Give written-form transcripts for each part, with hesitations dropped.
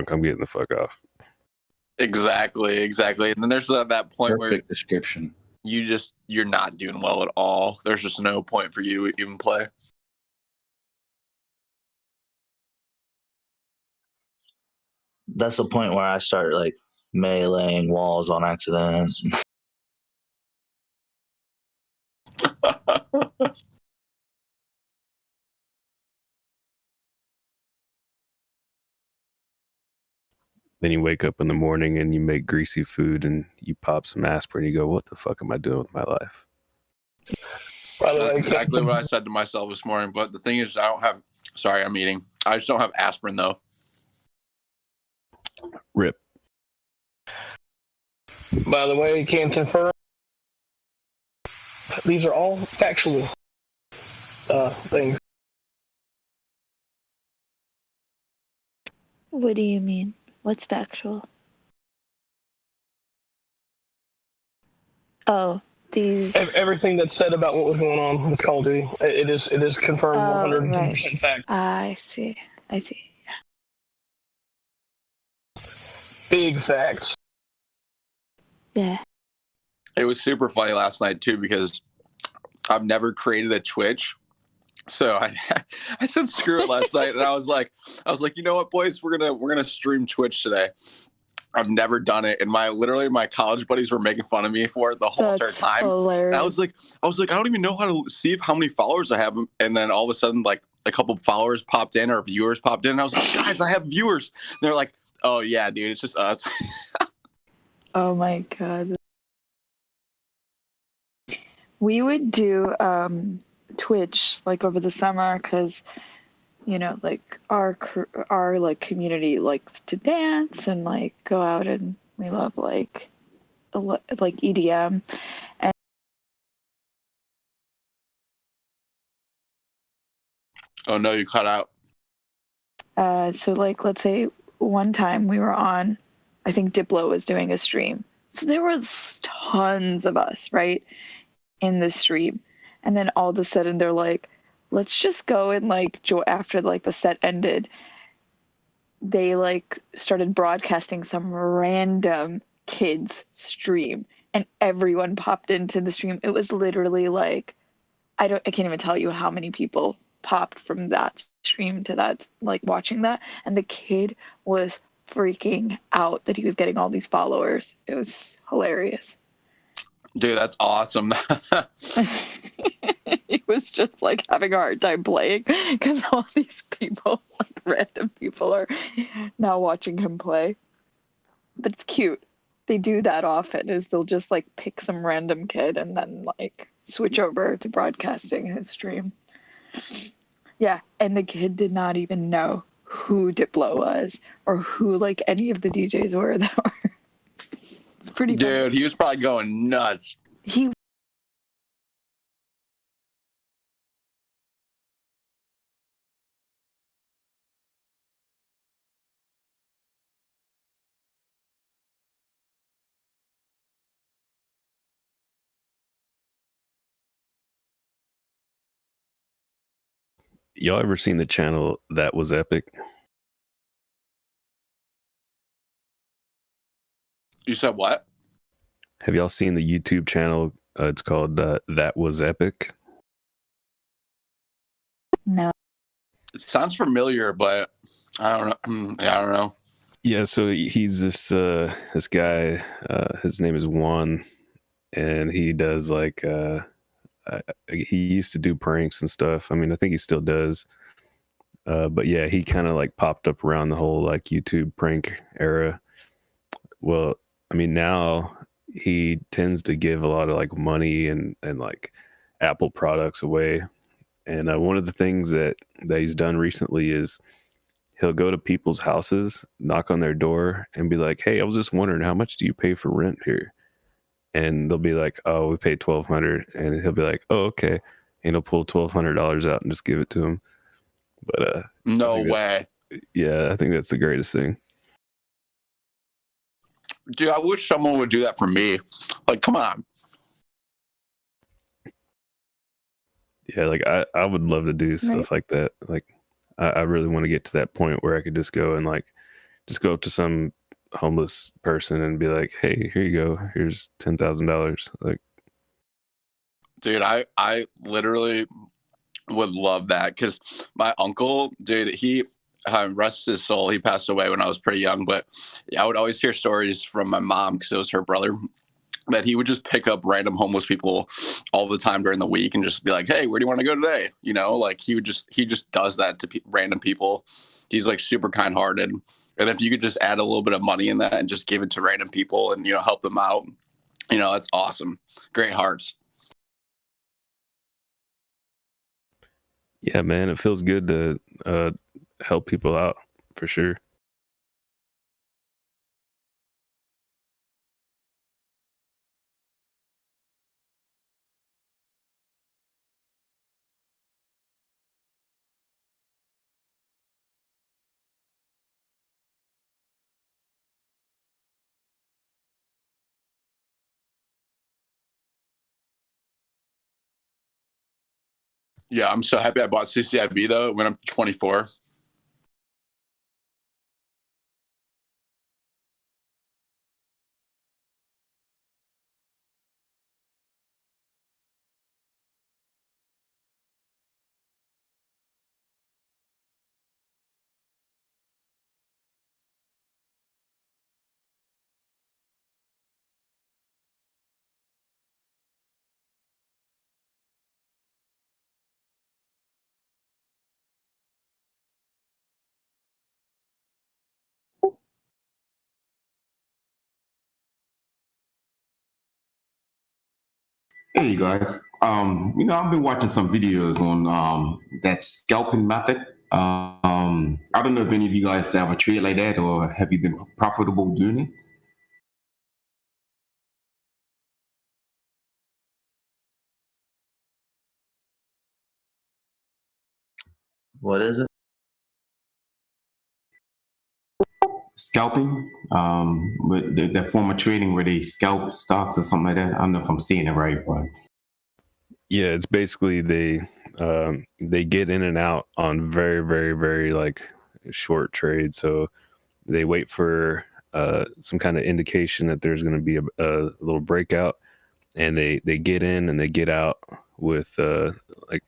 drunk. I'm getting the fuck off. Exactly. And then there's that point Perfect description. You're not doing well at all. There's just no point for you to even play. That's the point where I start like meleeing walls on accident. Then you wake up in the morning and you make greasy food and you pop some aspirin and you go, what the fuck am I doing with my life? That's exactly what I said to myself this morning. But the thing is, sorry, I'm eating. I just don't have aspirin though. Rip. By the way, can confirm these are all factual things. What do you mean? What's factual? Oh, these... Everything that's said about what was going on with Call of Duty, it is confirmed 110% right. fact. I see. Yeah. Big facts. Yeah. It was super funny last night too because I've never created a Twitch. So I said screw it last night, and I was like, you know what, boys, we're gonna stream Twitch today. I've never done it, and my college buddies were making fun of me for it the whole entire time. Hilarious. And I was like, I don't even know how to see how many followers I have, and then all of a sudden, like a couple followers popped in or viewers popped in. And I was like, guys, I have viewers. And they're like, oh yeah, dude, it's just us. Oh my god. We would do Twitch like over the summer because, you know, like our like community likes to dance and like go out, and we love like EDM. And oh no, you cut out. So like, let's say one time we were on, I think Diplo was doing a stream, so there was tons of us right in the stream. And then all of a sudden they're like, let's just go and like after like the set ended, they like started broadcasting some random kids stream, and everyone popped into the stream. It was literally like, I can't even tell you how many people popped from that stream to that, like watching that. And the kid was freaking out that he was getting all these followers. It was hilarious. Dude, that's awesome. He was just like having a hard time playing because all these people, like random people, are now watching him play. But it's cute. They do that often, is they'll just like pick some random kid and then like switch over to broadcasting his stream. Yeah, and the kid did not even know who Diplo was or who like any of the DJs were that were. It's pretty Dude, funny. he was probably going nuts. He Y'all ever seen the channel That Was Epic? You said what? Have y'all seen the YouTube channel? It's called That Was Epic. No. It sounds familiar, but I don't know. I don't know. Yeah, so he's this guy. His name is Juan, and he does like he used to do pranks and stuff. I mean, I think he still does. But yeah, he kind of like popped up around the whole like YouTube prank era. Well, I mean, now he tends to give a lot of like money and like Apple products away. And one of the things that he's done recently is he'll go to people's houses, knock on their door, and be like, "Hey, I was just wondering, how much do you pay for rent here?" And they'll be like, "Oh, we pay $1,200." And he'll be like, "Oh, okay." And he'll pull $1,200 out and just give it to him. But no way. Yeah, I think that's the greatest thing. Dude, I wish someone would do that for me. Like, come on. Yeah, like I would love to do stuff like that. Like I really want to get to that point where I could just go and like Just go up to some homeless person and be like, "Hey, here you go. Here's $10,000." Like, dude, I literally would love that because my uncle, dude, he rest his soul. He passed away when I was pretty young, but I would always hear stories from my mom because it was her brother that he would just pick up random homeless people all the time during the week and just be like, "Hey, where do you want to go today?" You know, like he just does that to random people. He's like super kind-hearted. And if you could just add a little bit of money in that and just give it to random people and, help them out, that's awesome. Great hearts. yeah, man, it feels good to help people out for sure. Yeah, I'm so happy I bought CCIB though when I'm 24. Hey guys, I've been watching some videos on that scalping method. I don't know if any of you guys have a trade like that, or have you been profitable doing it? What is it? Scalping, with that form of trading where they scalp stocks or something like that. I don't know if I'm saying it right, but Yeah, it's basically they get in and out on very, very, very like short trades. So they wait for some kind of indication that there's going to be a little breakout, and they get in and they get out with like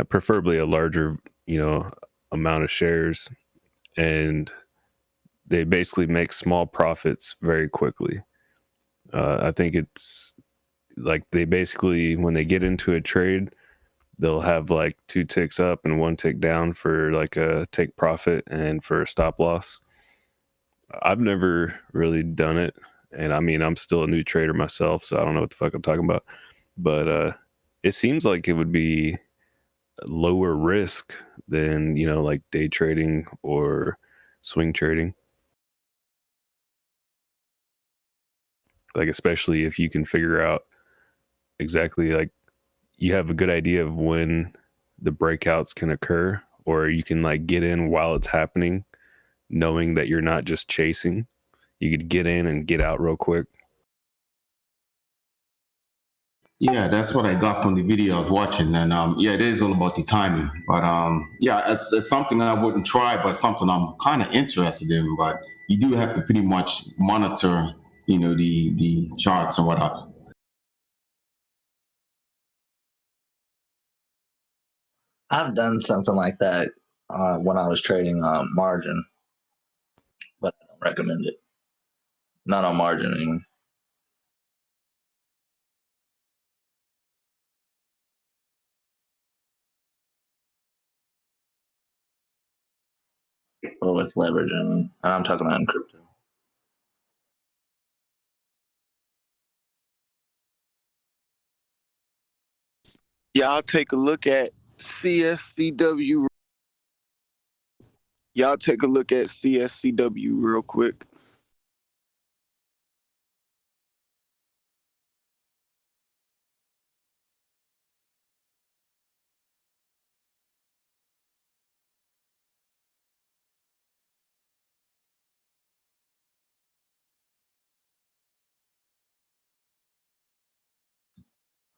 preferably a larger amount of shares, and they basically make small profits very quickly. I think it's like they basically, when they get into a trade, they'll have like 2 ticks up and 1 tick down for like a take profit and for a stop loss. I've never really done it, and I mean I'm still a new trader myself, so I don't know what the fuck I'm talking about. But it seems like it would be lower risk than like day trading or swing trading. Like especially if you can figure out exactly, like, you have a good idea of when the breakouts can occur, or you can like get in while it's happening, knowing that you're not just chasing. You could get in and get out real quick. yeah, that's what I got from the video I was watching. And yeah, it is all about the timing. But yeah, it's something I wouldn't try, but something I'm kind of interested in. But you do have to pretty much monitor, the charts and whatnot. I've done something like that when I was trading margin, but I don't recommend it. Not on margin anyway. Or with leverage, and I'm talking about in crypto. Y'all take a look at CSCW. Y'all take a look at CSCW real quick.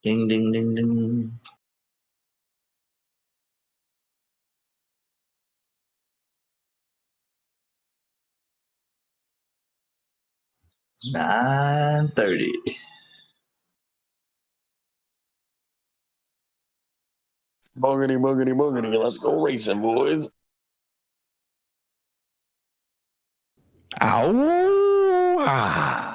Ding, ding, ding, ding. 9:30. Boogity, boogity, boogity. Let's go racing, boys. Ow! Ah.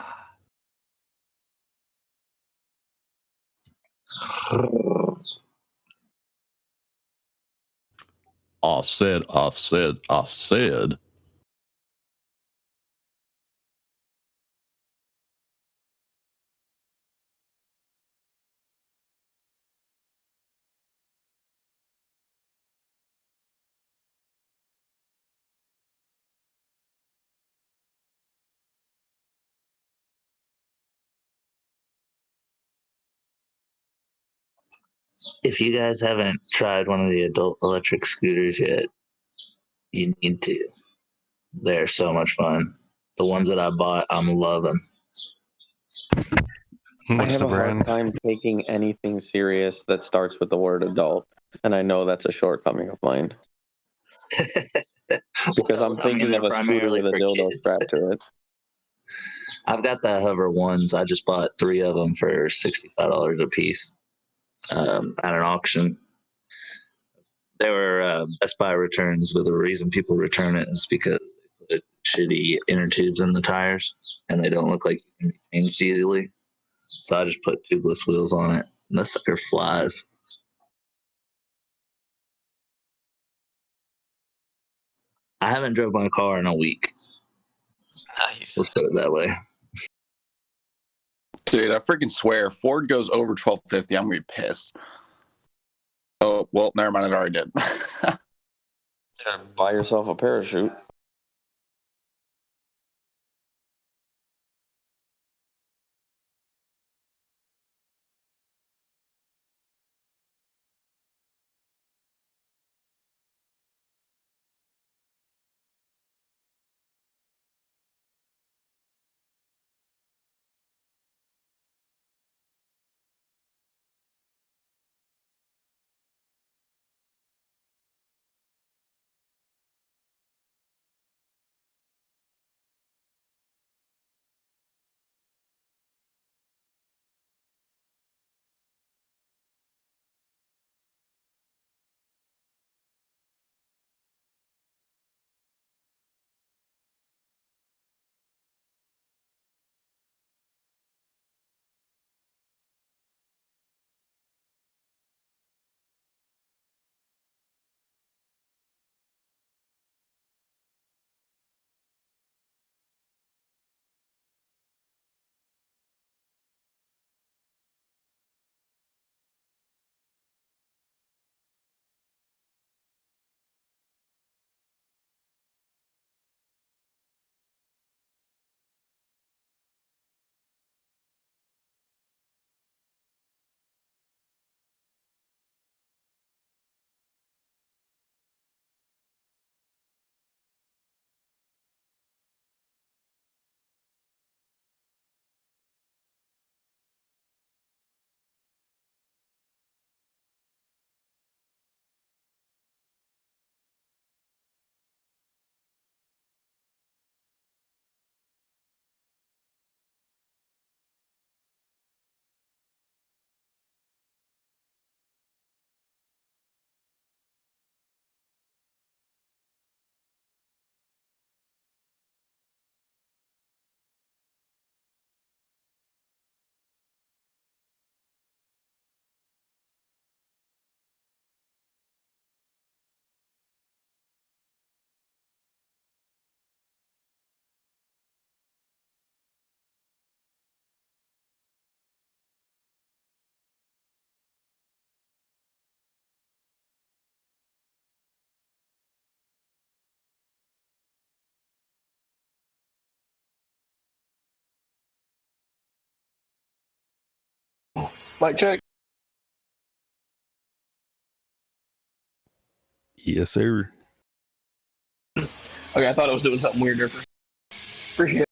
I said. If you guys haven't tried one of the adult electric scooters yet, you need to. They're so much fun. The ones that I bought, I'm loving. I What's have the a hard brand? time taking anything serious that starts with the word adult, and I know that's a shortcoming of mine because I'm Well, I mean, thinking they're of a scooter primarily with a for dildo kids. strapped to it. I've got the hover ones. I just bought 3 of them for $65 a piece at an auction. They were Best Buy returns, but the reason people return it is because they put shitty inner tubes in the tires and they don't look like you can be changed easily. So I just put tubeless wheels on it, and the sucker flies. I haven't drove my car in a week. Nice. Let's put it that way. Dude, I freaking swear, Ford goes over 1250, I'm gonna be pissed. Oh well, never mind. It already did. Buy yourself a parachute. Mic check. Yes, sir. Okay, I thought I was doing something weird there. Appreciate it.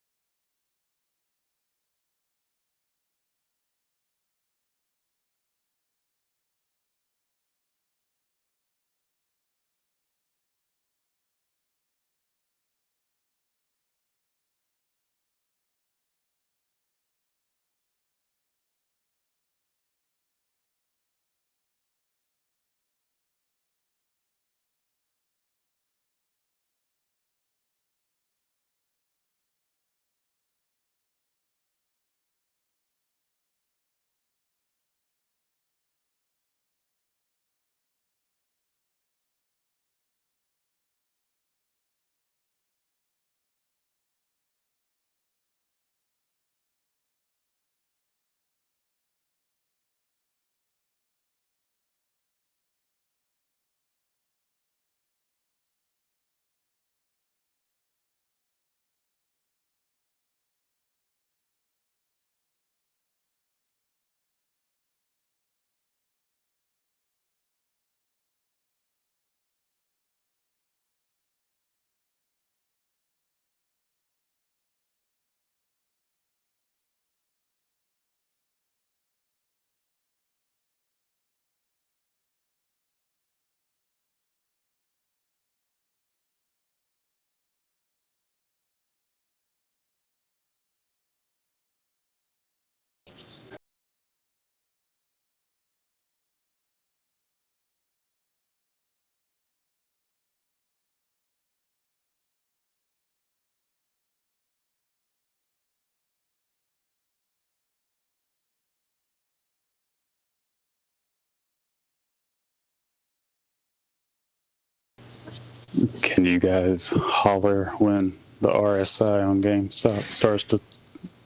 Can you guys holler when the RSI on GameStop starts to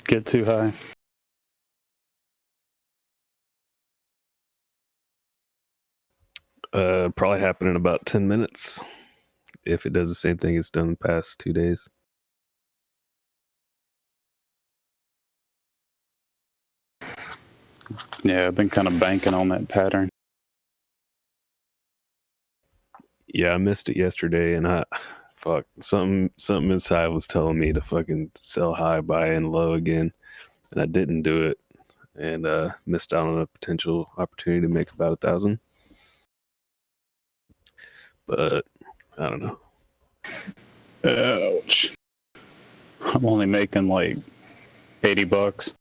get too high? Probably happen in about 10 minutes if it does the same thing it's done the past 2 days. Yeah, I've been kind of banking on that pattern. Yeah, I missed it yesterday, and something inside was telling me to fucking sell high, buy in low again, and I didn't do it, and missed out on a potential opportunity to make about 1,000. But I don't know. Ouch. I'm only making like $80.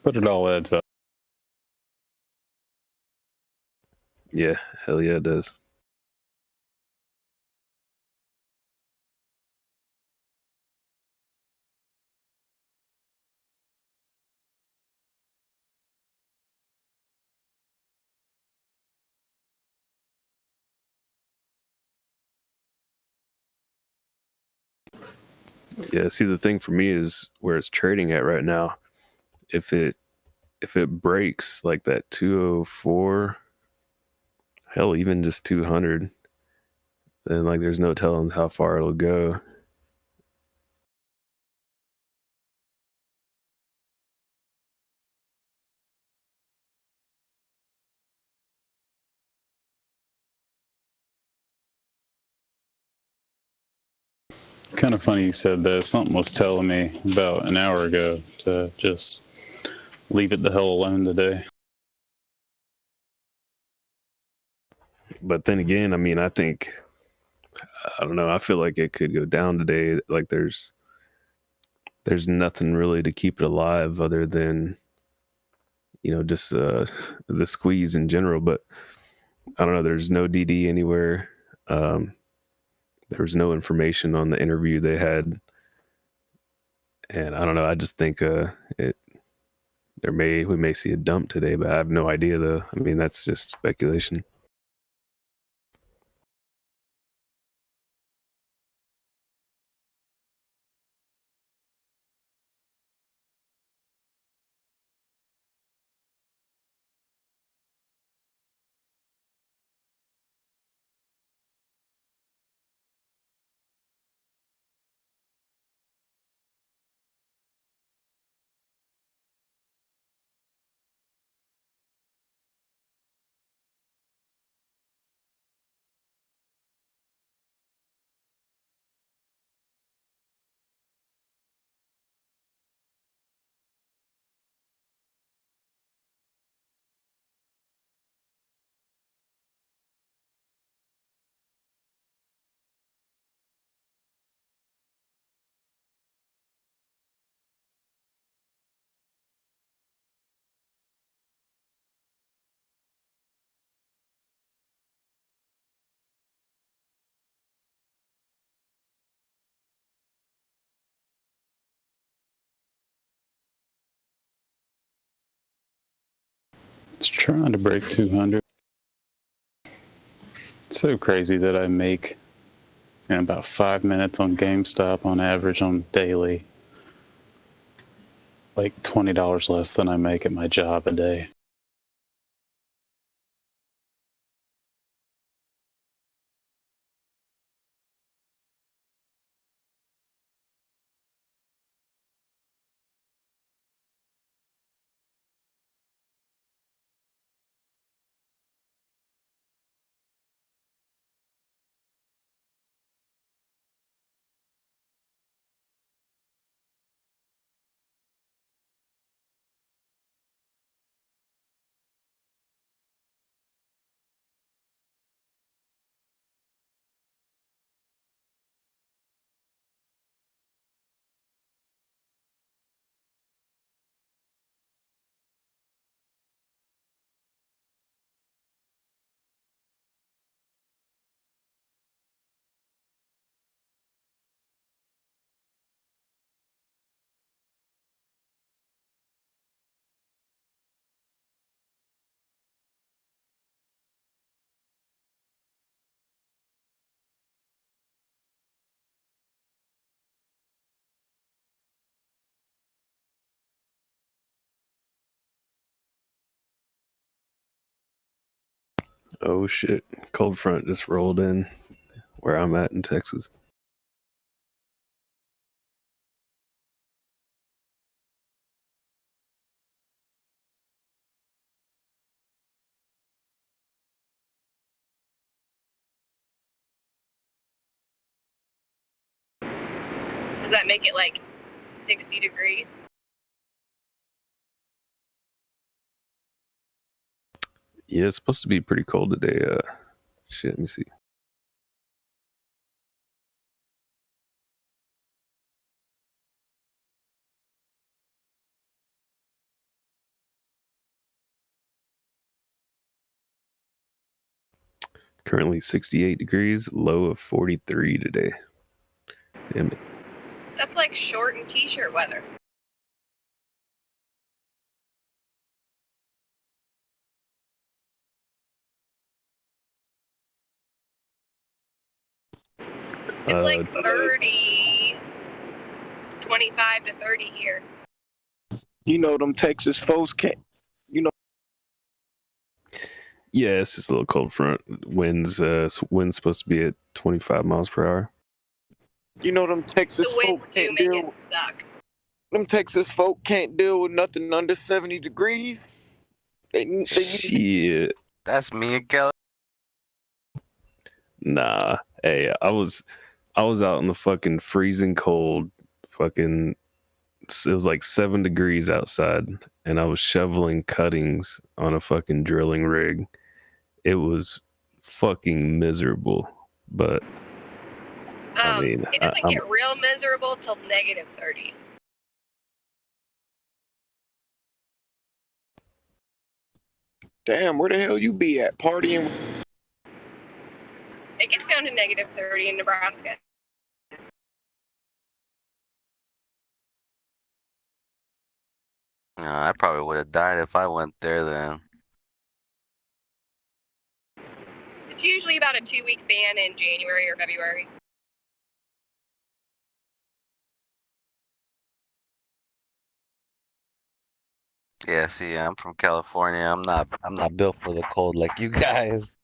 But it all adds up. Yeah, hell yeah, it does. Yeah, see, the thing for me is where it's trading at right now. If it breaks like that 204, hell, even just 200, then like there's no telling how far it'll go. Kind of funny you said that. Something was telling me about an hour ago to just leave it the hell alone today. But then again, I mean, I don't know. I feel like it could go down today. Like there's nothing really to keep it alive other than, just the squeeze in general. But I don't know. There's no DD anywhere. There was no information on the interview they had, and I don't know. I just think we may see a dump today, but I have no idea though. I mean, that's just speculation. It's trying to break 200. It's so crazy that I make in about 5 minutes on GameStop on average on daily like $20 less than I make at my job a day. Oh shit! Cold front just rolled in where I'm at in Texas. Does that make it like 60 degrees? Yeah, it's supposed to be pretty cold today. Shit, let me see. Currently 68 degrees, low of 43 today. Damn it. That's like short and t-shirt weather. It's like 30, 25 to 30 here. You know them Texas folks can't. You know. Yeah, it's just a little cold front. Wind's supposed to be at 25 miles per hour. You know them Texas The winds folks do can't make deal. it suck. Them Texas folk can't deal with nothing under 70 degrees. They need Shit. That's me and Kelly. Nah. Hey, I was out in the fucking freezing cold. Fucking, it was like 7 degrees outside, and I was shoveling cuttings on a fucking drilling rig. It was fucking miserable, but I mean, It doesn't get real miserable till negative 30. Damn, where the hell you be at? Partying? It gets down to negative 30 in Nebraska. I probably would have died if I went there then. It's usually about a 2-week span in January or February. Yeah, see, I'm from California. I'm not built for the cold like you guys.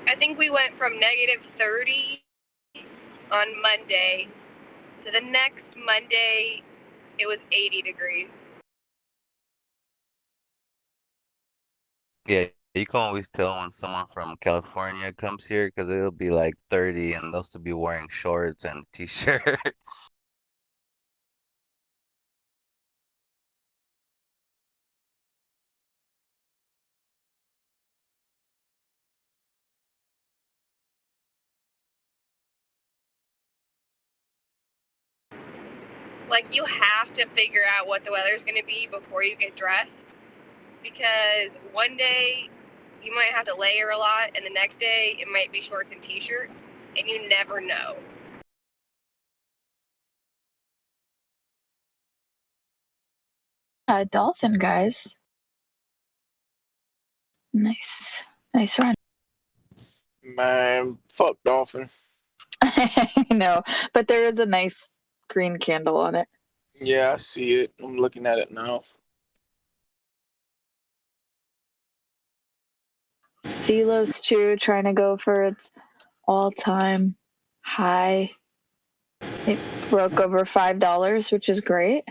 I think we went from negative 30 on Monday to the next Monday, it was 80 degrees. Yeah, you can always tell when someone from California comes here because it'll be like 30 and they'll still be wearing shorts and t-shirt. Like, you have to figure out what the weather's going to be before you get dressed, because one day you might have to layer a lot, and the next day it might be shorts and t-shirts, and you never know. Dolphin guys. Nice run. Man, fuck Dolphin. I know, but there is a nice green candle on it. Yeah, I see it. I'm looking at it now. Celos too, trying to go for its all-time high. It broke over $5, which is great.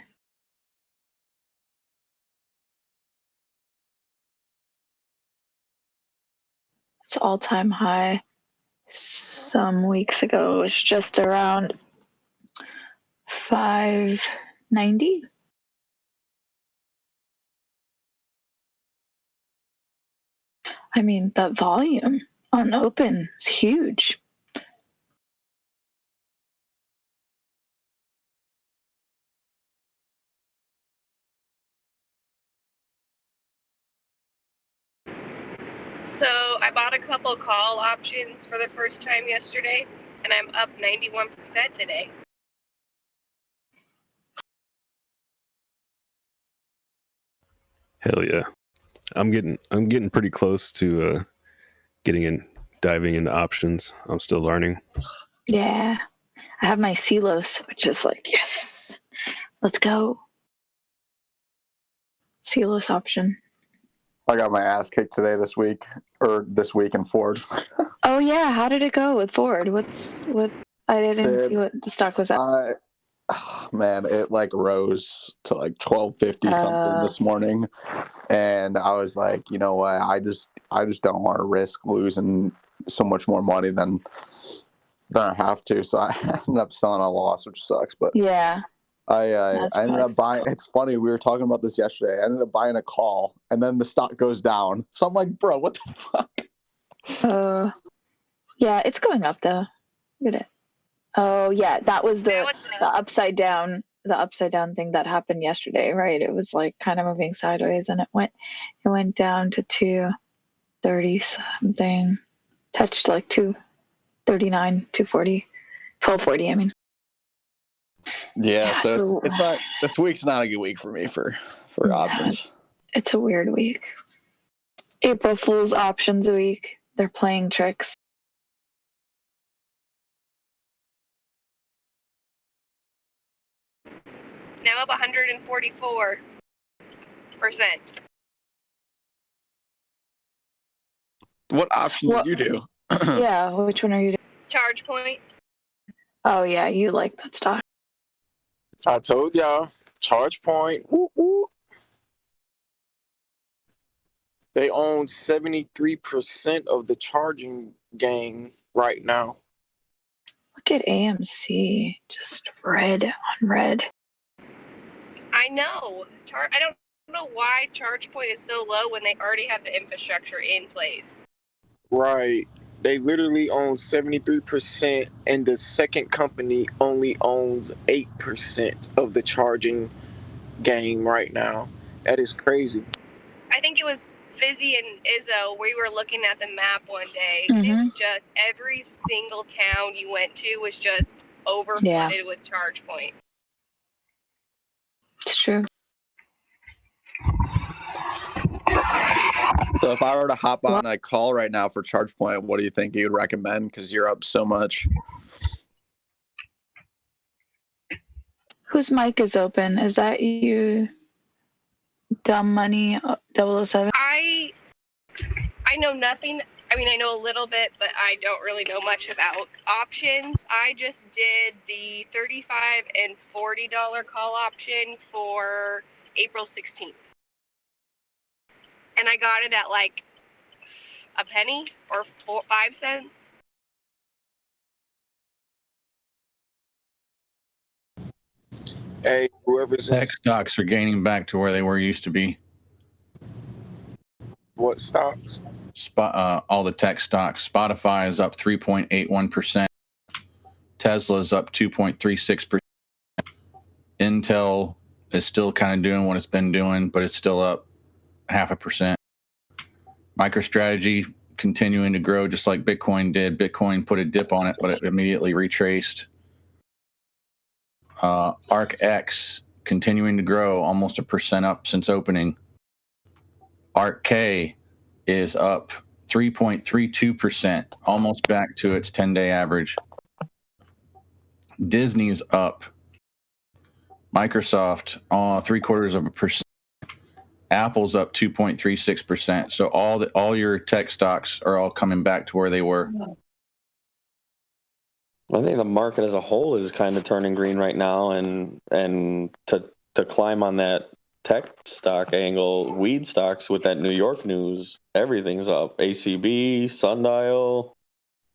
Its all-time high some weeks ago was just around 590. I mean, that volume on open is huge. So I bought a couple call options for the first time yesterday, and I'm up 91% today. Hell yeah. I'm getting pretty close to getting in diving into options. I'm still learning. Yeah. I have my Celos, which is like, yes, let's go. Celos option. I got my ass kicked this week in Ford. Oh yeah, how did it go with Ford? I didn't see what the stock was at. Man, it like rose to like 12.50 something this morning, and I was like, you know what, I just don't want to risk losing so much more money than I have to, so I ended up selling a loss, which sucks. But yeah, I ended up buying. It's funny, we were talking about this yesterday. I ended up buying a call, and then the stock goes down. So I'm like, bro, what the fuck? Yeah, it's going up though. Look at it. Oh yeah, that was the upside down thing that happened yesterday, right? It was like kind of moving sideways, and it went down to 230 something, touched like 239, 240, 1240. I mean. Yeah, so it's not. This week's not a good week for me for options. It's a weird week. April Fool's options week. They're playing tricks. Now up 144%. What option did you do? Yeah, which one are you doing? Charge point. Oh yeah, you like that stock. I told y'all, charge point. Woo, woo. They own 73% of the charging game right now. Look at AMC, just red on red. I know. I don't know why ChargePoint is so low when they already have the infrastructure in place. Right. They literally own 73%, and the second company only owns 8% of the charging game right now. That is crazy. I think it was Fizzy and Izzo. We were looking at the map one day. Mm-hmm. It was just every single town you went to was just overflooded with ChargePoint. It's true. So if I were to hop on a call right now for ChargePoint, what do you think you'd recommend? Because you're up so much. Whose mic is open? Is that you? Dumb Money 007? I know nothing. I mean, I know a little bit, but I don't really know much about options. I just did the $35 and $40 call option for April 16th. And I got it at like a penny or 5 cents. Hey, whoever's tech stocks are gaining back to where they were used to be. What stocks? All the tech stocks. Spotify is up 3.81%. Tesla is up 2.36%. Intel is still kind of doing what it's been doing, but it's still up 0.5%. MicroStrategy continuing to grow just like Bitcoin did. Bitcoin put a dip on it, but it immediately retraced. ARCX continuing to grow, almost 1% up since opening. ARCK is up 3.32%, almost back to its 10-day average. Disney's up. Microsoft, 0.75%. Apple's up 2.36%. So all your tech stocks are all coming back to where they were. I think the market as a whole is kind of turning green right now, and to climb on that tech stock angle, weed stocks with that New York news, everything's up. ACB, Sundial,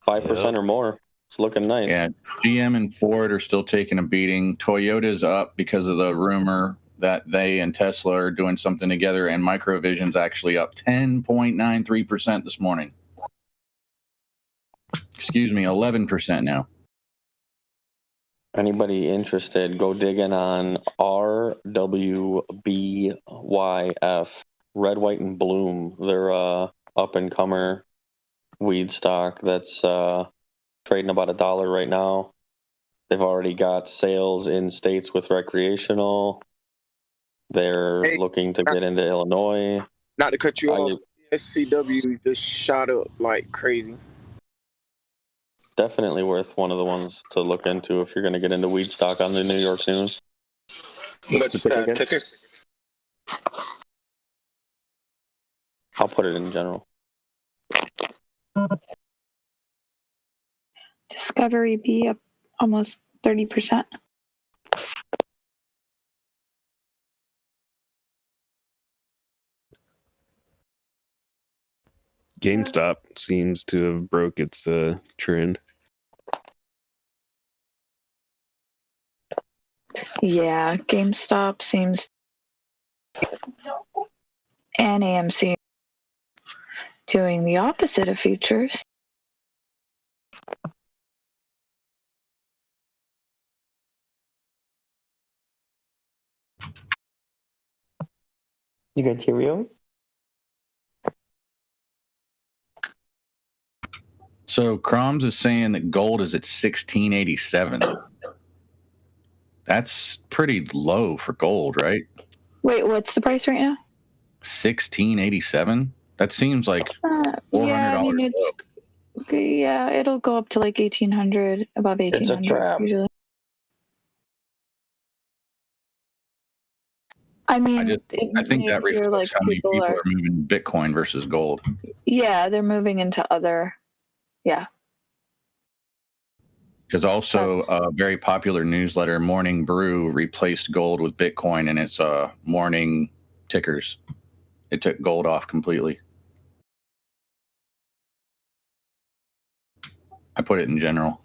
5% or more. It's looking nice. Yeah, GM and Ford are still taking a beating. Toyota's up because of the rumor that they and Tesla are doing something together, and Microvision's actually up 10.93% this morning. Excuse me, 11% now. Anybody interested, go dig in on RWBYF, Red, White, and Bloom. They're up-and-comer weed stock that's trading about $1 right now. They've already got sales in states with recreational. They're looking to get into Illinois. Not to cut you off, SCW just shot up like crazy. definitely worth one of the ones to look into if you're going to get into weed stock on the New York News. What's the ticker? I'll put it in general. Discovery B up almost 30%. GameStop seems to have broke its trend. Yeah, GameStop seems, and AMC doing the opposite of futures. You got Cheerios? So Croms is saying that gold is at 1687. That's pretty low for gold, right? Wait, what's the price right now? 1687. That seems like Yeah, I mean, $400 yeah, it'll go up to like 1800, above It's a 1800 trap. usually. I mean, I think that reflects like how many people are moving Bitcoin versus gold. Yeah, they're moving into other. Yeah. Because also a very popular newsletter, Morning Brew, replaced gold with Bitcoin in its morning tickers. It took gold off completely. I put it in general.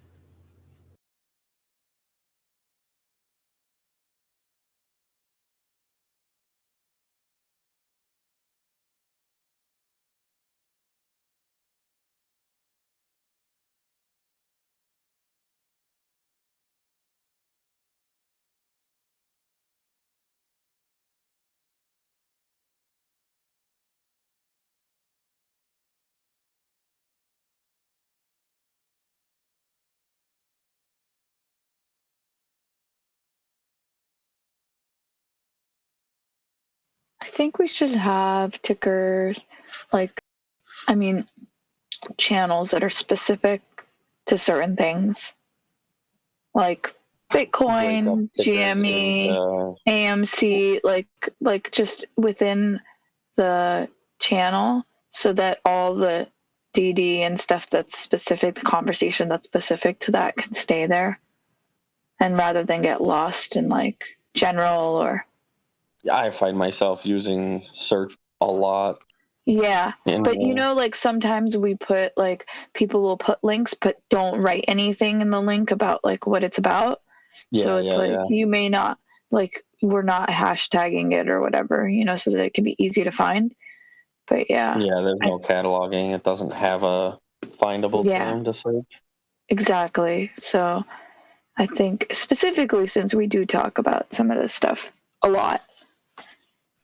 I think we should have tickers, like, I mean, channels that are specific to certain things, like Bitcoin, GME, AMC, like just within the channel, so that all the DD and stuff that's specific, the conversation that's specific to that can stay there, and rather than get lost in like general or. I find myself using search a lot. Yeah, but you know, like sometimes we put like people will put links, but don't write anything in the link about like what it's about. So it's you may not, like, we're not hashtagging it or whatever, you know, so that it can be easy to find. But yeah. Yeah, there's no cataloging. It doesn't have a findable term to search. Exactly. So I think specifically since we do talk about some of this stuff a lot.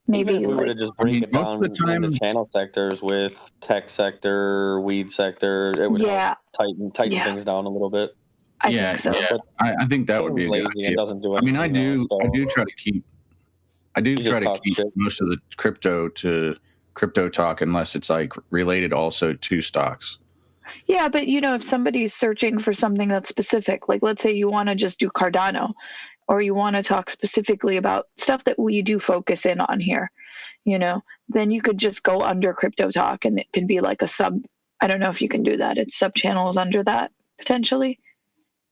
Maybe even if we were to just break it down into channel sectors with tech sector, weed sector, it would help tighten things down a little bit. I think so. Yeah. I think that would be a good idea. It doesn't do I mean, anything. I do try to keep most of the crypto talk unless it's like related also to stocks. Yeah, but you know, if somebody's searching for something that's specific, like let's say you want to just do Cardano, or you want to talk specifically about stuff that we do focus in on here, you know, then you could just go under crypto talk and it could be like a sub. I don't know if you can do that. It's sub channels under that potentially.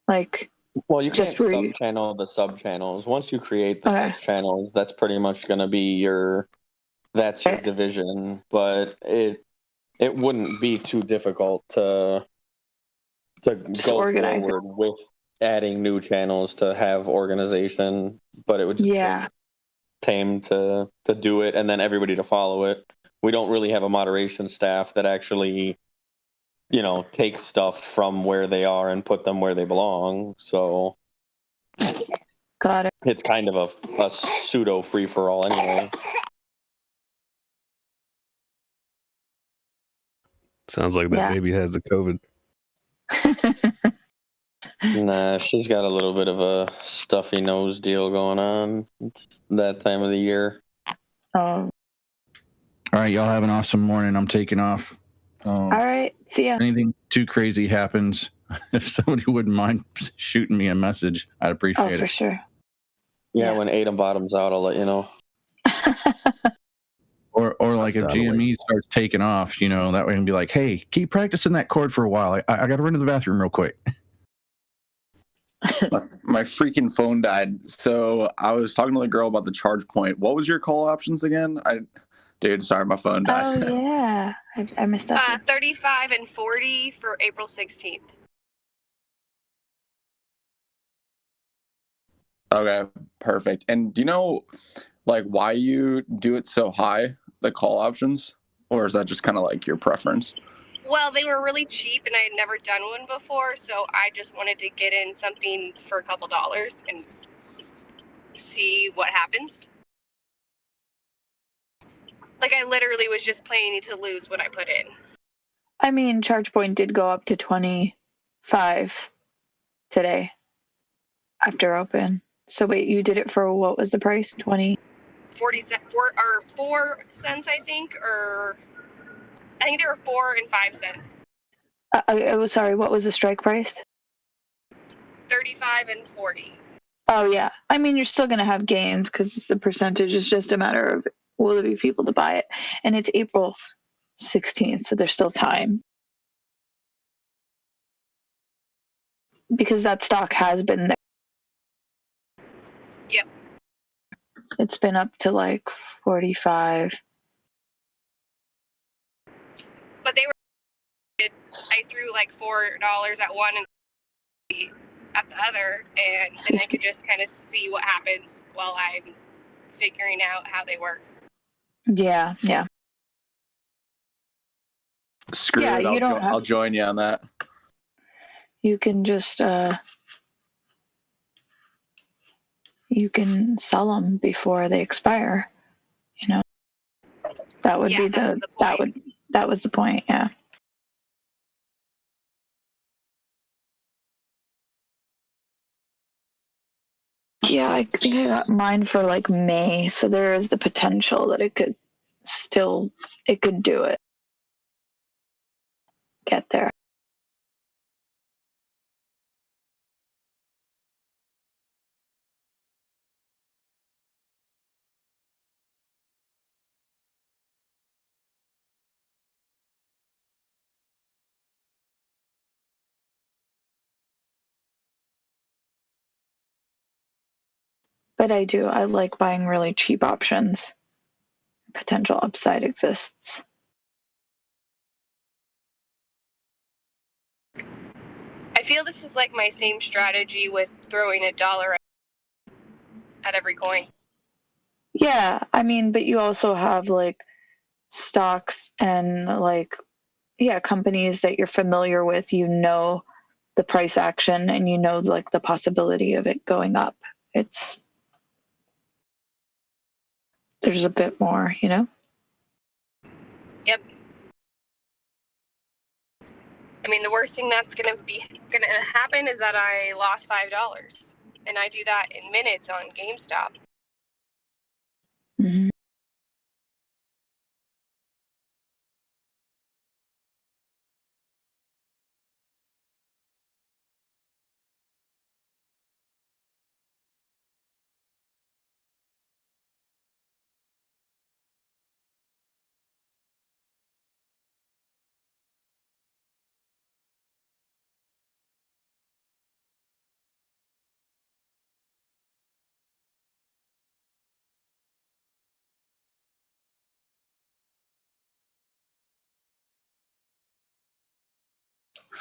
Like, well, you can't sub-channel the sub-channels. Once you create the sub-channels, that's pretty much going to be your division. But it wouldn't be too difficult to just go forward with adding new channels to have organization. But it would just take time to do it, and then everybody to follow it. We don't really have a moderation staff that actually, you know, take stuff from where they are and put them where they belong. So got it. It's kind of a pseudo free-for-all anyway. Sounds like that baby has the COVID. Nah, she's got a little bit of a stuffy nose deal going on. It's that time of the year. All right, y'all have an awesome morning. I'm taking off. All right. See ya. Anything too crazy happens, if somebody wouldn't mind shooting me a message, I'd appreciate it. For sure. Yeah, when Adam bottoms out, I'll let you know. Or like if GME starts taking off, you know, that way I can be like, hey, keep practicing that chord for a while. I got to run to the bathroom real quick. My freaking phone died. So I was talking to the girl about the charge point. What was your call options again? Dude, sorry, my phone died. Oh, yeah. I missed that. 35 and 40 for April 16th. Okay, perfect. And do you know, like, why you do it so high, the call options? Or is that just kind of like your preference? Well, they were really cheap and I had never done one before, so I just wanted to get in something for a couple dollars and see what happens. Like, I literally was just planning to lose what I put in. I mean, ChargePoint did go up to 25 today after open. So wait, you did it for what was the price? 20? 4 cents, I think, or I think there were 4 and 5 cents. Sorry, what was the strike price? 35 and 40. Oh, yeah. I mean, you're still going to have gains because the percentage is just a matter of will there be people to buy it. And it's April 16th, so there's still time. Because that stock has been there. Yep. It's been up to like 45. But they were, I threw like $4 at one and at the other, and then I could just kind of see what happens while I'm figuring out how they work. Yeah. Screw it, I'll join you on that. You can just you can sell them before they expire. You know, that would be that was the point. Yeah. Yeah, I think I got mine for like May, so there is the potential that it could do it. Get there. But I like buying really cheap options. Potential upside exists. I feel this is like my same strategy with throwing $1 at every coin. Yeah, I mean, but you also have like stocks and like, yeah, companies that you're familiar with, you know, the price action and you know, like the possibility of it going up. There's a bit more, you know? Yep. I mean, the worst thing that's gonna happen is that I lost $5, and I do that in minutes on GameStop. Mm-hmm.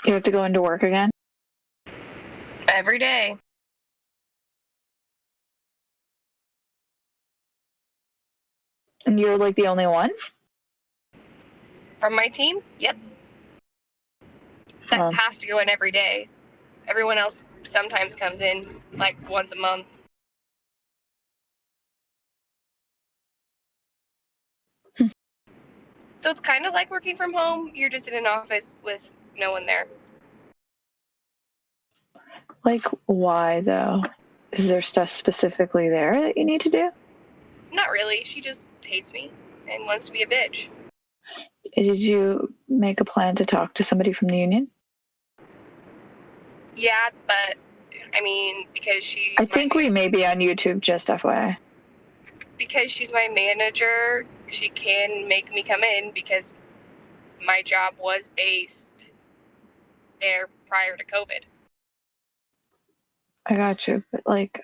You have to go into work again? Every day. And you're like the only one? From my team? Yep. That has to go in every day. Everyone else sometimes comes in like once a month. So it's kind of like working from home. You're just in an office with no one there. Like, why though? Is there stuff specifically there that you need to do? Not really. She just hates me and wants to be a bitch. Did you make a plan to talk to somebody from the union? Yeah, but I mean, because she's I think we may be on YouTube, just FYI. because she's my manager, she can make me come in because my job was based there prior to COVID. I got you, but like,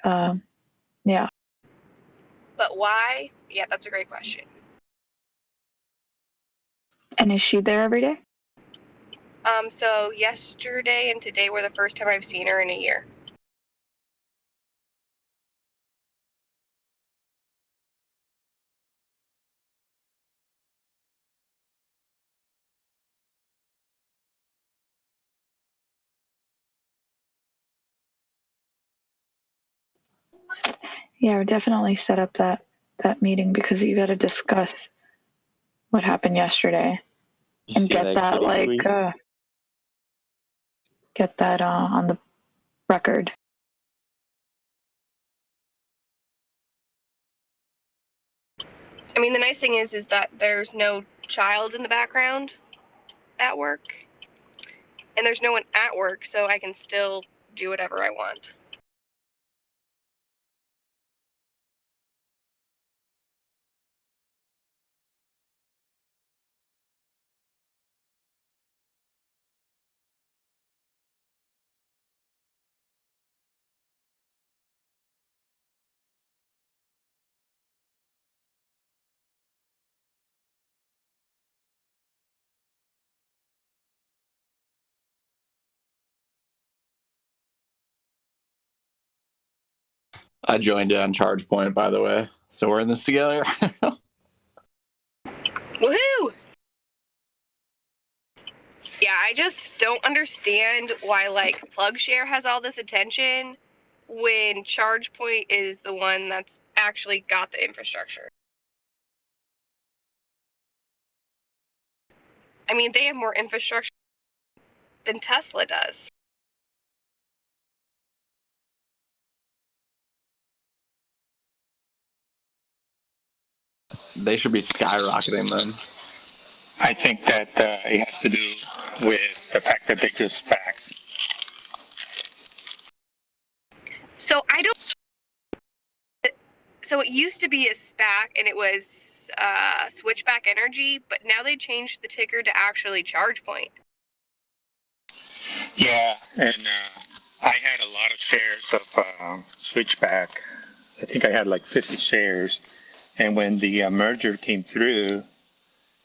yeah. But why? Yeah, that's a great question. And is she there every day? So yesterday and today were the first time I've seen her in a year. Yeah, we definitely set up that meeting because you got to discuss what happened yesterday and get that get that on the record. I mean, the nice thing is that there's no child in the background at work, and there's no one at work, so I can still do whatever I want. I joined you on Charge Point, by the way. So we're in this together. Woohoo! Yeah, I just don't understand why like PlugShare has all this attention when ChargePoint is the one that's actually got the infrastructure. I mean, they have more infrastructure than Tesla does. They should be skyrocketing them. I think that it has to do with the fact that they just SPAC. So I don't. So it used to be a SPAC and it was Switchback Energy, but now they changed the ticker to actually ChargePoint. Yeah, and I had a lot of shares of Switchback. I think I had like 50 shares, and when the merger came through,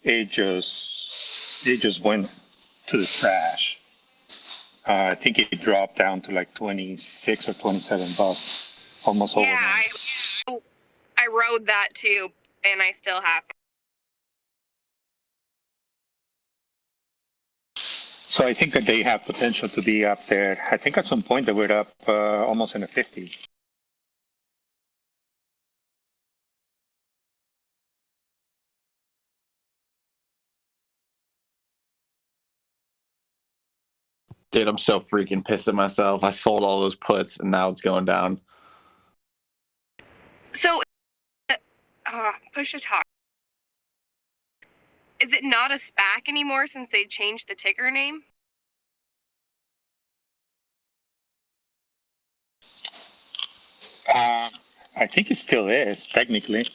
it just went to the trash. I think it dropped down to like 26 or 27 bucks, almost over. Yeah, I rode that too, and I still have. So I think that they have potential to be up there. I think at some point they were up almost in the 50s. Dude, I'm so freaking pissed at myself. I sold all those puts and now it's going down. So, push to talk. Is it not a SPAC anymore since they changed the ticker name? I think it still is, technically.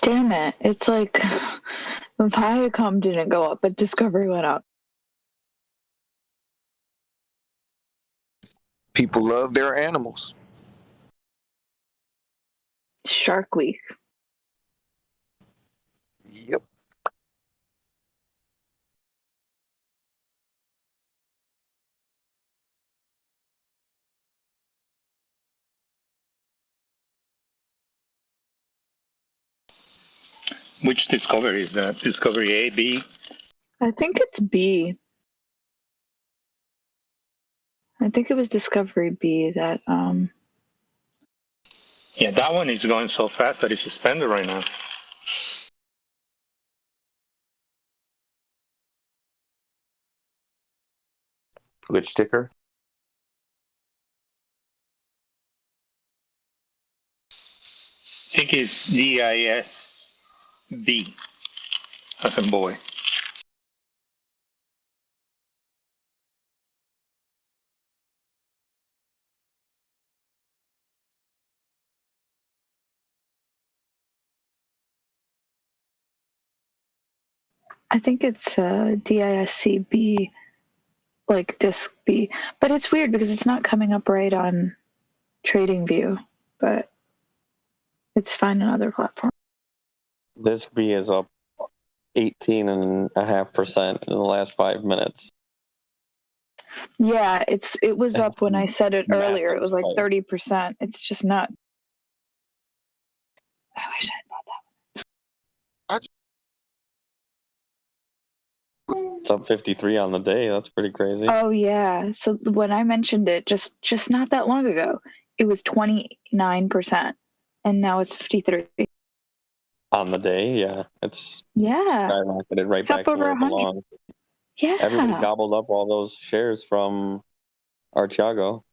Damn it. It's like Viacom didn't go up, but Discovery went up. People love their animals. Shark Week. Yep. Which Discovery is that? Discovery A, B? I think it's B. I think it was Discovery B that Yeah, that one is going so fast that it's suspended right now. Which ticker? I think it's DISB, as in boy. I think it's DISCB, like Disc B. But it's weird because it's not coming up right on TradingView, but it's fine on other platforms. This B is up 18.5% in the last 5 minutes. Yeah, it was up when I said it earlier. It was like Massive 30%. It's just not. I wish I had bought that. It's up 53 on the day. That's pretty crazy. Oh yeah. So when I mentioned it just not that long ago, it was 29%, and now it's 53. On the day, yeah. It's skyrocketed right It's back up to over where it 100. belongs. Yeah. Everybody gobbled up all those shares from Archiago.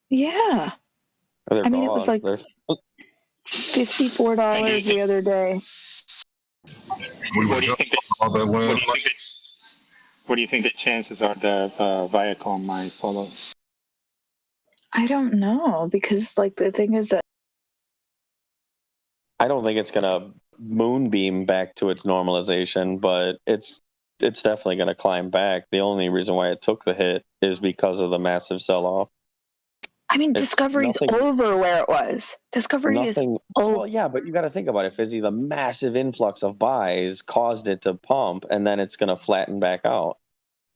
Yeah. They're I mean, it was gone. like $54 the other day. What do you think? What do you think the chances are that Viacom might follow? I don't know, because like the thing is that I don't think it's gonna moonbeam back to its normalization, but it's definitely gonna climb back. The only reason why it took the hit is because of the massive sell-off. I mean, Discovery's over where it was. Discovery is over. Well, yeah, but you got to think about it, Fizzy. The massive influx of buys caused it to pump, and then it's going to flatten back out.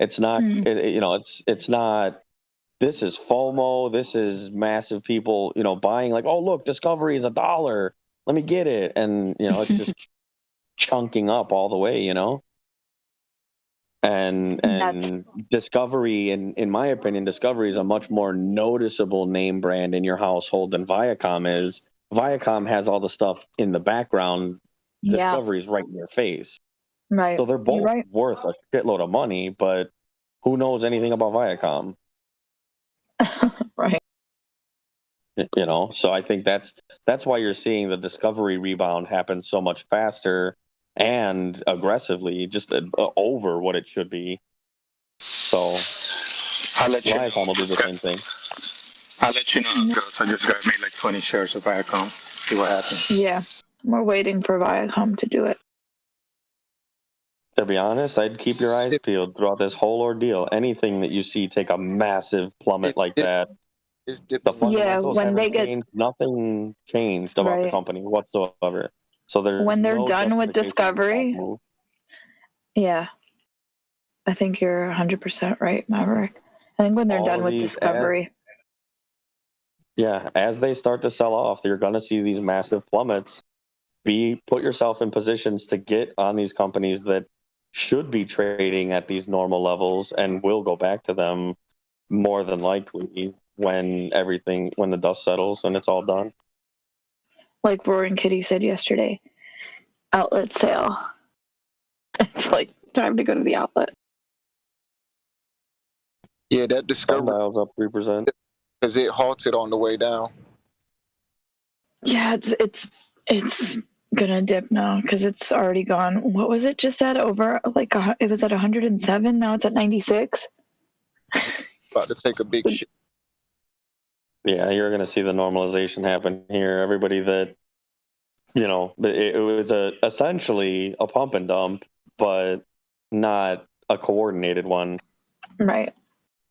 It's not, it's not. This is FOMO. This is massive people, buying like, oh look, Discovery is $1. Let me get it, and it's just chunking up all the way, And Discovery, in my opinion, Discovery is a much more noticeable name brand in your household than Viacom is. Viacom has all the stuff in the background. Yeah. Discovery is right in your face. Right. So they're both worth a shitload of money, but who knows anything about Viacom? Right. So I think that's why you're seeing the Discovery rebound happen so much faster and aggressively, just over what it should be. So I'll let you know. Viacom will do the same thing. I'll let you know how it goes. I just got made like 20 shares of Viacom. See what happens. Yeah. We're waiting for Viacom to do it. To be honest, I'd keep your eyes peeled throughout this whole ordeal. Anything that you see take a massive plummet like that, the fundamentals haven't changed. Nothing changed about the company whatsoever. So when they're done with Discovery, yeah, I think you're 100% right, Maverick. I think when they're done with Discovery, as they start to sell off, you're going to see these massive plummets. Put yourself in positions to get on these companies that should be trading at these normal levels and will go back to them more than likely when the dust settles and it's all done. Like Roaring Kitty said yesterday, outlet sale. It's like time to go to the outlet. Yeah, that Discovery Sundial's up 3% because it halted on the way down. Yeah, it's gonna dip now because it's already gone. What was it just at over? Like it was at 107. Now it's at 96. About to take a big shit. Yeah, you're going to see the normalization happen here. Everybody that it was essentially a pump and dump, but not a coordinated one. Right.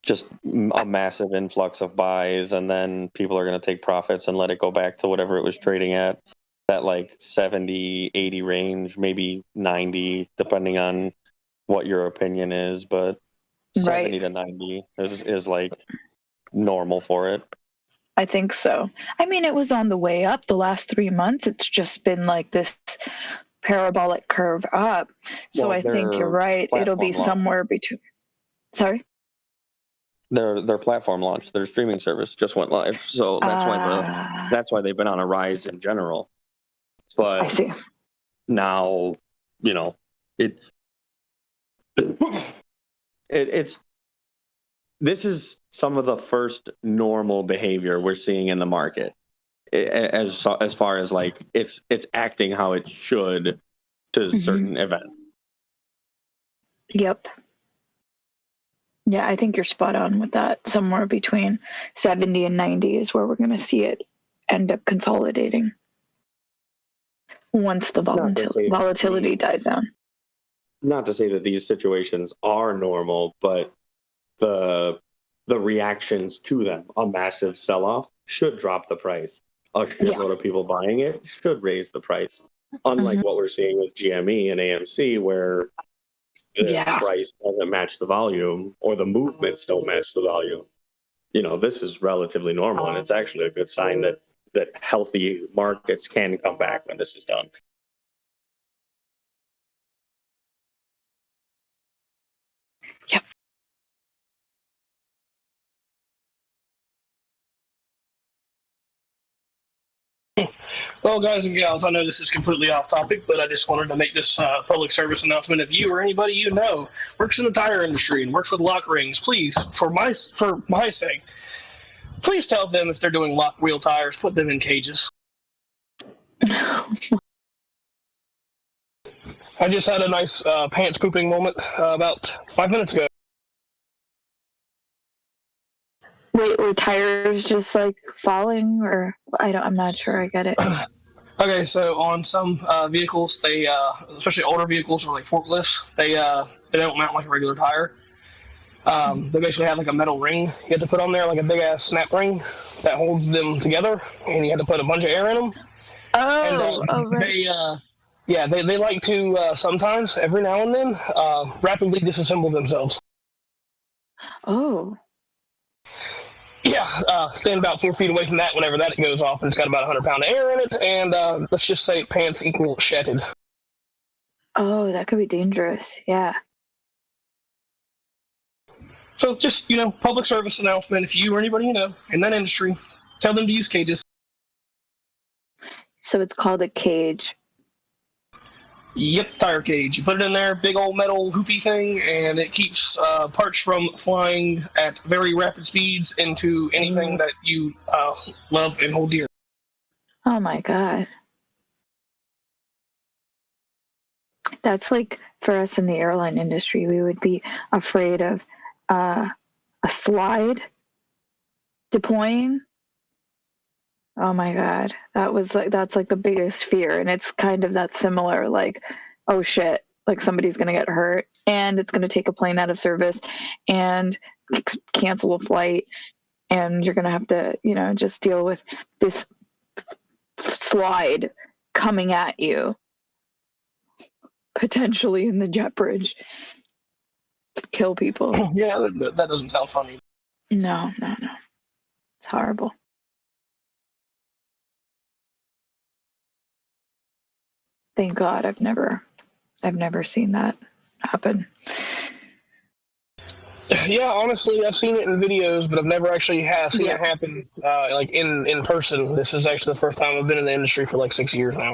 Just a massive influx of buys, and then people are going to take profits and let it go back to whatever it was trading at, that like 70, 80 range, maybe 90, depending on what your opinion is. But 70 to 90 is like normal for it. I think so. I mean, it was on the way up the last 3 months. It's just been like this parabolic curve up. So I think you're right. It'll be somewhere between. Sorry? Their platform launch, their streaming service just went live. So that's why they've been on a rise in general. But I see. Now, it's this is some of the first normal behavior we're seeing in the market, as far as like it's acting how it should to certain events. Yep. Yeah, I think you're spot on with that. Somewhere between 70 and 90 is where we're going to see it end up consolidating once the volatility dies down. Not to say that these situations are normal, but the reactions to them, a massive sell-off should drop the price. A shitload of people buying it should raise the price. Unlike what we're seeing with GME and AMC, where the price doesn't match the volume, or the movements don't match the volume. This is relatively normal, and it's actually a good sign that healthy markets can come back when this is done. Yep. Well, guys and gals, I know this is completely off topic, but I just wanted to make this public service announcement. If you or anybody you know works in the tire industry and works with lock rings, please, for my sake, please tell them if they're doing lock wheel tires, put them in cages. I just had a nice pants pooping moment about 5 minutes ago. Wait, were tires just like falling, or I'm not sure I get it. Okay, so on some vehicles, they especially older vehicles or like forklifts, they don't mount like a regular tire. They basically have like a metal ring you have to put on there, like a big ass snap ring that holds them together, and you have to put a bunch of air in them. Right. They like to sometimes, every now and then, rapidly disassemble themselves. Oh. Yeah, stand about 4 feet away from that whenever that goes off, and it's got about 100 pounds of air in it, and let's just say pants equal shattered. Oh, that could be dangerous. Yeah. So just, public service announcement, if you or anybody you know in that industry, tell them to use cages. So it's called a cage. Yep, tire cage. You put it in there, big old metal hoopy thing, and it keeps parts from flying at very rapid speeds into anything that you love and hold dear. Oh my God. That's like for us in the airline industry, we would be afraid of a slide deploying. Oh my God. That's like the biggest fear. And it's kind of that similar, like, oh shit, like somebody's going to get hurt and it's going to take a plane out of service and cancel a flight. And you're going to have to, just deal with this slide coming at you, potentially in the jet bridge, kill people. Yeah, that doesn't sound funny. No. It's horrible. Thank God I've never seen that happen. Yeah, honestly, I've seen it in videos, but I've never actually seen it happen like in person. This is actually the first time I've been in the industry for like 6 years now.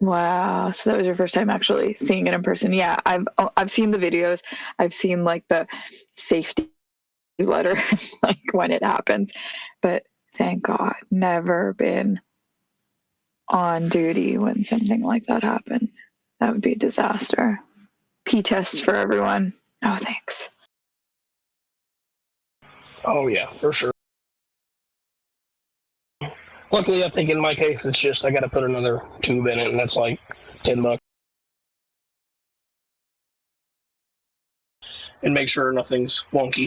Wow, so that was your first time actually seeing it in person. Yeah, I've seen the videos. I've seen like the safety letters like when it happens, but thank God, never been on duty when something like that happened. That would be a disaster. P-test for everyone. Oh, thanks. Oh yeah, for sure. Luckily, I think in my case, it's just I got to put another tube in it, and that's like $10. And make sure nothing's wonky.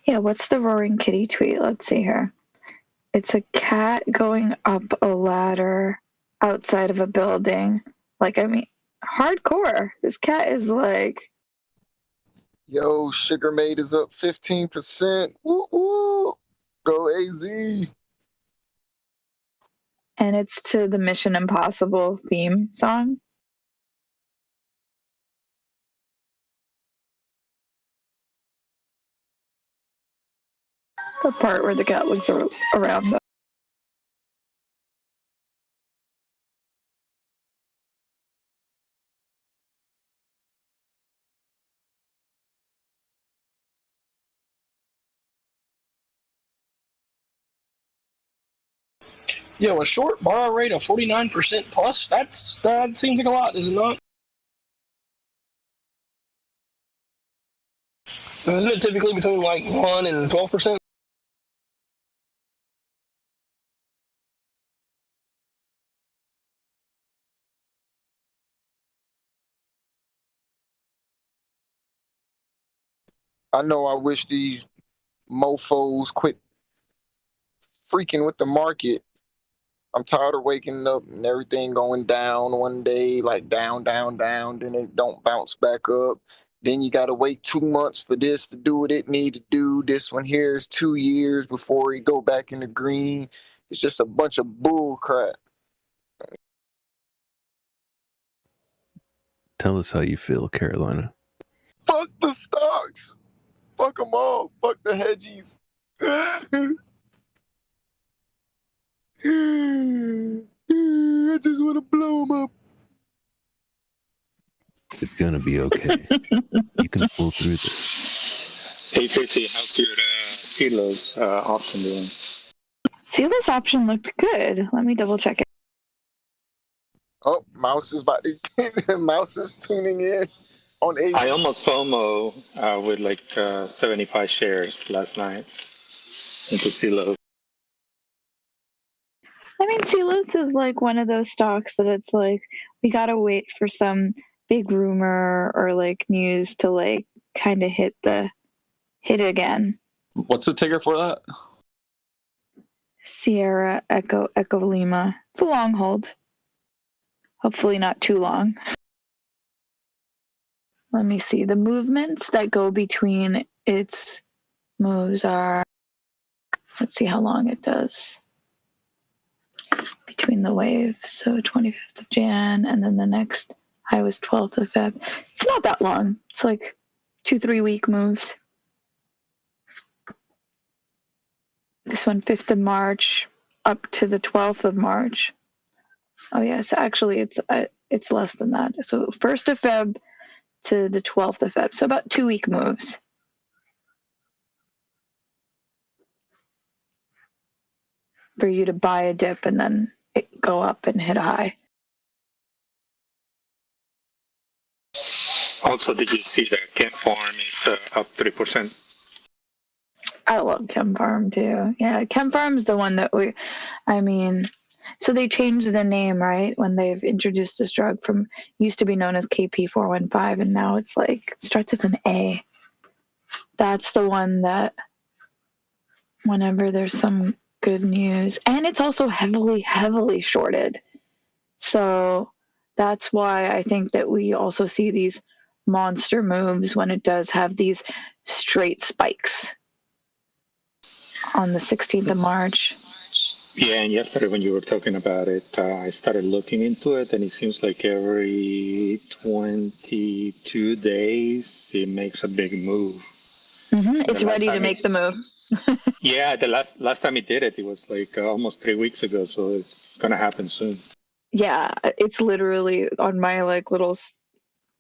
Yeah, what's the Roaring Kitty tweet? Let's see here. It's a cat going up a ladder outside of a building. Like, I mean, hardcore. This cat is like... Yo, Sugar Made is up 15%. Woo woo. Go AZ. And it's to the Mission Impossible theme song. The part where the cat looks around them. Yo, a short borrow rate of 49% plus, that seems like a lot, is it not? Isn't it typically between like 1 and 12%? I know I wish these mofos quit freaking with the market. I'm tired of waking up and everything going down one day, like down, down, down, then it don't bounce back up. Then you gotta wait 2 months for this to do what it need to do. This one here is 2 years before it go back in the green. It's just a bunch of bull crap. Tell us how you feel, Carolina. Fuck the stocks. Fuck them all. Fuck the hedgies. I just want to blow them up. It's gonna be okay. You can pull through this. Hey Tracy, how's your CELO's option doing? CELO's option looked good. Let me double check it. Oh, Mouse is about to. Mouse is tuning in on 8. I almost FOMO with like 75 shares last night into CELO. I mean, CELOS is like one of those stocks that it's like, we gotta wait for some big rumor or like news to like kind of hit again. What's the ticker for that? Sierra Echo Lima. It's a long hold. Hopefully not too long. Let me see. The movements that go between its moves are, let's see how long it does. Between the waves, so 25th of Jan, and then the next high was 12th of Feb. It's not that long. It's like 2-3 week moves. This one, 5th of March, up to the 12th of March. Oh yes, actually it's less than that. So 1st of Feb to the 12th of Feb. So about 2 week moves. For you to buy a dip and then it go up and hit a high. Also, did you see that Kent Farm is up 3%? I love Chem Farm too. Yeah, Chem Farm is the one that so they changed the name, right? When they've introduced this drug from, used to be known as KP415, and now it's like, starts with an A. That's the one that whenever there's some good news, and it's also heavily, heavily shorted. So that's why I think that we also see these monster moves when it does have these straight spikes on the 16th of March. Yeah, and yesterday when you were talking about it, I started looking into it, and it seems like every 22 days it makes a big move. It's ready to make the move. Yeah, the last time it did it, it was like almost 3 weeks ago, so it's gonna happen soon. Yeah, it's literally on my like little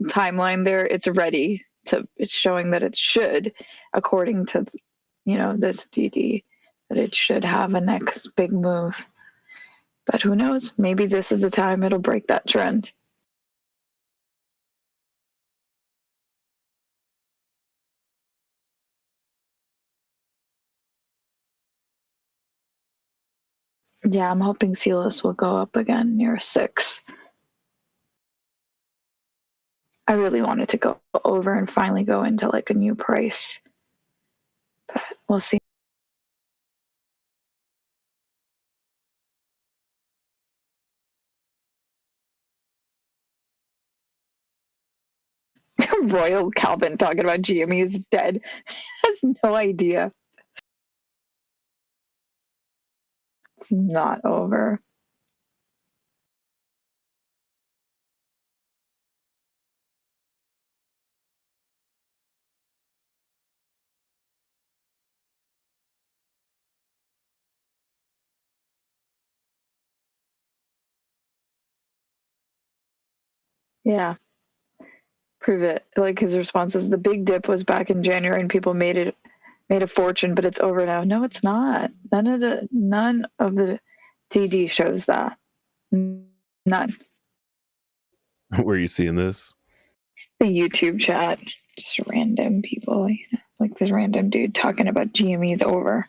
timeline there. It's ready to. It's showing that it should, according to this DD, that it should have a next big move. But who knows? Maybe this is the time it'll break that trend. Yeah, I'm hoping Celis will go up again near 6. I really wanted to go over and finally go into like a new price, but we'll see. Royal Calvin talking about GME is dead. Has no idea. It's not over. Yeah, prove it. Like his response is the big dip was back in January and people made a fortune, but it's over now. No, it's not. None of the DD shows that. None. Where are you seeing this? The YouTube chat, just random people, like this random dude talking about GME's over.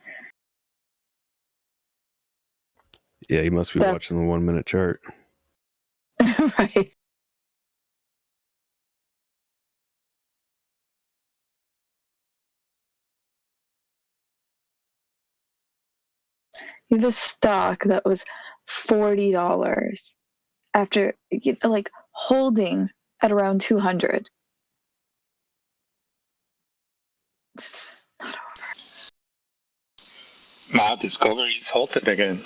Yeah, you must be watching the 1 minute chart. Right. You have a stock that was $40 after like holding at around 200. It's not over. Now Discovery's halted again.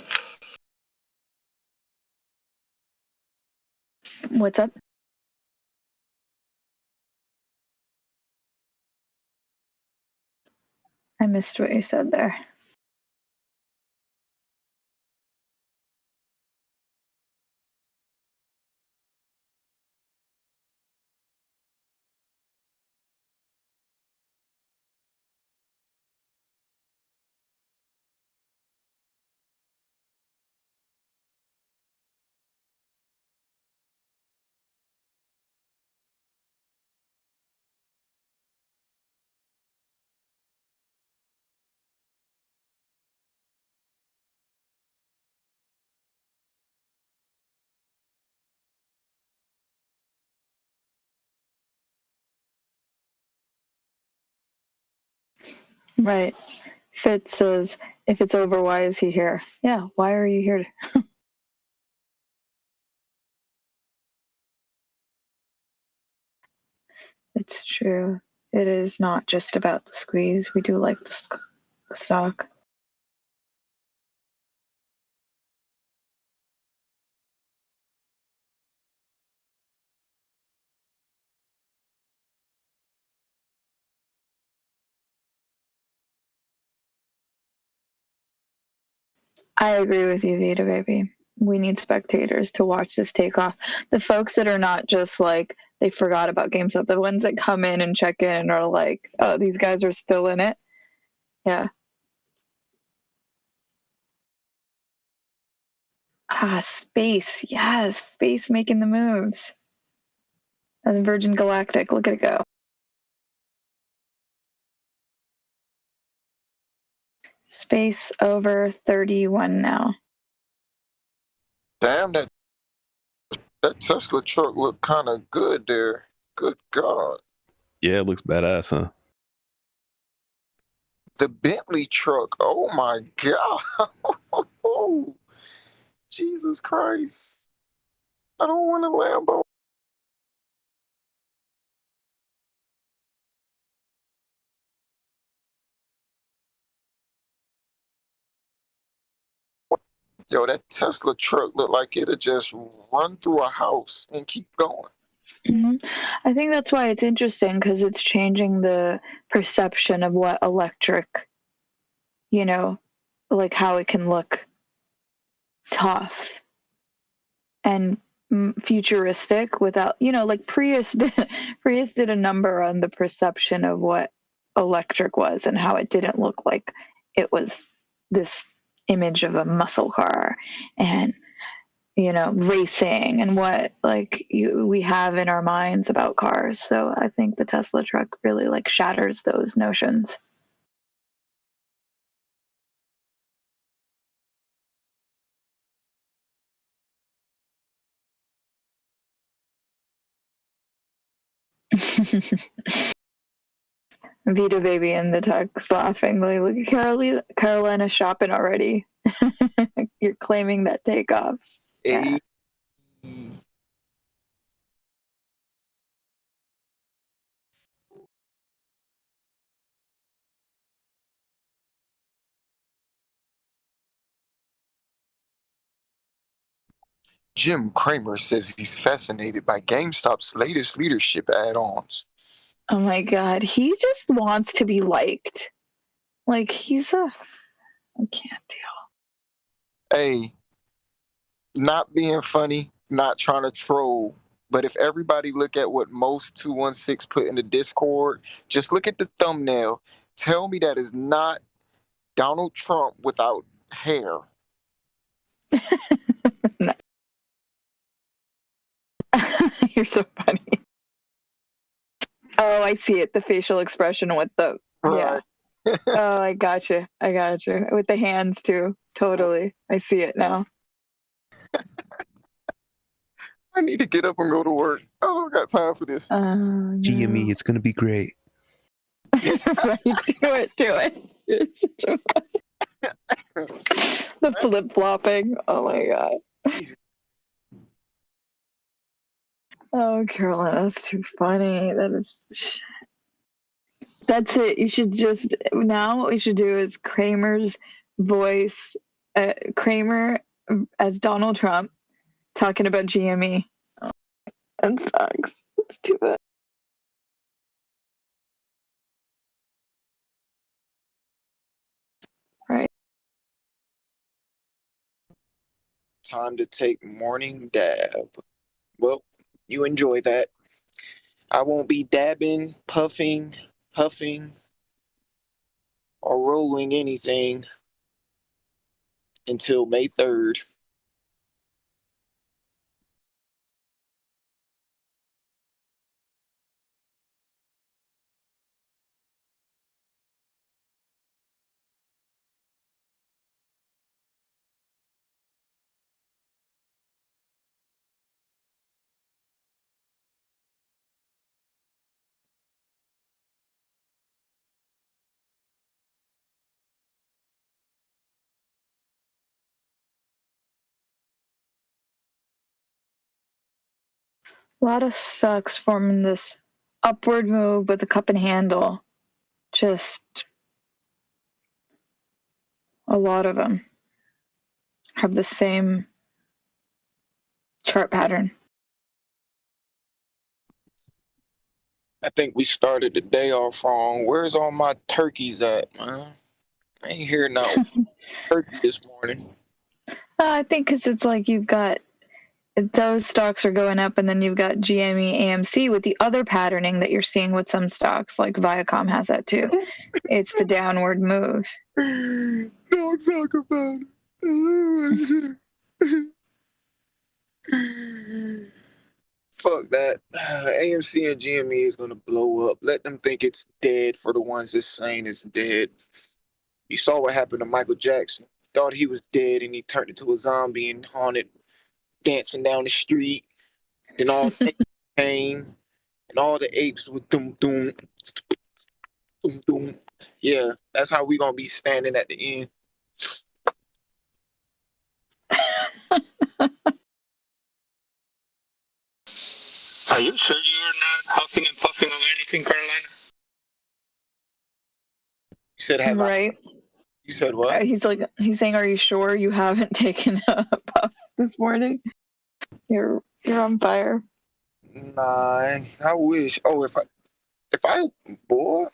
What's up? I missed what you said there. Right. Fitz says, if it's over, why is he here? Yeah, why are you here? It's true. It is not just about the squeeze. We do like the stock. I agree with you, Vita, baby. We need spectators to watch this take off. The folks that are not just like, they forgot about GameStop, the ones that come in and check in and are like, oh, these guys are still in it. Yeah. Space. Yes. Space making the moves. That's Virgin Galactic. Look at it go. Space over 31 now. Damn, that Tesla truck looked kind of good there. Good God. Yeah, it looks badass, huh? The Bentley truck. Oh my God. Jesus Christ. I don't want a Lambo. Yo, that Tesla truck looked like it'd just run through a house and keep going. Mm-hmm. I think that's why it's interesting, because it's changing the perception of what electric, like how it can look tough and futuristic without, like Prius did a number on the perception of what electric was and how it didn't look like it was this image of a muscle car and racing and what we have in our minds about cars. So I think the Tesla truck really like shatters those notions. Vita baby in the text laughing like, look at Carolina shopping already. You're claiming that takeoff. Yeah. Jim Cramer says he's fascinated by GameStop's latest leadership add-ons. Oh my god, he just wants to be liked. Like I can't deal. Hey, not being funny, not trying to troll, but if everybody look at what most 216 put in the Discord, just look at the thumbnail. Tell me that is not Donald Trump without hair. You're so funny. Oh, I see it. The facial expression with the yeah. Oh, I gotcha. With the hands too. Totally. I see it now. I need to get up and go to work. I don't got time for this. No. GME, it's gonna be great. Right, do it. The flip flopping. Oh my god. Jesus. Oh, Carolina, that's too funny. That's it. You should just now. What we should do is Kramer's voice, Kramer as Donald Trump talking about GME. Oh, that sucks. It's too bad. Right. Time to take morning dab. Well, you enjoy that. I won't be dabbing, puffing, huffing, or rolling anything until May 3rd. A lot of sucks forming this upward move with a cup and handle. Just a lot of them have the same chart pattern. I think we started the day off wrong. Where's all my turkeys at, man? I ain't hear no turkey this morning. I think because it's like you've got those stocks are going up, and then you've got GME AMC with the other patterning that you're seeing with some stocks, like Viacom has that too. It's the downward move. Don't talk about it. Fuck that. AMC and GME is gonna blow up. Let them think it's dead for the ones that's saying it's dead. You saw what happened to Michael Jackson. Thought he was dead and he turned into a zombie and haunted, dancing down the street. Then all the apes came and all the apes was doom doom doom doom. Yeah, that's how we gonna be standing at the end. Are you sure you're not huffing and puffing on anything, Carolina? You said right. You said what? He's saying, "Are you sure you haven't taken a puff this morning? You're on fire." Nah, I wish. Oh, if I boy,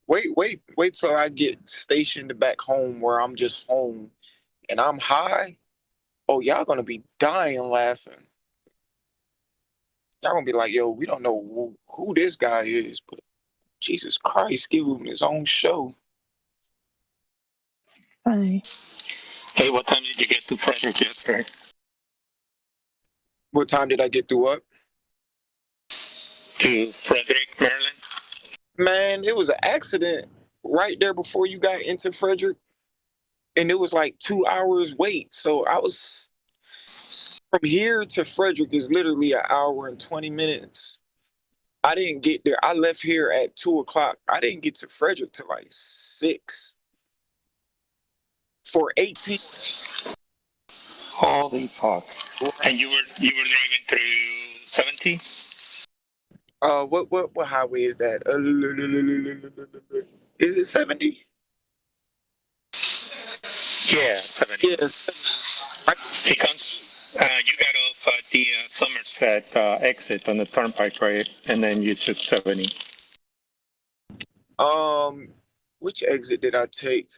wait till I get stationed back home where I'm just home and I'm high. Oh, y'all gonna be dying laughing. Y'all gonna be like, yo, we don't know who this guy is, but Jesus Christ, give him his own show. Funny. Hey, what time did you get to Frederick yesterday? What time did I get through what? To Frederick, Maryland? Man, it was an accident right there before you got into Frederick. And it was like 2 hours wait. So I was from here to Frederick is literally an hour and 20 minutes. I didn't get there. I left here at 2 o'clock. I didn't get to Frederick till like 6 for 18. Holy fuck! And you were driving through 70? What highway is that? Is it 70? Yeah, 70. Yes. Because you got off at the Somerset exit on the turnpike, right? And then you took 70. Which exit did I take?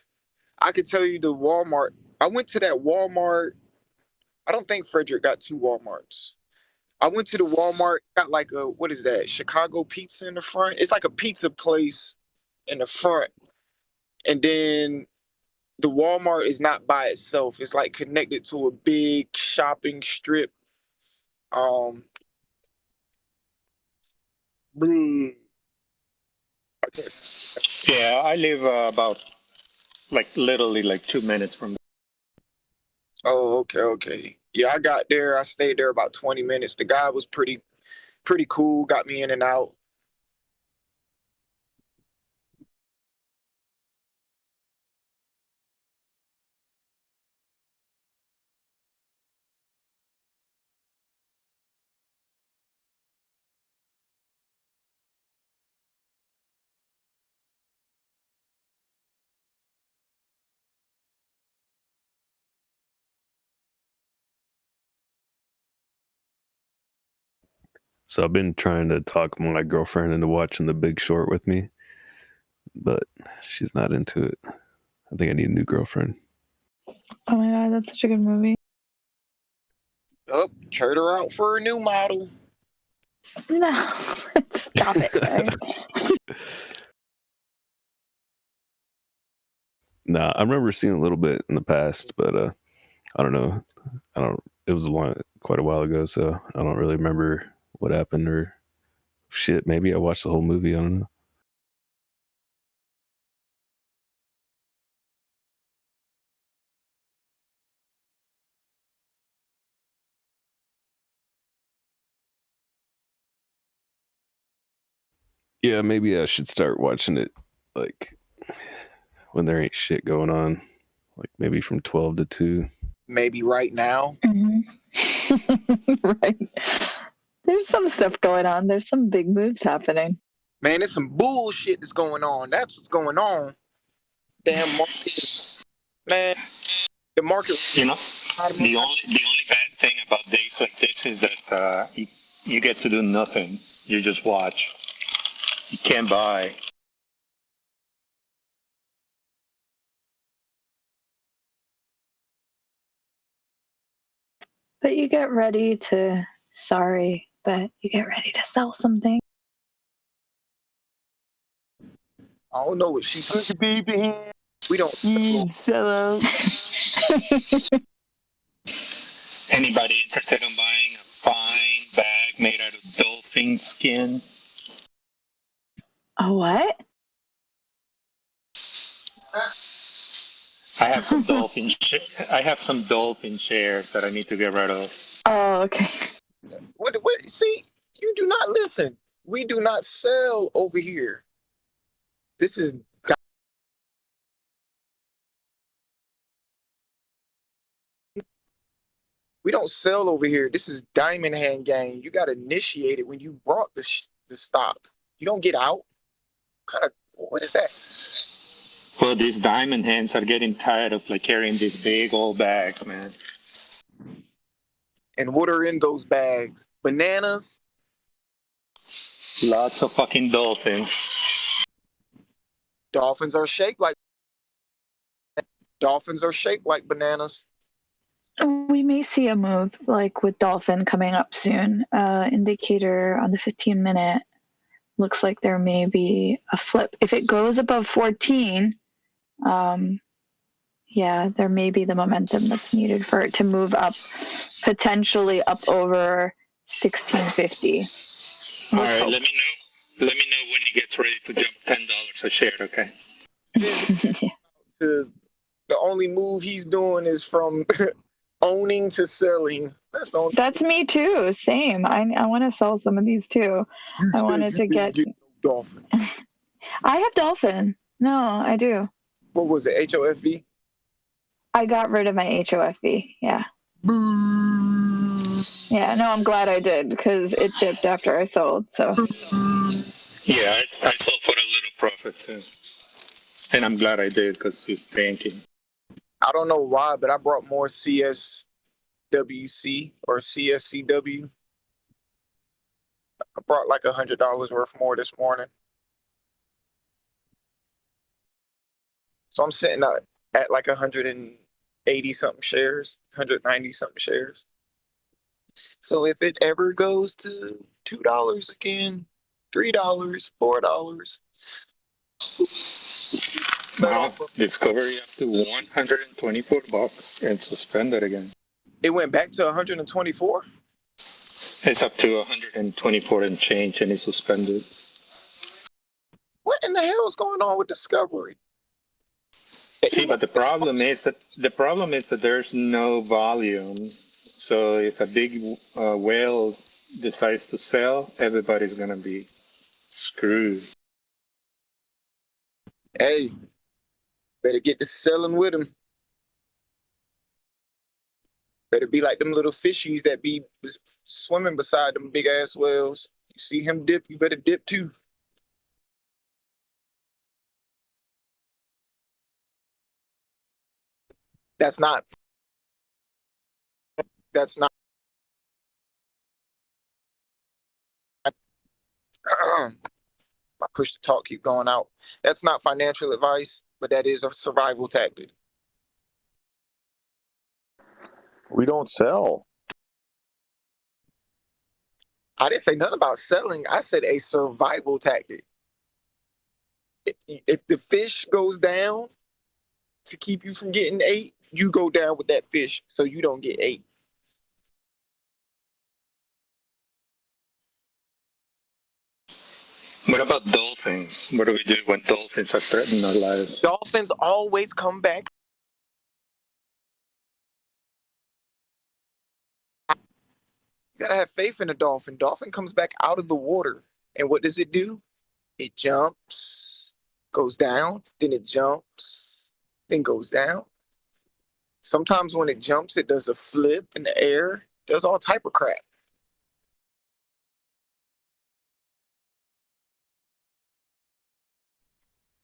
I could tell you the Walmart. I went to that Walmart. I don't think Frederick got 2 Walmarts. I went to the Walmart. Got like a, what is that? Chicago pizza in the front. It's like a pizza place in the front. And then the Walmart is not by itself. It's like connected to a big shopping strip. Okay. Yeah, I live about literally 2 minutes from. Oh, okay. Yeah, I got there. I stayed there about 20 minutes. The guy was pretty cool. Got me in and out. So I've been trying to talk my girlfriend into watching The Big Short with me, but she's not into it. I think I need a new girlfriend. Oh my god, that's such a good movie. Oh, trade her out for a new model. No, stop it. Right? Nah, I remember seeing a little bit in the past, but I don't know. It was quite a while ago, so I don't really remember what happened or shit. Maybe I watched the whole movie. I don't know. Yeah, maybe I should start watching it like when there ain't shit going on, like maybe from 12 to 2. Maybe right now. Mm-hmm. Right. There's some stuff going on. There's some big moves happening. Man, there's some bullshit that's going on. That's what's going on. Damn market. Man, the market. The only bad thing about days like this is that you get to do nothing. You just watch. You can't buy. But you get ready to, but you get ready to sell something. I don't know what she took, baby. We don't sell out. Anybody interested in buying a fine bag made out of dolphin skin? A what? I have some dolphin. I have some dolphin shares that I need to get rid of. Oh, okay. What? See, you do not listen. We do not sell over here. This is. We don't sell over here. This is diamond hand game. You got initiated when you brought the stock. You don't get out. What is that? Well, these diamond hands are getting tired of carrying these big old bags, man. And what are in those bags? Bananas? Lots of fucking dolphins. Dolphins are shaped like bananas. We may see a move like with Dolphin coming up soon. Indicator on the 15-minute looks like there may be a flip. If it goes above 14, yeah, there may be the momentum that's needed for it to move up, potentially up over 1650. All right, let me know when he gets ready to jump $10 a share. Okay. The only move he's doing is from owning to selling. That's me too. Same. I want to sell some of these too. You I said wanted you to didn't get. get no dolphin. I have dolphin. No, I do. What was it? HOFV? I got rid of my HOFV. Yeah. Yeah. No, I'm glad I did because it dipped after I sold. So. Yeah, I sold for a little profit too. And I'm glad I did because it's tanking. I don't know why, but I brought more CSWC or CSCW. I brought like $100 worth more this morning. So I'm sitting at like 180 something shares, 190 something shares. So if it ever goes to $2 again, $3, $4, Wow, Discovery up to $124 and suspended again. it went back to 124. It's up to 124 and change and it's suspended. What in the hell is going on with Discovery? See, but the problem is that there's no volume. So if a big whale decides to sell, everybody's gonna be screwed. Hey, better get to selling with them. Better be like them little fishies that be swimming beside them big ass whales. You see him dip, you better dip too. That's not. My push to talk keep going out. That's not financial advice, but that is a survival tactic. We don't sell. I didn't say nothing about selling. I said a survival tactic. If the fish goes down to keep you from getting ate, you go down with that fish so you don't get ate. What about dolphins? What do we do when dolphins are threatening our lives? Dolphins always come back. You gotta have faith in a dolphin. Dolphin comes back out of the water. And what does it do? It jumps, goes down, then it jumps, then goes down. Sometimes when it jumps, it does a flip in the air, does all type of crap.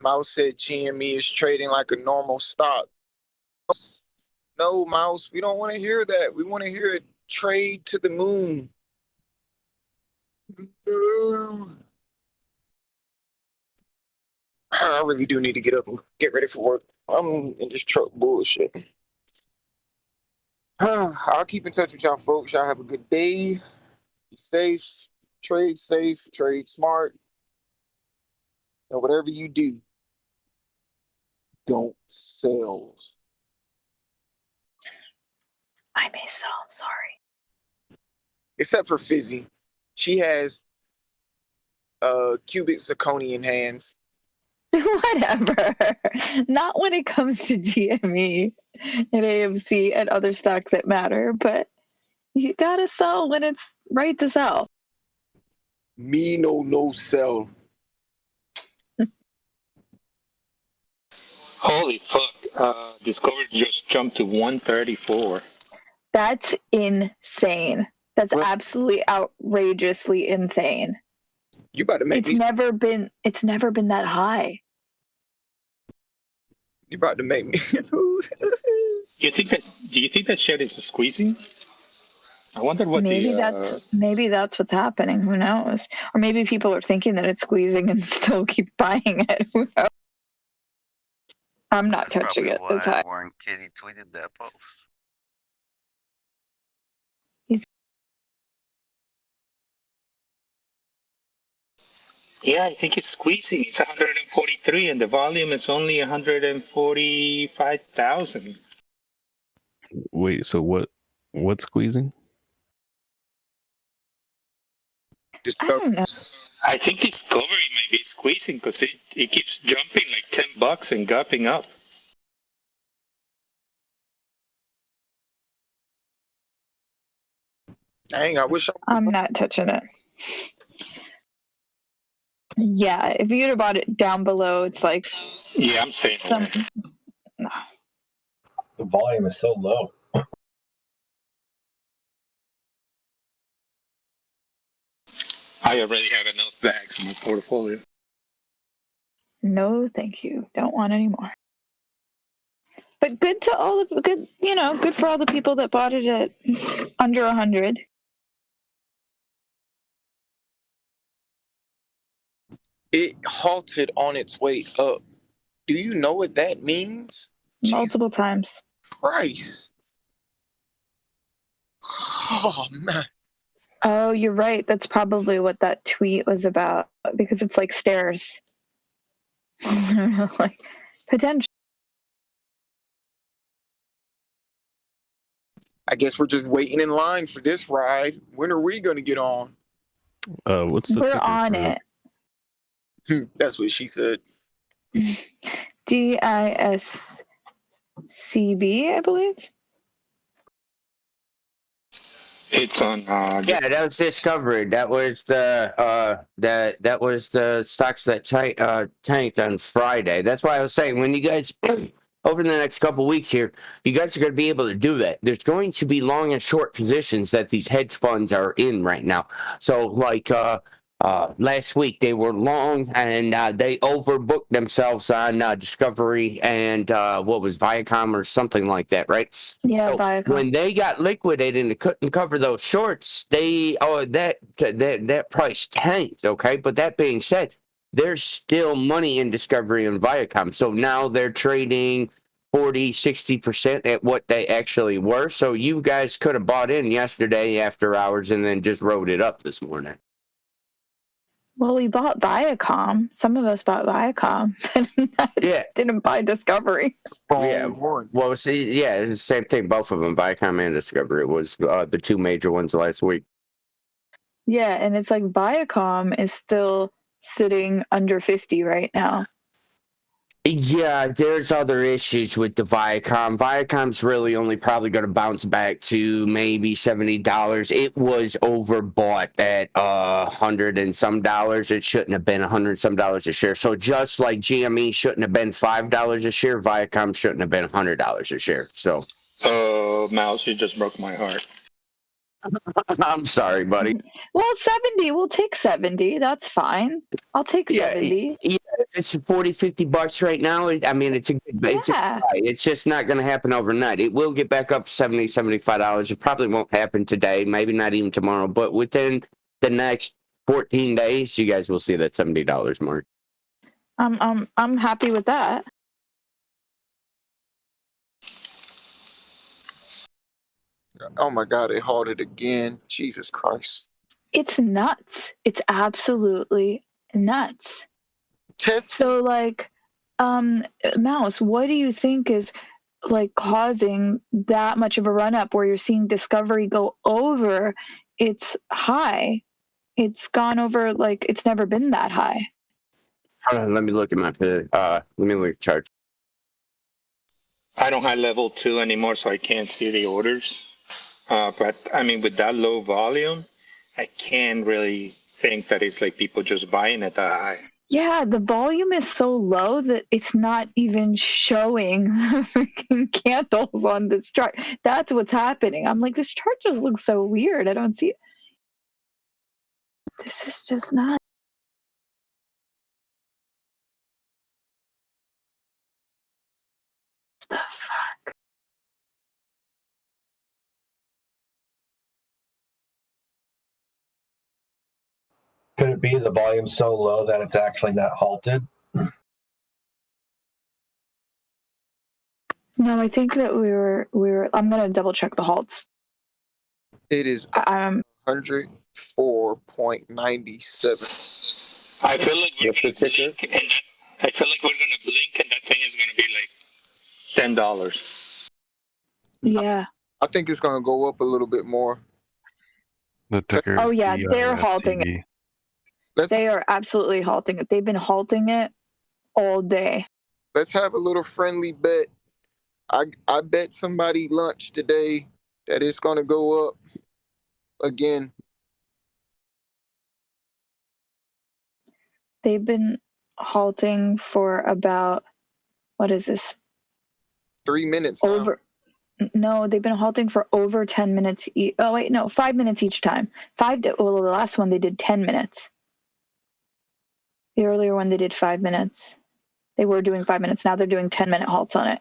Mouse said GME is trading like a normal stock. No, Mouse, we don't want to hear that. We want to hear it trade to the moon. I really do need to get up and get ready for work. I'm in this truck bullshit. I'll keep in touch with y'all folks. Y'all have a good day. Be safe, trade smart. And whatever you do, don't sell. I may sell. I'm sorry. Except for Fizzy. She has cubic zirconian hands. Whatever. Not when it comes to GME and AMC and other stocks that matter, but you gotta sell when it's right to sell. Me no sell. Holy fuck. Discovery just jumped to 134. That's insane. That's absolutely outrageously insane. You about to make it's never been that high. You about to make me Do you think that shit is squeezing? I wonder what maybe that's what's happening. Who knows? Or maybe people are thinking that it's squeezing and still keep buying it. Who knows? I'm not touching it. That's high. Warren Kitty tweeted that post. Yeah, I think it's squeezing. It's 143 and the volume is only 145,000. Wait, so what's squeezing? I don't know. I think Discovery might be squeezing because it keeps jumping like $10 and gapping up. Dang, I wish I'm not touching it. Yeah, if you'd have bought it down below, it's like Yeah, I'm saying some. No. The volume is so low. I already have enough bags in my portfolio. No, thank you. Don't want any more. But good to all of good, good for all the people that bought it at under 100. it halted on its way up. Do you know what that means? Multiple times. Christ. Oh, man. Oh, you're right. That's probably what that tweet was about because it's like stairs. Like potential. I guess we're just waiting in line for this ride. When are we going to get on? What's the We're ticker on for it. That's what she said. DISCB, I believe. It's on. Yeah, that was Discovery. That was that was the stocks that tanked on Friday. That's why I was saying when you guys over the next couple weeks here, you guys are going to be able to do that. There's going to be long and short positions that these hedge funds are in right now. So like last week they were long and they overbooked themselves on Discovery and what was Viacom or something like that, right? Yeah, so Viacom. When they got liquidated and couldn't cover those shorts, that price tanked. Okay, but that being said, there's still money in Discovery and Viacom. So now they're trading 40-60% at what they actually were. So you guys could have bought in yesterday after hours and then just rode it up this morning. Well, we bought Viacom. Some of us bought Viacom. Yeah. Didn't buy Discovery. Yeah. Well, see, yeah, it's the same thing. Both of them, Viacom and Discovery, was the two major ones last week. Yeah, and it's like Viacom is still sitting under 50 right now. Yeah, there's other issues with the Viacom. Viacom's really only probably going to bounce back to maybe $70. It was overbought at $100 and some dollars. It shouldn't have been $100 and some dollars a share. So just like GME shouldn't have been $5 a share, Viacom shouldn't have been $100 a share. So, Mouse, you just broke my heart. I'm sorry, buddy. Well, 70. We'll take 70. That's fine. I'll take 70. Yeah, if it's $40-$50 right now, I mean, it's a good buy. It's just not going to happen overnight. It will get back up $70-$75. It probably won't happen today, maybe not even tomorrow, but within the next 14 days, you guys will see that $70 mark. I'm happy with that. Oh my God, it halted again. Jesus Christ. It's nuts. It's absolutely nuts. So like, Mouse, what do you think is like causing that much of a run up where you're seeing Discovery go over its high? It's gone over like it's never been that high. Hold on, let me look at my let me look at charts. I don't have level 2 anymore, so I can't see the orders. But I mean, with that low volume, I can't really think that it's like people just buying at that high. Yeah, the volume is so low that it's not even showing the freaking candles on this chart. That's what's happening. I'm like, this chart just looks so weird. I don't see it. This is just not. What the fuck? Could it be the volume so low that it's actually not halted? No, I think that we were. I'm gonna double check the halts. It is 104.97. I feel like we're gonna blink, and I feel like we're gonna blink, and that thing is gonna be like $10. Yeah. I think it's gonna go up a little bit more. The ticker. Oh yeah, they're halting it. They are absolutely halting it. They've been halting it all day. Let's have a little friendly bet. I bet somebody lunch today that it's gonna go up. again? They've been halting for about, what is this? 3 minutes now. No, they've been halting for over 10 minutes. Oh, wait, no, 5 minutes each time. Well, the last one they did 10 minutes. The earlier one they did 5 minutes. They were doing 5 minutes. Now they're doing 10-minute halts on it.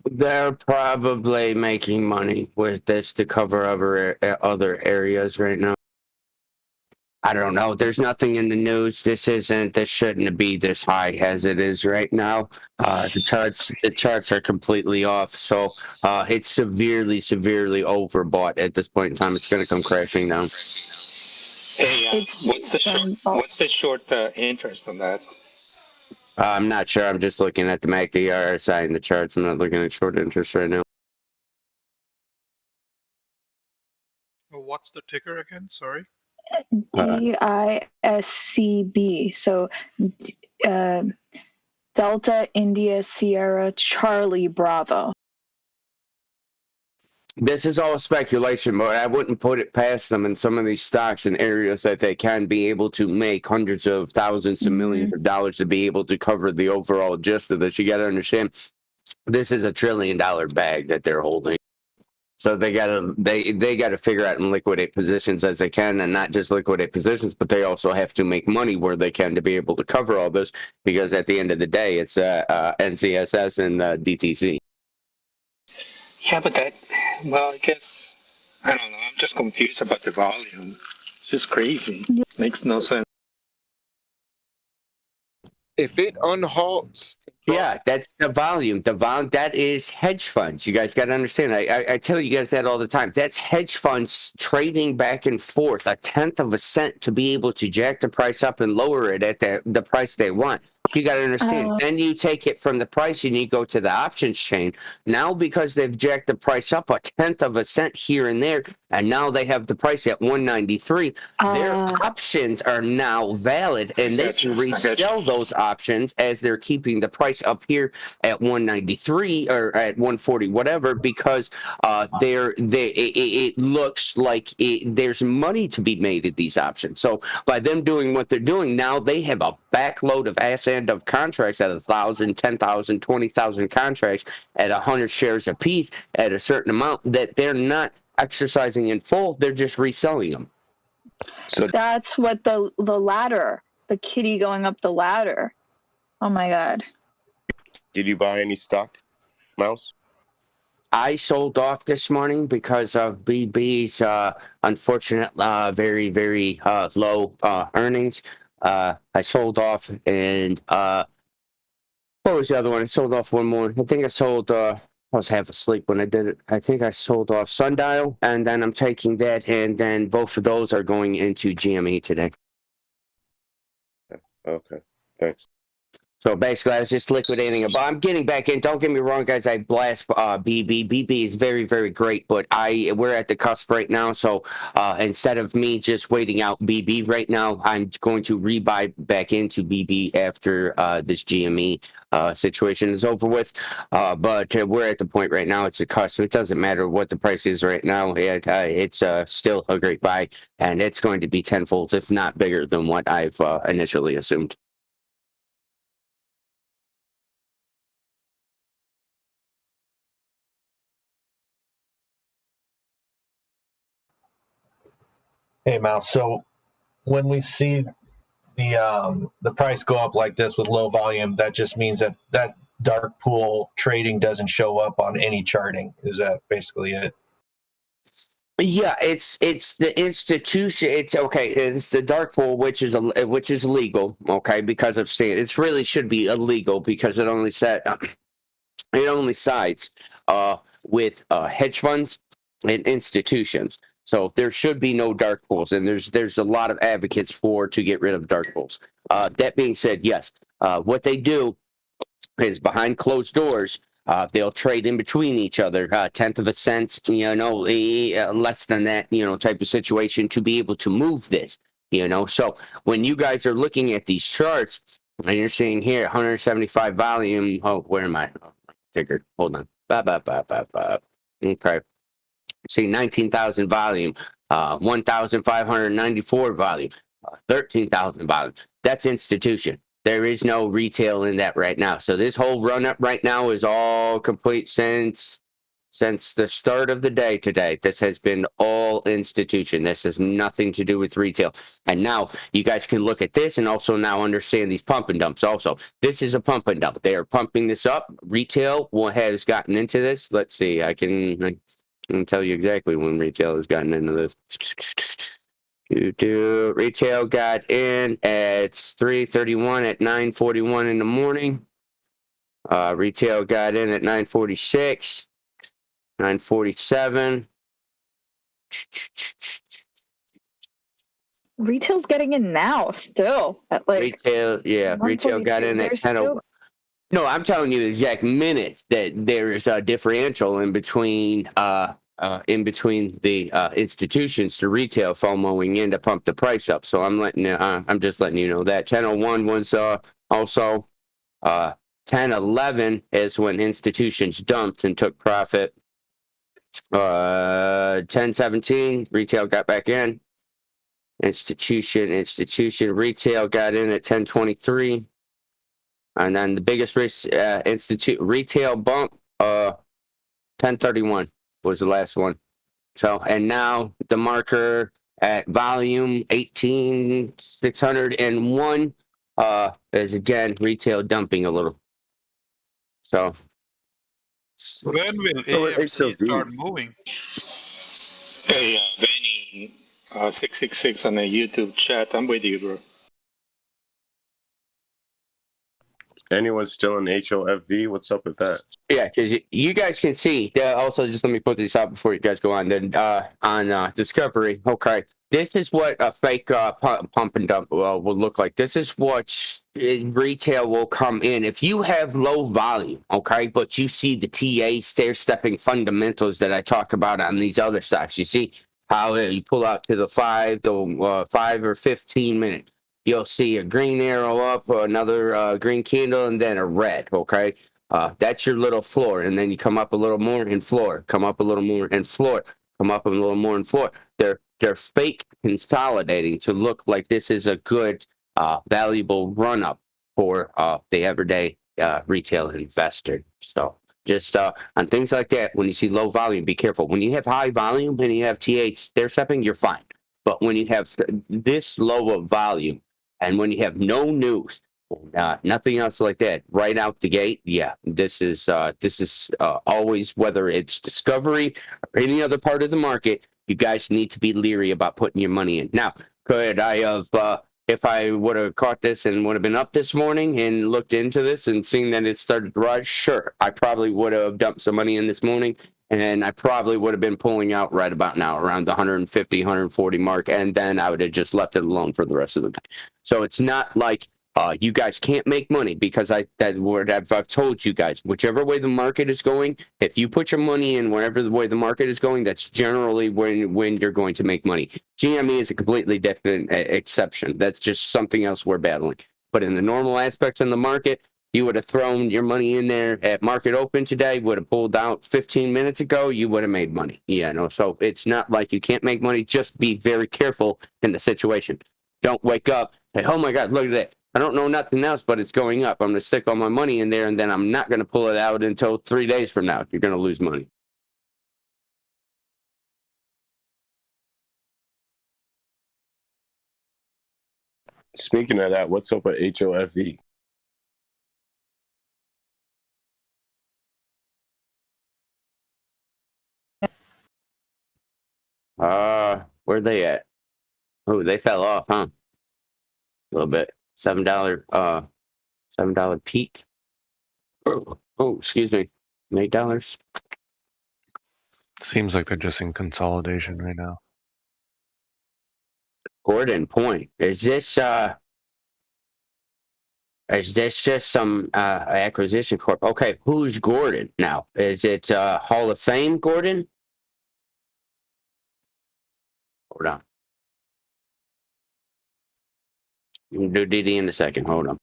They're probably making money with this to cover other areas right now. I don't know. There's nothing in the news. This shouldn't be this high as it is right now. The charts are completely off. So it's severely overbought at this point in time. It's going to come crashing down. Hey, what's the short interest on that? I'm not sure. I'm just looking at the MACD RSI and the charts. I'm not looking at short interest right now. What's the ticker again? Sorry. DISCB. So Delta India Sierra Charlie Bravo. This is all speculation, but I wouldn't put it past them in some of these stocks and areas that they can be able to make hundreds of thousands of millions of dollars to be able to cover the overall gist of this. You got to understand, this is $1 trillion bag that they're holding. So they gotta figure out and liquidate positions as they can, and not just liquidate positions, but they also have to make money where they can to be able to cover all this, because at the end of the day, it's NCSS and DTC. Yeah, but I guess, I don't know. I'm just confused about the volume. It's just crazy. Makes no sense. If it unhalts. Yeah, that's the volume. The volume, that is hedge funds. You guys got to understand. I tell you guys that all the time. That's hedge funds trading back and forth 1/10 of a cent to be able to jack the price up and lower it at the price they want. You got to understand. Then you take it from the price and you go to the options chain. Now, because they've jacked the price up 1/10 of a cent here and there, and now they have the price at 193. Their options are now valid, and they can resell those options as they're keeping the price up here at 193 or at 140, whatever, because it looks like there's money to be made at these options. So by them doing what they're doing now, they have a backload of of contracts at 1,000, 10,000, 20,000 contracts at 100 shares apiece at a certain amount that they're not exercising in full. They're just reselling them. So that's what the ladder, the kitty going up the ladder. Oh my God. Did you buy any stock, Mouse? I sold off this morning because of BB's unfortunate, very, very low earnings. I sold off, and what was the other one? I sold off one more. I think I sold, I was half asleep when I did it. I think I sold off Sundial, and then I'm taking that, and then both of those are going into GME today. Okay, thanks. So basically, I was just liquidating it. But I'm getting back in. Don't get me wrong, guys. I blast BB. BB is very, very great. But we're at the cusp right now. So instead of me just waiting out BB right now, I'm going to rebuy back into BB after this GME situation is over with. But we're at the point right now. It's a cusp. It doesn't matter what the price is right now. It's still a great buy. And it's going to be tenfold, if not bigger, than what I've initially assumed. Hey, Mouse. So when we see the price go up like this with low volume, that just means that dark pool trading doesn't show up on any charting. Is that basically it? Yeah, it's the institution. It's okay. It's the dark pool, which is legal. Okay, because of state. It really should be illegal because it only sides with hedge funds and institutions. So there should be no dark pools, and there's a lot of advocates to get rid of dark pools. That being said, yes, what they do is behind closed doors. They'll trade in between each other, 1/10 of a cent, less than that, type of situation to be able to move this, So when you guys are looking at these charts, and you're seeing here 175 volume. Oh, where am I? Ticker. Hold on. Okay. See 19,000 volume, 1,594 volume, 13,000 volume. That's institution. There is no retail in that right now. So this whole run up right now is all complete since the start of the day today. This has been all institution. This has nothing to do with retail. And now you guys can look at this and also now understand these pump and dumps. Also, this is a pump and dump. They are pumping this up. Retail has gotten into this. Let's see. I can tell you exactly when retail has gotten into this. Retail got in at 3:31 at 9:41 in the morning. Retail got in at 9:46, 9:47. Retail's getting in now still at like Retail got in at 10:01. No, I'm telling you the exact minutes that there is a differential in between the institutions to retail FOMOing in to pump the price up. So I'm just letting you know that 10:01 was also 10:11 is when institutions dumped and took profit. 10:17 retail got back in. Institution retail got in at 10:23. And then the biggest retail bump, 10:31 was the last one. So, and now the marker at volume 18,601 is again retail dumping a little. So, When will AMC start moving? Hey, Benny, 666 on the YouTube chat. I'm with you, bro. Anyone still in HOFV? What's up with that? yeah, because you guys can see. Also, just let me put this out before you guys go on. Then on Discovery, okay, this is what a fake pump and dump will look like. This is what retail will come in if you have low volume, okay, but you see the TA stair-stepping fundamentals that I talk about on these other stocks. You see how you pull out to the 5 or 15 minute. You'll see a green arrow up, another green candle, and then a red, okay? That's your little floor, and then you come up a little more and floor, come up a little more and floor, come up a little more and floor. They're fake consolidating to look like this is a good, valuable run up for the everyday retail investor. So just on things like that, when you see low volume, be careful. When you have high volume and you have TH stair stepping, you're fine. But when you have this low of volume, and when you have no news, nothing else like that, right out the gate, yeah, this is always, whether it's Discovery or any other part of the market, you guys need to be leery about putting your money in. Now, could I have, if I would have caught this and would have been up this morning and looked into this and seen that it started to rise, sure, I probably would have dumped some money in this morning. And I probably would have been pulling out right about now, around the 150, 140 mark, and then I would have just left it alone for the rest of the day. So it's not like you guys can't make money, because I've told you guys, whichever way the market is going, if you put your money in wherever the way the market is going, that's generally when you're going to make money. GME is a completely different exception. That's just something else we're battling. But in the normal aspects in the market, you would have thrown your money in there at market open today, would have pulled out 15 minutes ago, you would have made money. Yeah, no, so it's not like you can't make money. Just be very careful in the situation. Don't wake up, say, oh my God, look at that. I don't know nothing else, but it's going up. I'm going to stick all my money in there, and then I'm not going to pull it out until 3 days from now. You're going to lose money. Speaking of that, what's up with HOFV? Where they at? Oh, they fell off, huh? A little bit. $7 peak. Oh, excuse me. $8. Seems like they're just in consolidation right now. Gordon Point. Is this just some acquisition corp? Okay, who's Gordon now? Is it Hall of Fame Gordon? Hold on. You can do DD in a second. Hold on.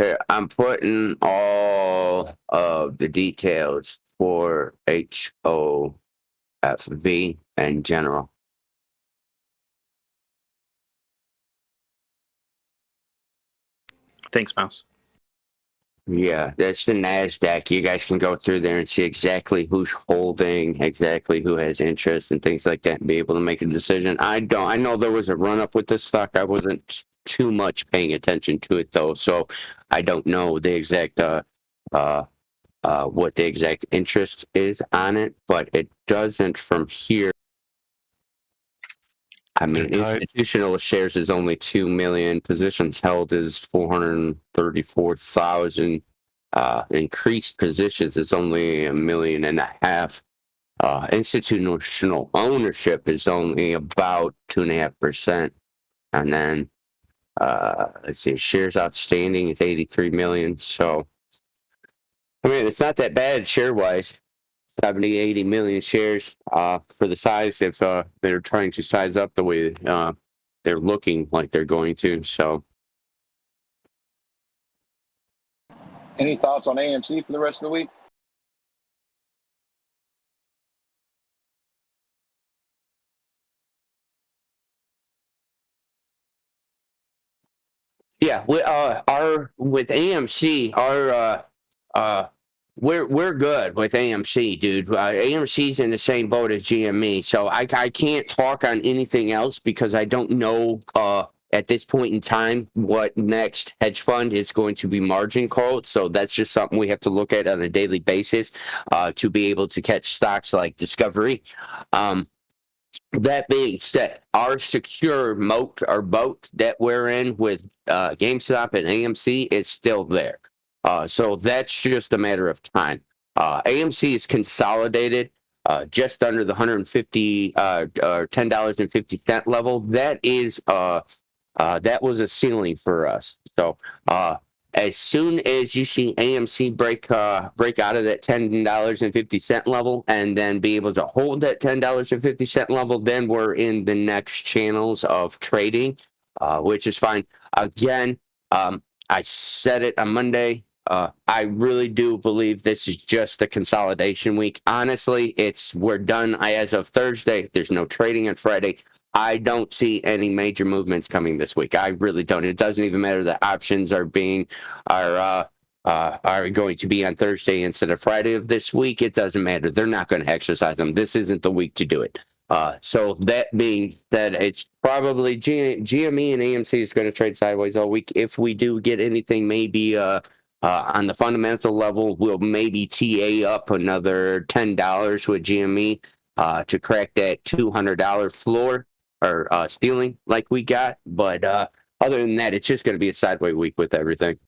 Here, I'm putting all of the details for HOFV and general. Thanks, Mouse. Yeah, that's the NASDAQ. You guys can go through there and see exactly who's holding, exactly who has interest and things like that, and be able to make a decision. I know there was a run up with this stock. I wasn't too much paying attention to it though, so I don't know the exact what the exact interest is on it, but it doesn't from here. I mean, institutional shares is only 2 million. Positions held is 434,000. Increased positions is only 1.5 million. Institutional ownership is only about 2.5%. And then, let's see, shares outstanding is 83 million. So, I mean, it's not that bad share-wise. 70, 80 million shares for the size if they're trying to size up the way they're looking like they're going to. So, Any thoughts on AMC for the rest of the week? yeah, we with AMC, we're good with AMC, dude. AMC's in the same boat as GME, so I can't talk on anything else because I don't know at this point in time what next hedge fund is going to be margin called. So that's just something we have to look at on a daily basis to be able to catch stocks like Discovery. That being said, our secure moat or boat that we're in with GameStop and AMC is still there. So that's just a matter of time. AMC is consolidated just under the $150 or $10.50 level. That is that was a ceiling for us. So as soon as you see AMC break out of that $10.50 level and then be able to hold that $10.50 level, then we're in the next channels of trading, which is fine. Again, I said it on Monday. I really do believe this is just a consolidation week. Honestly, we're done as of Thursday. There's no trading on Friday. I don't see any major movements coming this week. I really don't. It doesn't even matter that options are going to be on Thursday instead of Friday of this week. It doesn't matter. They're not going to exercise them. This isn't the week to do it. So that being said, it's probably GME and AMC is going to trade sideways all week. If we do get anything, maybe on the fundamental level, we'll maybe TA up another $10 with GME to crack that $200 floor or ceiling like we got. But other than that, it's just going to be a sideways week with everything.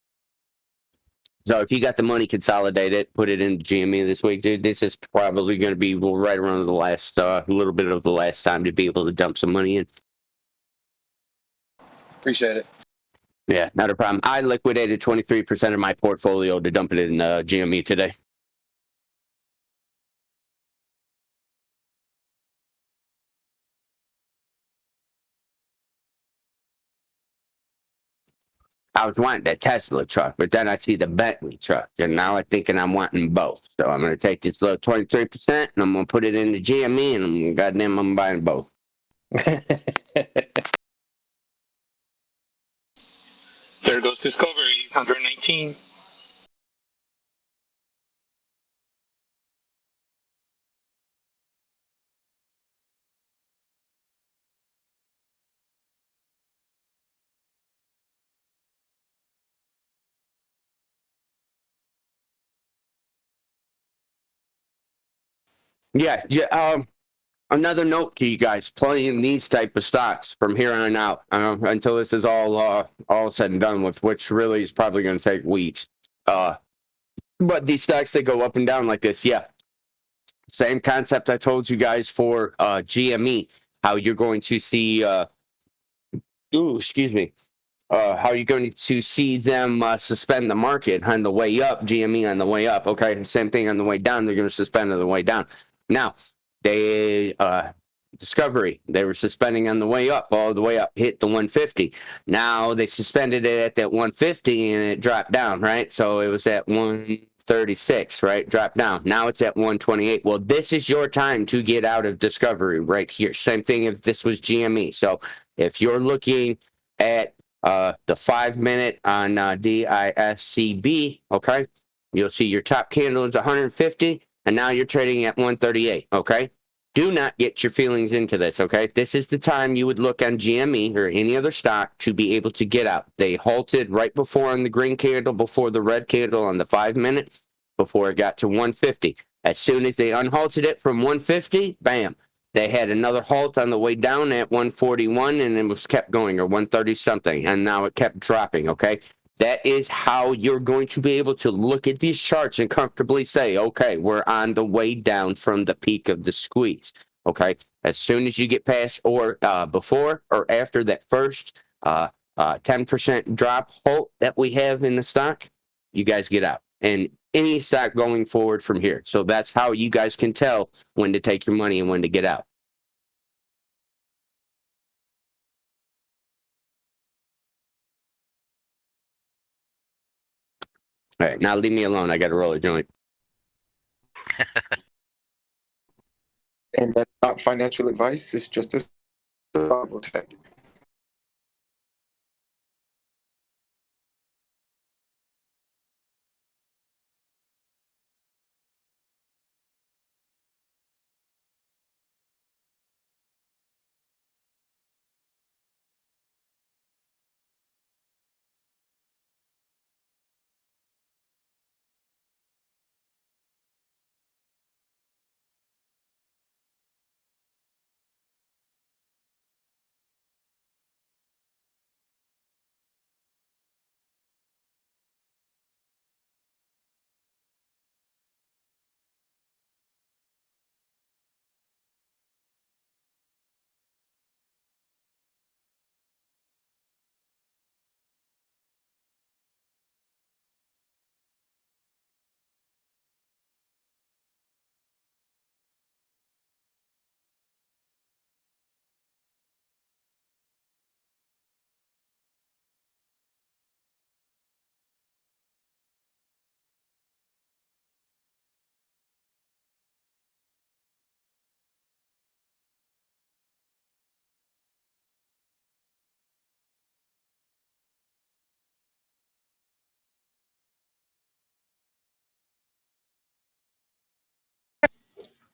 So if you got the money, consolidate it, put it into GME this week, dude. This is probably going to be right around the last little bit of the last time to be able to dump some money in. Appreciate it. Yeah, not a problem. I liquidated 23% of my portfolio to dump it in GME today. I was wanting the Tesla truck, but then I see the Bentley truck, and now I'm thinking I'm wanting both. So I'm going to take this little 23%, and I'm going to put it in the GME, and I'm buying both. There goes Discovery, 119. Yeah, another note to you guys: playing these type of stocks from here on out until this is all said and done with, which really is probably going to take weeks. But these stocks that go up and down like this, yeah, same concept I told you guys for GME, how you're going to see. How you're going to see them suspend the market on the way up, GME on the way up. Okay, same thing on the way down. They're going to suspend on the way down. Now, they Discovery, they were suspending on the way up, all the way up, hit the 150. Now they suspended it at that 150 and it dropped down, right? So it was at 136, right? Dropped down. Now it's at 128. Well, this is your time to get out of Discovery right here. Same thing if this was GME. So if you're looking at the 5 minute on DISCB, okay, you'll see your top candle is 150, and now you're trading at 138, okay? Do not get your feelings into this, okay? This is the time you would look on GME or any other stock to be able to get out. They halted right before on the green candle, before the red candle on the 5 minutes, before it got to 150. As soon as they unhalted it from 150, bam, they had another halt on the way down at 141, and it was kept going, or 130 something, and now it kept dropping, okay? That is how you're going to be able to look at these charts and comfortably say, okay, we're on the way down from the peak of the squeeze, okay? As soon as you get past or before or after that first 10% drop halt that we have in the stock, you guys get out. And any stock going forward from here. So that's how you guys can tell when to take your money and when to get out. All right, now leave me alone. I got to roll a joint. And that's not financial advice. It's just a survival tactic.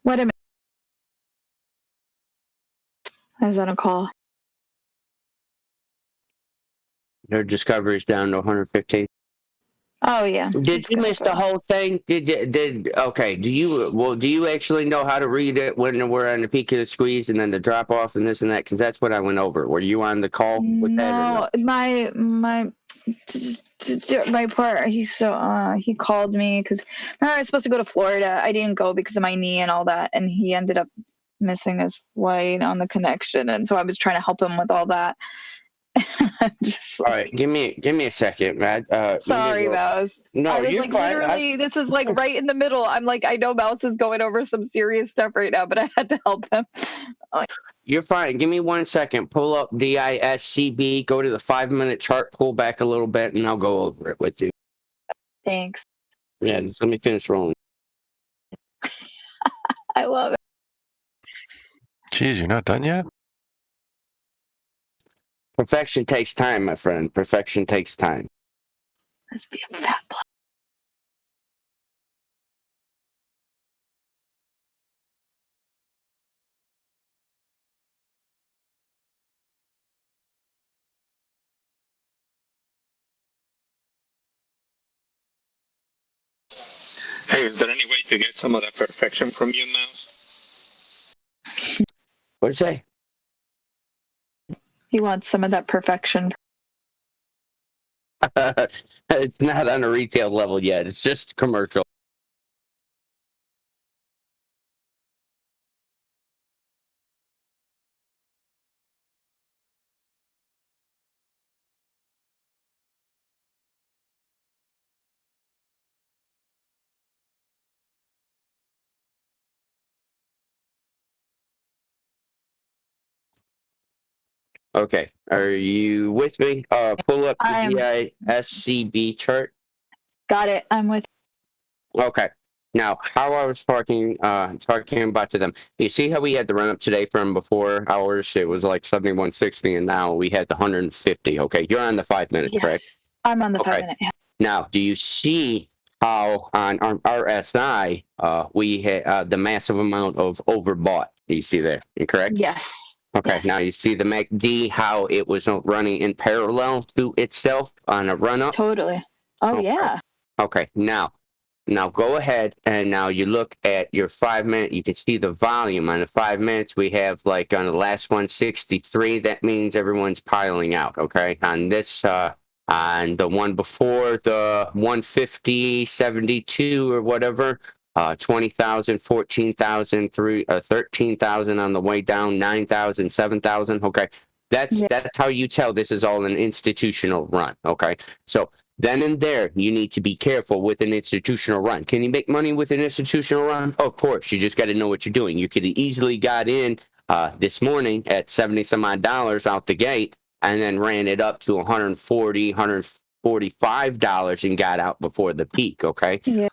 Wait a minute. I was on a call. Their Discovery's down to 115. Oh yeah. Did you miss the whole thing? Okay? Do you actually know how to read it when we're on the peak of the squeeze and then the drop off and this and that? Because that's what I went over. Were you on the call with that or no? My part. He called me because I was supposed to go to Florida. I didn't go because of my knee and all that, and he ended up missing his flight on the connection, and so I was trying to help him with all that. Just all right, give me a second, Matt. sorry, Mouse. No, I was you're like, fine. literally, this is like right in the middle. I'm like, I know Mouse is going over some serious stuff right now, but I had to help him. You're fine. Give me 1 second. Pull up DISCB. Go to the 5 minute chart. Pull back a little bit, and I'll go over it with you. Thanks. Yeah, just let me finish rolling. I love it. Jeez, you're not done yet? Perfection takes time, my friend. Perfection takes time. Let's be a fat block. Hey, is there any way to get some of that perfection from you, Mouse? What'd you say? He wants some of that perfection. It's not on a retail level yet. It's just commercial. Okay, are you with me? Pull up the I'm DISCB chart. got it. I'm with. Okay. Now, how I was talking about to them, you see how we had the run up today from before hours? It was like 71.60, and now we had the 150. Okay, you're on the 5 minute, correct? Yes, I'm on the Okay. 5 minute. Yeah. Now, do you see how on our RSI we had the massive amount of overbought? Do you see there? Correct? Yes. Okay. Yes. Now you see the MACD, how it was running in parallel to itself on a run up. Totally. Oh Okay. yeah. Okay. Now go ahead and now you look at your 5 minute. You can see the volume on the 5 minutes. We have like on the last 163. That means everyone's piling out. Okay. On this, on the one before the 150, 72 or whatever, 20,000, 14,000, 13,000 on the way down, 9,000, 7,000. Okay. That's how you tell this is all an institutional run. Okay. So then and there, you need to be careful with an institutional run. Can you make money with an institutional run? Of course, you just got to know what you're doing. You could have easily got in this morning at 70 some odd dollars out the gate and then ran it up to 140, $145 and got out before the peak, okay? Yeah.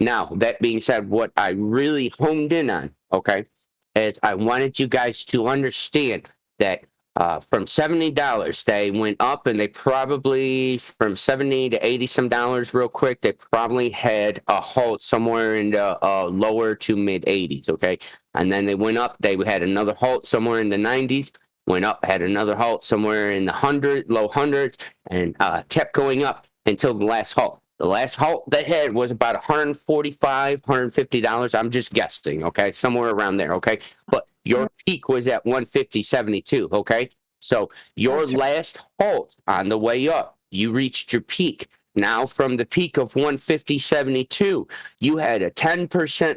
Now, that being said, what I really honed in on, okay, is I wanted you guys to understand that from $70, they went up, and they probably from 70 to 80 some dollars real quick. They probably had a halt somewhere in the lower to mid 80s. Okay, and then they went up. They had another halt somewhere in the 90s. Went up, had another halt somewhere in the low hundreds, and kept going up until the last halt. The last halt they had was about $145, $150. I'm just guessing, okay? Somewhere around there, okay? But your peak was at 150.72, okay? So your last halt on the way up, you reached your peak. Now from the peak of 150.72, you had a 10%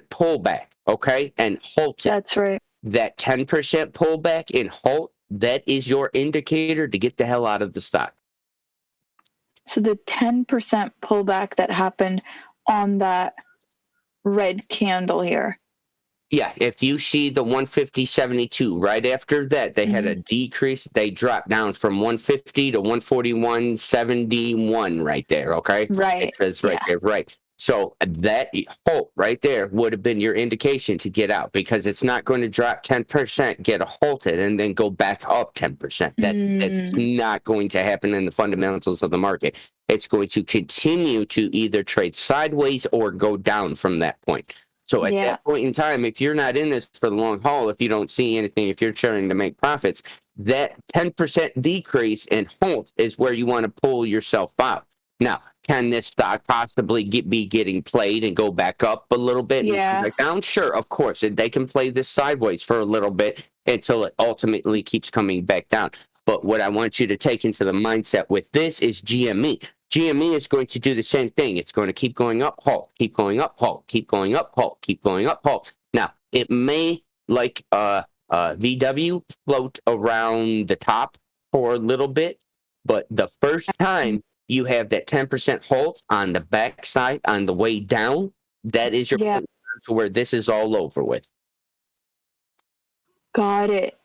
pullback, okay? And halted. That's right. That 10% pullback and halt, that is your indicator to get the hell out of the stock. So the 10% pullback that happened on that red candle here. Yeah, if you see the 150.72, right after that, they had a decrease. They dropped down from 150 to 141.71 right there, okay? Right. It says right there, right. So that halt right there would have been your indication to get out because it's not going to drop 10%, get a halted, and then go back up 10%. That's not going to happen in the fundamentals of the market. It's going to continue to either trade sideways or go down from that point. So at that point in time, if you're not in this for the long haul, if you don't see anything, if you're trying to make profits, that 10% decrease in halt is where you want to pull yourself out. Now, can this stock possibly be getting played and go back up a little bit and come back down? Sure, of course. They can play this sideways for a little bit until it ultimately keeps coming back down. But what I want you to take into the mindset with this is GME. GME is going to do the same thing. It's going to keep going up, halt, keep going up, halt, keep going up, halt, keep going up, halt. Now, it may, like VW, float around the top for a little bit, but the first time you have that 10% halt on the backside on the way down, that is your point to where this is all over with. Got it.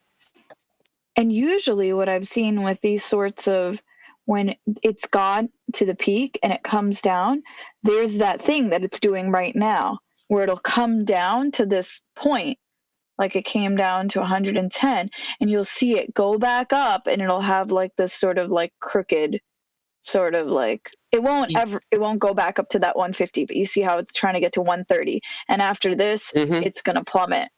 And usually what I've seen with these sorts of when it's gone to the peak and it comes down, there's that thing that it's doing right now where it'll come down to this point, like it came down to 110, and you'll see it go back up and it'll have like this sort of like crooked sort of like it won't go back up to that 150, but you see how it's trying to get to 130, and after this it's going to plummet.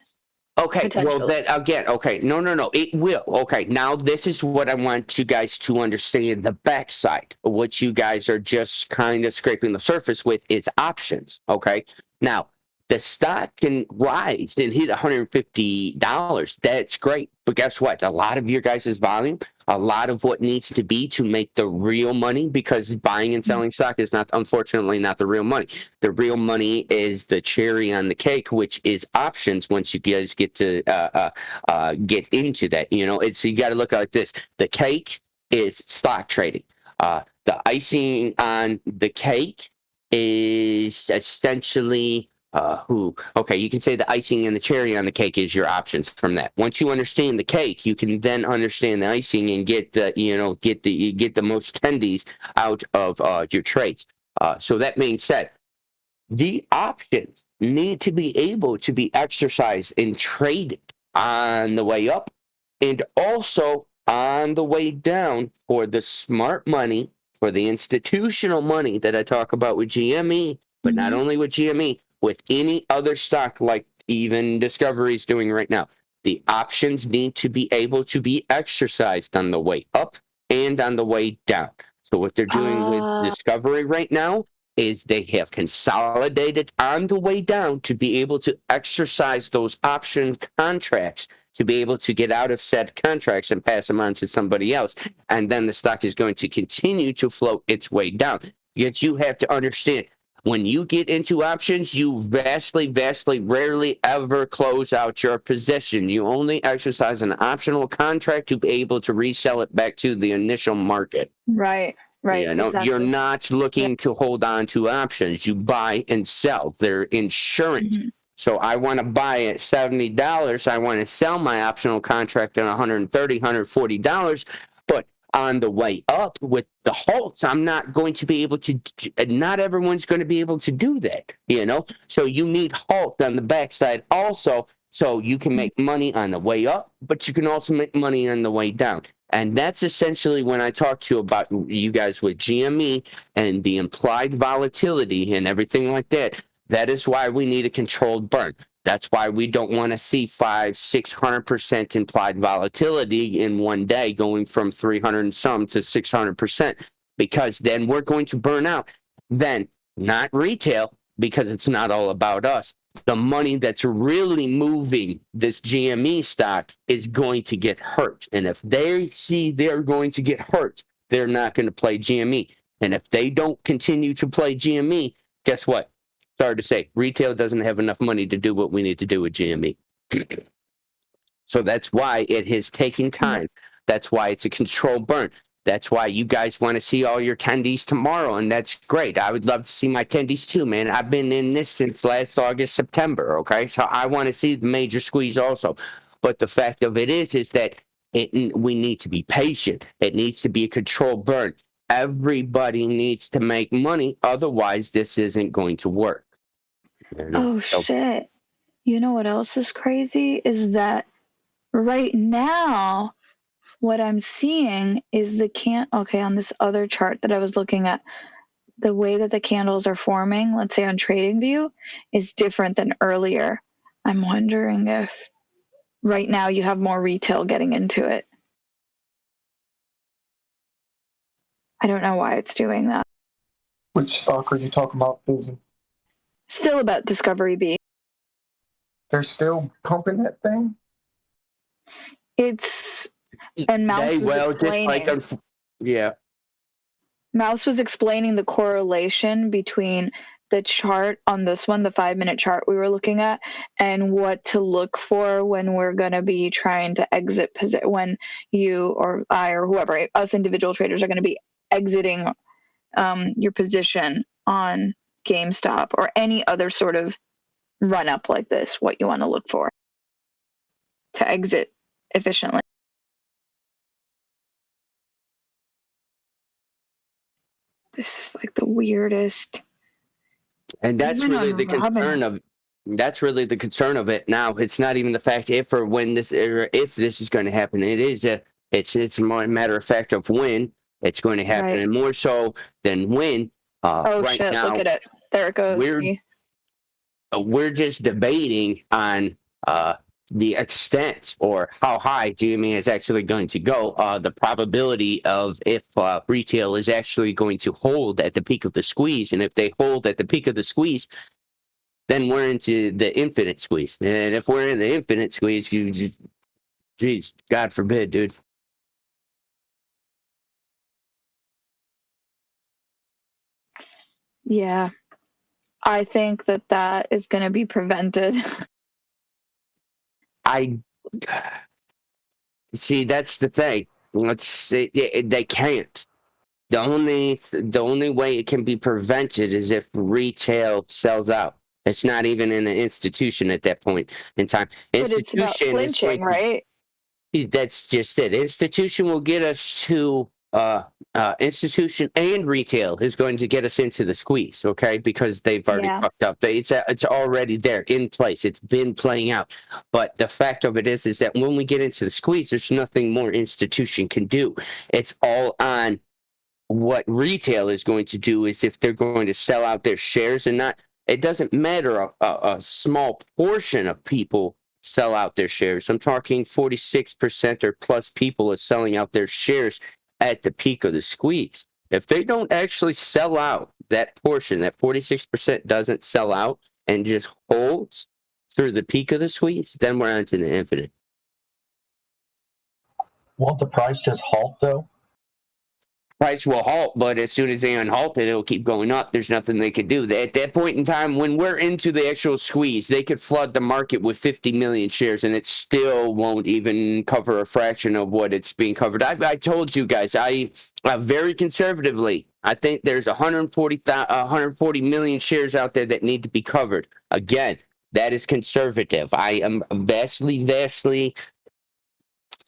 Okay, well, that again, okay, no, it will. Okay, now this is what I want you guys to understand. The backside, what you guys are just kind of scraping the surface with is options, okay? Now, the stock can rise and hit $150. That's great. But guess what? A lot of your guys' volume, a lot of what needs to be to make the real money, because buying and selling stock is not, unfortunately, not the real money. The real money is the cherry on the cake, which is options once you guys get to get into that. You know, it's, you got to look at this. The cake is stock trading. The icing on the cake is essentially Okay, you can say the icing and the cherry on the cake is your options from that. Once you understand the cake, you can then understand the icing and get the most tendies out of your trades. So that being said, the options need to be able to be exercised and traded on the way up and also on the way down for the smart money, for the institutional money that I talk about with GME, but not only with GME, with any other stock like even Discovery's doing right now. The options need to be able to be exercised on the way up and on the way down. So what they're doing with Discovery right now is they have consolidated on the way down to be able to exercise those option contracts, to be able to get out of said contracts and pass them on to somebody else. And then the stock is going to continue to float its way down. Yet you have to understand, when you get into options, you vastly, rarely ever close out your position. You only exercise an optional contract to be able to resell it back to the initial market. Right. You know, Exactly. you're not looking to hold on to options. You buy and sell. They're insurance. So I want to buy at $70. I want to sell my optional contract at $130, $140. But on the way up with the halts, I'm not going to be able to, not everyone's going to be able to do that, you know? So you need halt on the backside also, so you can make money on the way up, but you can also make money on the way down. And that's essentially when I talk to you about you guys with GME and the implied volatility and everything like that. That is why we need a controlled burn. That's why we don't want to see 500-600% implied volatility in one day, going from 300 and some to 600%, because then we're going to burn out. Then, not retail, because it's not all about us. The money that's really moving this GME stock is going to get hurt. And if they see they're going to get hurt, they're not going to play GME. And if they don't continue to play GME, guess what? Sorry to say, retail doesn't have enough money to do what we need to do with GME. So that's why it is taking time. That's why it's a controlled burn. That's why you guys want to see all your tendies tomorrow, and that's great. I would love to see my tendies too, man. I've been in this since last August, September, okay? So I want to see the major squeeze also. But the fact of it is that we need to be patient. It needs to be a controlled burn. Everybody needs to make money. Otherwise, this isn't going to work. Oh, shit. You know what else is crazy? Is that right now, what I'm seeing is on this other chart that I was looking at, the way that the candles are forming, let's say on TradingView, is different than earlier. I'm wondering if right now you have more retail getting into it. I don't know why it's doing that. Which stock are you talking about, Busy? Still about Discovery B. They're still pumping that thing? And Mouse was explaining. Yeah. Mouse was explaining the correlation between the chart on this one, the 5-minute chart we were looking at, and what to look for when we're going to be trying to exit, when you or I or whoever, us individual traders, are going to be exiting your position on GameStop or any other sort of run up like this, what you want to look for to exit efficiently. This is like the weirdest. And that's really the concern of it now. It's not even the fact if or when this, or if this is going to happen. It's more a matter of fact of when it's going to happen, and more so than when. Right shit, now, look at it. There it goes. We're just debating on the extent or how high GME is actually going to go, the probability of if retail is actually going to hold at the peak of the squeeze. And if they hold at the peak of the squeeze, then we're into the infinite squeeze. And if we're in the infinite squeeze, you just, geez, God forbid, dude. Yeah. I think that is going to be prevented. See, that's the thing. Let's say they can't. The only way it can be prevented is if retail sells out. It's not even in an institution at that point in time. But it's about Institution is going flinching, right? that's just it. Institution will get us to institution, and retail is going to get us into the squeeze, okay? Because they've already Yeah. fucked up. It's already there in place. It's been playing out. But the fact of it is that when we get into the squeeze, there's nothing more institution can do. It's all on what retail is going to do. Is if they're going to sell out their shares and not. It doesn't matter a small portion of people sell out their shares. I'm talking 46% or plus people are selling out their shares at the peak of the squeeze. If they don't actually sell out that portion, that 46% doesn't sell out and just holds through the peak of the squeeze, then we're on to the infinite. Won't the price just halt though? Price will halt, but as soon as they unhalt it, it'll keep going up. There's nothing they could do. At that point in time, when we're into the actual squeeze, they could flood the market with 50 million shares, and it still won't even cover a fraction of what it's being covered. I told you guys, I very conservatively, I think there's 140 million shares out there that need to be covered. Again, that is conservative. I am vastly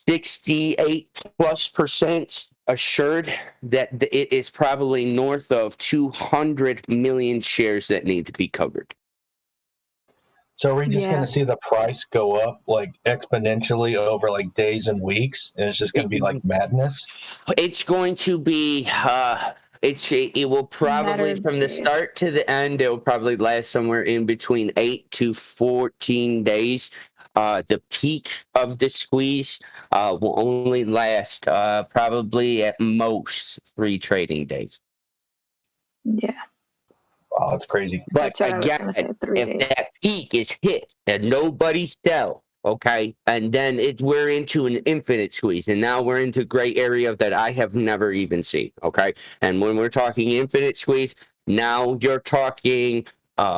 68+% assured that it is probably north of 200 million shares that need to be covered. So are we just going to see the price go up like exponentially over like days and weeks, and it's just going to be like madness? It's going to be it will probably from the start to the end, it will probably last somewhere in between 8 to 14 days. The peak of the squeeze will only last probably at most 3 trading days. Yeah. Wow, that's crazy. But That's what again, I was going to say, 3 if days. that peak is hit and nobody sell, okay, and then we're into an infinite squeeze, and now we're into gray area that I have never even seen, okay? And when we're talking infinite squeeze, now you're talking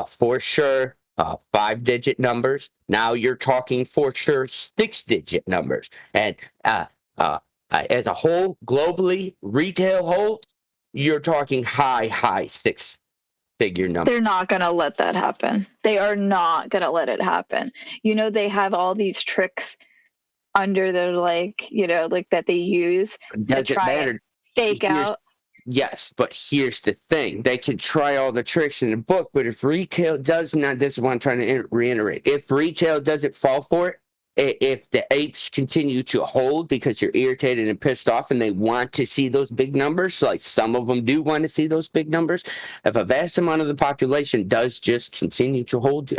for sure 5-digit numbers. Now you're talking for sure 6-digit numbers. And as a whole, globally, retail hold, you're talking high 6-figure number. They're not going to let that happen. They are not going to let it happen. You know, they have all these tricks under their, like, you know, like that they use to try and fake out. Yes, but here's the thing. They can try all the tricks in the book, but if retail does not, this is what I'm trying to reiterate. If retail doesn't fall for it, if the apes continue to hold because you're irritated and pissed off and they want to see those big numbers, like some of them do want to see those big numbers, if a vast amount of the population does just continue to hold,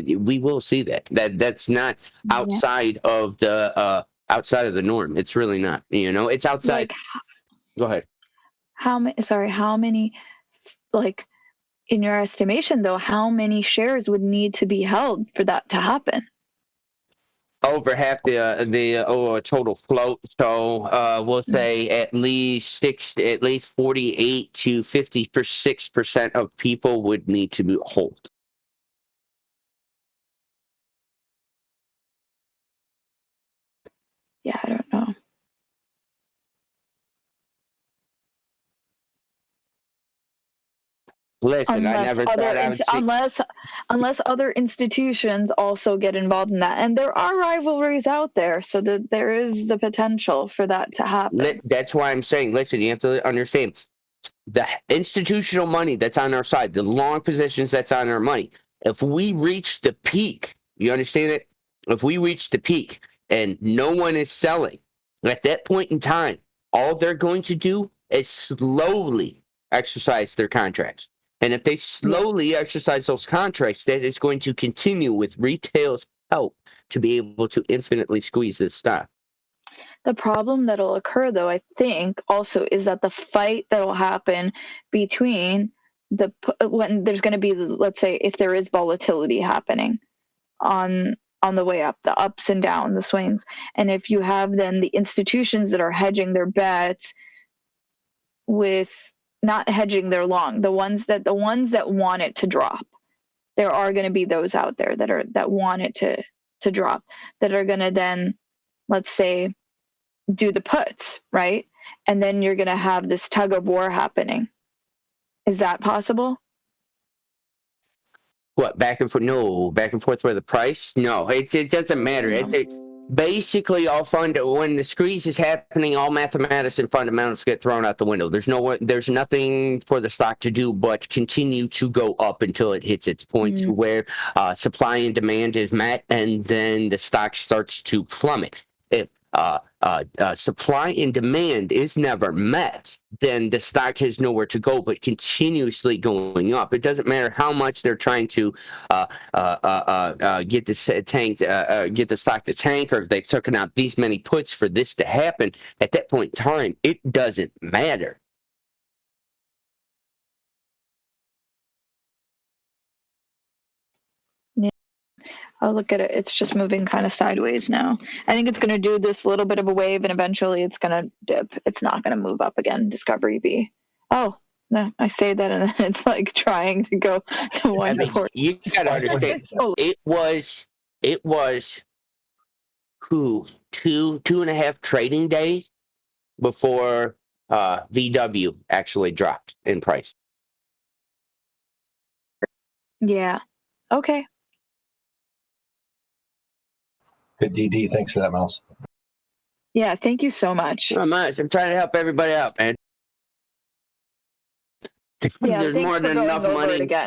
we will see that. That's not outside of the norm. It's really not. You know, it's outside. Go ahead. How many, like, in your estimation though, how many shares would need to be held for that to happen? Over half the total float. So we'll say at least 48 to 56% of people would need to hold. Yeah, I don't know. Listen, I never thought I would see. Unless other institutions also get involved in that, and there are rivalries out there, so that there is the potential for that to happen. That's why I'm saying, listen, you have to understand the institutional money that's on our side, the long positions that's on our money. If we reach the peak, you understand it? If we reach the peak and no one is selling, at that point in time, all they're going to do is slowly exercise their contracts. And if they slowly exercise those contracts, that is going to continue with retail's help to be able to infinitely squeeze this stock. The problem that'll occur, though, I think, also is that the fight that'll happen between when there's going to be, let's say, if there is volatility happening on the way up, the ups and downs, the swings, and if you have then the institutions that are hedging their bets with not hedging their long, the ones that want it to drop, there are going to be those out there that want it to drop, that are going to then, let's say, do the puts, right? And then you're going to have this tug of war happening. Is that possible? What, back and forth? No, back and forth for the price? No, it doesn't matter. Basically, when the squeeze is happening, all mathematics and fundamentals get thrown out the window. There's nothing for the stock to do but continue to go up until it hits its point to where supply and demand is met, and then the stock starts to plummet. If supply and demand is never met, then the stock has nowhere to go but continuously going up. It doesn't matter how much they're trying to get the stock to tank, or if they've taken out these many puts for this to happen. At that point in time, it doesn't matter. I'll look at it. It's just moving kind of sideways now. I think it's going to do this little bit of a wave, and eventually it's going to dip. It's not going to move up again. Discovery B. Oh, no, I say that, and then it's like trying to go to 140. You got to understand. It was 2.5 trading days before VW actually dropped in price. Yeah. Okay. Good DD. Thanks for that, Mouse. Yeah, thank you so much. Not much. I'm trying to help everybody out, man. Yeah, There's thanks more for than going enough over money. it again.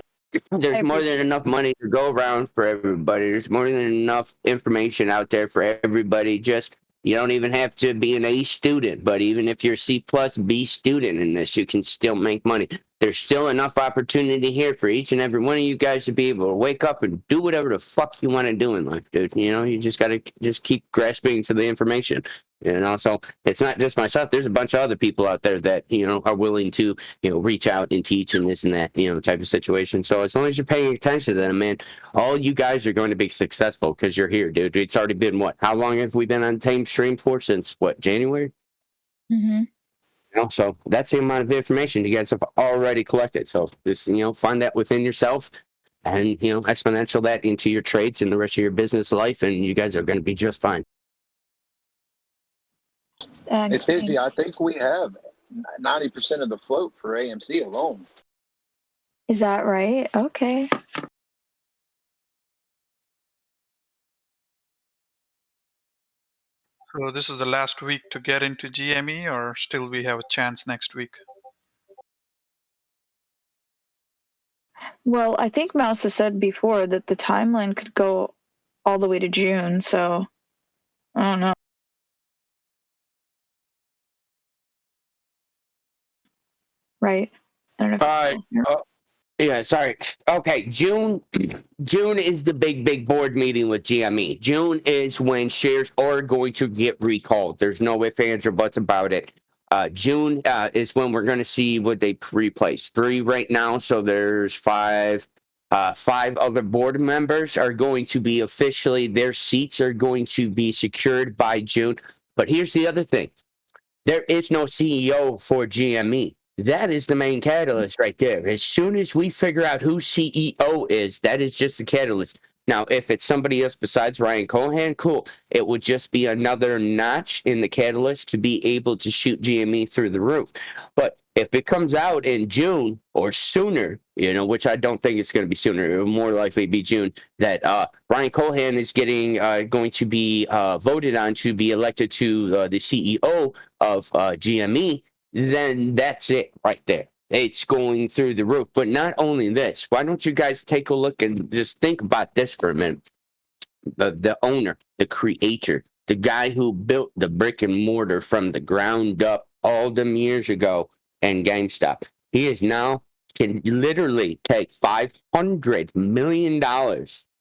There's more than enough money to go around for everybody. There's more than enough information out there for everybody. Just, you don't even have to be an A student, but even if you're a C plus B student in this, you can still make money. There's still enough opportunity here for each and every one of you guys to be able to wake up and do whatever the fuck you want to do in life, dude. You know, you just got to just keep grasping to the information. You know, so it's not just myself. There's a bunch of other people out there that, you know, are willing to, you know, reach out and teach and this and that, you know, type of situation. So as long as you're paying attention to them, man, all you guys are going to be successful because you're here, dude. It's already been what? How long have we been on Tame Stream for? Since what, January? Mm-hmm. You know, so that's the amount of information you guys have already collected. So just, you know, find that within yourself and, you know, exponential that into your trades and the rest of your business life, and you guys are going to be just fine. It's busy. I think we have 90% of the float for AMC alone. Is that right? Okay. So this is the last week to get into GME, or still we have a chance next week? Well, I think Mouse has said before that the timeline could go all the way to June, so I don't know. Right? I don't know. Yeah, sorry. Okay, June is the big board meeting with GME. June is when shares are going to get recalled. There's no ifs, ands, or buts about it. June is when we're going to see what they replace. 3 right now, so there's 5. 5 other board members are going to be officially, their seats are going to be secured by June. But here's the other thing. There is no CEO for GME. That is the main catalyst right there. As soon as we figure out who CEO is, that is just the catalyst. Now, if it's somebody else besides Ryan Cohan, cool. It would just be another notch in the catalyst to be able to shoot GME through the roof. But if it comes out in June or sooner, you know, which I don't think it's going to be sooner, it will more likely be June, that Ryan Cohan is going to be voted on to be elected to the CEO of GME, then that's it right there. It's going through the roof. But not only this, why don't you guys take a look and just think about this for a minute? The owner, the creator, the guy who built the brick and mortar from the ground up all them years ago and GameStop, he is now can literally take $500 million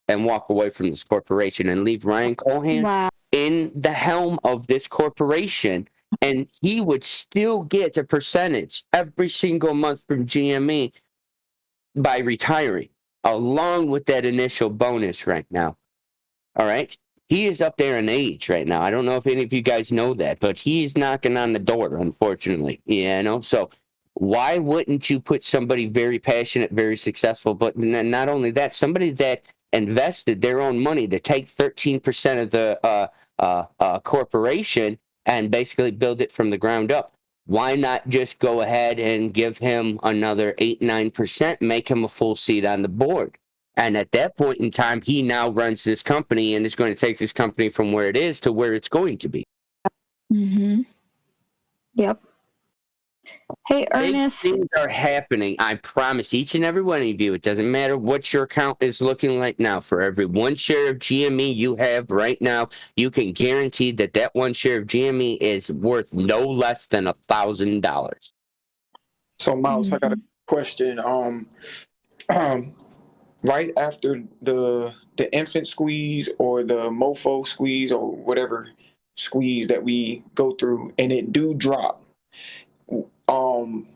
and walk away from this corporation and leave Ryan Cohan in the helm of this corporation, and he would still get a percentage every single month from GME by retiring, along with that initial bonus right now. All right? He is up there in age right now. I don't know if any of you guys know that, but he's knocking on the door, unfortunately. You know, so why wouldn't you put somebody very passionate, very successful, but not only that, somebody that invested their own money to take 13% of the corporation and basically build it from the ground up? Why not just go ahead and give him another 8-9%, make him a full seat on the board? And at that point in time, he now runs this company and is going to take this company from where it is to where it's going to be. Mm-hmm. Yep. Hey, Ernest. Big things are happening. I promise each and every one of you. It doesn't matter what your account is looking like now. For every 1 share of GME you have right now, you can guarantee that that 1 share of GME is worth no less than $1,000. So, Mouse, I got a question. Right after the infant squeeze or the mofo squeeze or whatever squeeze that we go through, and it do drop, um,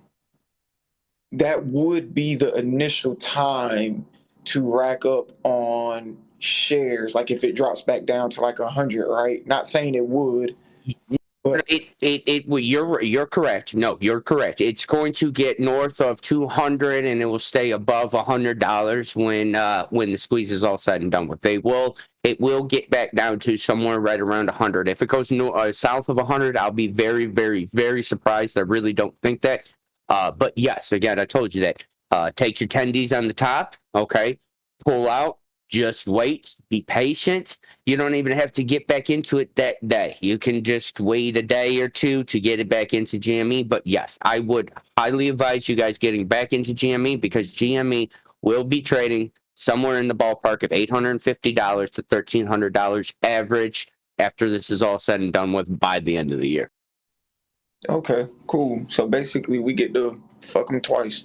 that would be the initial time to rack up on shares. Like if it drops back down to like 100, right? Not saying it would, but You're correct. No, you're correct. It's going to get north of 200, and it will stay above $100 when the squeeze is all said and done with. It will get back down to somewhere right around 100. If it goes south of 100, I'll be very, very, very surprised. I really don't think that. But yes, again, I told you that. Take your tendies on the top, okay? Pull out. Just wait. Be patient. You don't even have to get back into it that day. You can just wait a day or two to get it back into GME. But yes, I would highly advise you guys getting back into GME because GME will be trading somewhere in the ballpark of $850 to $1,300 average after this is all said and done with by the end of the year. okay, cool. So basically, we get to fuck them twice.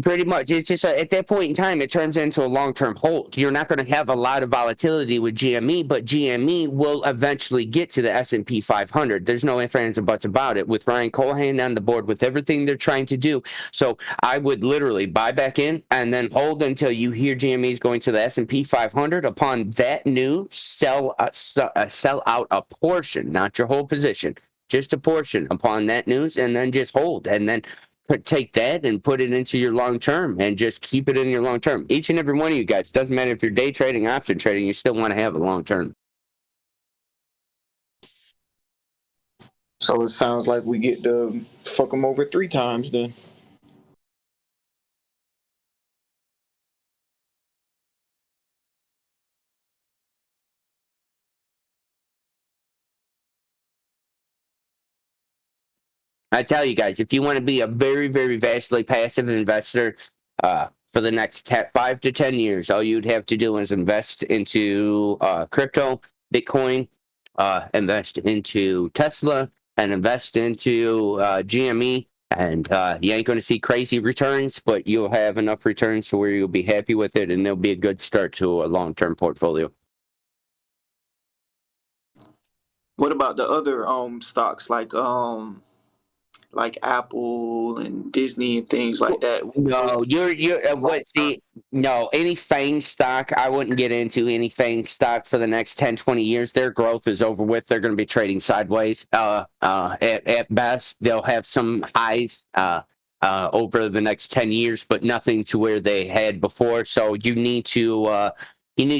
Pretty much. It's just at that point in time, it turns into a long-term hold. You're not going to have a lot of volatility with GME, but GME will eventually get to the S&P 500. There's no ifs, ands, or buts about it. With Ryan Cohen on the board, with everything they're trying to do. So I would literally buy back in and then hold until you hear GME is going to the S&P 500. Upon that news, sell out a portion, not your whole position, just a portion upon that news, and then just hold. And then take that and put it into your long term and just keep it in your long term. Each and every one of you guys, doesn't matter if you're day trading, option trading, you still want to have a long term. So it sounds like we get to fuck them over 3 times then. I tell you guys, if you want to be a very, very vastly passive investor for the next 5 to 10 years, all you'd have to do is invest into crypto, Bitcoin, invest into Tesla, and invest into GME. And you ain't going to see crazy returns, but you'll have enough returns to where you'll be happy with it, and it'll be a good start to a long-term portfolio. What about the other stocks like Apple and Disney and things like that? No, any FANG stock, I wouldn't get into any FANG stock for the next 10, 20 years. Their growth is over with. They're going to be trading sideways. At best, they'll have some highs over the next 10 years, but nothing to where they had before. So you need to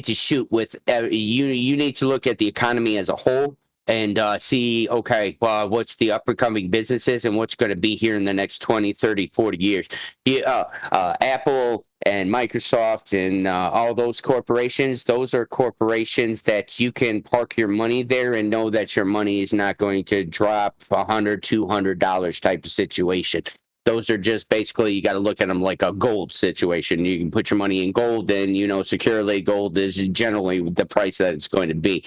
shoot with, you need to look at the economy as a whole and see, okay, what's the up-and-coming businesses and what's going to be here in the next 20, 30, 40 years. Apple and Microsoft and all those corporations, those are corporations that you can park your money there and know that your money is not going to drop $100, $200 type of situation. Those are just basically, you got to look at them like a gold situation. You can put your money in gold, and, securely gold is generally the price that it's going to be.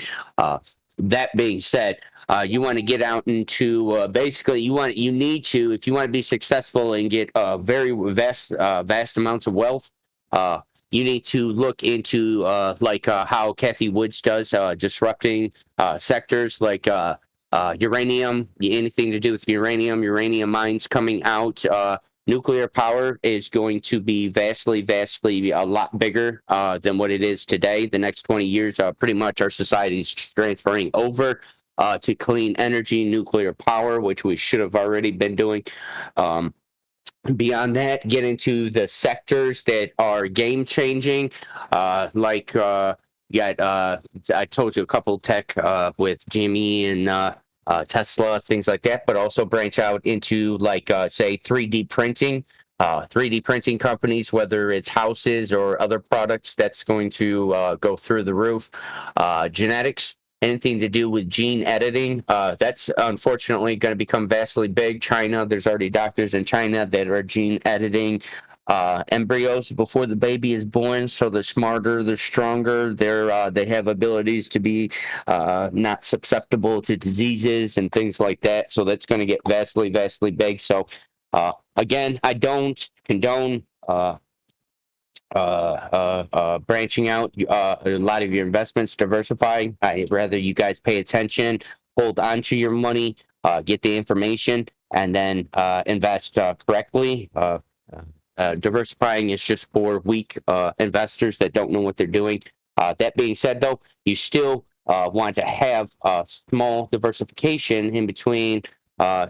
That being said, you want to get out into basically you need to, if you want to be successful and get very vast amounts of wealth, you need to look into how Kathy Woods does, disrupting sectors like uranium, anything to do with uranium mines coming out. Nuclear power is going to be vastly a lot bigger than what it is today. The next 20 years, pretty much our society is transferring over to clean energy, nuclear power, which we should have already been doing. Beyond that, get into the sectors that are game changing, I told you a couple tech with GME and Tesla, things like that, but also branch out into say 3D printing, 3D printing companies, whether it's houses or other products, that's going to go through the roof. Genetics, anything to do with gene editing, that's unfortunately going to become vastly big. China, there's already doctors in China that are gene editing embryos before the baby is born, so they're smarter, they're stronger, they have abilities to be not susceptible to diseases and things like that. So that's going to get vastly big. So again, I don't condone branching out a lot of your investments, diversifying. I'd rather you guys pay attention, hold on to your money, get the information, and then invest correctly. Diversifying is just for weak investors that don't know what they're doing. That being said, though, you still want to have a small diversification in between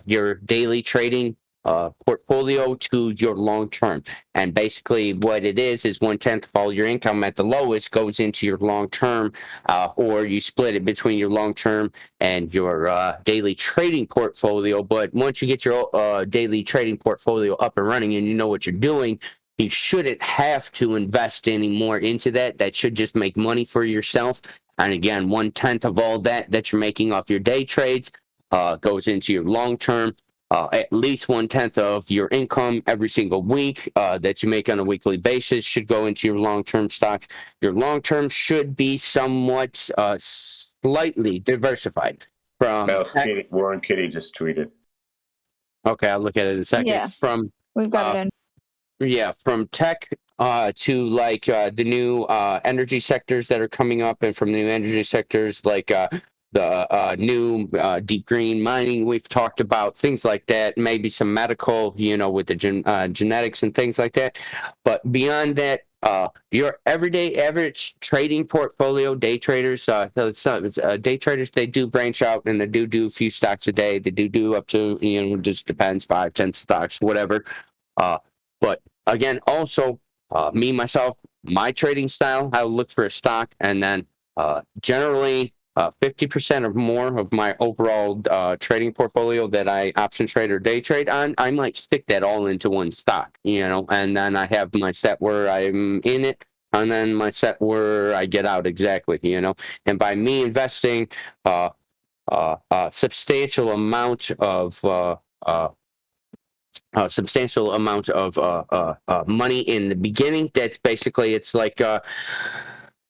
your daily trading portfolio to your long term. And basically what it is 1/10 of all your income at the lowest goes into your long term, or you split it between your long term and your daily trading portfolio. But once you get your daily trading portfolio up and running and you know what you're doing, you shouldn't have to invest any more into that. That should just make money for yourself. And again, 1/10 of all that you're making off your day trades goes into your long term. At least 1/10 of your income every single week that you make on a weekly basis should go into your long-term stocks. Your long-term should be somewhat slightly diversified. Warren Kitty just tweeted. Okay, I'll look at it in a second. Yeah, we've got it in. Yeah, from tech to like the new energy sectors that are coming up, and from the new energy sectors like the new deep green mining we've talked about, things like that, maybe some medical, with the genetics and things like that. But beyond that, your everyday average trading portfolio, day traders, day traders, they do branch out and they do a few stocks a day. They do up to, just depends, 5, 10 stocks, whatever. But again, also, me, myself, my trading style, I'll look for a stock and then generally 50% or more of my overall trading portfolio that I option trade or day trade on, I might stick that all into one stock, and then I have my set where I'm in it, and then my set where I get out exactly, and by me investing a substantial amount of money in the beginning, that's basically, it's like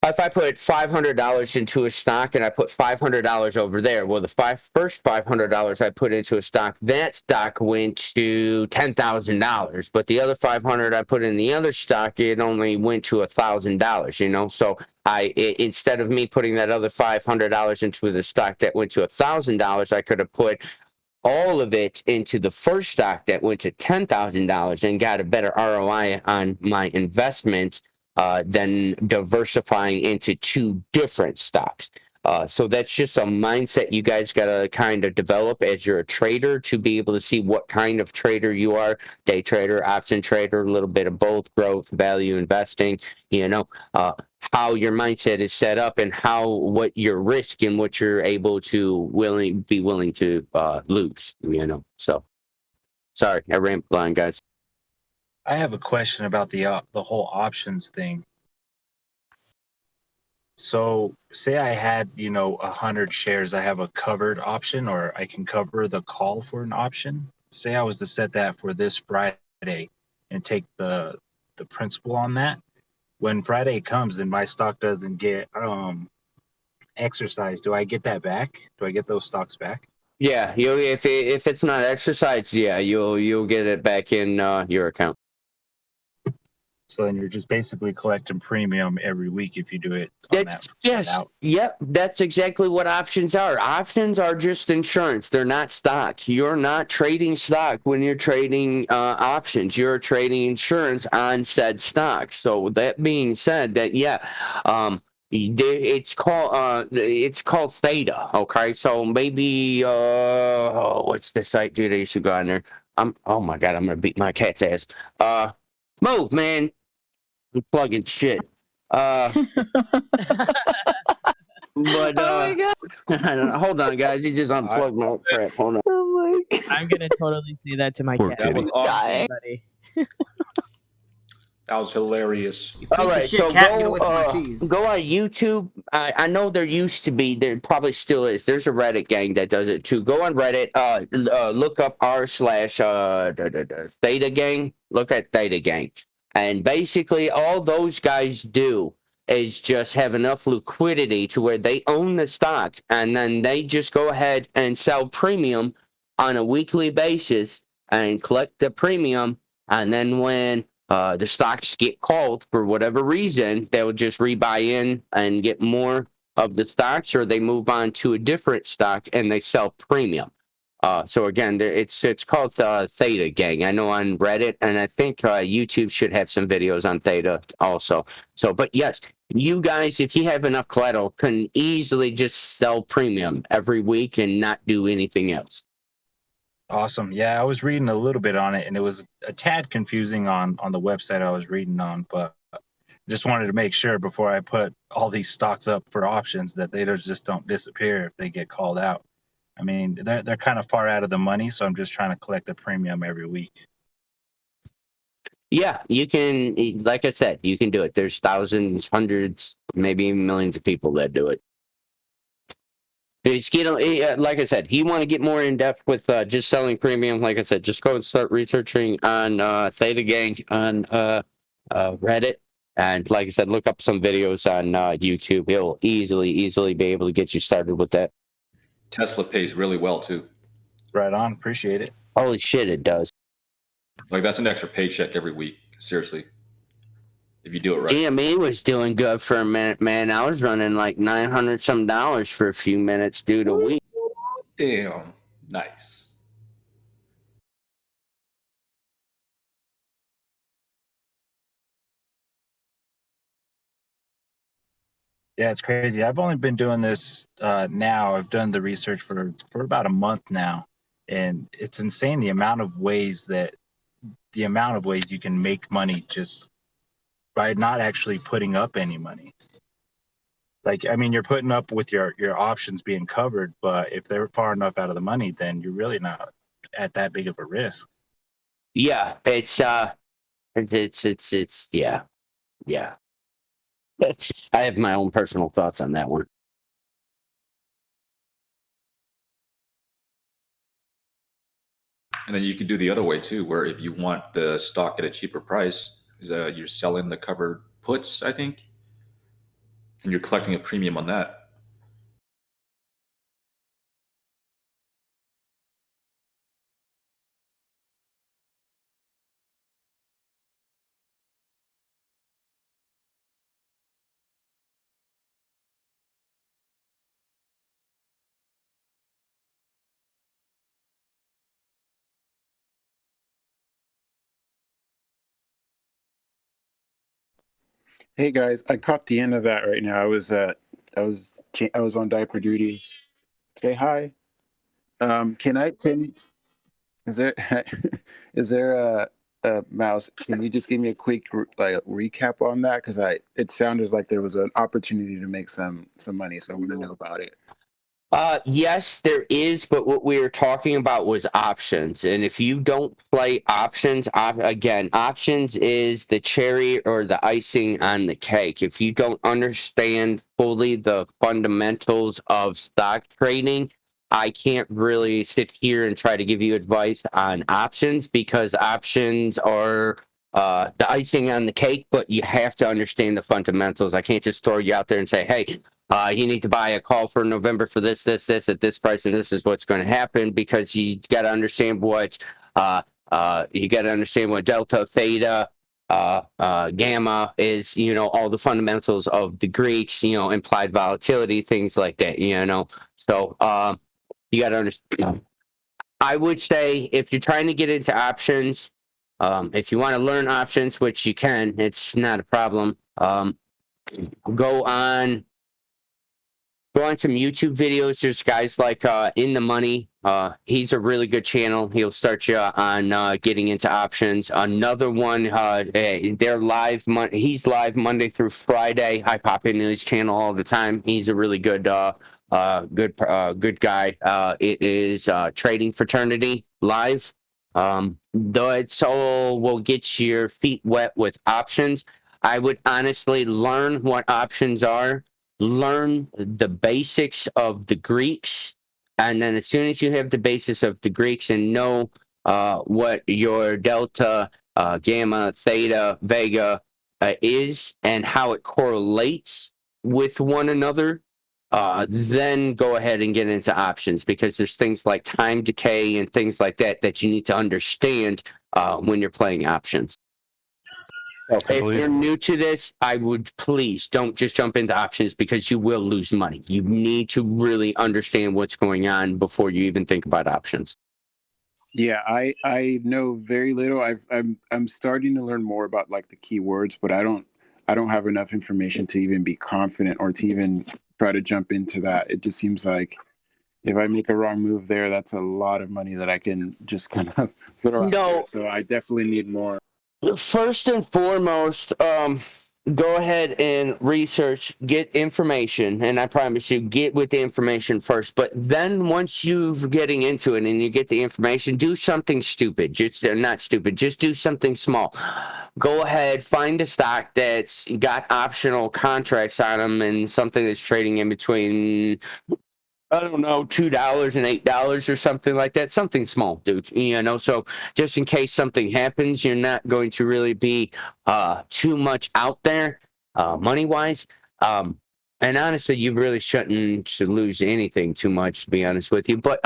if I put $500 into a stock and I put $500 over there, well, the first $500 I put into a stock, that stock went to $10,000, but the other $500 I put in the other stock, it only went to $1,000. So instead of me putting that other $500 into the stock that went to $1,000, I could have put all of it into the first stock that went to $10,000 and got a better ROI on my investment than diversifying into 2 different stocks. So that's just a mindset you guys got to kind of develop as you're a trader to be able to see what kind of trader you are, day trader, option trader, a little bit of both, growth, value investing, how your mindset is set up and what your risk and what you're able to be willing to lose, So sorry, I rambled on, guys. I have a question about the whole options thing. So say I had, 100 shares, I have a covered option, or I can cover the call for an option. Say I was to set that for this Friday and take the principal on that. When Friday comes and my stock doesn't get exercised, do I get that back? Do I get those stocks back? Yeah, if it's not exercised, yeah, you'll get it back in your account. So then you're just basically collecting premium every week if you do it on Yep, that's exactly what options are. Options are just insurance. They're not stock. You're not trading stock when you're trading options. You're trading insurance on said stock. So that being said, it's called theta. Okay, so maybe what's the site, dude? I used to go on there. Oh my god, I'm gonna beat my cat's ass. Move, man. I'm plugging shit. But Oh my god. I don't know. Hold on, guys. You just unplugged my crap. Hold on. Oh my god. I'm gonna totally say that to my Poor cat. kitty. That was awesome. Dying. Buddy. That was hilarious. All Piece of right, shit so cat, get away from my cheese. go on YouTube. I know there used to be, there probably still is. There's a Reddit gang that does it too. Go on Reddit. Look up r/Theta Gang. Look at Theta Gang, and basically all those guys do is just have enough liquidity to where they own the stock, and then they just go ahead and sell premium on a weekly basis and collect the premium, and then when the stocks get called for whatever reason, they'll just rebuy in and get more of the stocks, or they move on to a different stock and they sell premium. So again, it's called Theta Gang. I know on Reddit, and I think YouTube should have some videos on Theta also. So, but yes, you guys, if you have enough collateral, can easily just sell premium every week and not do anything else. Awesome. Yeah, I was reading a little bit on it, and it was a tad confusing on the website I was reading on, but just wanted to make sure before I put all these stocks up for options that they just don't disappear if they get called out. I mean, they're kind of far out of the money, so I'm just trying to collect the premium every week. Yeah, you can, like I said, you can do it. There's thousands, hundreds, maybe even millions of people that do it. It's like I said, you want to get more in depth with just selling premium. Like I said, just go and start researching on Theta Gang on Reddit, and like I said, look up some videos on YouTube. It'll easily be able to get you started with that. Tesla pays really well too. Right on. Appreciate it. Holy shit, it does. Like that's an extra paycheck every week. Seriously, if you do it right. GME was doing good for a minute, man. I was running like $900 some for a few minutes, dude, a week. Damn, nice. Yeah, it's crazy. I've only been doing this now. I've done the research for about a month now, and it's insane the amount of ways you can make money just by not actually putting up any money. Like, I mean, you're putting up with your options being covered, but if they're far enough out of the money, then you're really not at that big of a risk. Yeah, it's yeah. I have my own personal thoughts on that one. And then you can do the other way too, where if you want the stock at a cheaper price, is you're selling the covered puts, I think, and you're collecting a premium on that. Hey guys, I caught the end of that right now. I was on diaper duty. Say hi. Can is there is there a mouse? Can you just give me a quick recap on that? Because it sounded like there was an opportunity to make some money, so I want to know about it. Yes, there is, but what we were talking about was options. And if you don't play options, again, options is the cherry or the icing on the cake. If you don't understand fully the fundamentals of stock trading, I can't really sit here and try to give you advice on options, because options are the icing on the cake, but you have to understand the fundamentals. I can't just throw you out there and say, hey, you need to buy a call for November for this at this price, and this is what's going to happen, because you got to understand what delta, theta, gamma is, all the fundamentals of the Greeks, implied volatility, things like that, So you got to understand. I would say if you're trying to get into options, if you want to learn options, which you can, it's not a problem. Go on Go on some YouTube videos. There's guys like In the Money. He's a really good channel. He'll start you on getting into options. Another one, they're live. He's live Monday through Friday. I pop into his channel all the time. He's a really good good guy. It is Trading Fraternity Live. That's all will get your feet wet with options. I would honestly learn what options are. Learn the basics of the Greeks, and then as soon as you have the basis of the Greeks and know what your delta, gamma, theta, vega is and how it correlates with one another, then go ahead and get into options, because there's things like time decay and things like that that you need to understand when you're playing options. So if you're new to this, I would please don't just jump into options, because you will lose money. You need to really understand what's going on before you even think about options. Yeah, I know very little. I'm starting to learn more about like the keywords, but I don't have enough information to even be confident or to even try to jump into that. It just seems like if I make a wrong move there, that's a lot of money that I can just kind of throw out there. So I definitely need more. First and foremost, go ahead and research, get information, and I promise you, get with the information first. But then once you're getting into it and you get the information, do something stupid. Just not stupid. Just do something small. Go ahead, find a stock that's got optional contracts on them and something that's trading in between, I don't know, $2 and $8 or something like that. Something small, dude. You know, so just in case something happens, you're not going to really be too much out there, money wise. And honestly, you really shouldn't lose anything too much, to be honest with you. But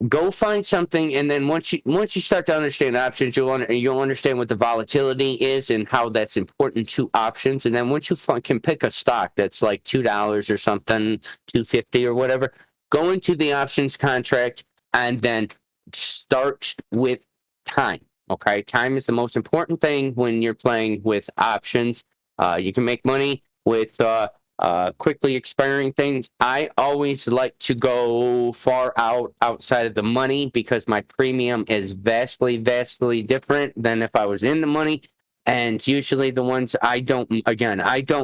go find something, and then once you start to understand options, you'll understand what the volatility is and how that's important to options. And then once you can pick a stock that's like $2 or something, $2.50 or whatever, go into the options contract and then start with time. Okay, time is the most important thing when you're playing with options. You can make money with quickly expiring things. I always like to go far outside of the money, because my premium is vastly different than if I was in the money. And usually the ones I don't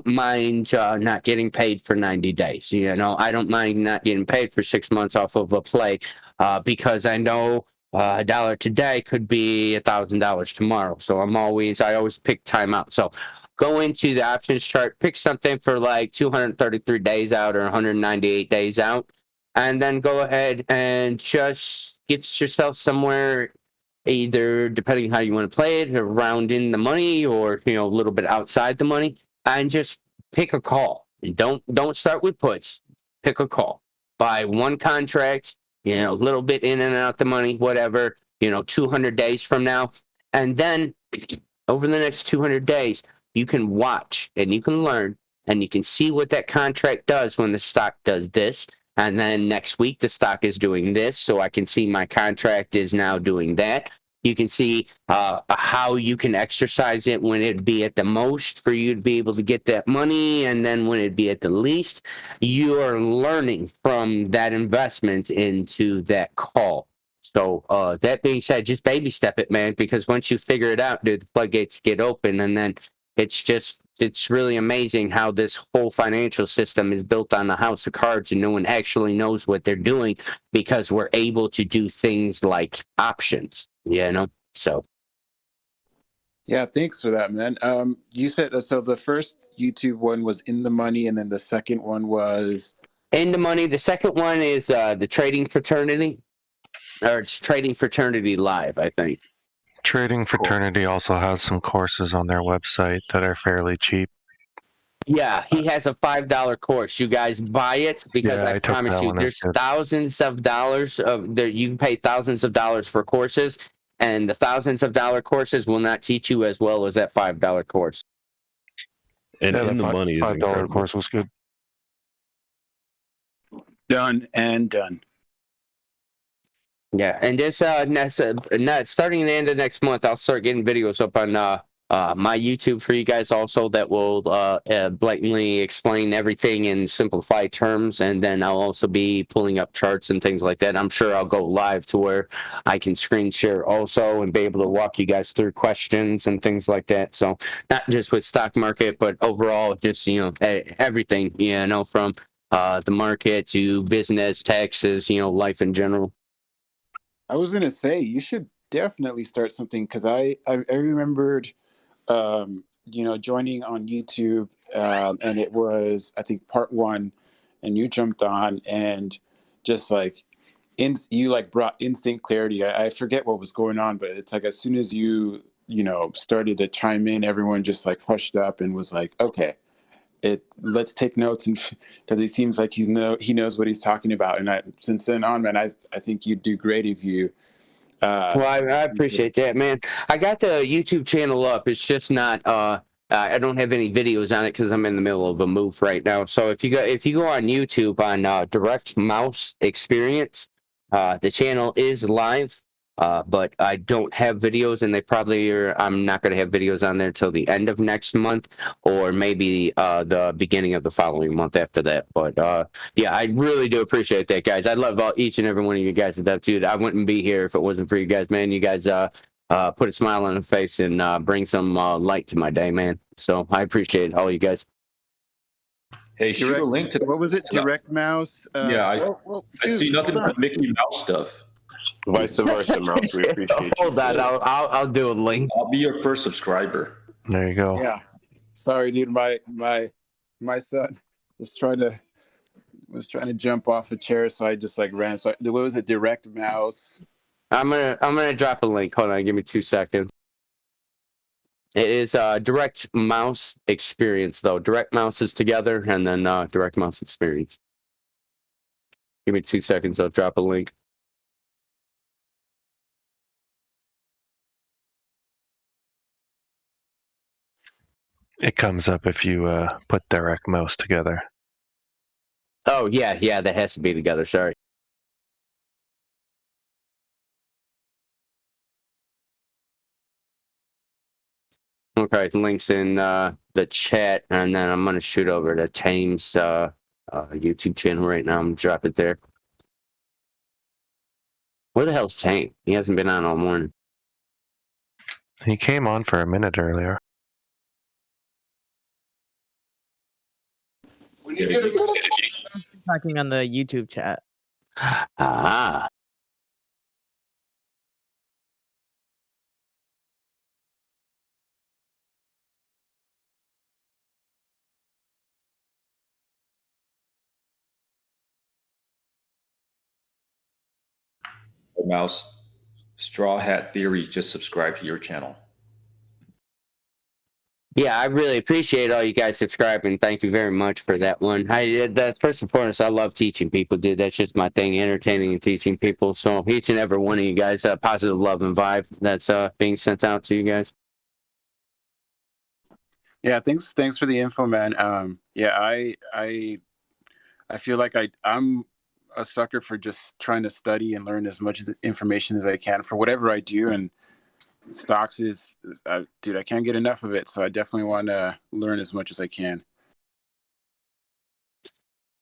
mind not getting paid for 90 days. You know, I don't mind not getting paid for 6 months off of a play, because I know a dollar today could be $1,000 tomorrow. So I always pick time out. So go into the options chart, pick something for like 233 days out or 198 days out, and then go ahead and just get yourself somewhere, either depending how you want to play it, around in the money or, you know, a little bit outside the money, and just pick a call. And don't start with puts. Pick a call. Buy one contract, you know, a little bit in and out the money, whatever, you know, 200 days from now. And then over the next 200 days, you can watch and you can learn and you can see what that contract does when the stock does this. And then next week, the stock is doing this. So I can see my contract is now doing that. You can see how you can exercise it when it'd be at the most for you to be able to get that money. And then when it'd be at the least, you are learning from that investment into that call. So that being said, just baby step it, man, because once you figure it out, dude, the floodgates get open. And then it's really amazing how this whole financial system is built on a house of cards and no one actually knows what they're doing, because we're able to do things like options, you know? So. Yeah, thanks for that, man. You said, so the first YouTube one was In the Money, and then the second one was? In the Money. The second one is the Trading Fraternity, or it's Trading Fraternity Live, I think. Trading Fraternity also has some courses on their website that are fairly cheap. Yeah, he has a $5 course. You guys buy it, because I promise you, there's thousands of dollars there. You can pay thousands of dollars for courses, and the thousands of dollar courses will not teach you as well as that $5 course. And In the Money is $5 course was good. Done and done. Yeah, and this starting the end of next month, I'll start getting videos up on my YouTube for you guys also that will blatantly explain everything in simplified terms, and then I'll also be pulling up charts and things like that. I'm sure I'll go live to where I can screen share also and be able to walk you guys through questions and things like that. So not just with stock market, but overall, just everything, from the market to business, taxes, life in general. I was gonna say you should definitely start something because I remembered joining on YouTube, and it was, I think, part one, and you jumped on and just like you like brought instant clarity. I forget what was going on, but it's like as soon as you started to chime in, everyone just like hushed up and was like, okay, let's take notes, and because he seems like he knows what he's talking about. And since then on, man, I think you'd do great if you. Well, I appreciate that, man. I got the YouTube channel up. It's just not. I don't have any videos on it because I'm in the middle of a move right now. So if you go on YouTube on Direct Mouse Experience, the channel is live. But I don't have videos, and I'm not going to have videos on there till the end of next month, or maybe the beginning of the following month after that. But yeah, I really do appreciate that, guys. I love each and every one of you guys to death, dude. I wouldn't be here if it wasn't for you guys, man. You guys put a smile on the face and bring some light to my day, man. So I appreciate all you guys. Hey, shoot a link to what was it? Direct Mouse. Yeah, I see nothing but Mickey Mouse stuff. Vice versa, Mouse. We appreciate you. Hold on, I'll do a link. I'll be your first subscriber. There you go. Yeah. Sorry, dude. My son was trying to jump off a chair, so I just like ran. So what was it? Direct Mouse. I'm gonna drop a link. Hold on, give me 2 seconds. It is Direct Mouse Experience, though. Direct Mouse is together, and then Direct Mouse Experience. Give me 2 seconds. I'll drop a link. It comes up if you put direct mouse together. Oh, yeah, that has to be together. Sorry. Okay, link's in the chat, and then I'm going to shoot over to Tame's YouTube channel right now. I'm going to drop it there. Where the hell's Tame? He hasn't been on all morning. He came on for a minute earlier. Talking on the YouTube chat. Ah. Mouse, Straw Hat Theory just subscribe to your channel. Yeah, I really appreciate all you guys subscribing. Thank you very much for that one. That's first and foremost, I love teaching people, dude. That's just my thing, entertaining and teaching people. So each and every one of you guys, positive love and vibe that's being sent out to you guys. Yeah, thanks for the info, man. Yeah, I feel like I'm a sucker for just trying to study and learn as much information as I can for whatever I do, and stocks dude, I can't get enough of it, so I definitely want to learn as much as I can.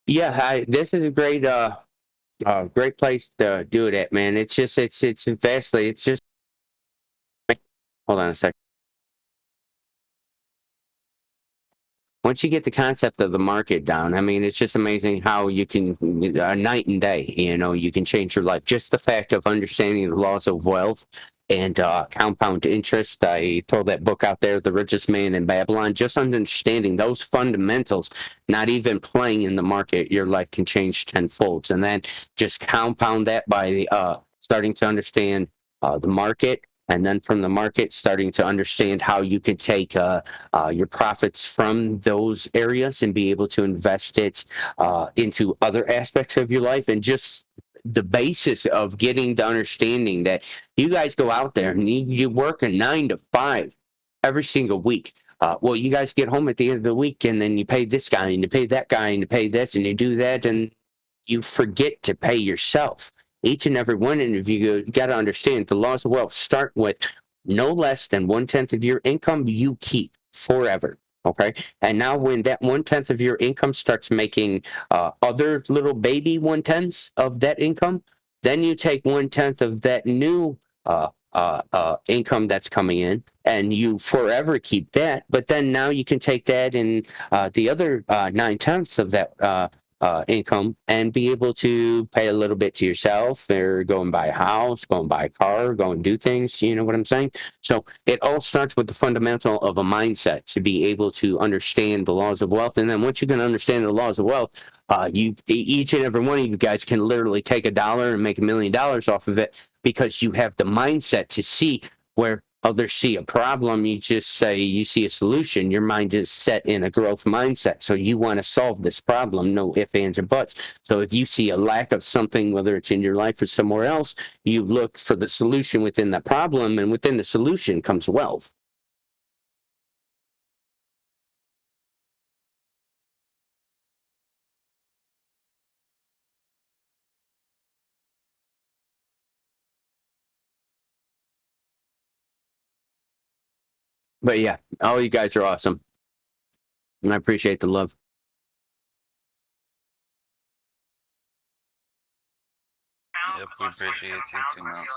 Yeah, this is a great great place to do it at, man. It's just it's vastly, it's just, hold on a second. Once you get the concept of the market down, I mean, it's just amazing how you can, night and day, you can change your life. Just the fact of understanding the laws of wealth and compound interest. I told that book out there, The Richest Man in Babylon. Just understanding those fundamentals, not even playing in the market, your life can change tenfold. And then just compound that by starting to understand the market, and then from the market, starting to understand how you could take your profits from those areas and be able to invest it into other aspects of your life. And just the basis of getting the understanding that you guys go out there and you work a 9 to 5 every single week. Well, you guys get home at the end of the week, and then you pay this guy and you pay that guy and you pay this and you do that, and you forget to pay yourself. Each and every one of you got to understand the laws of wealth start with no less than 1/10 of your income you keep forever. Okay. And now when that 1/10 of your income starts making other little baby 1/10s of that income, then you take 1/10 of that new income that's coming in and you forever keep that. But then now you can take that and the other 9/10 of that income and be able to pay a little bit to yourself or go and buy a house, go and buy a car, go and do things. You know what I'm saying? So it all starts with the fundamental of a mindset to be able to understand the laws of wealth. And then once you can understand the laws of wealth, each and every one of you guys can literally take $1 and make $1 million off of it because you have the mindset to see where others see a problem. You just say you see a solution. Your mind is set in a growth mindset. So you want to solve this problem, no ifs, ands, or buts. So if you see a lack of something, whether it's in your life or somewhere else, you look for the solution within the problem, and within the solution comes wealth. But yeah, all you guys are awesome. And I appreciate the love. Yep, we appreciate you too, Mouse.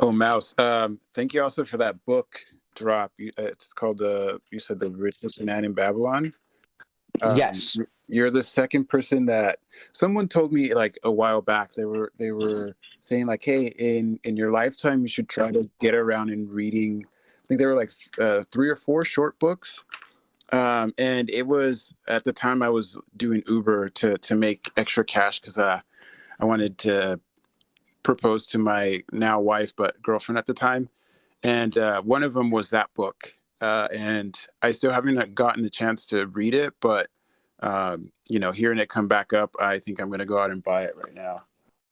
Oh, Mouse. Thank you also for that book drop. It's called you said The Richest Man in Babylon. Yes. You're the second person that someone told me like a while back. They were saying like, hey, in your lifetime, you should try to get around and reading. I think there were like 3 or 4 short books. And it was at the time I was doing Uber to make extra cash because I wanted to propose to my now wife but girlfriend at the time, and one of them was that book, and I still haven't gotten the chance to read it, but hearing it come back up, I think I'm going to go out and buy it right now.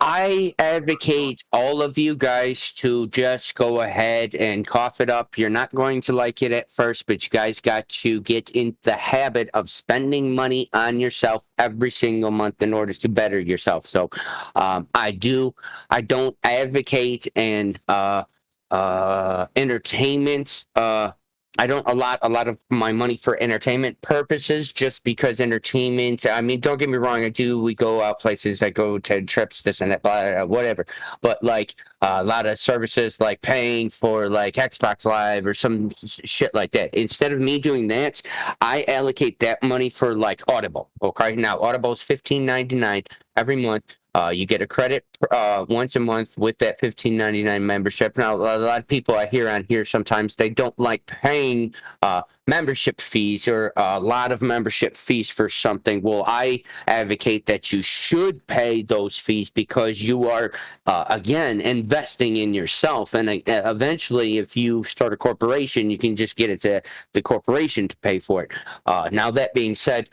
I advocate all of you guys to just go ahead and cough it up. You're not going to like it at first, but you guys got to get in the habit of spending money on yourself every single month in order to better yourself. So I don't advocate and entertainment. I don't allot a lot of my money for entertainment purposes just because entertainment, I mean, don't get me wrong, we go out places, I go to trips, this and that, blah, blah, blah, whatever. But like a lot of services like paying for like Xbox Live or some shit like that. Instead of me doing that, I allocate that money for like Audible. Okay. Now Audible is $15.99 every month. You get a credit once a month with that $15.99 membership. Now, a lot of people I hear on here sometimes they don't like paying membership fees or a lot of membership fees for something. Well, I advocate that you should pay those fees because you are, again, investing in yourself. And eventually, if you start a corporation, you can just get it to the corporation to pay for it. Now, that being said,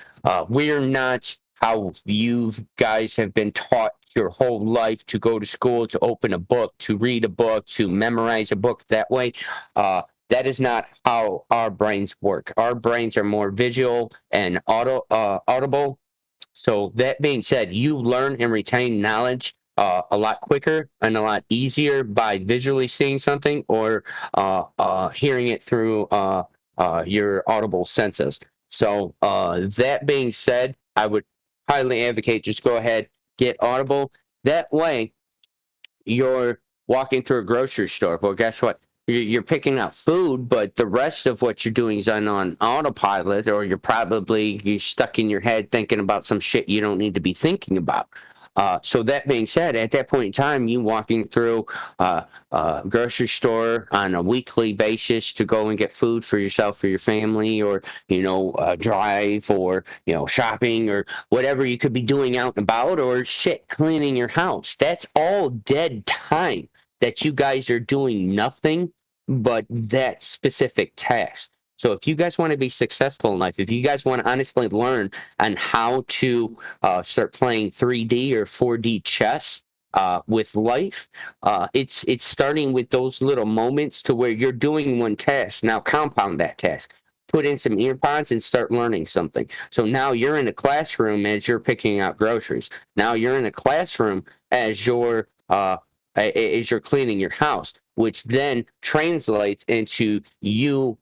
we're not how you guys have been taught your whole life to go to school, to open a book, to read a book, to memorize a book that way. That is not how our brains work. Our brains are more visual and audible. So that being said, you learn and retain knowledge a lot quicker and a lot easier by visually seeing something or hearing it through your audible senses. So that being said, I would highly advocate just go ahead, get Audible. That way, you're walking through a grocery store. Well, guess what? You're picking up food, but the rest of what you're doing is on autopilot, or you're stuck in your head thinking about some shit you don't need to be thinking about. So that being said, at that point in time, you walking through a grocery store on a weekly basis to go and get food for yourself or your family, or drive, or shopping, or whatever you could be doing out and about, or shit, cleaning your house. That's all dead time that you guys are doing nothing but that specific task. So if you guys want to be successful in life, if you guys want to honestly learn on how to start playing 3D or 4D chess with life, it's starting with those little moments to where you're doing one task. Now compound that task. Put in some earpods and start learning something. So now you're in a classroom as you're picking out groceries. Now you're in a classroom as you're cleaning your house, which then translates into you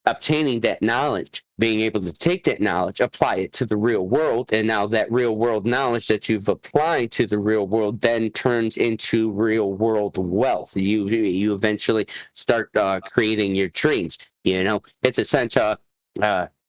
obtaining that knowledge, being able to take that knowledge, apply it to the real world, and now that real world knowledge that you've applied to the real world then turns into real world wealth. You eventually start creating your dreams. It's a sense of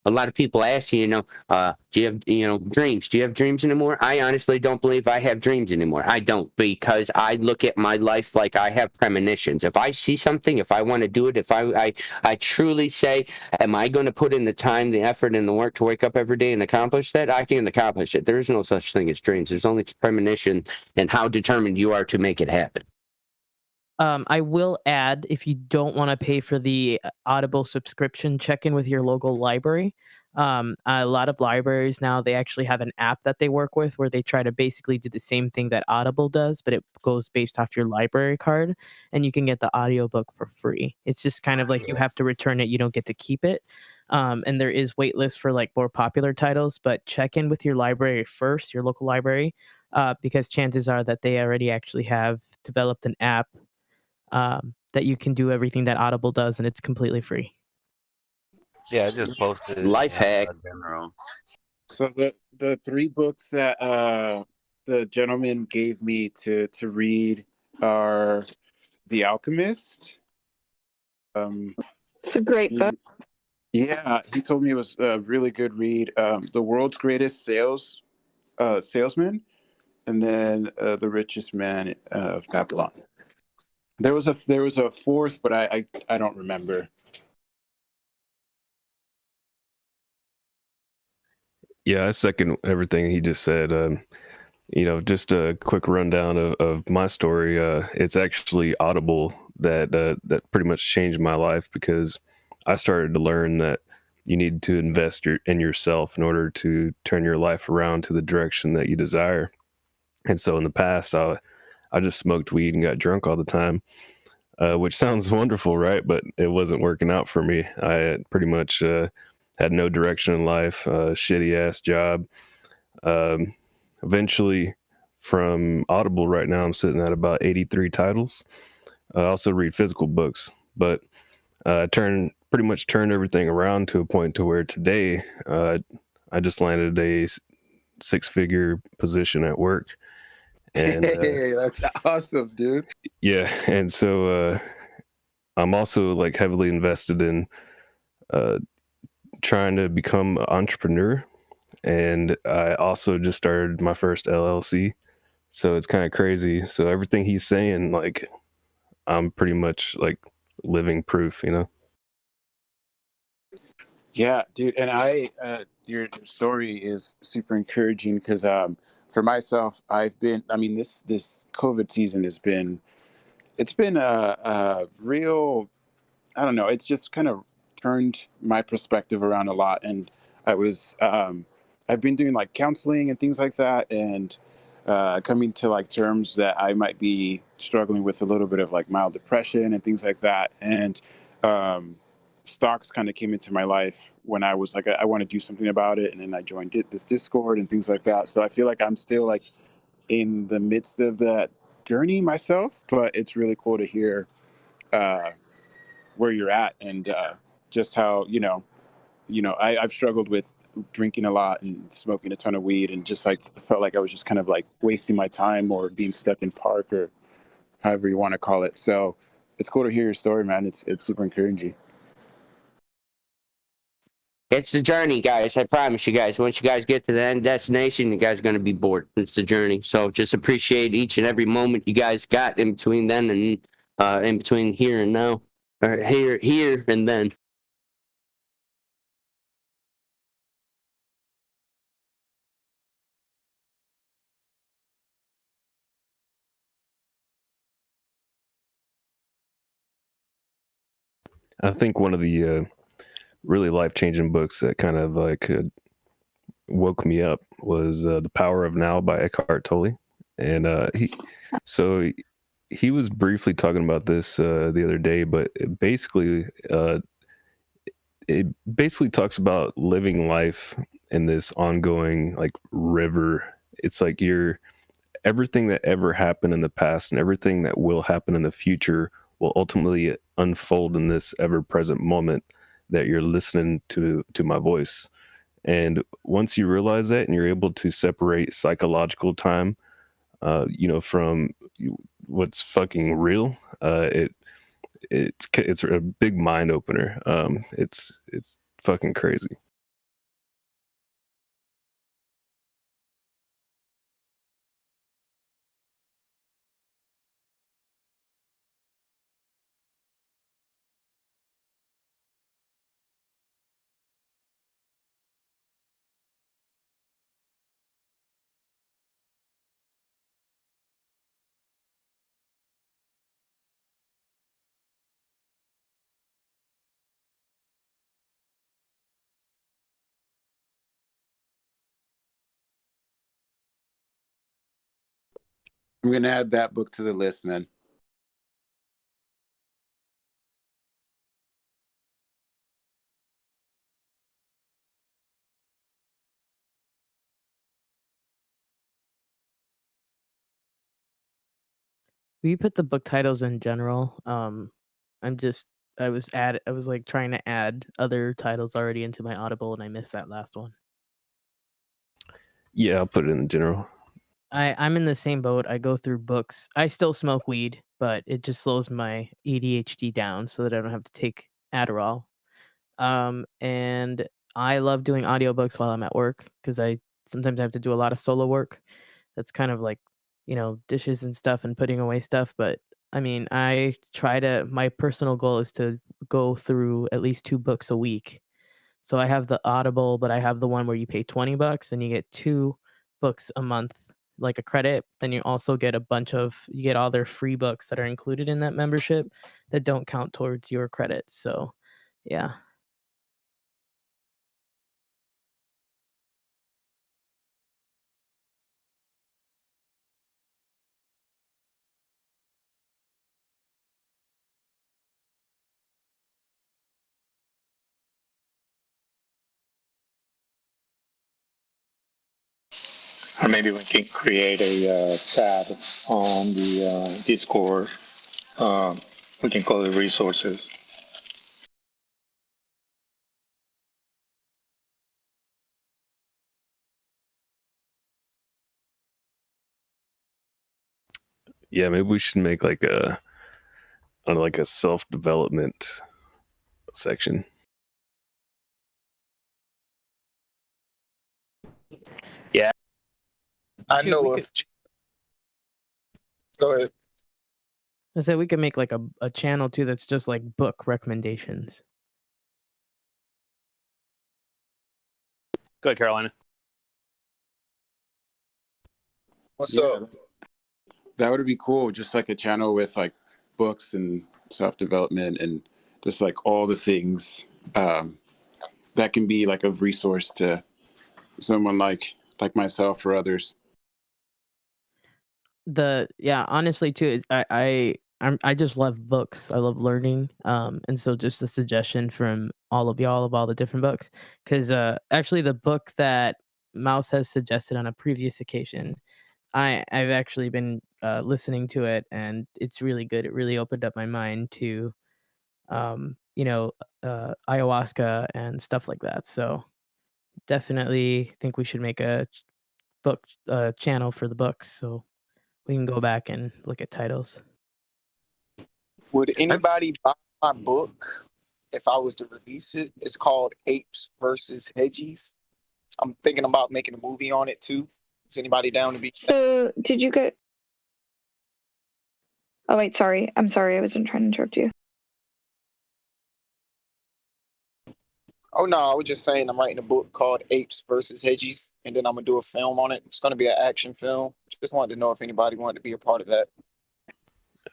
a lot of people ask you, do you have dreams? Do you have dreams anymore? I honestly don't believe I have dreams anymore. I don't, because I look at my life like I have premonitions. If I see something, if I want to do it, if I truly say, am I going to put in the time, the effort, and the work to wake up every day and accomplish that? I can accomplish it. There is no such thing as dreams. There's only premonition and how determined you are to make it happen. I will add, if you don't want to pay for the Audible subscription, check in with your local library. A lot of libraries now, they actually have an app that they work with where they try to basically do the same thing that Audible does, but it goes based off your library card, and you can get the audiobook for free. It's just kind of like you have to return it, you don't get to keep it. And there is wait lists for like more popular titles, but check in with your library first, your local library, because chances are that they already actually have developed an app that you can do everything that Audible does, and it's completely free. Yeah, I just posted Life hack. general. So the three books that the gentleman gave me to read are The Alchemist. It's a great book. Yeah, he told me it was a really good read. The World's Greatest Salesman, and then The Richest Man of Babylon. There was a fourth, but I don't remember. Yeah, I second everything he just said. Just a quick rundown of my story. It's actually Audible that pretty much changed my life, because I started to learn that you need to invest in yourself in order to turn your life around to the direction that you desire. And so in the past, I just smoked weed and got drunk all the time, which sounds wonderful, right? But it wasn't working out for me. I had pretty much had no direction in life, shitty ass job. Eventually, from Audible right now, I'm sitting at about 83 titles. I also read physical books, but pretty much turned everything around to a point to where today I just landed a six-figure position at work. And hey, that's awesome, dude. Yeah, and so I'm also like heavily invested in trying to become an entrepreneur, and I also just started my first LLC. So it's kind of crazy. So everything he's saying, like, I'm pretty much like living proof, you know? Yeah, dude, and your story is super encouraging because for myself, I mean, this COVID season it's been a real, I don't know, it's just kind of turned my perspective around a lot. And I've been doing like counseling and things like that, and coming to like terms that I might be struggling with a little bit of like mild depression and things like that. And um, stocks kind of came into my life when I was like, I want to do something about it. And then I joined this Discord and things like that. So I feel like I'm still like in the midst of that journey myself, but it's really cool to hear uh, where you're at and just how I've struggled with drinking a lot and smoking a ton of weed and just like felt like I was just kind of like wasting my time or being stuck in park or however you want to call it. So it's cool to hear your story, man. It's super encouraging. It's the journey, guys. I promise you guys. Once you guys get to the end destination, you guys are going to be bored. It's the journey. So just appreciate each and every moment you guys got in between then and in between here and now, or here and then. I think one of the really life changing books that kind of like woke me up was The Power of Now by Eckhart Tolle. And so he was briefly talking about this the other day, but it basically talks about living life in this ongoing like river. It's like everything that ever happened in the past and everything that will happen in the future will ultimately unfold in this ever present moment that you're listening to my voice. And once you realize that and you're able to separate psychological time from what's fucking real, it's a big mind opener. It's fucking crazy. I'm gonna add that book to the list, man. Will you put the book titles in general? I'm just I was like trying to add other titles already into my Audible and I missed that last one. Yeah, I'll put it in general. I'm in the same boat. I go through books. I still smoke weed, but it just slows my ADHD down so that I don't have to take Adderall. And I love doing audiobooks while I'm at work because I sometimes have to do a lot of solo work. That's kind of like, dishes and stuff and putting away stuff. But I mean, my personal goal is to go through at least 2 books a week. So I have the Audible, but I have the one where you pay $20 and you get 2 books a month, like a credit. Then you also get you get all their free books that are included in that membership that don't count towards your credits. So yeah. Or maybe we can create a tab on the Discord. Um, we can call it resources. Yeah, maybe we should make like a self-development section. Yeah, I Shoot, we know could if Go ahead. I said we could make like a channel too that's just like book recommendations. Go ahead, Carolina. What's Yeah, up? that would be cool. Just like a channel with like books and self development and just like all the things that can be like of resource to someone like myself or others. Honestly too, I just love books. I love learning. And so just a suggestion from all of y'all of all the different books, because actually the book that Mouse has suggested on a previous occasion, I've actually been listening to it, and it's really good. It really opened up my mind to ayahuasca and stuff like that. So definitely think we should make a book channel for the books, so we can go back and look at titles. Would anybody buy my book if I was to release it? It's called Apes versus Hedgies. I'm thinking about making a movie on it too. Is anybody down to be? So did you get? Oh wait, sorry. I'm sorry. I wasn't trying to interrupt you. Oh no, I was just saying I'm writing a book called Apes versus Hedgies, and then I'm gonna do a film on it. It's gonna be an action film. Just wanted to know if anybody wanted to be a part of that.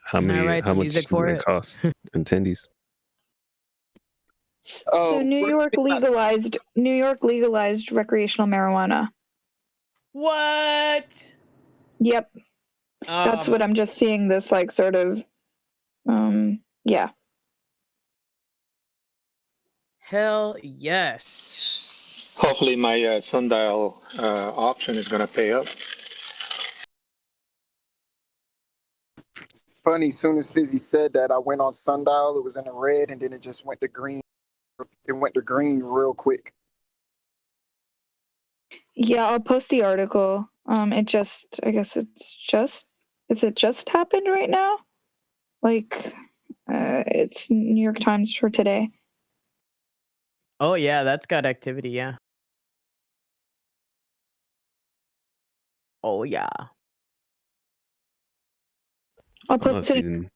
How Can I many? write How the much music does for it it? cost? Attendees. So New York legalized recreational marijuana. What? Yep. That's what I'm just seeing this like sort of yeah. Hell yes. Hopefully my sundial option is going to pay up. It's funny. As soon as Fizzy said that, I went on Sundial. It was in the red, and then it just went to green. It went to green real quick. Yeah, I'll post the article. It just I guess is it just happened right now? Like it's New York Times for today. Oh yeah, that's got activity, yeah. Oh yeah. I'll I'm not post it. seeing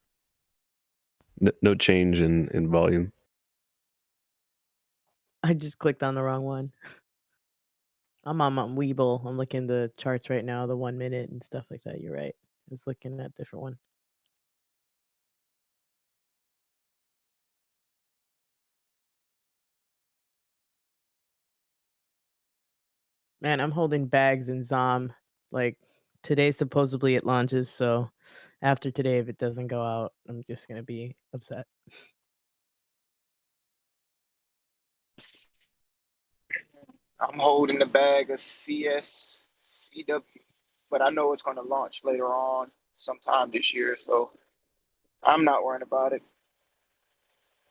no change in volume. I just clicked on the wrong one. I'm on Weeble. I'm looking at the charts right now, the 1 minute and stuff like that. You're right. It's looking at a different one. Man, I'm holding bags in Zom. Like today supposedly it launches, so after today if it doesn't go out, I'm just gonna be upset. I'm holding the bag of CSCW, but I know it's going to launch later on sometime this year, so I'm not worrying about it.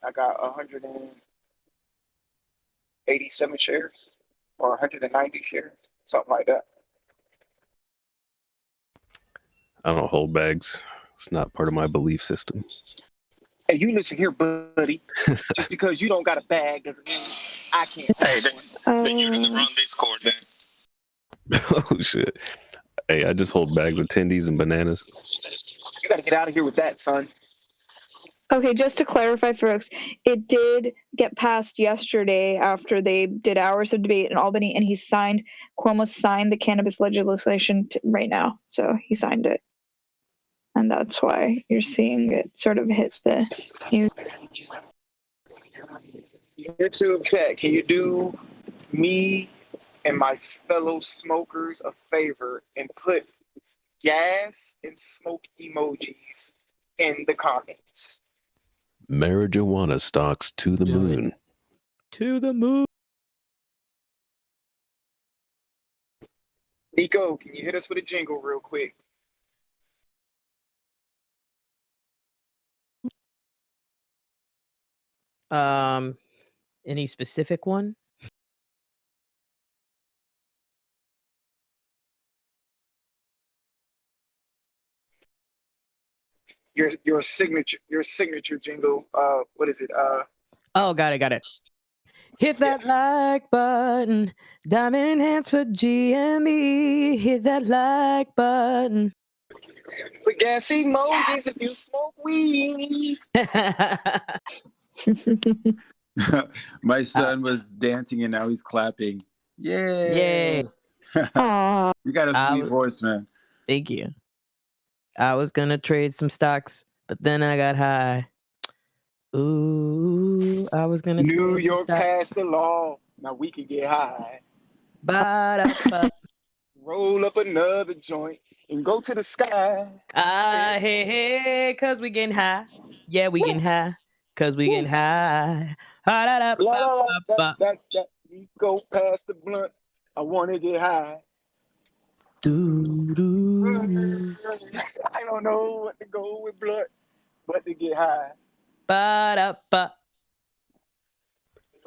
I got 187 shares or 190 shares, something like that. I don't hold bags. It's not part of my belief system. Hey, you listen here, buddy. Just because you don't got a bag doesn't mean I can't. Hey, then you're in the wrong Discord then. Oh shit! Hey, I just hold bags of tendies and bananas. You got to get out of here with that, son. Okay, just to clarify, folks, it did get passed yesterday after they did hours of debate in Albany, and Cuomo signed the cannabis legislation right now. So he signed it. And that's why you're seeing it sort of hit the news. YouTube chat, can you do me and my fellow smokers a favor and put gas and smoke emojis in the comments? Marijuana stocks to the moon. To the moon. Nico, can you hit us with a jingle real quick? Any specific one? Your signature jingle. What is it? Oh, got it. Hit that like button. Diamond hands for GME. Hit that like button. Put gas emojis if you smoke weed. My son was dancing and now he's clapping. Yay! Yay. You got a sweet was- voice, man. Thank you. I was gonna trade some stocks, but then I got high. Ooh, I was gonna New trade some York stocks. passed the law. Now we can get high. Ba-da-ba. Roll up another joint and go to the sky. Hey, hey, cause we getting high. Yeah, we getting high. Cause we getting high. Ha-da-da-ba-ba-ba. We go past the blunt. I wanna get high. Doo-doo. I don't know what to go with blunt, but to get high. Ba-da-ba.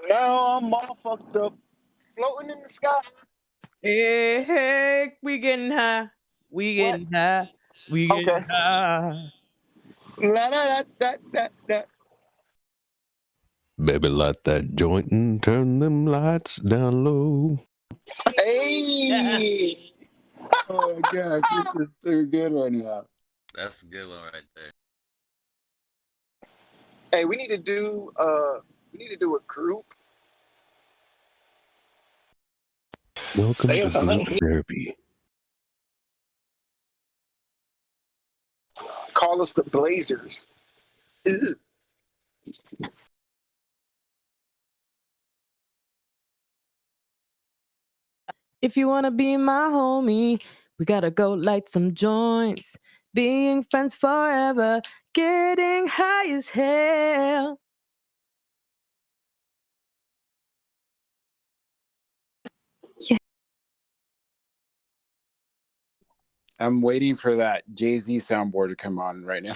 Now I'm all fucked up, floating in the sky. Hey, hey, we getting high. We getting high. We getting high. La da da da da. Baby, light that joint and turn them lights down low. Hey! Oh my gosh, this is too good right now. That's a good one right there. Hey, we need to do a group. Welcome Damn, to son, group that's good. therapy. Call us the Blazers. Ew. If you wanna be my homie, we gotta go light some joints. Being friends forever, getting high as hell. I'm waiting for that Jay-Z soundboard to come on right now.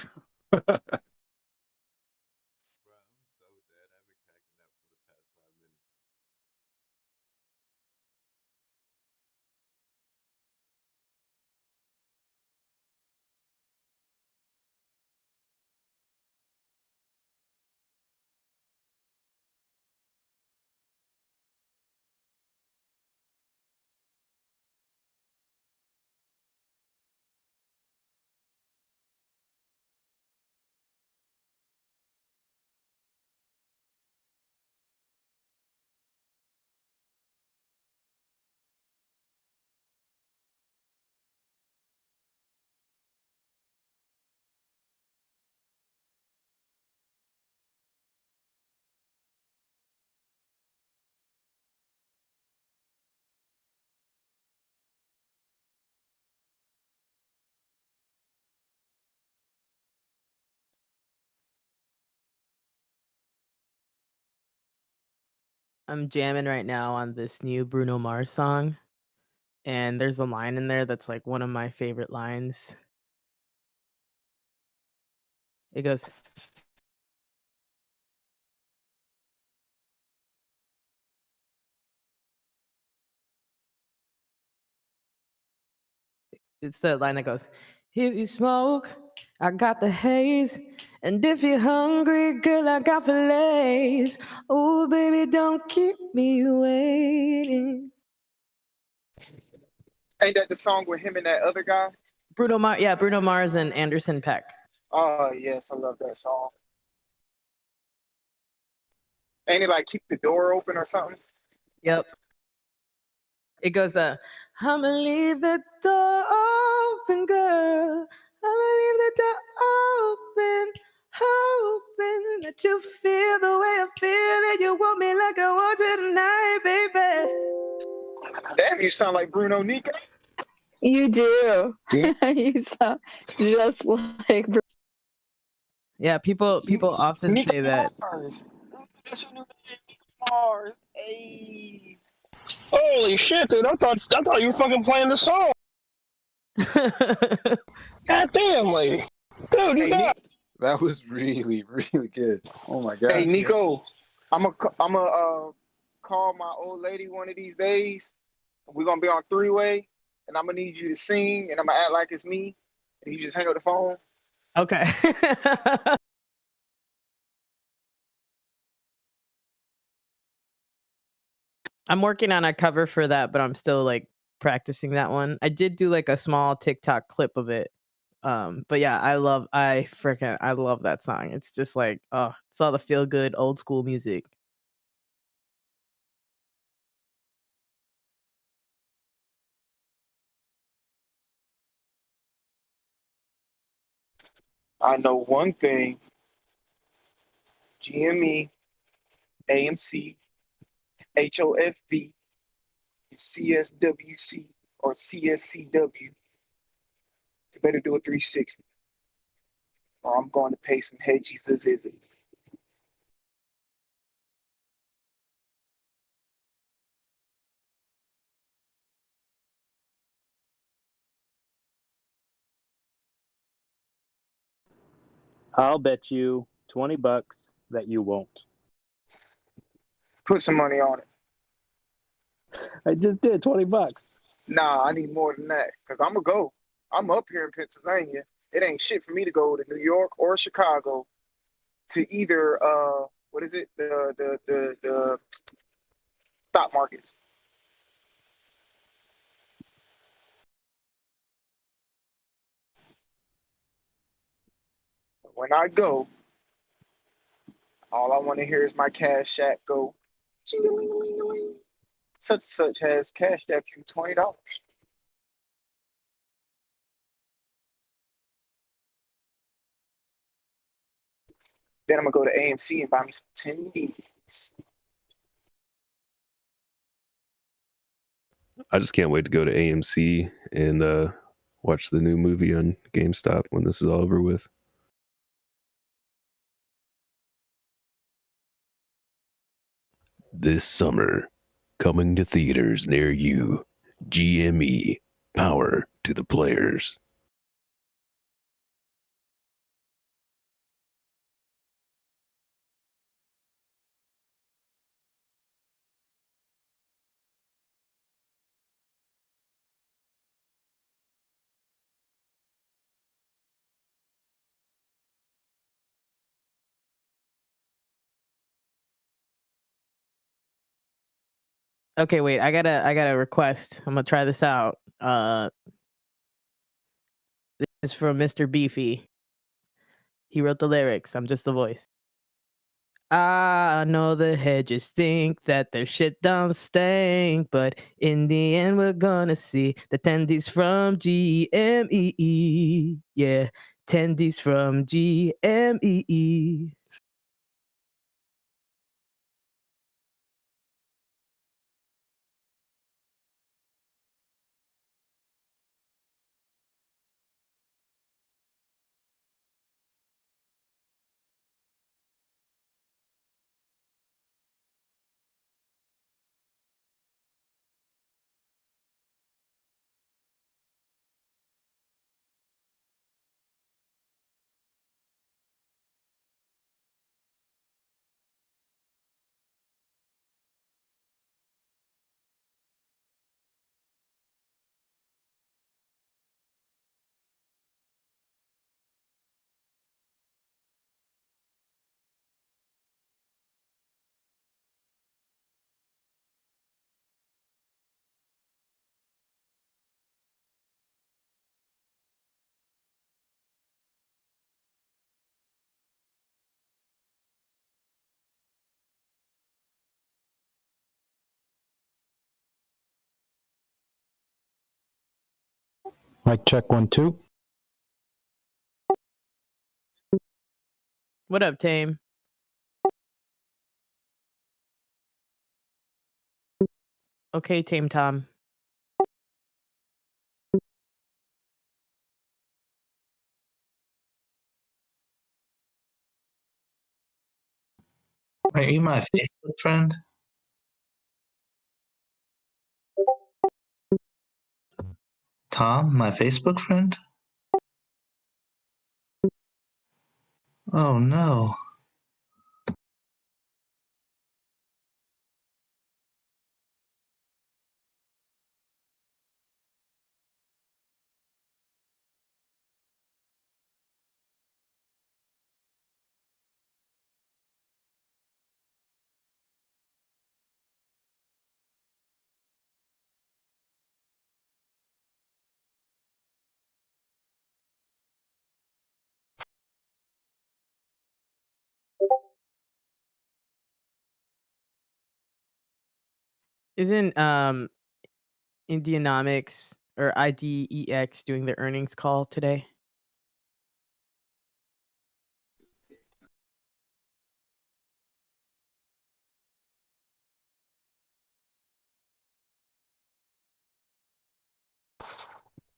I'm jamming right now on this new Bruno Mars song. And there's a line in there that's like one of my favorite lines. It goes, it's the line that goes, if you smoke, I got the haze. And if you're hungry, girl, I got fillets. Oh, baby, don't keep me waiting. Ain't that the song with him and that other guy? Bruno Mars and Anderson .Paak. Oh yes, I love that song. Ain't it like keep the door open or something? Yep. It goes, I'ma leave the door open, girl. I'ma leave the door open, hoping that you feel the way I feel and you want me like I want you tonight, baby. Damn, you sound like Bruno Nico. You do. You sound just like Bruno. Yeah, people often Nico say that. Mars. That's your new name, Nico Mars. Hey. Holy shit, dude! I thought you were fucking playing the song. God damn, lady, dude, you got. That was really, really good. Oh my god. Hey Nico, I'm a call my old lady one of these days. We're gonna be on three-way, and I'm gonna need you to sing, and I'm gonna act like it's me, and you just hang up the phone. Okay. I'm working on a cover for that, but I'm still like practicing that one. I did do like a small TikTok clip of it But yeah, I love that song. It's just like, oh, it's all the feel good old school music. I know one thing: GME, AMC, HOFB, CSWC, or CSCW. You better do a 360, or I'm going to pay some hedgies a visit. I'll bet you $20 that you won't. Put some money on it. I just did $20. Nah, I need more than that because I'm gonna go. I'm up here in Pennsylvania. It ain't shit for me to go to New York or Chicago to either what is it, the stock markets. When I go, all I want to hear is my cash app go. Ching-a-ling-a-ling-a-ling. Such and such has cashed at you $20. Then I'm gonna go to AMC and buy me some tendies. I just can't wait to go to AMC and watch the new movie on GameStop when this is all over with. This summer, coming to theaters near you, GME, power to the players. Okay, wait, I got a request. I'm gonna try this out. This is from Mr. Beefy. He wrote the lyrics. I'm just the voice. I know the hedges think that their shit don't stink, but in the end, we're gonna see the tendies from GME. Yeah, tendies from GME. Mic check 1 2. What up, Tame? Okay, Tame Tom. Are you my Facebook friend? Tom, my Facebook friend? Oh no. Isn't Indianomics or IDEX doing their earnings call today?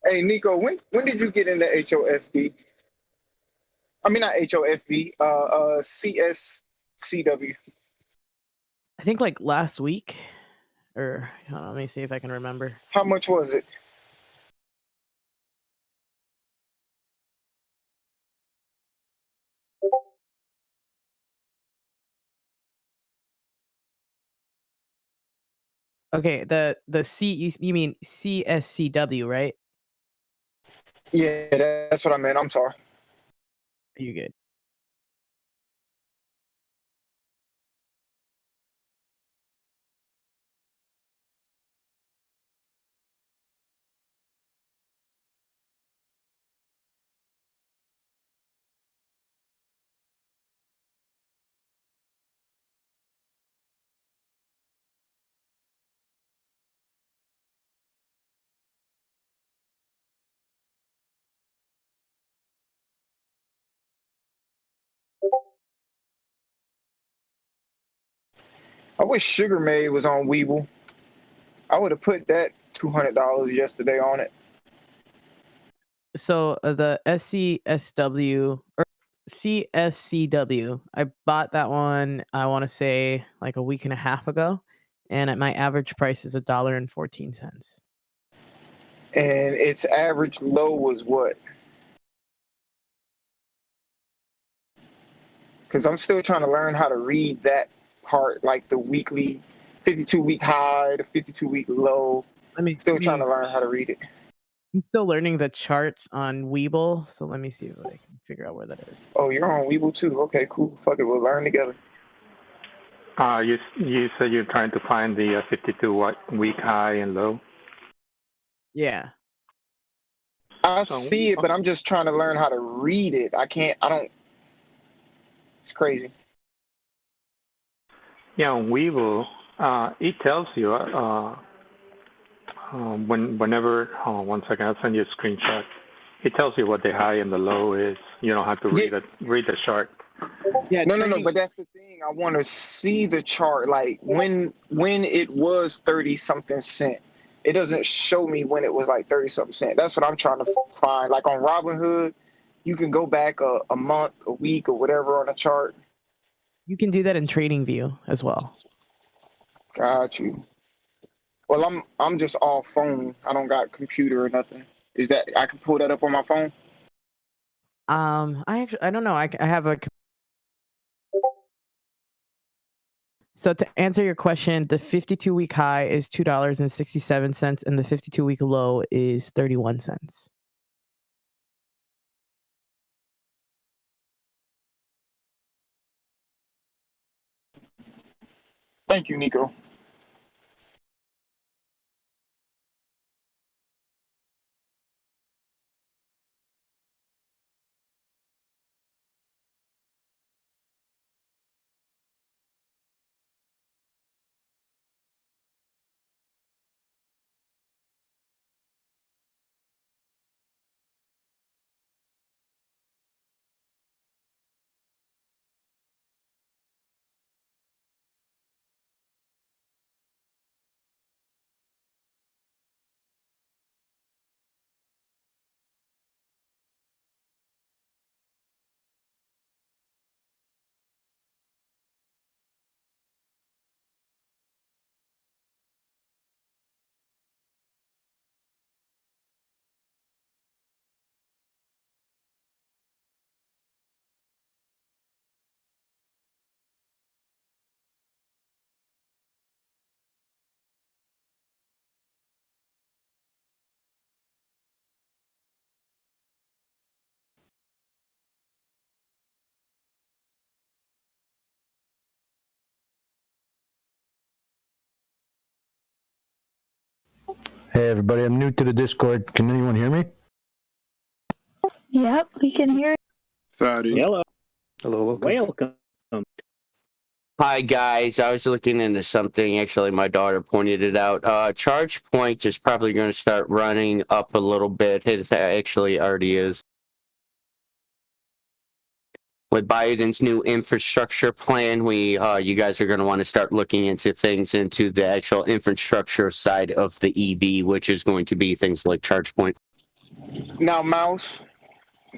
Hey Nico, when did you get into HOFB? I mean not HOFB, CSCW. I think like last week, or hold on, let me see if I can remember. How much was it? Okay, the C you mean CSCW, right? Yeah, that's what I meant. I'm sorry. You good? I wish Sugar Maid was on Weeble. I would have put that $200 yesterday on it. So the SCSW or CSCW, I bought that one. I want to say like a week and a half ago, and at my average price is $1.14. And its average low was what? Because I'm still trying to learn how to read that part, like the weekly 52-week high, the 52-week low. Still trying to learn how to read it. I'm still learning the charts on Weeble, so let me see if I can figure out where that is. Oh, you're on Weeble too? Okay, cool. Fuck it, we'll learn together. You said you're trying to find the 52-week high and low. Yeah. I see it, but I'm just trying to learn how to read it. I don't. It's crazy. Yeah, on Weeble, it tells you whenever. Oh, 1 second, I'll send you a screenshot. It tells you what the high and the low is. You don't have to read the chart. Yeah. No, but that's the thing. I want to see the chart, like when it was 30-something cent. It doesn't show me when it was like 30-something cent. That's what I'm trying to find. Like on Robinhood, you can go back a month, a week, or whatever on a chart. You can do that in TradingView as well. Got you. Well, I'm just all phone. I don't got computer or nothing. Is that I can pull that up on my phone? I don't know. I have a. So to answer your question, the 52-week high is $2.67, and the 52-week low is 31 cents. Thank you, Nico. Hey everybody, I'm new to the Discord. Can anyone hear me? Yep, we can hear. Sorry. Hello. Hello, welcome. Welcome. Hi guys, I was looking into something. Actually, my daughter pointed it out. ChargePoint is probably going to start running up a little bit. It actually already is. With Biden's new infrastructure plan, you guys are going to want to start looking into things into the actual infrastructure side of the EV, which is going to be things like ChargePoint. Now, Mouse,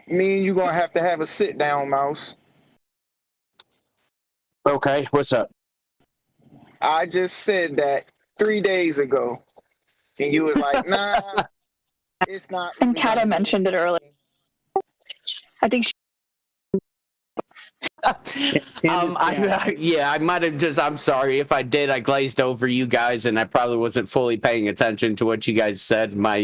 me and you gonna have to have a sit down, Mouse. Okay, what's up? I just said that 3 days ago, and you was like, "Nah, it's not." And really gonna Kata do mentioned it earlier. I think she I might have just. I'm sorry if I did. I glazed over you guys, and I probably wasn't fully paying attention to what you guys said. My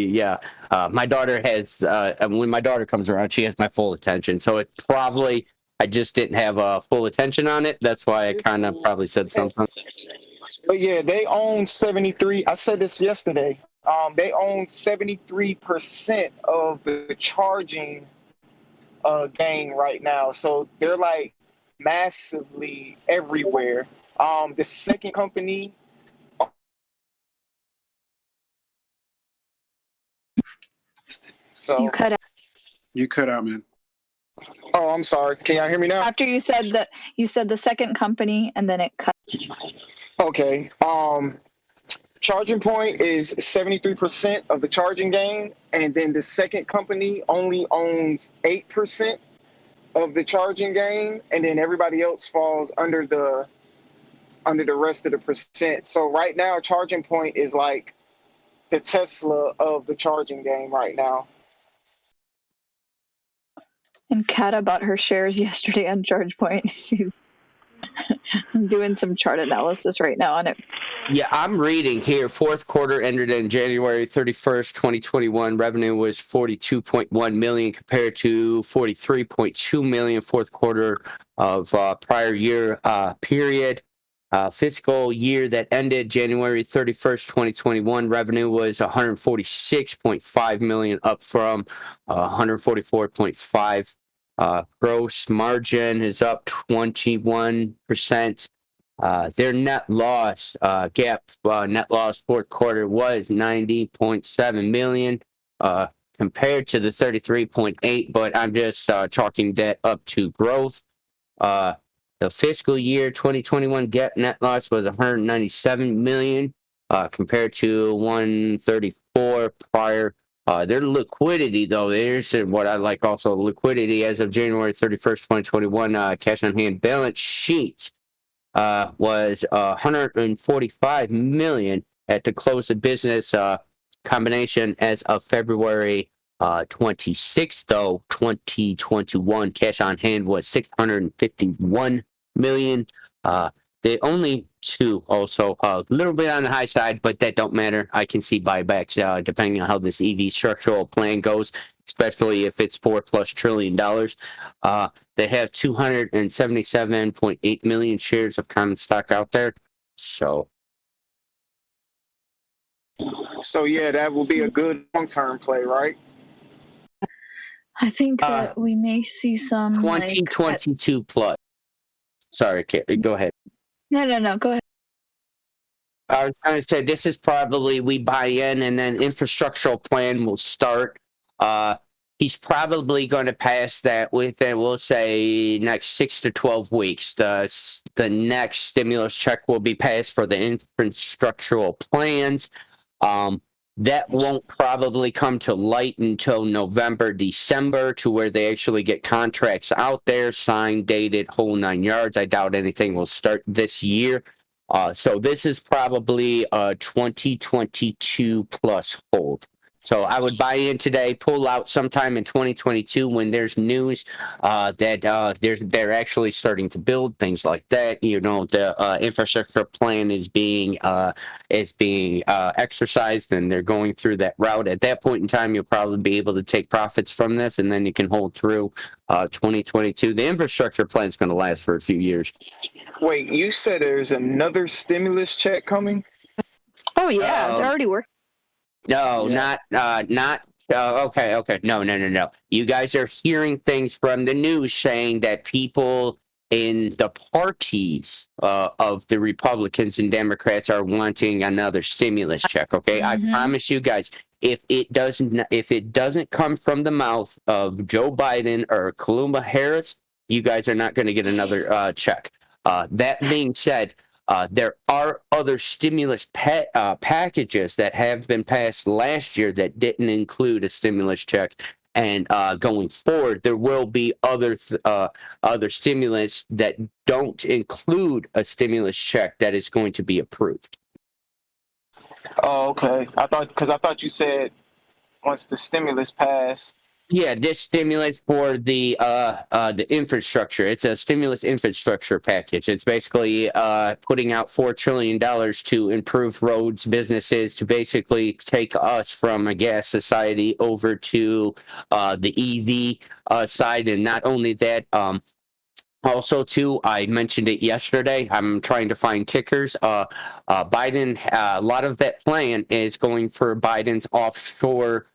daughter has. When my daughter comes around, she has my full attention. So it probably. I just didn't have full attention on it. That's why I kind of probably said something. But yeah, they own 73. I said this yesterday. They own 73% of the charging game right now. So they're like massively everywhere. The second company. So you cut out. You cut out, man. Oh, I'm sorry. Can y'all hear me now? After you said that, you said the second company, and then it cut. Okay. Charging Point is 73% of the charging game, and then the second company only owns 8% of the charging game, and then everybody else falls under the rest of the percent. So right now, Charging Point is like the Tesla of the charging game right now. And Kata bought her shares yesterday on ChargePoint. She's doing some chart analysis right now on it. Yeah, I'm reading here. Fourth quarter ended in January 31st, 2021. Revenue was $42.1 million compared to $43.2 million fourth quarter of prior year period. Fiscal year that ended January 31st, 2021, revenue was $146.5 million, up from $144.5 gross margin is up 21%. Their net loss, GAAP net loss fourth quarter was $90.7 million compared to the 33.8, but I'm just chalking that up to growth. The fiscal year 2021 GAAP net loss was $197 million compared to $134 prior. Their liquidity, though, there's what I like also liquidity as of January 31st, 2021, cash on hand balance sheet was $145 million at the close of business combination as of February 26th, though 2021 cash on hand was $651 million. The only two also a little bit on the high side, but that don't matter. I can see buybacks depending on how this EV structural plan goes, especially if it's $4+ trillion. They have 277.8 million shares of common stock out there. So yeah, that will be a good long-term play, right? I think that we may see some 2022 plus. Sorry, go ahead. No, go ahead. I was trying to say this is probably we buy in and then infrastructural plan will start. He's probably going to pass that within, we'll say, next 6 to 12 weeks. The next stimulus check will be passed for the infrastructural plans. That won't probably come to light until November, December, to where they actually get contracts out there, signed, dated, whole 9 yards. I doubt anything will start this year. So this is probably a 2022 plus hold. So I would buy in today, pull out sometime in 2022 when there's news that they're actually starting to build things like that. You know, the infrastructure plan is being exercised, and they're going through that route. At that point in time, you'll probably be able to take profits from this, and then you can hold through 2022. The infrastructure plan is going to last for a few years. Wait, you said there's another stimulus check coming? Oh yeah, they're already working. No, not. Okay. No. You guys are hearing things from the news saying that people in the parties of the Republicans and Democrats are wanting another stimulus check. Okay, I promise you guys, if it doesn't come from the mouth of Joe Biden or Kamala Harris, you guys are not going to get another check. That being said, there are other stimulus packages that have been passed last year that didn't include a stimulus check. And going forward, there will be other stimulus that don't include a stimulus check that is going to be approved. Oh, okay. I thought you said once the stimulus passed. Yeah, this stimulus for the infrastructure. It's a stimulus infrastructure package. It's basically putting out $4 trillion to improve roads, businesses, to basically take us from a gas society over to the EV side. And not only that, also, too, I mentioned it yesterday. I'm trying to find tickers. Biden, a lot of that plan is going for Biden's offshore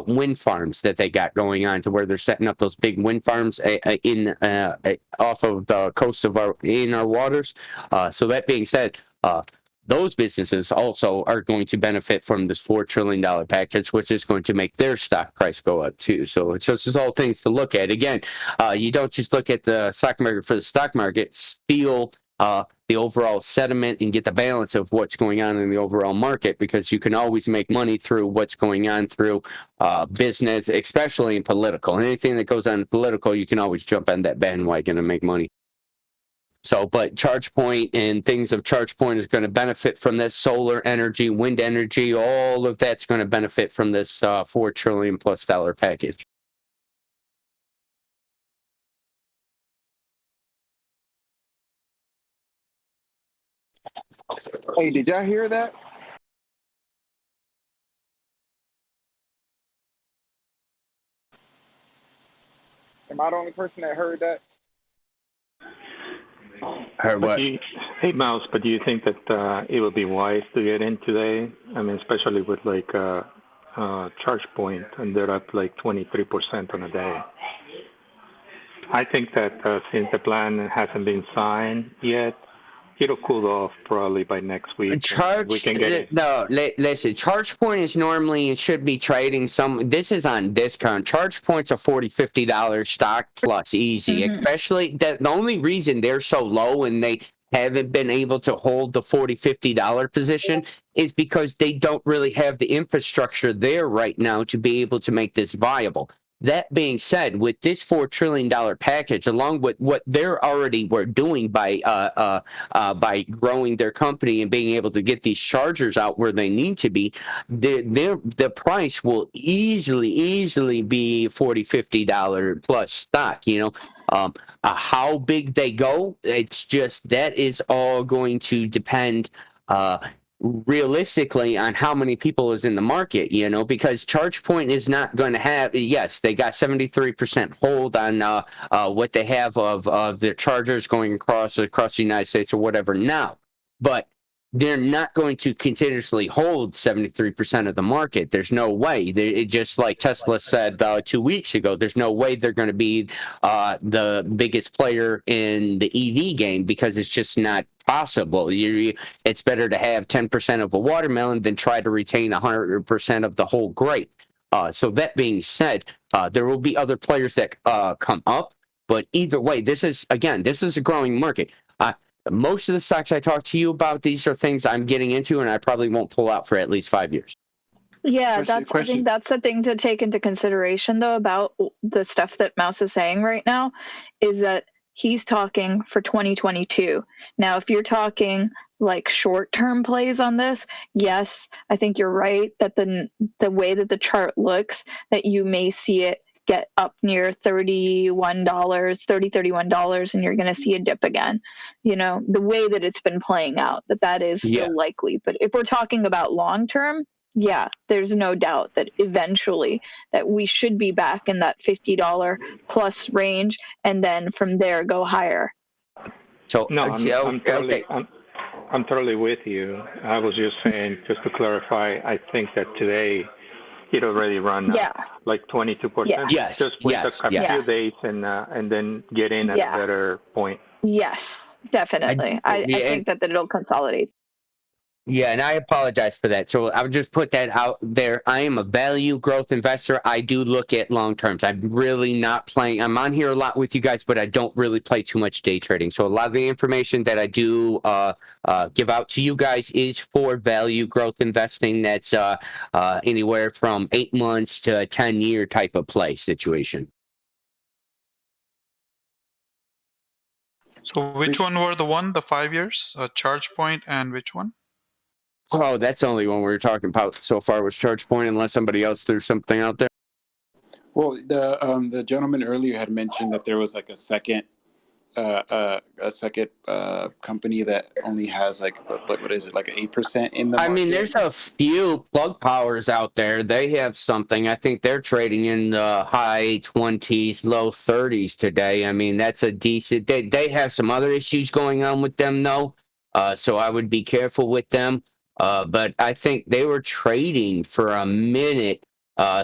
wind farms that they got going on, to where they're setting up those big wind farms off of the coast of our waters. So that being said, those businesses also are going to benefit from this $4 trillion package, which is going to make their stock price go up too. So it's just all things to look at. Again, you don't just look at the stock market for the stock market, feel the overall sentiment and get the balance of what's going on in the overall market, because you can always make money through what's going on through business, especially in political. Anything that goes on in political, you can always jump on that bandwagon and make money. So, but ChargePoint and things of ChargePoint is going to benefit from this. Solar energy, wind energy, all of that's going to benefit from this $4 trillion+ package. Hey, did y'all hear that? Am I the only person that heard that? Heard what? Hey, Mouse, but do you think that it would be wise to get in today? I mean, especially with like ChargePoint, and they're up like 23% on a day. I think that since the plan hasn't been signed yet, it'll cool off probably by next week. We can get it. No, listen, ChargePoint is normally, it should be trading this is on discount. ChargePoint's a $40, $50 stock plus easy, especially the only reason they're so low and they haven't been able to hold the $40, $50 position is because they don't really have the infrastructure there right now to be able to make this viable. That being said, with this $4 trillion package, along with what they're already were doing by growing their company and being able to get these chargers out where they need to be, the price will easily be $40, $50 plus stock. How big they go, it's just that is all going to depend realistically on how many people is in the market, because ChargePoint is not going to have, yes, they got 73% hold on what they have of their chargers going across the United States or whatever now, but they're not going to continuously hold 73% of the market. There's no way. Just like Tesla said 2 weeks ago, there's no way they're going to be the biggest player in the EV game, because it's just not possible. It's better to have 10% of a watermelon than try to retain 100% of the whole grape. So that being said, there will be other players that come up, but either way, this is a growing market. Most of the stocks I talk to you about, these are things I'm getting into, and I probably won't pull out for at least 5 years. Yeah, I think that's the thing to take into consideration, though, about the stuff that Mouse is saying right now, is that he's talking for 2022. Now, if you're talking like short-term plays on this, yes, I think you're right that the way that the chart looks, that you may see it get up near $31, and you're going to see a dip again. The way that it's been playing out, that is still likely. But if we're talking about long-term, yeah, there's no doubt that eventually that we should be back in that $50 plus range, and then from there go higher. So no, I'm totally with you. I was just saying, just to clarify, I think that today it already run Yeah. like 22%. Yeah. Yes, Just wait yes, a yes. few days and then get in at Yeah. a better point. Yes, definitely. I yeah, think that it'll consolidate. Yeah, and I apologize for that. So I would just put that out there. I am a value growth investor. I do look at long terms. I'm really not playing. I'm on here a lot with you guys, but I don't really play too much day trading. So a lot of the information that I do give out to you guys is for value growth investing. That's anywhere from 8 months to a 10-year type of play situation. So which one were the 5 years? Charge point and which one? Oh, that's the only one we were talking about so far was ChargePoint, unless somebody else threw something out there. Well, the gentleman earlier had mentioned that there was like a second company that only has like what is it, like 8% in the market? I mean, there's a few plug powers out there. They have something. I think they're trading in the high 20s, low 30s today. I mean, that's a decent. They have some other issues going on with them though, so I would be careful with them. But I think they were trading for a minute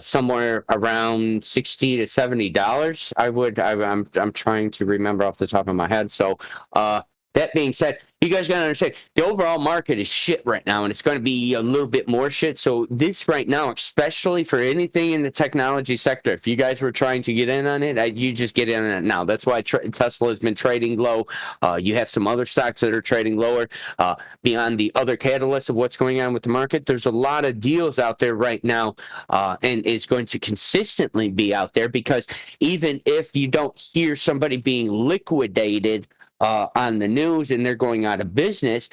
somewhere around $60 to $70. I'm trying to remember off the top of my head. So that being said, you guys gotta understand the overall market is shit right now, and it's going to be a little bit more shit. So this right now, especially for anything in the technology sector, if you guys were trying to get in on it, you just get in on it now. That's why Tesla has been trading low. You have some other stocks that are trading lower. Beyond the other catalysts of what's going on with the market, there's a lot of deals out there right now, and it's going to consistently be out there because even if you don't hear somebody being liquidated on the news and they're going out of business,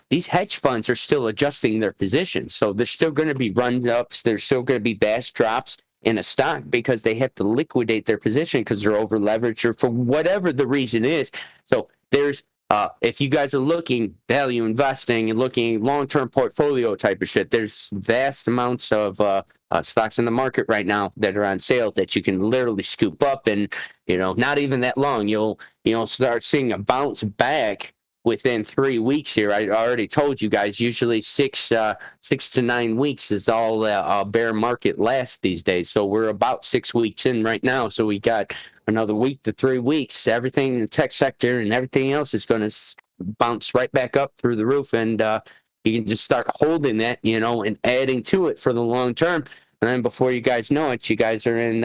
these hedge funds are still adjusting their positions. So there's still going to be run-ups. There's still going to be vast drops in a stock because they have to liquidate their position because they're over-leveraged or for whatever the reason is. So there's if you guys are looking value investing and looking long-term portfolio type of shit, there's vast amounts of stocks in the market right now that are on sale that you can literally scoop up, and not even that long, you'll start seeing a bounce back within 3 weeks here. I already told you guys, usually 6 to 9 weeks is all a bear market lasts these days. So we're about 6 weeks in right now. So we got another week to 3 weeks. Everything in the tech sector and everything else is going to bounce right back up through the roof, and you can just start holding that, and adding to it for the long term. And then before you guys know it, you guys are in,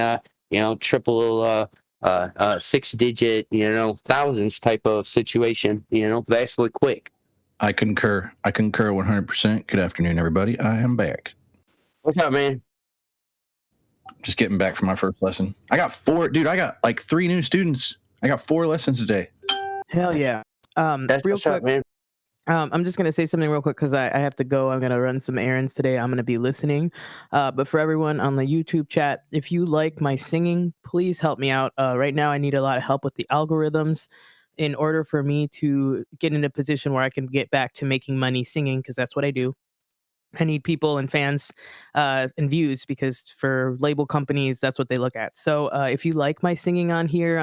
triple 6-digit, thousands type of situation, vastly quick. I concur 100%. Good afternoon, everybody. I am back. What's up, man? Just getting back from my first lesson. I got like 3 new students. I got 4 lessons today. Hell yeah. That's real what's quick, up, man. I'm just going to say something real quick because I have to go. I'm going to run some errands today. I'm going to be listening. But for everyone on the YouTube chat, if you like my singing, please help me out. Right now, I need a lot of help with the algorithms in order for me to get in a position where I can get back to making money singing, because that's what I do. I need people and fans and views, because for label companies, that's what they look at. So if you like my singing on here,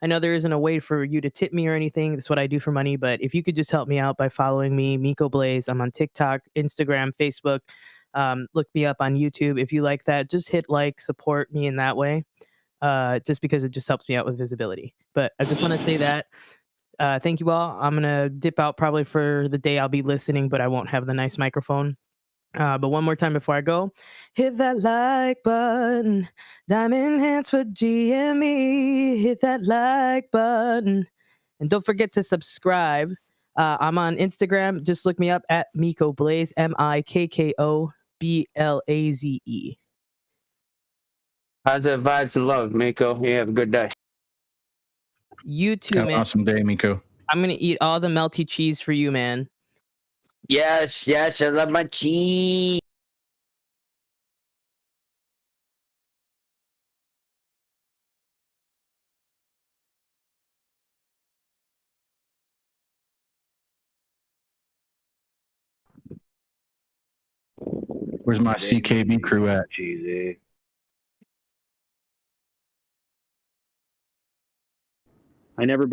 I know there isn't a way for you to tip me or anything. That's what I do for money. But if you could just help me out by following me, Miko Blaze. I'm on TikTok, Instagram, Facebook. Look me up on YouTube. If you like that, just hit like, support me in that way, just because it just helps me out with visibility. But I just want to say that. Thank you all. I'm going to dip out probably for the day. I'll be listening, but I won't have the nice microphone. But one more time before I go, hit that like button. Diamond hands for GME. Hit that like button. And don't forget to subscribe. I'm on Instagram. Just look me up at Miko Blaze, MIKKO BLAZE. Positive vibes and love, Miko. You have a good day. You too, Have man. an awesome day, Miko. I'm going to eat all the melty cheese for you, man. Yes, I love my cheese. Where's my CKB crew at? Cheesy. I never.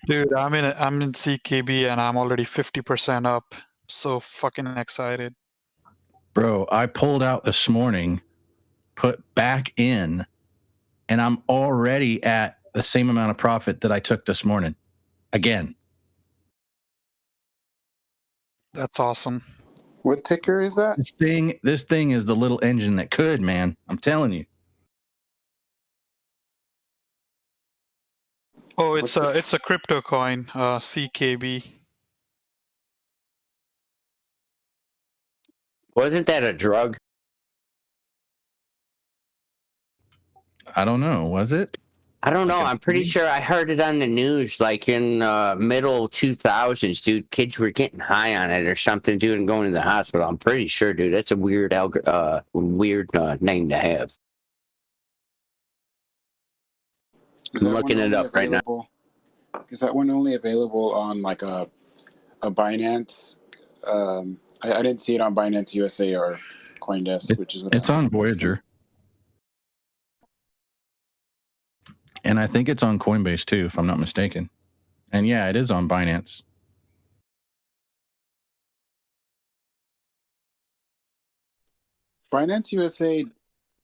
Dude, I'm in CKB and I'm already 50% up. So fucking excited. Bro, I pulled out this morning, put back in, and I'm already at the same amount of profit that I took this morning. Again. That's awesome. What ticker is that? This thing is the little engine that could, man. I'm telling you. Oh, it's a crypto coin, CKB. Wasn't that a drug? I don't know. Was it? I don't know. I'm pretty sure I heard it on the news, like in middle 2000s, dude. Kids were getting high on it or something, dude, and going to the hospital. I'm pretty sure, dude. That's a weird, name to have. I'm looking it up right now. Is that one only available on like a Binance? I didn't see it on Binance USA or CoinDesk, which is what It's on Voyager. And I think it's on Coinbase too, if I'm not mistaken. And yeah, it is on Binance. Binance USA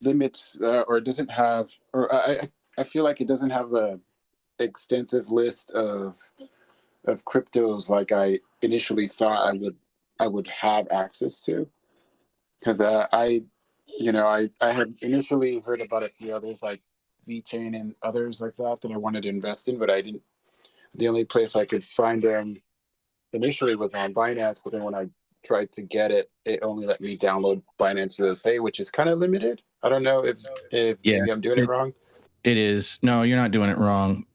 limits or doesn't have, or I feel like it doesn't have a extensive list of cryptos like I initially thought I would have access to, because I had initially heard about a few others like VeChain and others like that I wanted to invest in, but I didn't. The only place I could find them initially was on Binance, but then when I tried to get it, it only let me download Binance USA, which is kind of limited. I don't know if maybe I'm doing it wrong. It is. No, you're not doing it wrong.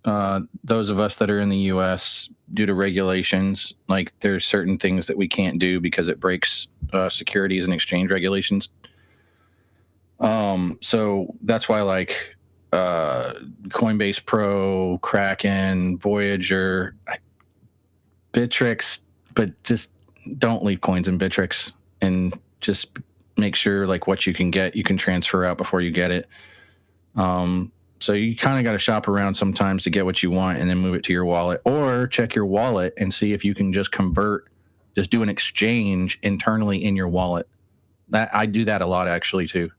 Those of us that are in the U.S., due to regulations, like there's certain things that we can't do because it breaks securities and exchange regulations. So that's why like Coinbase Pro, Kraken, Voyager, Bittrex, but just don't leave coins in Bittrex and just make sure like what you can get, you can transfer out before you get it. So you kind of got to shop around sometimes to get what you want and then move it to your wallet, or check your wallet and see if you can just do an exchange internally in your wallet. That I do that a lot actually too.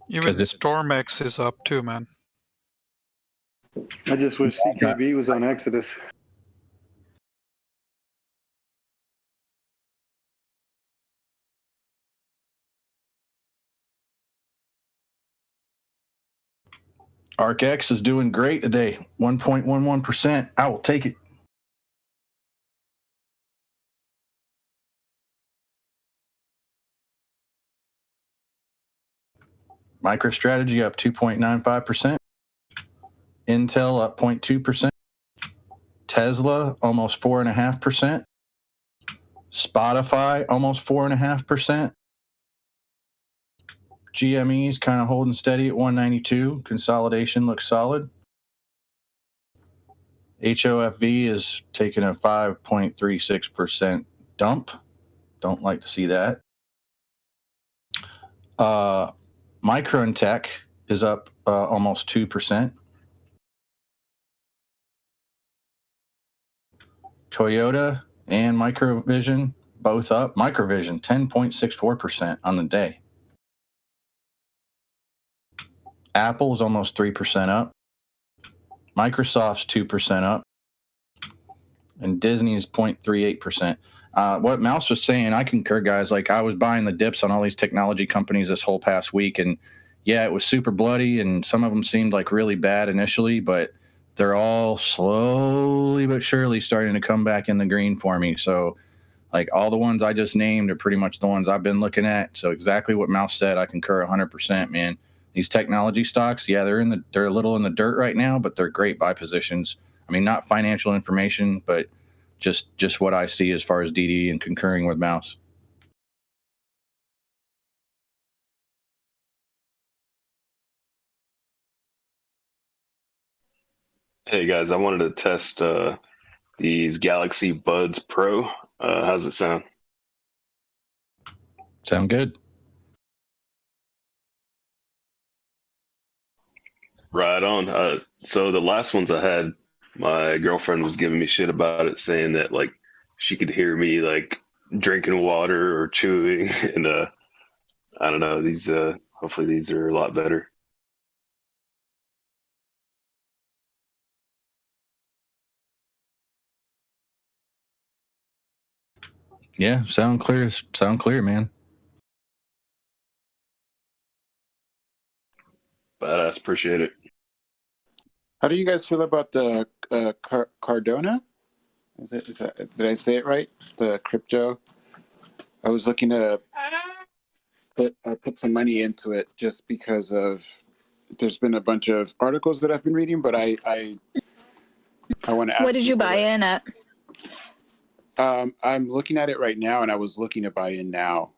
Even Stormex is up too, man. I just wish CKB was on Exodus. ARCX is doing great today, 1.11%. I will take it. MicroStrategy up 2.95%. Intel up 0.2%. Tesla almost 4.5%. Spotify almost 4.5%. GME is kind of holding steady at 192. Consolidation looks solid. HOFV is taking a 5.36% dump. Don't like to see that. Microntech is up almost 2%. Toyota and Microvision both up. Microvision 10.64% on the day. Apple's almost 3% up. Microsoft's 2% up. And Disney's 0.38%. What Mouse was saying, I concur, guys. Like, I was buying the dips on all these technology companies this whole past week, and yeah, it was super bloody, and some of them seemed like really bad initially, but they're all slowly but surely starting to come back in the green for me. So, like, all the ones I just named are pretty much the ones I've been looking at. So exactly what Mouse said, I concur 100%, man. These technology stocks, yeah, they're a little in the dirt right now, but they're great buy positions. I mean, not financial information, but just what I see as far as DD and concurring with Mouse. Hey guys, I wanted to test these Galaxy Buds Pro. How's it sound? Sound good. Right on. So the last ones I had My girlfriend was giving me shit about it, saying that like she could hear me like drinking water or chewing, and I don't know. These hopefully these are a lot better. Yeah, sound clear, man. Badass, appreciate it. How do you guys feel about the Cardona? Is that did I say it right? The crypto. I was looking to put some money into it just because of there's been a bunch of articles that I've been reading, but I want to ask. What did you buy in at? I'm looking at it right now, and I was looking to buy in now.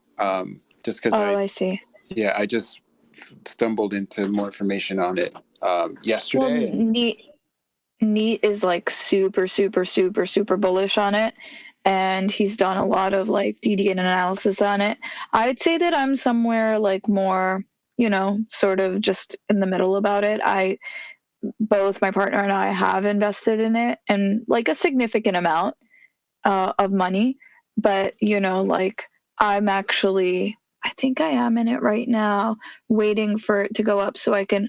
Just because I see. Yeah, I just stumbled into more information on it yesterday. Well, Neat is like super bullish on it, and he's done a lot of like DD and analysis on it. I'd say that I'm somewhere like more, sort of just in the middle about it. Both my partner and I have invested in it, and like a significant amount of money, but like I think I am in it right now, waiting for it to go up so I can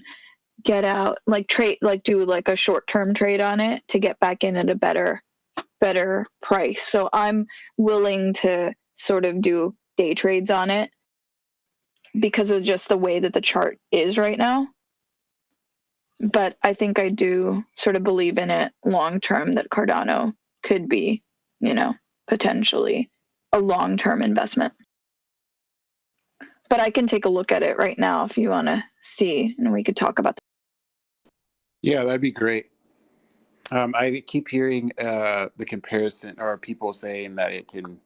get out, like trade, like do like a short-term trade on it to get back in at a better price. So I'm willing to sort of do day trades on it because of just the way that the chart is right now. But I think I do sort of believe in it long term, that Cardano could be, potentially a long-term investment. But I can take a look at it right now if you want to see, and we could talk about that. Yeah, that'd be great. I keep hearing the comparison, or people saying that it can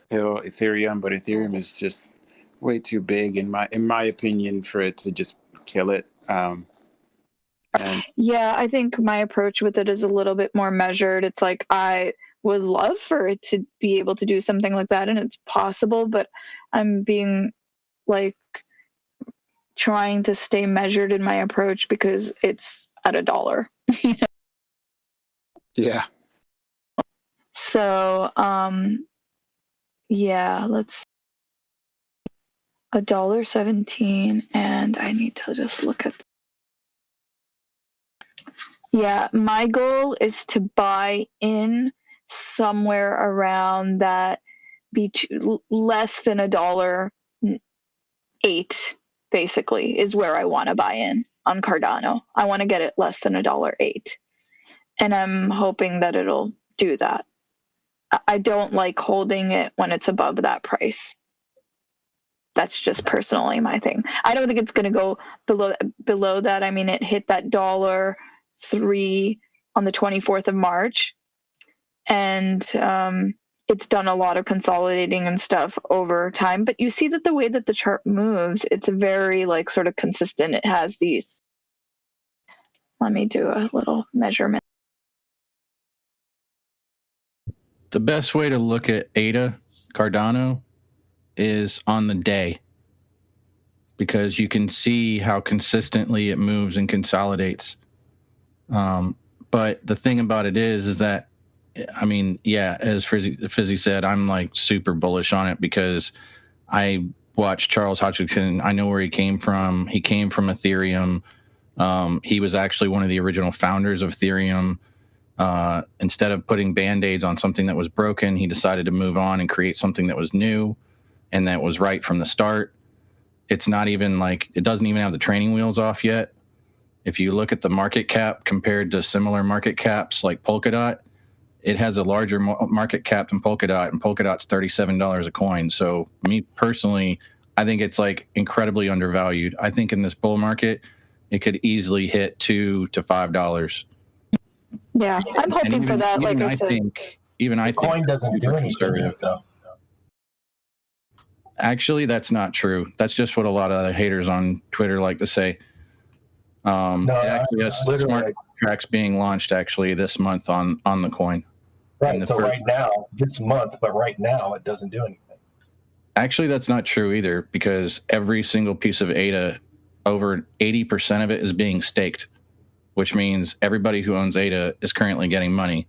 kill Ethereum, but Ethereum is just way too big in my opinion for it to just kill it. Yeah, I think my approach with it is a little bit more measured. It's like I would love for it to be able to do something like that, and it's possible, but I'm being like trying to stay measured in my approach because it's at $1. Yeah. So, yeah, let's $1.17, and I need to just look at. Yeah, my goal is to buy in somewhere around that, less than $1.08, basically, is where I want to buy in on Cardano. I want to get it less than $1.08, and I'm hoping that it'll do that. I don't like holding it when it's above that price. That's just personally my thing. I don't think it's going to go below that. I mean, it hit that $3 on the 24th of March, and it's done a lot of consolidating and stuff over time. But you see that the way that the chart moves, it's very like sort of consistent. It has these. Let me do a little measurement. The best way to look at ADA Cardano is on the day, because you can see how consistently it moves and consolidates. But the thing about it is that, I mean, yeah, as Fizzy said, I'm like super bullish on it because I watched Charles Hutchinson. I know where he came from. He came from Ethereum. He was actually one of the original founders of Ethereum. Instead of putting band-aids on something that was broken, he decided to move on and create something that was new and that was right from the start. It's not even like, it doesn't even have the training wheels off yet. If you look at the market cap compared to similar market caps like Polkadot, it has a larger market cap than Polkadot, and Polkadot's $37 a coin. So me personally, I think it's like incredibly undervalued. I think in this bull market, it could easily hit $2 to $5. Yeah, I'm hoping for that. Like I said, even I think coin doesn't do anything yet, though. Actually, that's not true. That's just what a lot of the haters on Twitter like to say. No, it actually has smart contracts being launched actually this month on the coin. Right. So right now, this month, but right now it doesn't do anything. Actually, that's not true either, because every single piece of ADA, over 80% of it is being staked. which means everybody who owns ADA is currently getting money.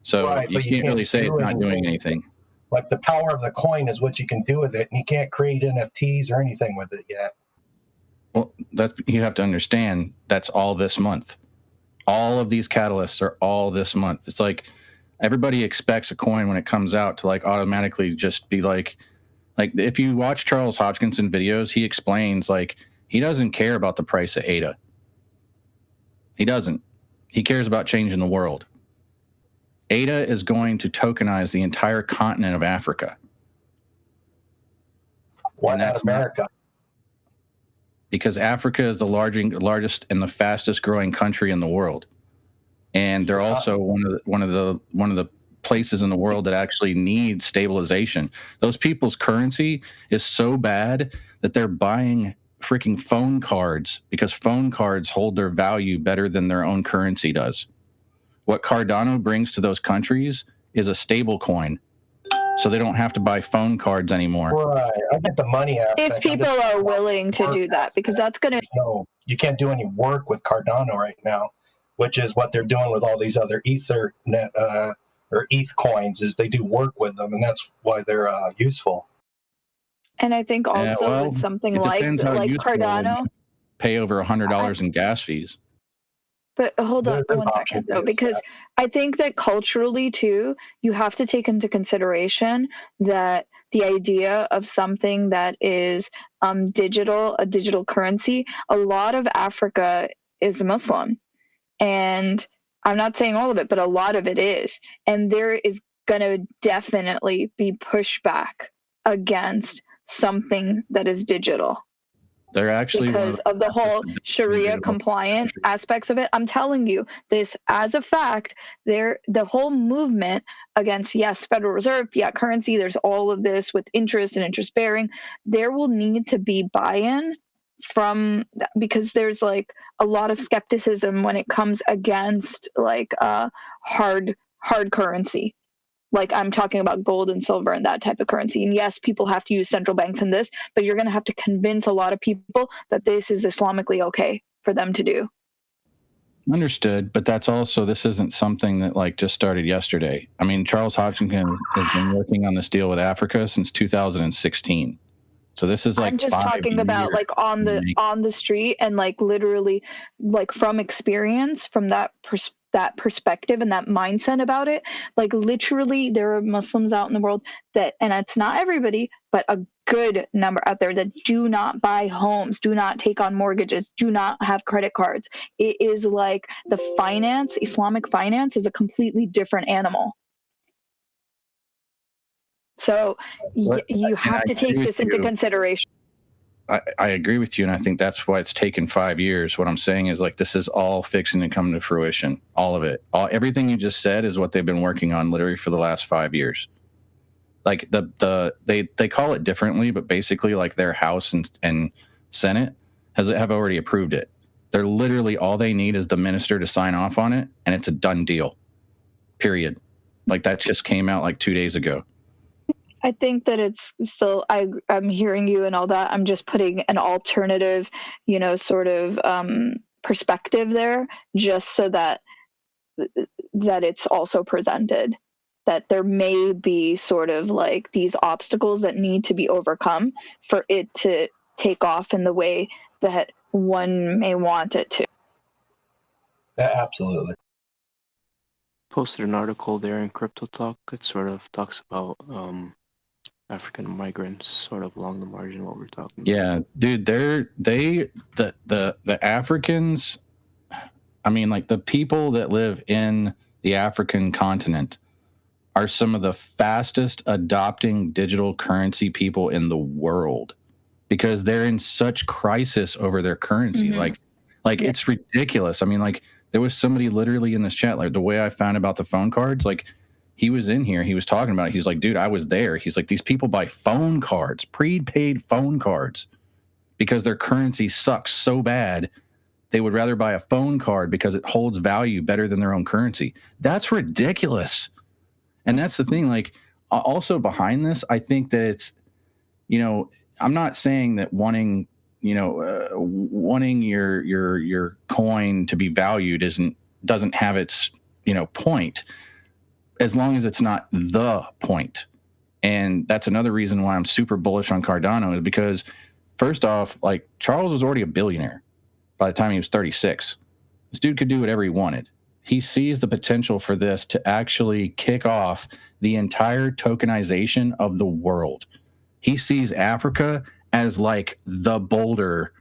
So Right, you but can't really say it's not doing anything. Like the power of the coin is what you can do with it, and you can't create NFTs or anything with it yet. Well, you have to understand that's all this month. All of these catalysts are all this month. It's like everybody expects a coin when it comes out to like automatically just be like if you watch Charles Hodgkinson videos, he explains like he doesn't care about the price of ADA. He doesn't. He cares about changing the world. ADA is going to tokenize the entire continent of Africa. Why not America? Because Africa is the largest and the fastest growing country in the world, and they're also one of the places in the world that actually needs stabilization. Those people's currency is so bad that they're buying freaking phone cards because phone cards hold their value better than their own currency does. What Cardano brings to those countries is a stable coin, so they don't have to buy phone cards anymore. Right. I get the money aspect. If people are willing to do that, because that's going to... No, you can't do any work with Cardano right now, which is what they're doing with all these other Ethernet or ETH coins, is they do work with them, and that's why they're useful. And I think also with something like Cardano... Pay over $100 in gas fees. But hold on one second, though, because I think that culturally, too, you have to take into consideration that the idea of something that is digital, a digital currency, a lot of Africa is Muslim. And I'm not saying all of it, but a lot of it is. And there is going to definitely be pushback against something that is digital. They're actually because of the whole Sharia compliant aspects of it. I'm telling you this as a fact. The whole movement against, yes, Federal Reserve, fiat currency, there's all of this with interest and interest bearing. There will need to be buy-in from that, because there's like a lot of skepticism when it comes against like hard currency. Like I'm talking about gold and silver and that type of currency. And yes, people have to use central banks in this, but you're going to have to convince a lot of people that this is Islamically okay for them to do. Understood, but this isn't something that like just started yesterday. I mean, Charles Hodgkinson has been working on this deal with Africa since 2016. So this is like I'm just talking about like on the street and like literally like from experience, from that perspective and that mindset about it. Like literally there are Muslims out in the world that, and it's not everybody, but a good number out there that do not buy homes, do not take on mortgages, do not have credit cards. It is like the finance, Islamic finance is a completely different animal. So you have to take this into consideration. I agree with you, and I think that's why it's taken 5 years. What I'm saying is like this is all fixing to come to fruition. All of it. Everything you just said is what they've been working on literally for the last 5 years. Like they call it differently, but basically like their House and Senate have already approved it. They're literally all they need is the minister to sign off on it, and it's a done deal. Period. Like that just came out like 2 days ago. I think that it's still, I'm hearing you and all that. I'm just putting an alternative, sort of perspective there, just so that it's also presented that there may be sort of like these obstacles that need to be overcome for it to take off in the way that one may want it to. Yeah, absolutely. Posted an article there in Crypto Talk. It sort of talks about African migrants, sort of along the margin what we're talking about. Yeah, dude, the Africans, I mean, like the people that live in the African continent are some of the fastest adopting digital currency people in the world because they're in such crisis over their currency. Mm-hmm. Like it's ridiculous. I mean, like there was somebody literally in this chat, like the way I found about the phone cards, like he was in here, he was talking about it. He's like, dude, I was there. He's like, these people buy phone cards, prepaid phone cards, because their currency sucks so bad. They would rather buy a phone card because it holds value better than their own currency. That's ridiculous. And that's the thing. Like, also behind this, I think that it's, I'm not saying that wanting, wanting your coin to be valued doesn't have its point, as long as it's not the point. And that's another reason why I'm super bullish on Cardano, is because first off, like, Charles was already a billionaire by the time he was 36. This dude could do whatever he wanted. He sees the potential for this to actually kick off the entire tokenization of the world. He sees Africa as like the boulder.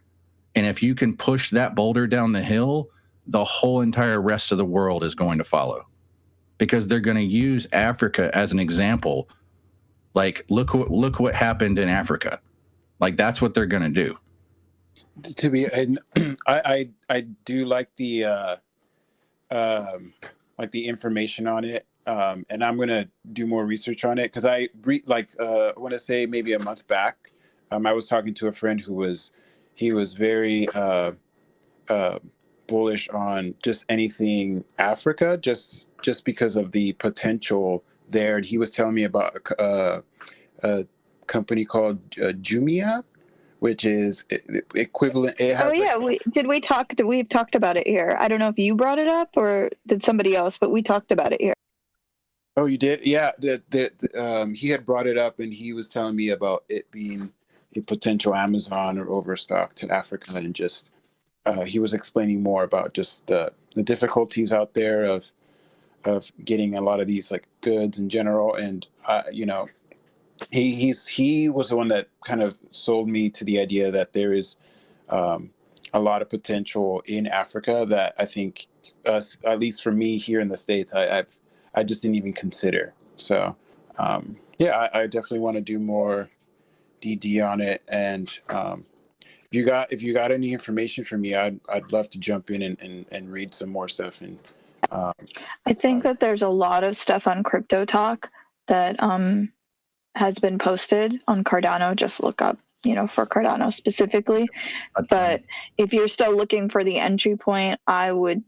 And if you can push that boulder down the hill, the whole entire rest of the world is going to follow, because they're going to use Africa as an example. Like, look what happened in Africa. Like, that's what they're going to do. To be, and I do like the information on it, and I'm gonna do more research on it, because I want to say maybe a month back, I was talking to a friend who was very bullish on just anything Africa, just because of the potential there, and he was telling me about a company called Jumia, which is equivalent. It has we've talked about it here. I don't know if you brought it up or did somebody else, but we talked about it here. Oh, you did? Yeah. He had brought it up, and he was telling me about it being a potential Amazon or overstock to Africa, and just he was explaining more about just the difficulties out there of getting a lot of these like goods in general, and he was the one that kind of sold me to the idea that there is a lot of potential in Africa that I think us, at least for me here in the States, I just didn't even consider. So I definitely want to do more DD on it. And if you got any information for me, I'd love to jump in and read some more stuff. And I think that there's a lot of stuff on Crypto Talk that has been posted on Cardano. Just look up, for Cardano specifically. But if you're still looking for the entry point, I would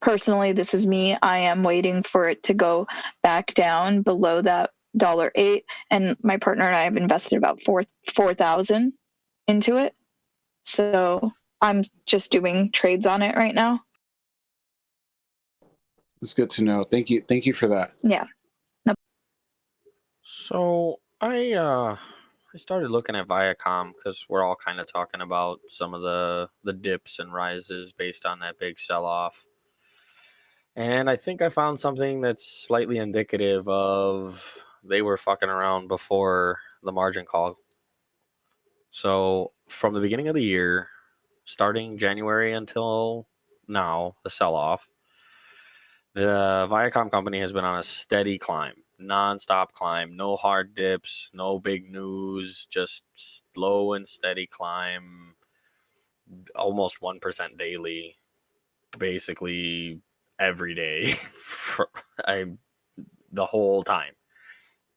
personally, this is me, I am waiting for it to go back down below that $8. And my partner and I have invested about 4,000 into it. So I'm just doing trades on it right now. It's good to know. Thank you for that. Yeah. So I started looking at Viacom because we're all kind of talking about some of the dips and rises based on that big sell-off. And I think I found something that's slightly indicative of they were fucking around before the margin call. So from the beginning of the year, starting January until now, the sell-off, the Viacom company has been on a steady climb, non-stop climb, no hard dips, no big news, just slow and steady climb, almost 1% daily, basically every day, the whole time.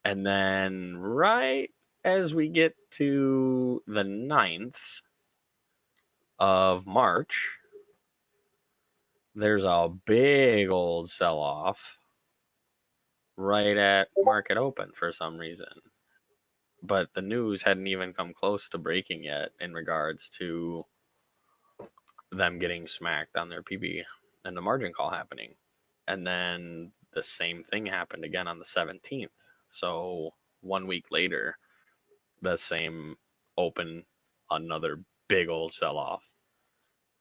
And then right as we get to the 9th of March, there's a big old sell-off right at market open for some reason. But the news hadn't even come close to breaking yet in regards to them getting smacked on their PB and the margin call happening. And then the same thing happened again on the 17th. So 1 week later, the same open, another big old sell-off.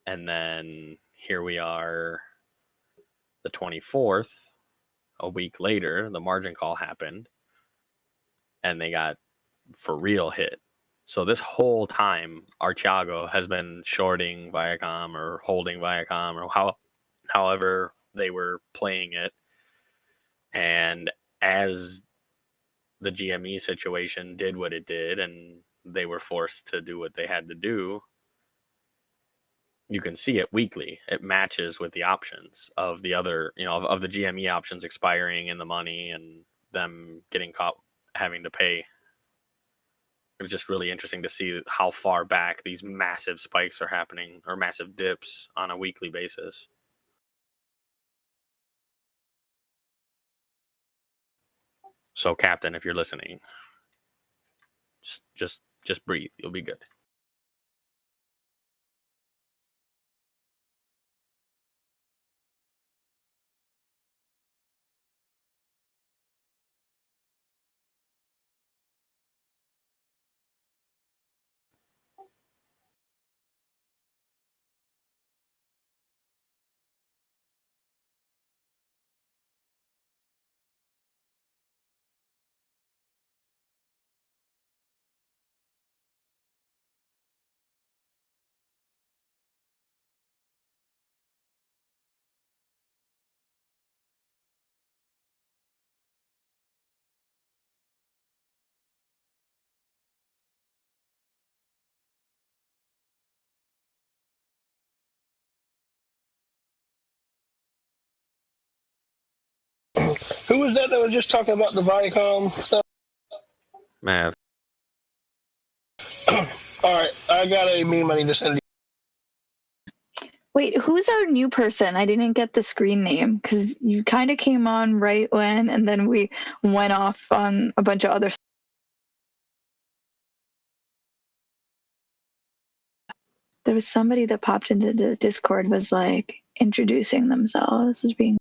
And then here we are, the 24th, a week later, the margin call happened, and they got for real hit. So this whole time, Archiago has been shorting Viacom or holding Viacom or however they were playing it. And as the GME situation did what it did and they were forced to do what they had to do, you can see it weekly. It matches with the options of the other, of the GME options expiring in the money and them getting caught having to pay. It was just really interesting to see how far back these massive spikes are happening, or massive dips, on a weekly basis. So, Captain, if you're listening, just breathe. You'll be good. Who was that was just talking about the Viacom stuff? Mav. All right, I got a meme I need to send you. Wait, who's our new person? I didn't get the screen name because you kind of came on right when, and then we went off on a bunch of other stuff. There was somebody that popped into the Discord, was like introducing themselves as being.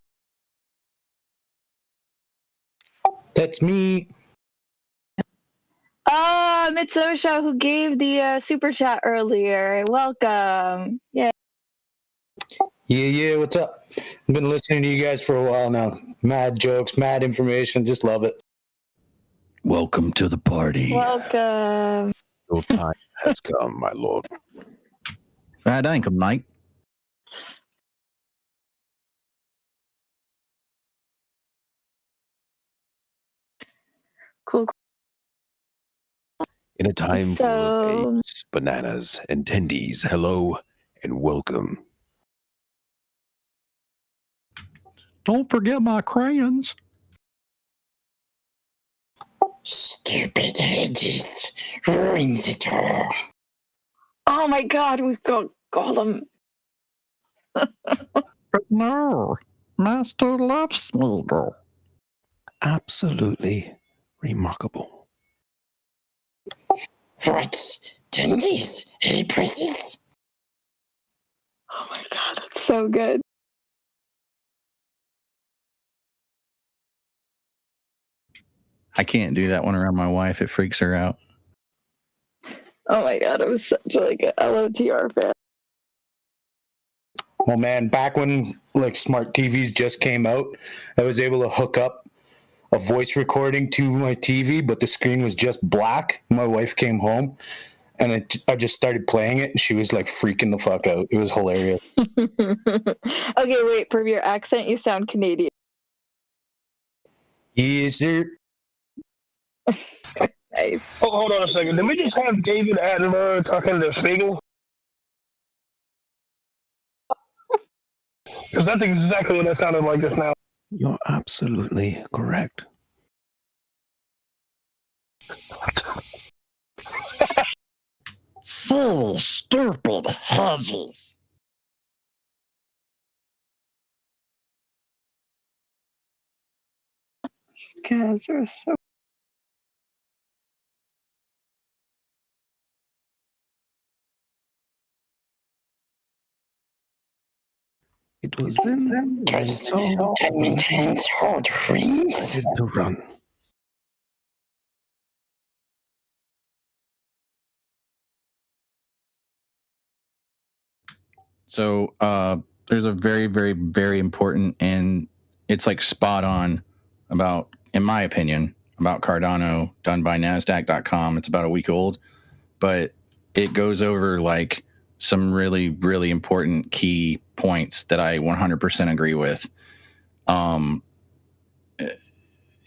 That's me. Oh, Mitsosha, who gave the super chat earlier. Welcome. Yeah. Yeah, what's up? I've been listening to you guys for a while now. Mad jokes, mad information, just love it. Welcome to the party. Welcome. Your time has come, my lord. Fair dinkum, mate. Cool. In a time full of apes, bananas, and tendies, hello and welcome. Don't forget my crayons. Stupid hedges ruins it all. Oh my god, we've got Gollum. But no, Master loves me, girl. Absolutely remarkable. What? Tendies? Hey, precious? Oh my god, that's so good. I can't do that one around my wife. It freaks her out. Oh my god, I was such like a LOTR fan. Well, man, back when like smart TVs just came out, I was able to hook up a voice recording to my TV, but the screen was just black. My wife came home, and I just started playing it, and she was like freaking the fuck out. It was hilarious. Okay, wait, for your accent, you sound Canadian. Yes, sir. Nice. Oh, hold on a second. Did we just have David Attenborough talking to Spiegel? Because that's exactly what it sounded like just now. You're absolutely correct. Silly, stupid hedges. Guys are so. It was then I saw decided to run. So there's a very, very, very important, and it's like spot on about, in my opinion, about Cardano done by NASDAQ.com. It's about a week old, but it goes over like some really, really important key points that I 100% agree with. And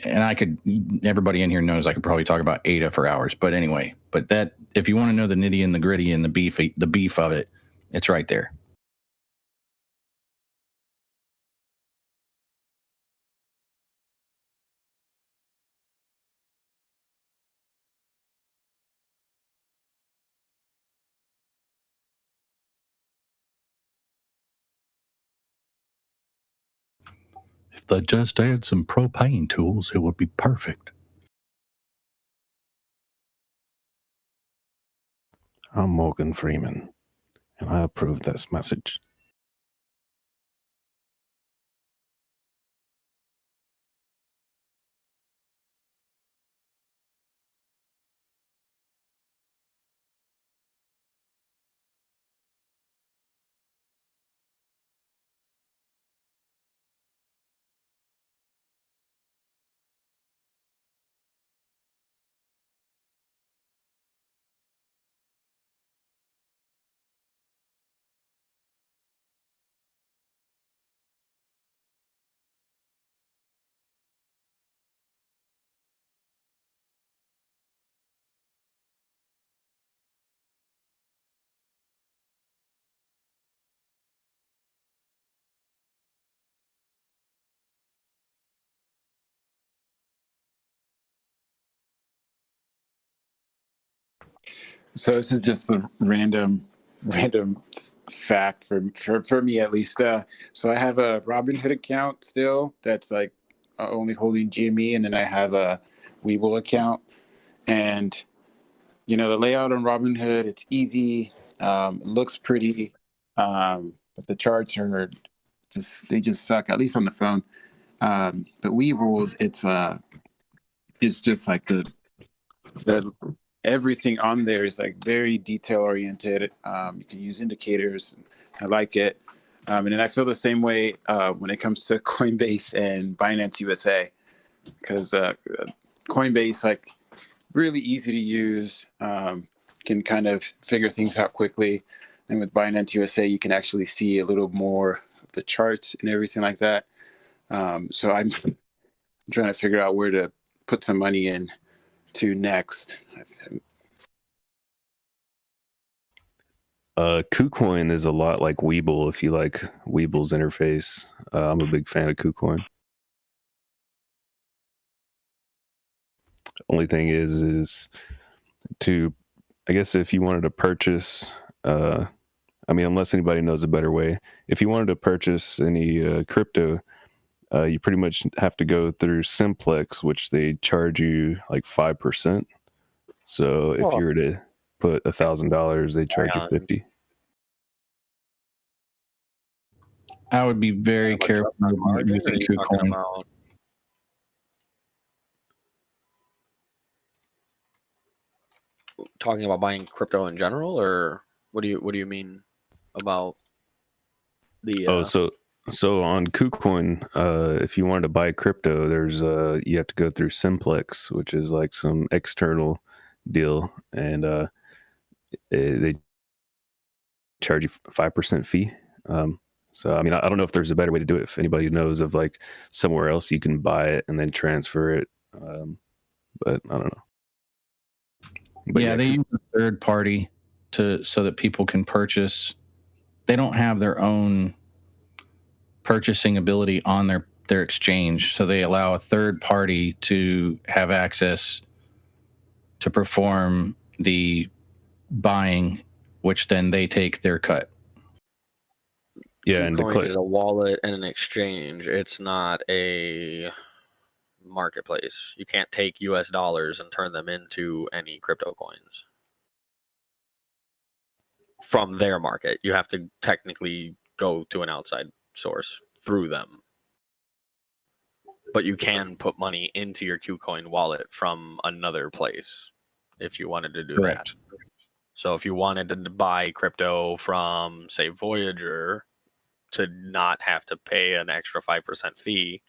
I could, everybody in here knows I could probably talk about ADA for hours, but anyway, but that, if you want to know the nitty and the gritty and the beef of it, it's right there. If they just add some propane tools, it would be perfect. I'm Morgan Freeman, and I approve this message. So this is just a random fact for me at least. So I have a Robinhood account still that's like only holding GME, and then I have a Webull account. And you know, the layout on Robinhood, it's easy, it looks pretty, but the charts are they just suck, at least on the phone. But Webull's, it's just like the everything on there is like very detail oriented. You can use indicators. I like it. And then I feel the same way when it comes to Coinbase and Binance USA, because Coinbase, like, really easy to use, can kind of figure things out quickly. And with Binance USA, you can actually see a little more of the charts and everything like that. So I'm trying to figure out where to put some money in to next. KuCoin is a lot like Webull if you like Webull's interface. I'm a big fan of KuCoin. Only thing is to, I guess, if you wanted to purchase, I mean, unless anybody knows a better way, if you wanted to purchase any crypto, you pretty much have to go through Simplex, which they charge you like 5%. So if you were to put $1,000, they charge you 50. I would be very careful Margin, or are using you talking KuCoin. about buying crypto in general, or what do you mean about the So on KuCoin, if you wanted to buy crypto, there's you have to go through Simplex, which is like some external deal, and they charge you 5% fee. So I mean, I don't know if there's a better way to do it. If anybody knows of like somewhere else you can buy it and then transfer it, but I don't know. But yeah, they use a third party so that people can purchase. They don't have their own purchasing ability on their exchange, so they allow a third party to have access to perform the buying, which then they take their cut. Yeah, and KuCoin is a wallet and an exchange. It's not a marketplace. You can't take US dollars and turn them into any crypto coins from their market. You have to technically go to an outside source through them. But you can put money into your KuCoin wallet from another place if you wanted to do that. So if you wanted to buy crypto from, say, Voyager, to not have to pay an extra 5% fee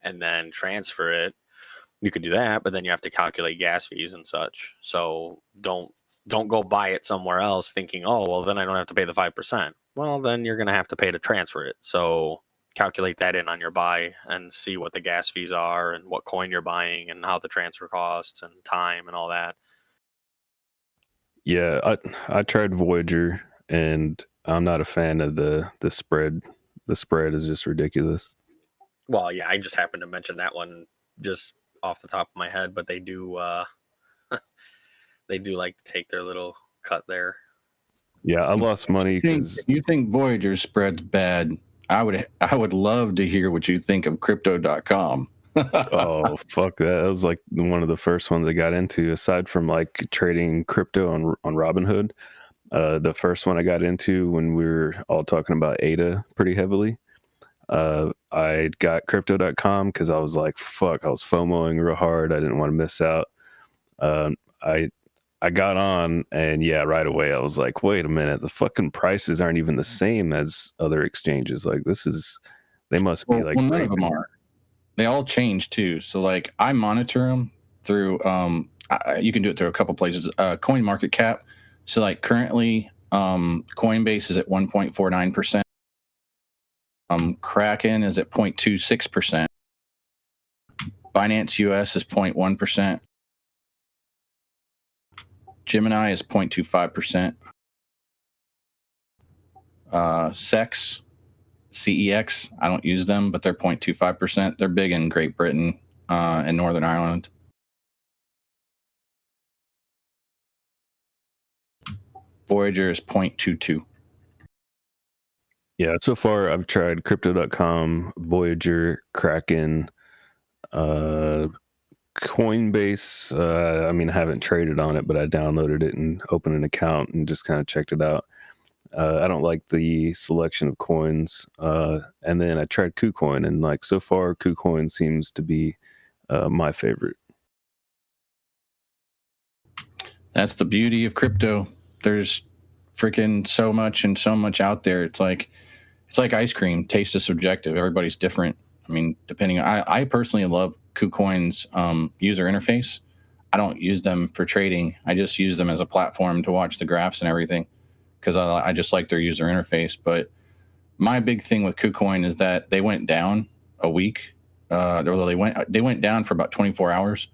and then transfer it, you could do that, but then you have to calculate gas fees and such. So don't go buy it somewhere else thinking, oh, well, then I don't have to pay the 5%. Well, then you're going to have to pay to transfer it. So calculate that in on your buy and see what the gas fees are and what coin you're buying and how the transfer costs and time and all that. Yeah, I tried Voyager, and I'm not a fan of the spread. The spread is just ridiculous. Well, yeah, I just happened to mention that one just off the top of my head, but they do they do like to take their little cut there. Yeah, I lost money because you think Voyager spread's bad. I would love to hear what you think of crypto.com. Oh, fuck that. That was like one of the first ones I got into, aside from like trading crypto on Robinhood. The first one I got into when we were all talking about ADA pretty heavily. I got crypto.com because I was like, fuck, I was FOMOing real hard. I didn't want to miss out. I got on, and yeah, right away I was like, wait a minute, the fucking prices aren't even the same as other exchanges. Like, they must be like none of them are. They all change too. So like I monitor them through you can do it through a couple places. Coin Market Cap. So like currently Coinbase is at 1.49%. Kraken is at 0.26%. Binance US is 0.1%. Gemini is 0.25%. CEX, I don't use them, but they're 0.25%. They're big in Great Britain and Northern Ireland. Voyager is 0.22. Yeah, so far I've tried crypto.com, Voyager, Kraken, Coinbase. I mean, I haven't traded on it, but I downloaded it and opened an account and just kind of checked it out. I don't like the selection of coins. And then I tried KuCoin, and like so far, KuCoin seems to be my favorite. That's the beauty of crypto. There's freaking so much out there. It's like ice cream. Taste is subjective. Everybody's different. I mean, depending. I personally love KuCoin's user interface. I don't use them for trading. I just use them as a platform to watch the graphs and everything because I just like their user interface. But my big thing with KuCoin is that they went down a week. They went down for about 24 hours,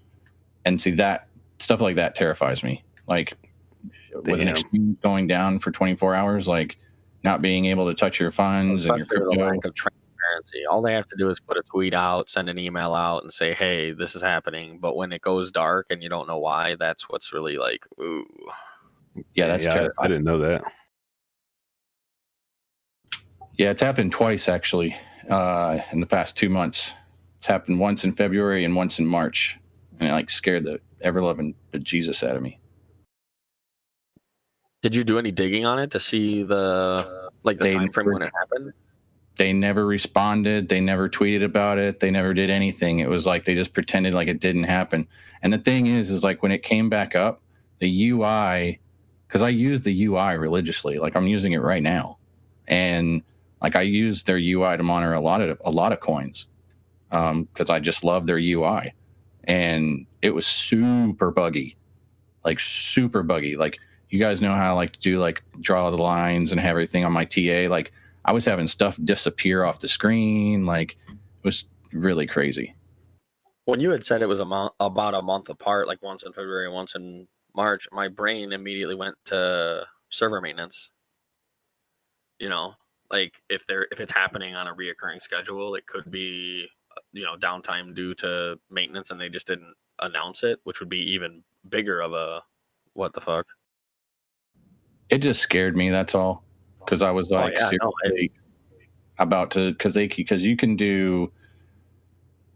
and see that stuff like that terrifies me. Like with an exchange going down for 24 hours, like not being able to touch your funds and your Especially with a crypto. lack of transparency. All they have to do is put a tweet out, send an email out, and say, "Hey, this is happening." But when it goes dark and you don't know why, that's what's really like, ooh. Yeah, that's terrifying. I didn't know that. Yeah, it's happened twice actually in the past 2 months. It's happened once in February and once in March, and it like scared the ever-loving bejesus out of me. Did you do any digging on it to see the time frame when it happened? They never responded. They never tweeted about it. They never did anything. It was like they just pretended like it didn't happen. And the thing is like when it came back up, the UI, because I use the UI religiously, like I'm using it right now, and like I use their UI to monitor a lot of coins because I just love their UI, and it was super buggy, like super buggy. Like you guys know how I like to do like draw the lines and have everything on my TA. Like I was having stuff disappear off the screen. Like it was really crazy. When you had said it was about a month apart, like once in February, once in March, my brain immediately went to server maintenance. You know, like if it's happening on a reoccurring schedule, it could be downtime due to maintenance, and they just didn't announce it, which would be even bigger of a what the fuck. It just scared me. That's all. Because I was like seriously about to because you can do.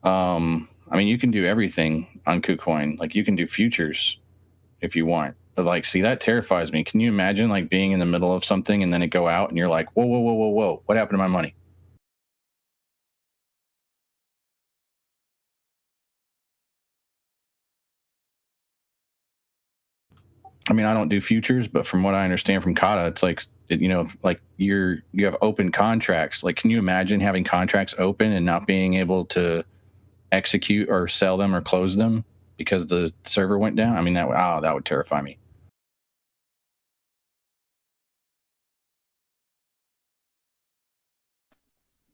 I mean, you can do everything on KuCoin. Like you can do futures if you want. But like, see, that terrifies me. Can you imagine like being in the middle of something and then it go out and you're like, whoa, whoa, whoa, whoa, whoa, what happened to my money? I mean, I don't do futures, but from what I understand from Kata, it's like, like you have open contracts. Like, can you imagine having contracts open and not being able to execute or sell them or close them because the server went down? I mean, that would terrify me.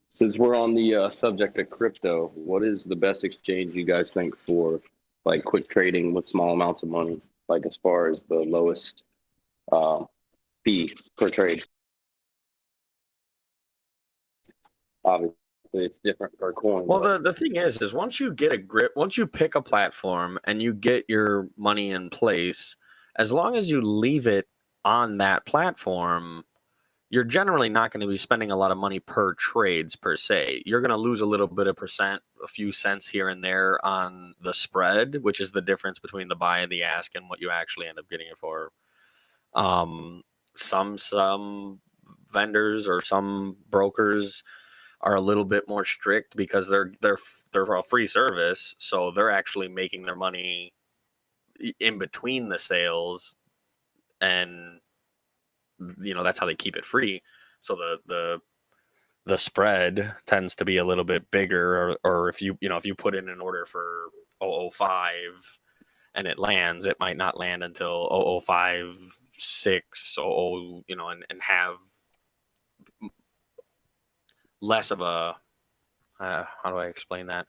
Since we're on the subject of crypto, what is the best exchange you guys think for like quick trading with small amounts of money, like as far as the lowest fee per trade? Obviously, it's different per coin. Well, the thing is once you get a grip, once you pick a platform and you get your money in place, as long as you leave it on that platform, you're generally not going to be spending a lot of money per trades per se. You're going to lose a little bit of percent, a few cents here and there on the spread, which is the difference between the buy and the ask and what you actually end up getting it for. Some vendors or some brokers are a little bit more strict because they're a free service, so they're actually making their money in between the sales, and that's how they keep it free. So the spread tends to be a little bit bigger, or if you put in an order for 005 and it lands, it might not land until 0056 and have less of a how do I explain that?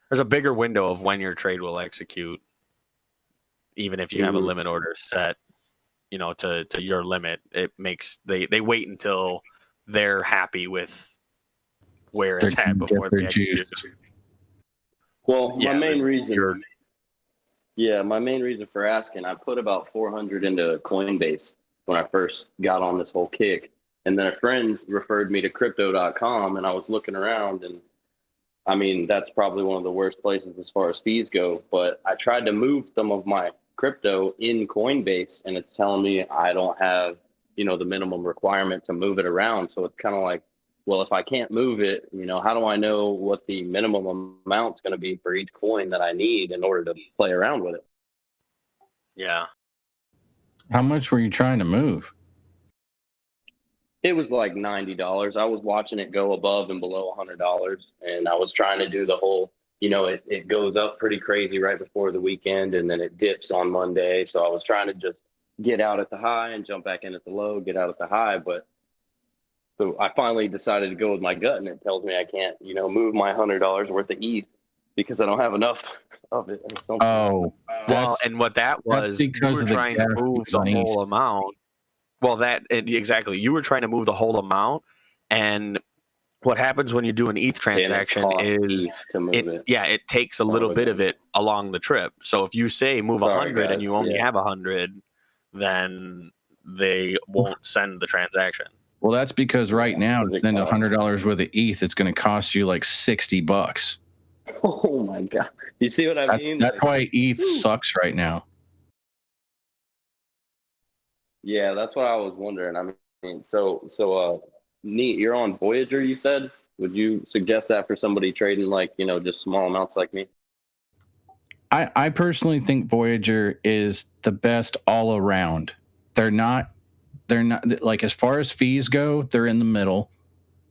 There's a bigger window of when your trade will execute, even if you have a limit order set to your limit. It makes they wait until they're happy with where it's at before they execute. Well, my main reason for asking, I put about 400 into Coinbase, when I first got on this whole kick. And then a friend referred me to crypto.com, and I was looking around, and I mean, that's probably one of the worst places as far as fees go. But I tried to move some of my crypto in Coinbase, and it's telling me I don't have, the minimum requirement to move it around. So it's kind of like, well, if I can't move it, how do I know what the minimum amount's going to be for each coin that I need in order to play around with it? Yeah. How much were you trying to move? It was like $90. I was watching it go above and below $100, and I was trying to do the whole, it goes up pretty crazy right before the weekend, and then it dips on Monday. So I was trying to just get out at the high and jump back in at the low, get out at the high. But so I finally decided to go with my gut, and it tells me I can't, move my $100 worth of ETH because I don't have enough of it or something. Oh, Well, and what that was, you because were of the trying to gas move fees the on whole amount. Well, exactly. You were trying to move the whole amount, and what happens when you do an ETH transaction is it takes a little bit of it along the trip. So if you say move 100 and you only have 100, then they won't send the transaction. Well, that's because right now to send $100 worth of ETH, it's going to cost you like $60. Oh my god! You see what I mean? That's why ETH sucks right now. Yeah, that's what I was wondering. I mean, so neat. You're on Voyager, you said. Would you suggest that for somebody trading like just small amounts like me? I personally think Voyager is the best all around. They're not like, as far as fees go, they're in the middle.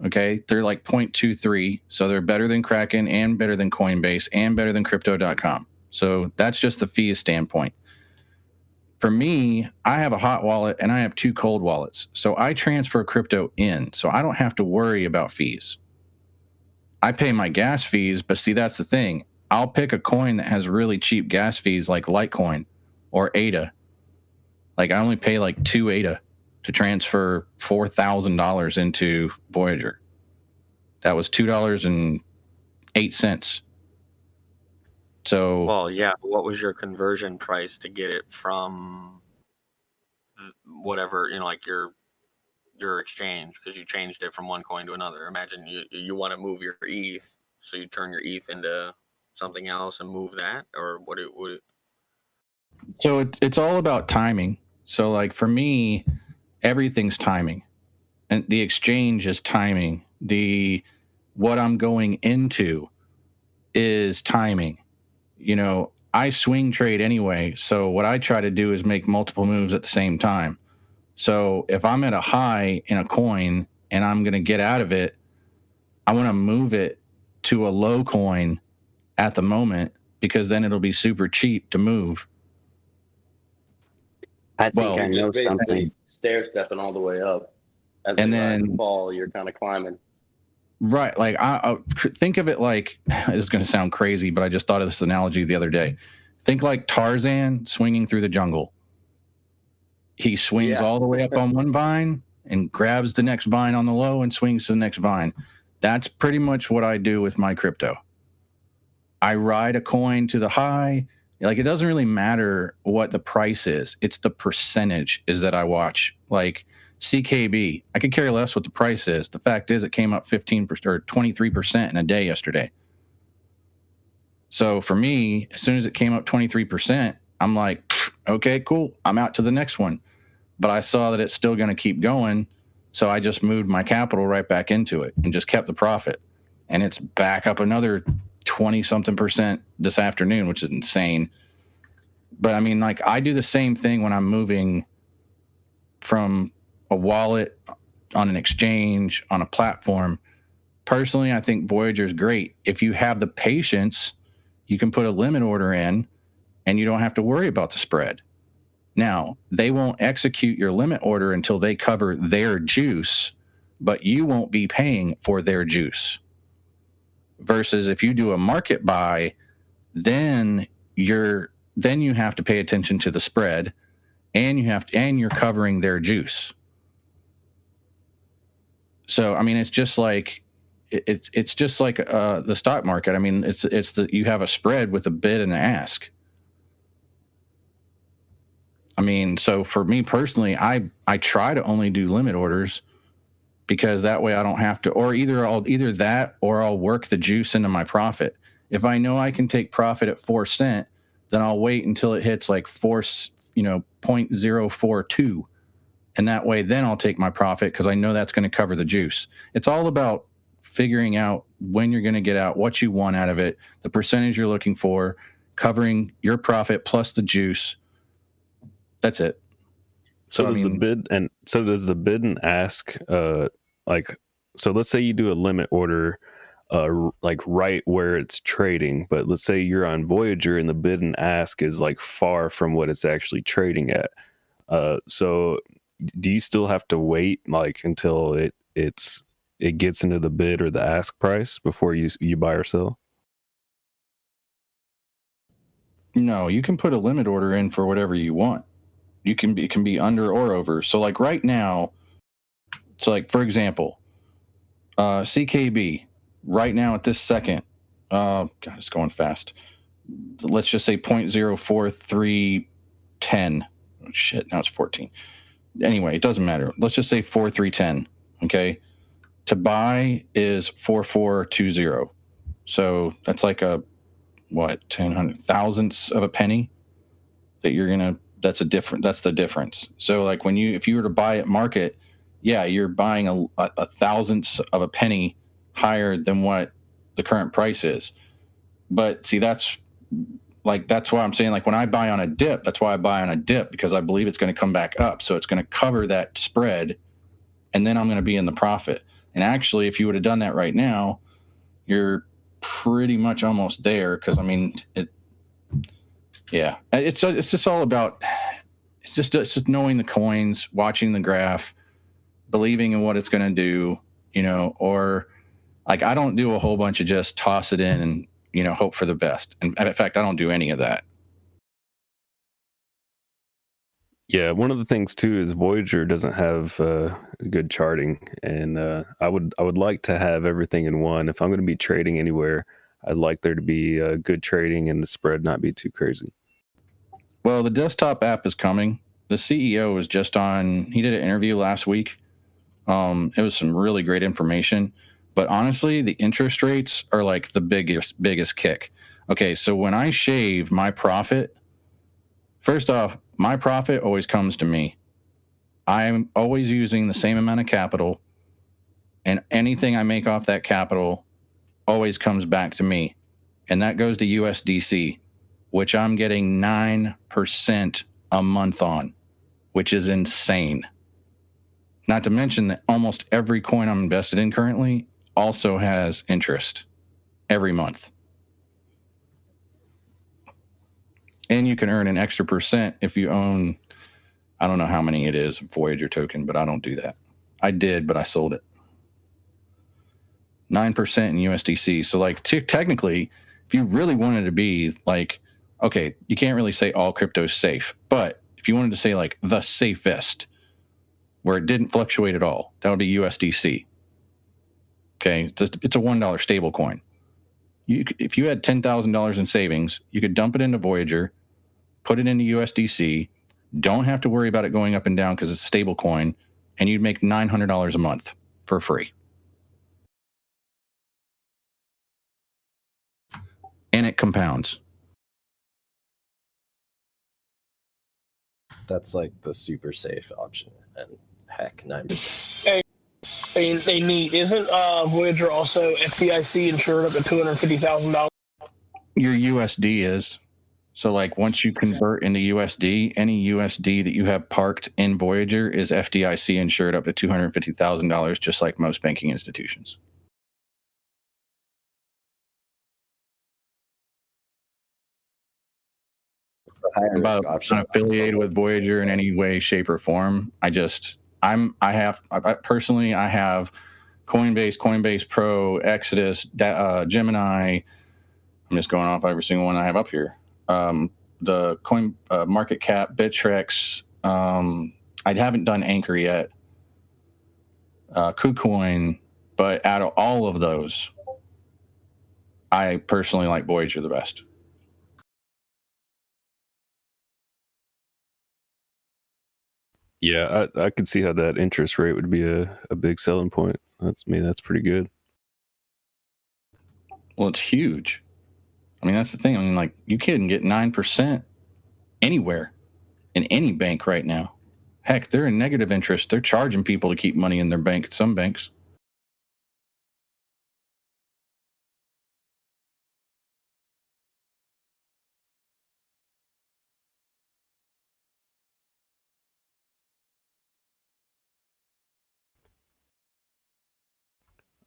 Okay, they're like 0.23, so they're better than Kraken and better than Coinbase and better than Crypto.com. So that's just the fee standpoint. For me, I have a hot wallet and I have 2 cold wallets. So I transfer crypto in, so I don't have to worry about fees. I pay my gas fees, but see, that's the thing. I'll pick a coin that has really cheap gas fees like Litecoin or ADA. Like, I only pay like 2 ADA to transfer $4,000 into Voyager. That was $2.08. So, Well, yeah. What was your conversion price to get it from whatever, like your exchange, because you changed it from one coin to another? Imagine you want to move your ETH, so you turn your ETH into something else and move that, or what it would. So it's all about timing. So like for me, everything's timing, and the exchange is timing. What I'm going into is timing. I swing trade anyway. So what I try to do is make multiple moves at the same time. So if I'm at a high in a coin and I'm going to get out of it, I want to move it to a low coin at the moment, because then it'll be super cheap to move. I think I know something. Stair stepping all the way up. As And they rise then and fall, you're kind of climbing. Right. Like, I think of it like, this is going to sound crazy, but I just thought of this analogy the other day. Think like Tarzan swinging through the jungle. He swings all the way up on one vine and grabs the next vine on the low and swings to the next vine. That's pretty much what I do with my crypto. I ride a coin to the high. Like, it doesn't really matter what the price is. It's the percentage is that I watch. Like CKB, I could care less what the price is. The fact is, it came up 15% or 23% in a day yesterday. So for me, as soon as it came up 23%, I'm like, okay, cool. I'm out to the next one. But I saw that it's still going to keep going. So I just moved my capital right back into it and just kept the profit. And it's back up another 20-something% this afternoon, which is insane. But I mean, like, I do the same thing when I'm moving from a wallet on an exchange on a platform. Personally, I think Voyager is great. If you have the patience, you can put a limit order in and you don't have to worry about the spread. Now, they won't execute your limit order until they cover their juice, but you won't be paying for their juice. Versus if you do a market buy, then you have to pay attention to the spread, and you're covering their juice. So I mean, it's just like the stock market. I mean, you have a spread with a bid and an ask. I mean, so for me personally, I try to only do limit orders because that way I don't have to, or either that or I'll work the juice into my profit. If I know I can take profit at 4 cent, then I'll wait until it hits like 0.042. And that way, then I'll take my profit because I know that's going to cover the juice. It's all about figuring out when you're going to get out, what you want out of it, the percentage you're looking for, covering your profit plus the juice. That's it. So does the bid and ask like, so let's say you do a limit order like right where it's trading, but let's say you're on Voyager and the bid and ask is like far from what it's actually trading at. So do you still have to wait like until it gets into the bid or the ask price before you buy or sell? No, you can put a limit order in for whatever you want. It can be under or over. So like right now, so like for example, CKB right now at this second, God, it's going fast. Let's just say 0.04310. Oh, shit, now it's 14. Anyway, it doesn't matter. Let's just say 4310. Okay. To buy is 4420. So that's like a 10 thousandths of a penny that you're gonna. That's the difference. So like if you were to buy at market, yeah, you're buying a thousandths of a penny higher than what the current price is. But see, that's why I'm saying, like, when I buy on a dip, that's why I buy on a dip, because I believe it's going to come back up. So it's going to cover that spread, and then I'm going to be in the profit. And actually, if you would have done that right now, you're pretty much almost there, because I mean, it's just all about it's just knowing the coins, watching the graph, believing in what it's going to do, or like I don't do a whole bunch of just toss it in and hope for the best. And in fact, I don't do any of that. Yeah, one of the things too is Voyager doesn't have good charting, and I would like to have everything in one. If I'm going to be trading anywhere, I'd like there to be good trading and the spread not be too crazy. Well, the desktop app is coming. The CEO was just on. He did an interview last week. It was some really great information, but honestly, the interest rates are like the biggest kick. Okay, so when I shave my profit, first off, my profit always comes to me. I'm always using the same amount of capital, and anything I make off that capital always comes back to me, and that goes to USDC, which I'm getting 9% a month on, which is insane. Not to mention that almost every coin I'm invested in currently also has interest every month. And you can earn an extra percent if you own, I don't know how many it is, Voyager token, but I don't do that. I did, but I sold it. 9% in USDC. So like technically, if you really wanted to be like, okay, you can't really say all crypto is safe, but if you wanted to say like the safest, where it didn't fluctuate at all, that would be USDC. Okay, it's a $1 stable coin. If you had $10,000 in savings, you could dump it into Voyager, put it into USDC, don't have to worry about it going up and down because it's a stable coin, and you'd make $900 a month for free. And it compounds. That's like the super safe option, and heck, 9%. They need. Isn't Voyager also FDIC insured up to $250,000? Your USD is. So like once you convert into USD, any USD that you have parked in Voyager is FDIC insured up to $250,000, just like most banking institutions. I'm not affiliated with Voyager in any way, shape, or form. I personally have Coinbase, Coinbase Pro, Exodus, Gemini. I'm just going off every single one I have up here. The coin market cap, Bittrex. I haven't done Anchor yet. KuCoin, but out of all of those, I personally like Voyager the best. Yeah, I could see how that interest rate would be a big selling point. That's pretty good. Well, it's huge. I mean, that's the thing. I mean, like, you can get 9% anywhere in any bank right now. Heck, they're in negative interest. They're charging people to keep money in their bank at some banks.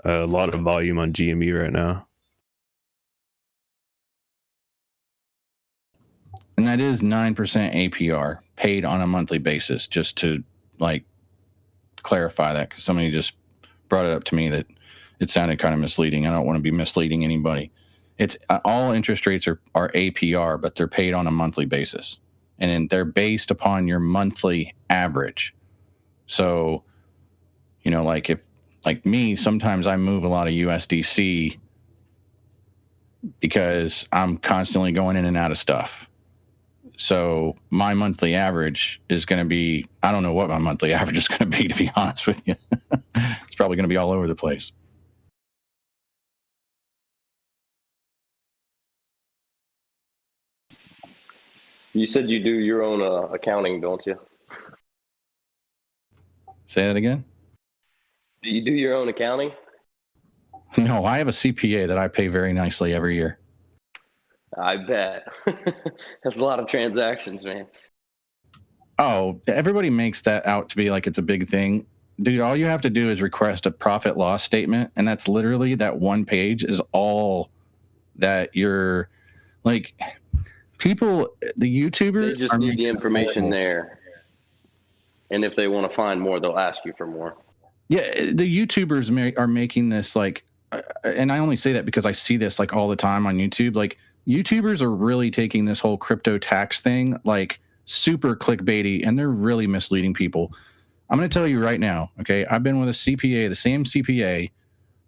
A lot of volume on GME right now. And that is 9% APR paid on a monthly basis, just to like clarify that, because somebody just brought it up to me that it sounded kind of misleading. I don't want to be misleading anybody. It's all interest rates are APR, but they're paid on a monthly basis, and they're based upon your monthly average. So, you know, like if like me, sometimes I move a lot of USDC because I'm constantly going in and out of stuff. So my monthly average is going to be, I don't know what my monthly average is going to be, to be honest with you. It's probably going to be all over the place. You said you do your own accounting, don't you? Say that again? Do you do your own accounting? No, I have a CPA that I pay very nicely every year. I bet. That's a lot of transactions, man. Oh, everybody makes that out to be like it's a big thing. Dude, all you have to do is request a profit loss statement, and that's literally that one page is all that you're like people, the YouTubers. They just need the information there. And if they want to find more, they'll ask you for more. Yeah, the YouTubers are making this like, and I only say that because I see this like all the time on YouTube. Like, YouTubers are really taking this whole crypto tax thing like super clickbaity, and they're really misleading people. I'm going to tell you right now, okay? I've been with a CPA, the same CPA,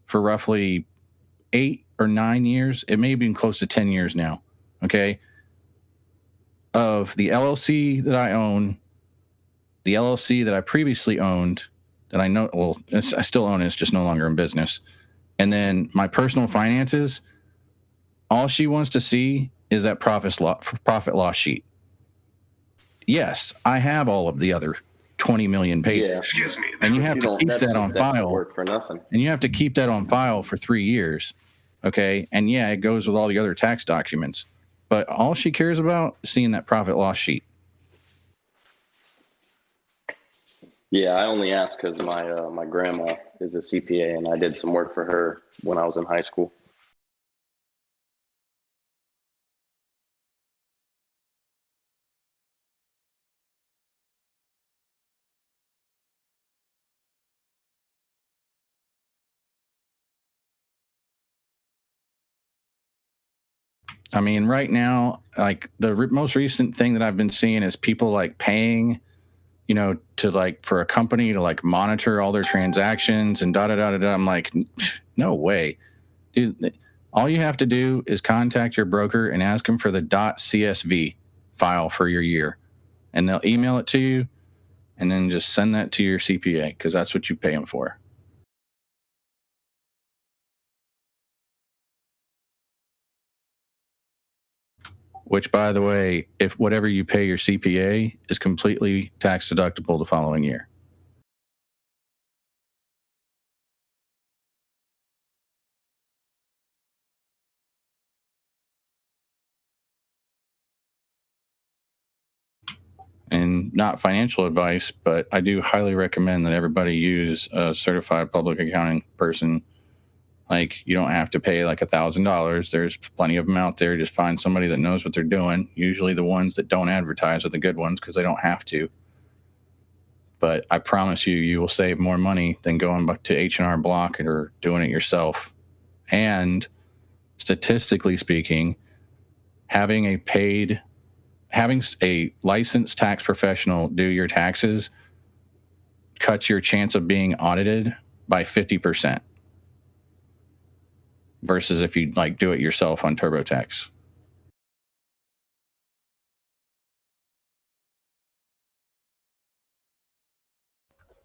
for roughly 8 or 9 years. It may have been close to 10 years now, okay? Of the LLC that I own, the LLC that I previously owned, that I know, well, I still own it, it's just no longer in business. And then my personal finances, all she wants to see is that profit loss sheet. Yes, I have all of the other 20 million pages. Yeah. Excuse me. And you have to keep that on file. Work for nothing. And you have to keep that on file for 3 years. Okay. And yeah, it goes with all the other tax documents. But all she cares about is seeing that profit loss sheet. Yeah, I only ask because my grandma is a CPA, and I did some work for her when I was in high school. I mean, right now, like the most recent thing that I've been seeing is people like paying, you know, to like for a company to like monitor all their transactions and da da da da da. I'm like, no way, dude. All you have to do is contact your broker and ask them for the .csv file for your year, and they'll email it to you, and then just send that to your CPA because that's what you pay them for. Which, by the way, if whatever you pay your CPA is completely tax deductible the following year. And not financial advice, but I do highly recommend that everybody use a certified public accounting person. Like, you don't have to pay like $1,000. There's plenty of them out there. Just find somebody that knows what they're doing. Usually the ones that don't advertise are the good ones because they don't have to. But I promise you, you will save more money than going back to H&R Block or doing it yourself. And statistically speaking, having a licensed tax professional do your taxes cuts your chance of being audited by 50% versus if you like do it yourself on TurboTax.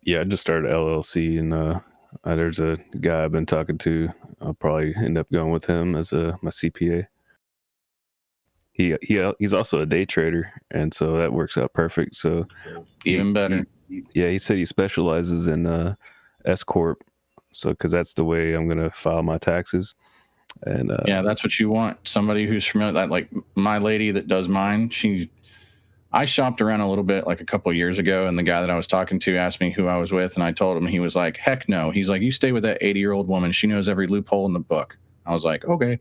Yeah, I just started LLC, and there's a guy I've been talking to. I'll probably end up going with him as my CPA. He's also a day trader, and so that works out perfect. So even better. Yeah, he said he specializes in S corp, so because that's the way I'm gonna file my taxes. And yeah, that's what you want. Somebody who's familiar. That like my lady that does mine. I shopped around a little bit like a couple of years ago, and the guy that I was talking to asked me who I was with, and I told him. He was like, "Heck no." He's like, "You stay with that 80-year-old woman. She knows every loophole in the book." I was like, "Okay."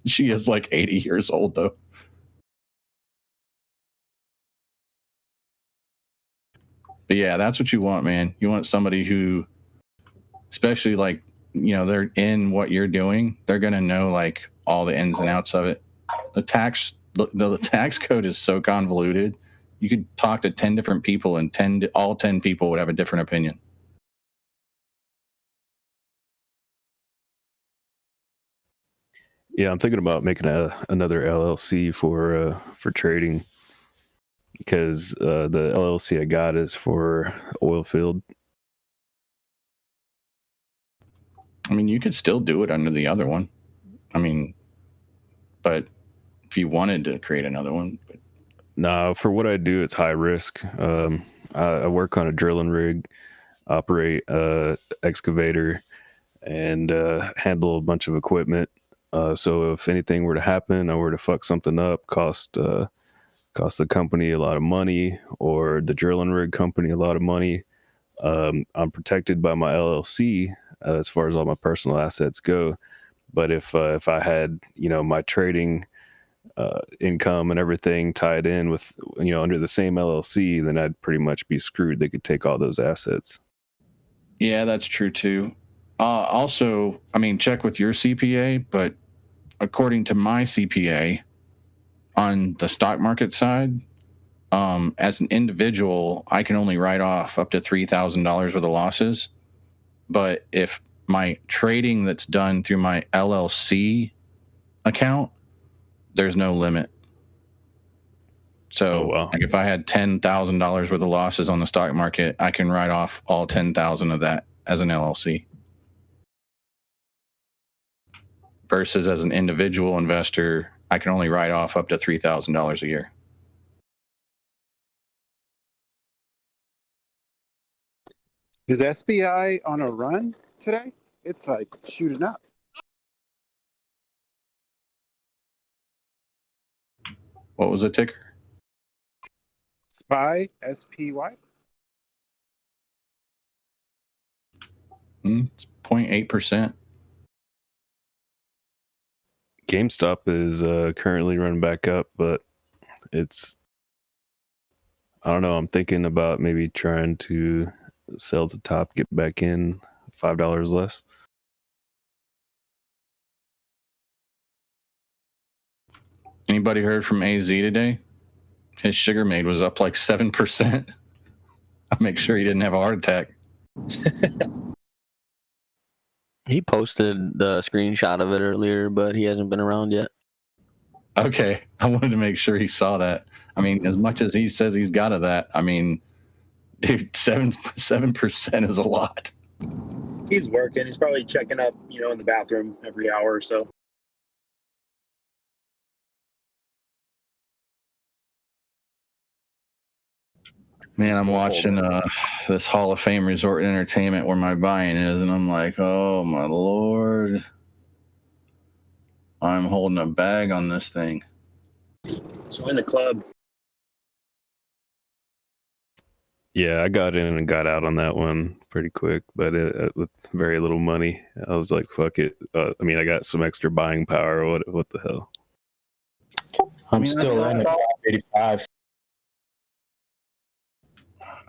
She is like 80 years old though. But yeah, that's what you want, man. You want somebody who, especially like, they're in what you're doing. They're gonna know like all the ins and outs of it. The tax code is so convoluted. You could talk to 10 different people, and all 10 people would have a different opinion. Yeah, I'm thinking about making another LLC for trading, because the LLC I got is for oil field. I mean, you could still do it under the other one. I mean, but if you wanted to create another one. But no, for what I do, it's high risk. I work on a drilling rig, operate excavator, and handle a bunch of equipment. So if anything were to happen, I were to fuck something up, cost the company a lot of money, or the drilling rig company a lot of money. I'm protected by my LLC as far as all my personal assets go. But if I had my trading income and everything tied in with under the same LLC, then I'd pretty much be screwed. They could take all those assets. yeah, that's true too. Also, I mean, check with your CPA, but according to my CPA on the stock market side, as an individual, I can only write off up to $3,000 worth of losses. But if my trading that's done through my LLC account, there's no limit. So, like if I had $10,000 worth of losses on the stock market, I can write off all 10,000 of that as an LLC. Versus as an individual investor, I can only write off up to $3,000 a year. Is SBI on a run today? It's like shooting up. What was the ticker? SPY, SPY. It's 0.8%. GameStop is currently running back up, but I don't know. I'm thinking about maybe trying to sell at the top, get back in $5 less. Anybody heard from AZ today? His sugar made was up like 7%. I'll make sure he didn't have a heart attack. He posted the screenshot of it earlier, but he hasn't been around yet. Okay, I wanted to make sure he saw that. I mean, as much as he says he's got of that, I mean, dude, 7% is a lot. He's working. He's probably checking up, in the bathroom every hour or so. Man, I'm watching this Hall of Fame Resort and Entertainment where my buy-in is, and I'm like, oh my Lord. I'm holding a bag on this thing. Join the club. Yeah, I got in and got out on that one pretty quick, but with very little money. I was like, fuck it. I mean, I got some extra buying power. What the hell? I'm still in at 585.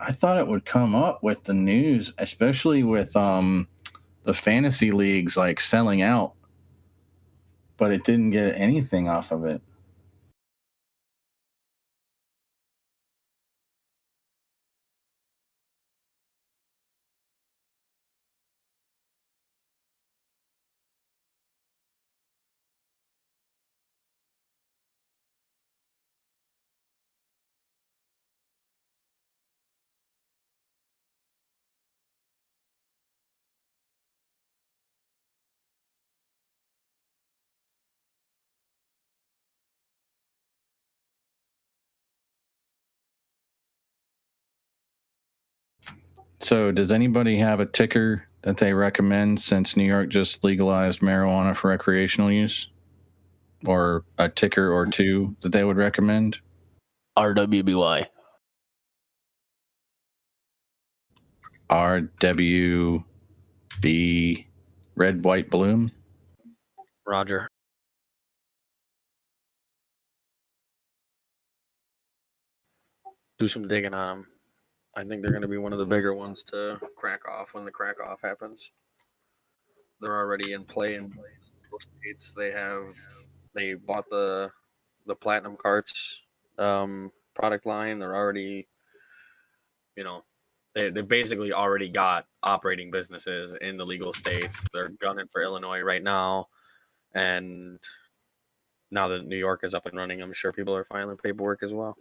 I thought it would come up with the news, especially with the fantasy leagues like selling out, but it didn't get anything off of it. So, does anybody have a ticker that they recommend since New York just legalized marijuana for recreational use? Or a ticker or two that they would recommend? RWBY. RWB, red, white, bloom. Roger. Do some digging on them. I think they're going to be one of the bigger ones to crack off when the crack off happens. They're already in play in most states. They bought the platinum carts product line. They're already, they basically already got operating businesses in the legal states. They're gunning for Illinois right now, and now that New York is up and running, I'm sure people are filing paperwork as well.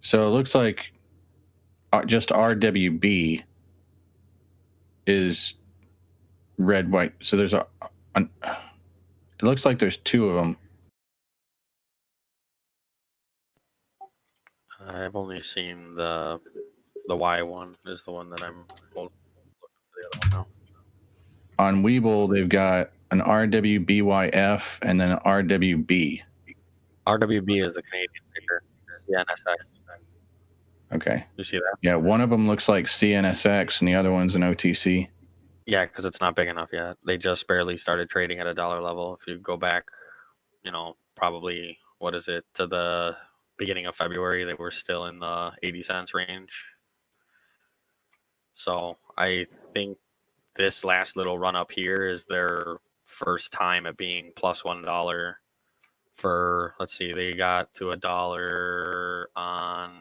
So it looks like just RWB is red, white. So there's it looks like there's two of them. I've only seen the Y one is the one that I'm looking for the other one now. On Webull, they've got an RWBYF and then an RWB. RWB is the Canadian ticker. CNSX. Okay. You see that? Yeah, one of them looks like CNSX and the other one's an OTC. Yeah, because it's not big enough yet. They just barely started trading at $1 level. If you go back, probably, what is it, to the beginning of February, they were still in the 80 cents range. So I think this last little run up here is their first time at being plus $1 for, let's see, they got to $1 on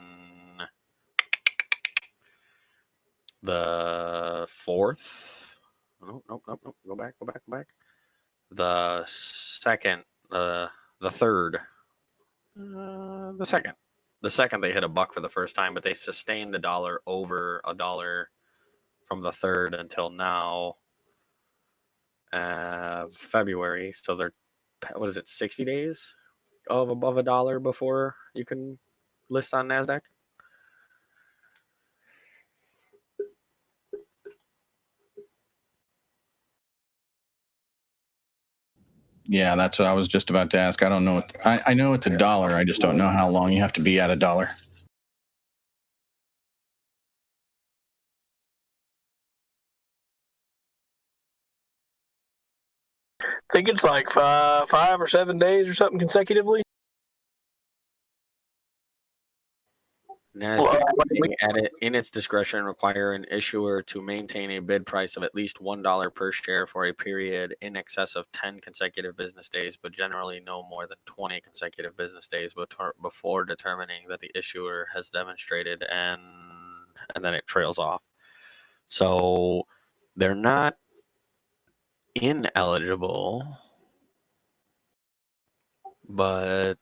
the 4th. Nope. Go back. The second, the third, the second. The second they hit $1 for the first time, but they sustained $1 over $1 from the 3rd until now, February. So they're, 60 days of above $1 before you can list on NASDAQ? Yeah, that's what I was just about to ask. I don't know. I know it's $1. I just don't know how long you have to be at $1. I think it's like 5 or 7 days or something consecutively. NASDAQ in its discretion require an issuer to maintain a bid price of at least $1 per share for a period in excess of 10 consecutive business days, but generally no more than 20 consecutive business days before determining that the issuer has demonstrated, and then it trails off. So they're not ineligible, but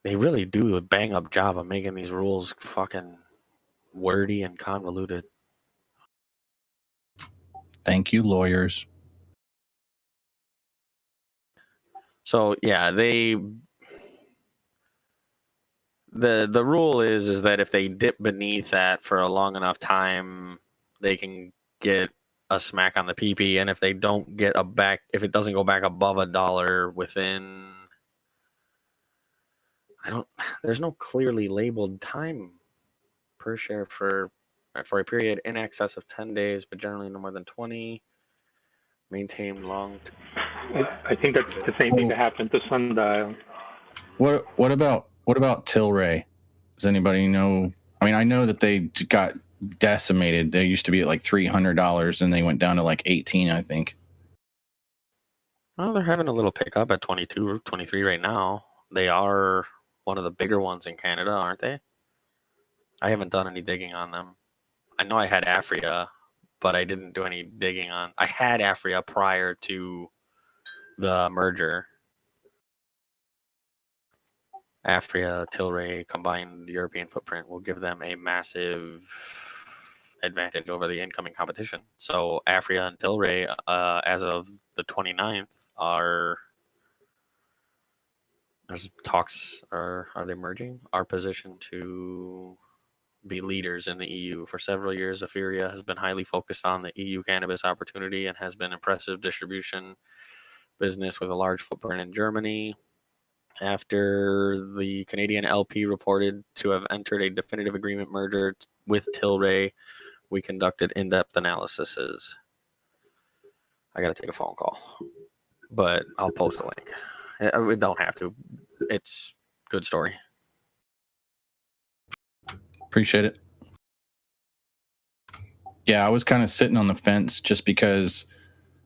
they really do a bang up job of making these rules fucking wordy and convoluted. Thank you, lawyers. So yeah, the rule is that if they dip beneath that for a long enough time, they can get a smack on the PP, and if they don't get if it doesn't go back above $1 within, there's no clearly labeled time per share for a period in excess of 10 days, but generally no more than 20. Maintain long. I think that's the same thing that happened to Sundial. What about Tilray? Does anybody know? I mean, I know that they got decimated. They used to be at like $300, and they went down to like 18, I think. Well, they're having a little pickup at 22 or 23 right now. They are one of the bigger ones in Canada, aren't they? I haven't done any digging on them. I know I had Afria, but I didn't do any digging on. I had Afria prior to the merger. Afria, Tilray combined European footprint will give them a massive advantage over the incoming competition. So Afria and Tilray, as of the 29th, are As talks are they merging? Our position to be leaders in the EU. For several years, Afiria has been highly focused on the EU cannabis opportunity and has been impressive distribution business with a large footprint in Germany. After the Canadian LP reported to have entered a definitive agreement merger with Tilray, we conducted in-depth analyses. I got to take a phone call, but I'll post a link. We don't have to. It's a good story. Appreciate it. Yeah, I was kind of sitting on the fence just because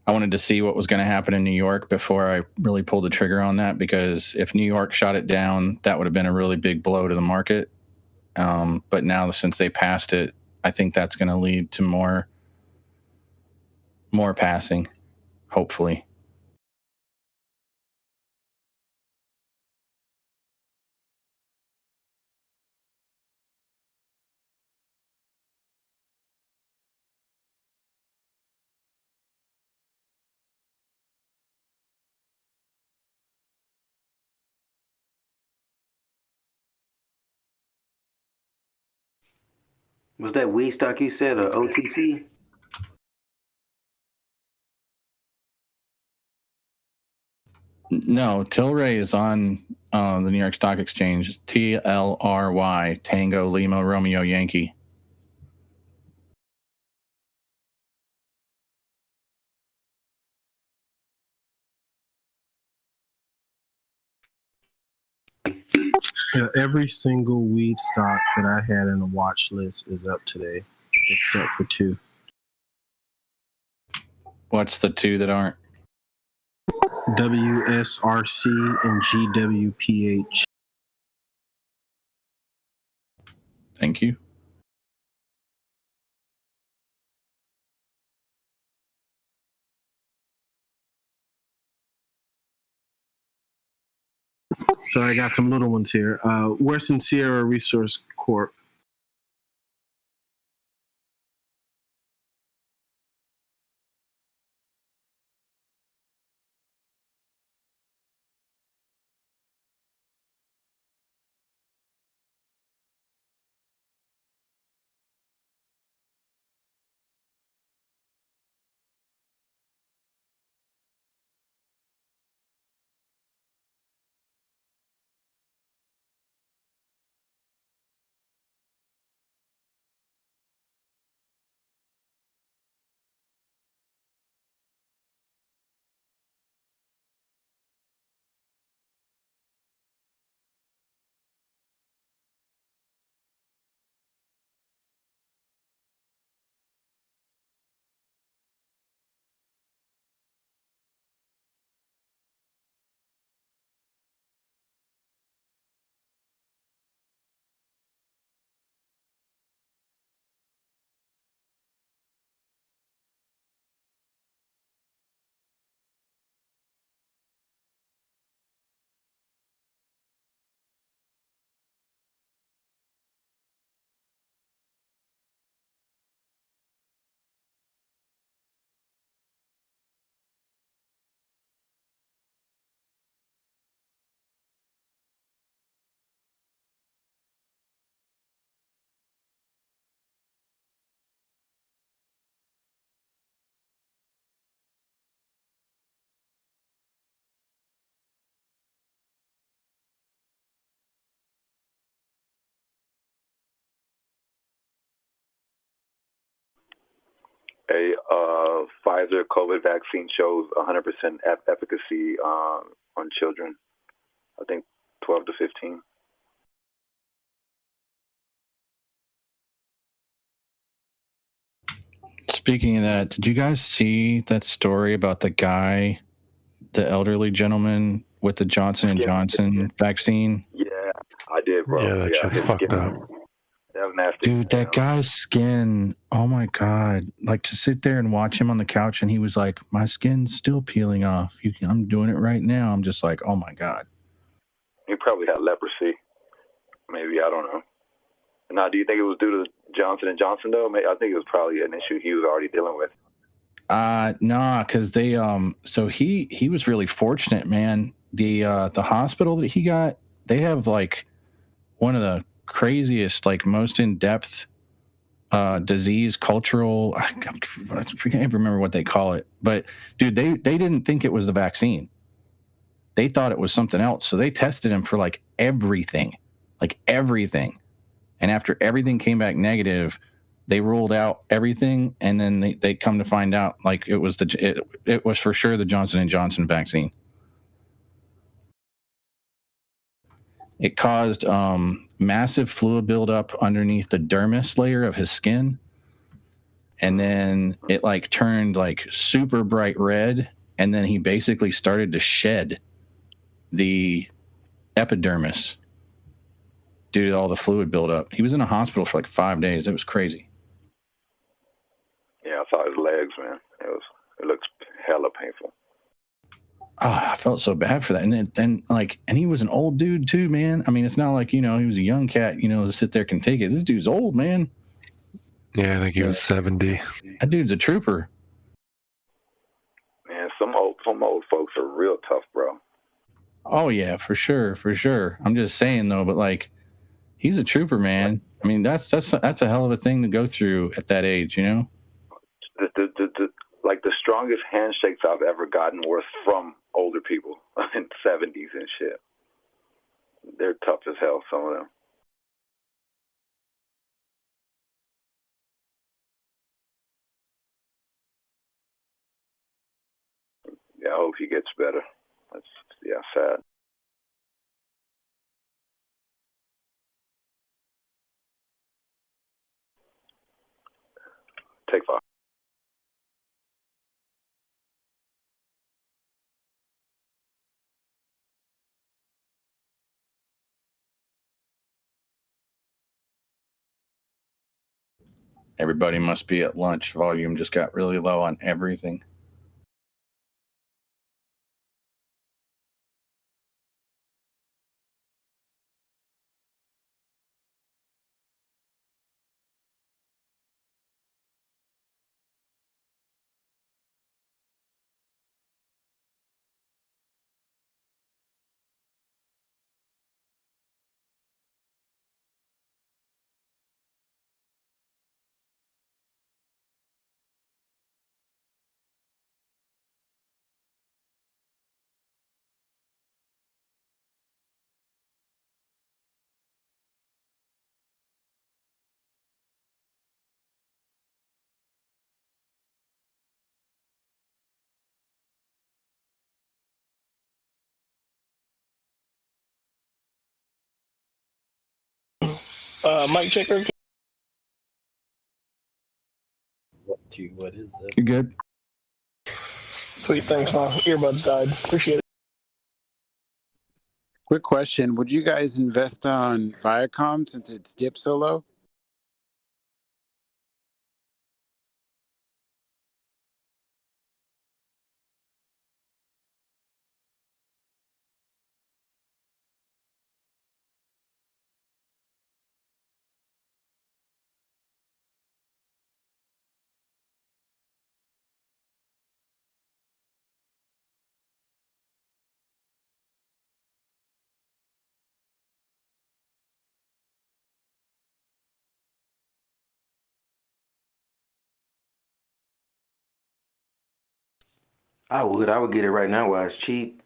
I wanted to see what was going to happen in New York before I really pulled the trigger on that, because if New York shot it down, that would have been a really big blow to the market. But now since they passed it, I think that's going to lead to more passing, hopefully. Was that weed stock you said or OTC? No, Tilray is on the New York Stock Exchange. TLRY, Tango Lima Romeo Yankee. Yeah, every single weed stock that I had in the watch list is up today, except for two. What's the two that aren't? WSRC and GWPH. Thank you. So I got some little ones here. Western Sierra Resource Corp. A Pfizer COVID vaccine shows 100% efficacy on children. I think 12 to 15. Speaking of that, did you guys see that story about the guy, the elderly gentleman with the Johnson & Johnson vaccine? Yeah, I did, bro. Yeah, that shit's fucked up. That was nasty. Dude, that guy's skin, oh my God. Like, to sit there and watch him on the couch and he was like, my skin's still peeling off. I'm doing it right now. I'm just like, oh my God. He probably had leprosy. Maybe, I don't know. Now, do you think it was due to Johnson & Johnson, though? I think it was probably an issue he was already dealing with. Nah, because they so he was really fortunate, man. the hospital that he got, they have like one of the craziest, like most in depth disease cultural. I can't remember what they call it, but dude, they didn't think it was the vaccine. They thought it was something else, so they tested him for like everything. And after everything came back negative, they ruled out everything, and then they come to find out like it was it was for sure the Johnson & Johnson vaccine. It caused massive fluid buildup underneath the dermis layer of his skin, and then it like turned like super bright red, and then he basically started to shed the epidermis due to all the fluid buildup. He was in a hospital for like 5 days. It was crazy. Yeah, I saw his legs, man. It looks hella painful. Oh, I felt so bad for that. And then and he was an old dude too, man. I mean, it's not like, he was a young cat, to sit there can take it. This dude's old, man. Yeah, I think he was 70. That dude's a trooper. Man, some old folks are real tough, bro. Oh yeah, for sure. I'm just saying though, but like, he's a trooper, man. I mean, that's a hell of a thing to go through at that age, Like the strongest handshakes I've ever gotten were from older people in the 70s and shit. They're tough as hell, some of them. Yeah, I hope he gets better. That's sad. Take 5. Everybody must be at lunch. Volume just got really low on everything. Mic checker. What is this? You good? Sweet, thanks. My earbuds died. Appreciate it. Quick question: would you guys invest on Viacom since it's dipped so low? I would. I would get it right now while it's cheap.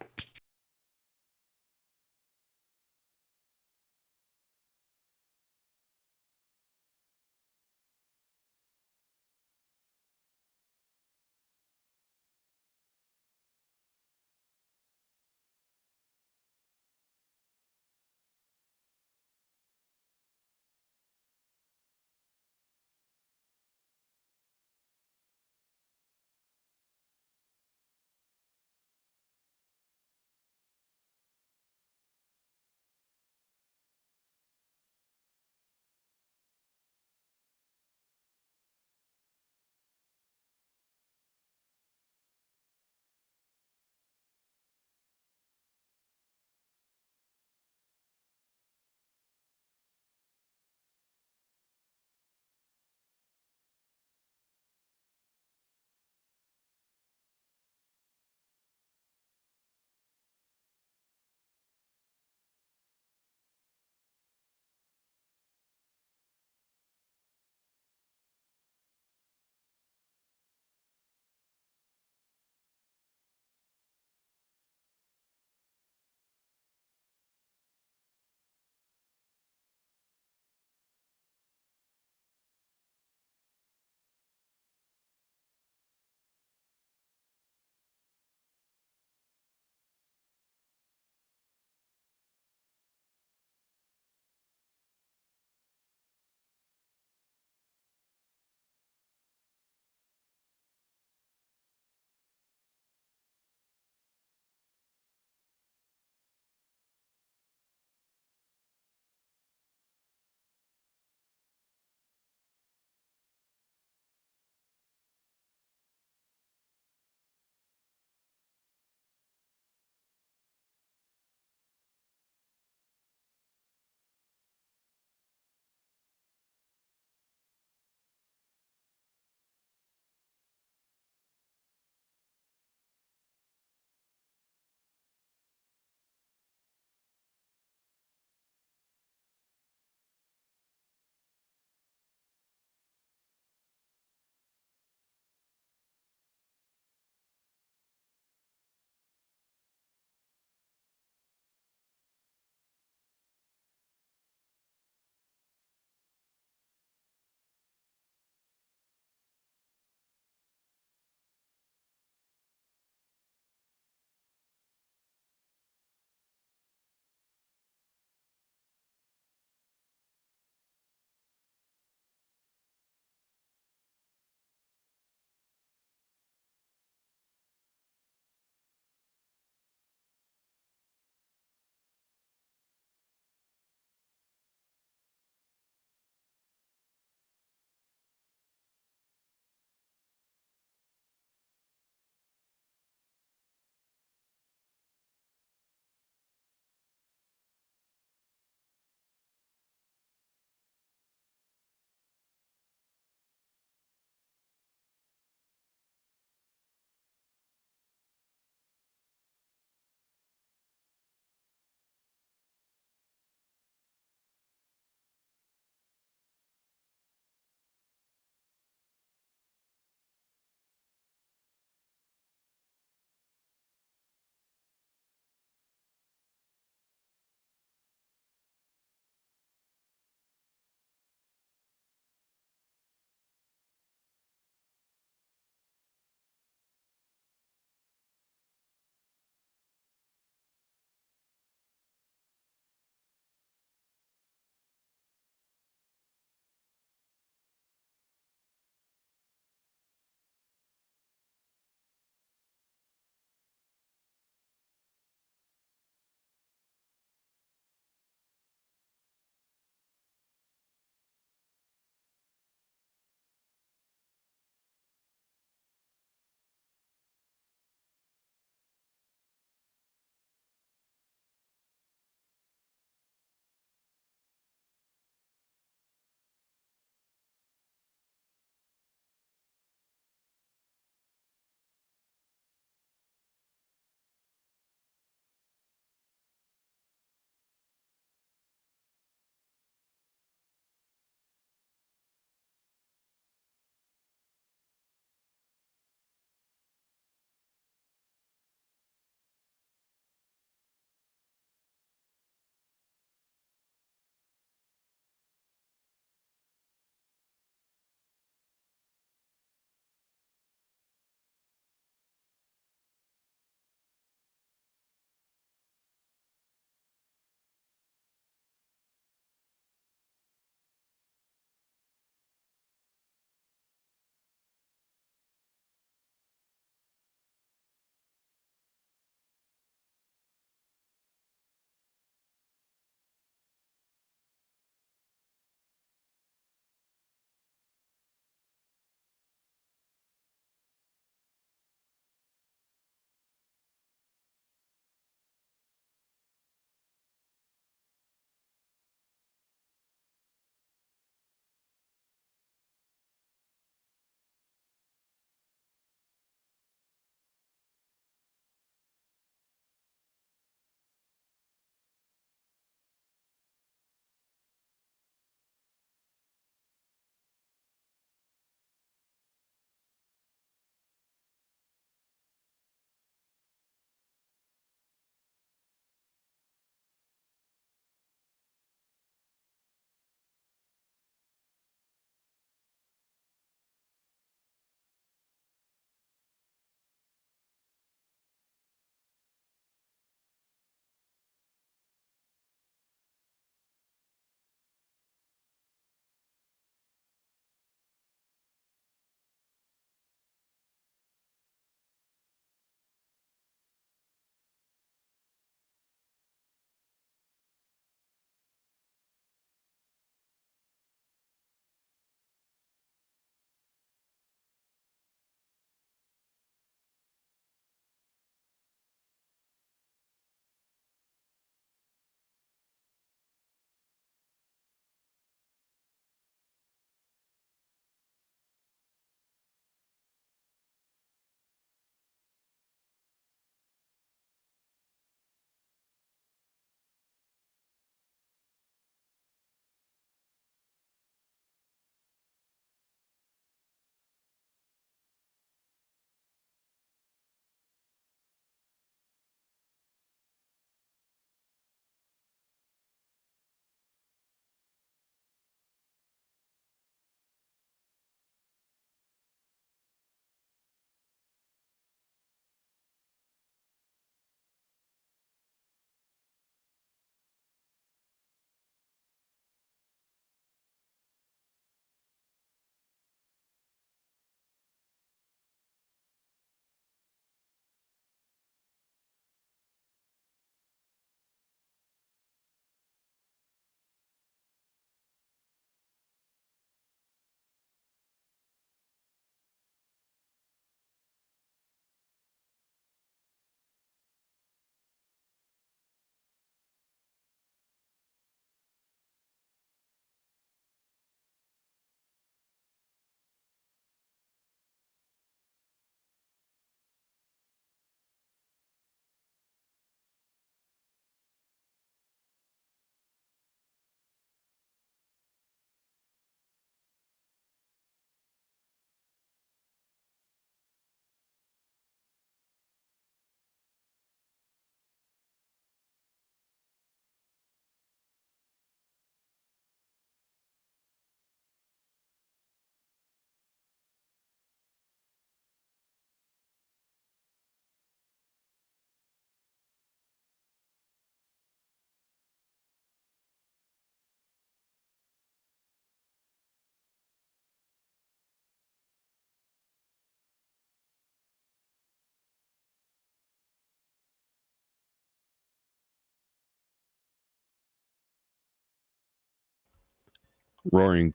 Roaring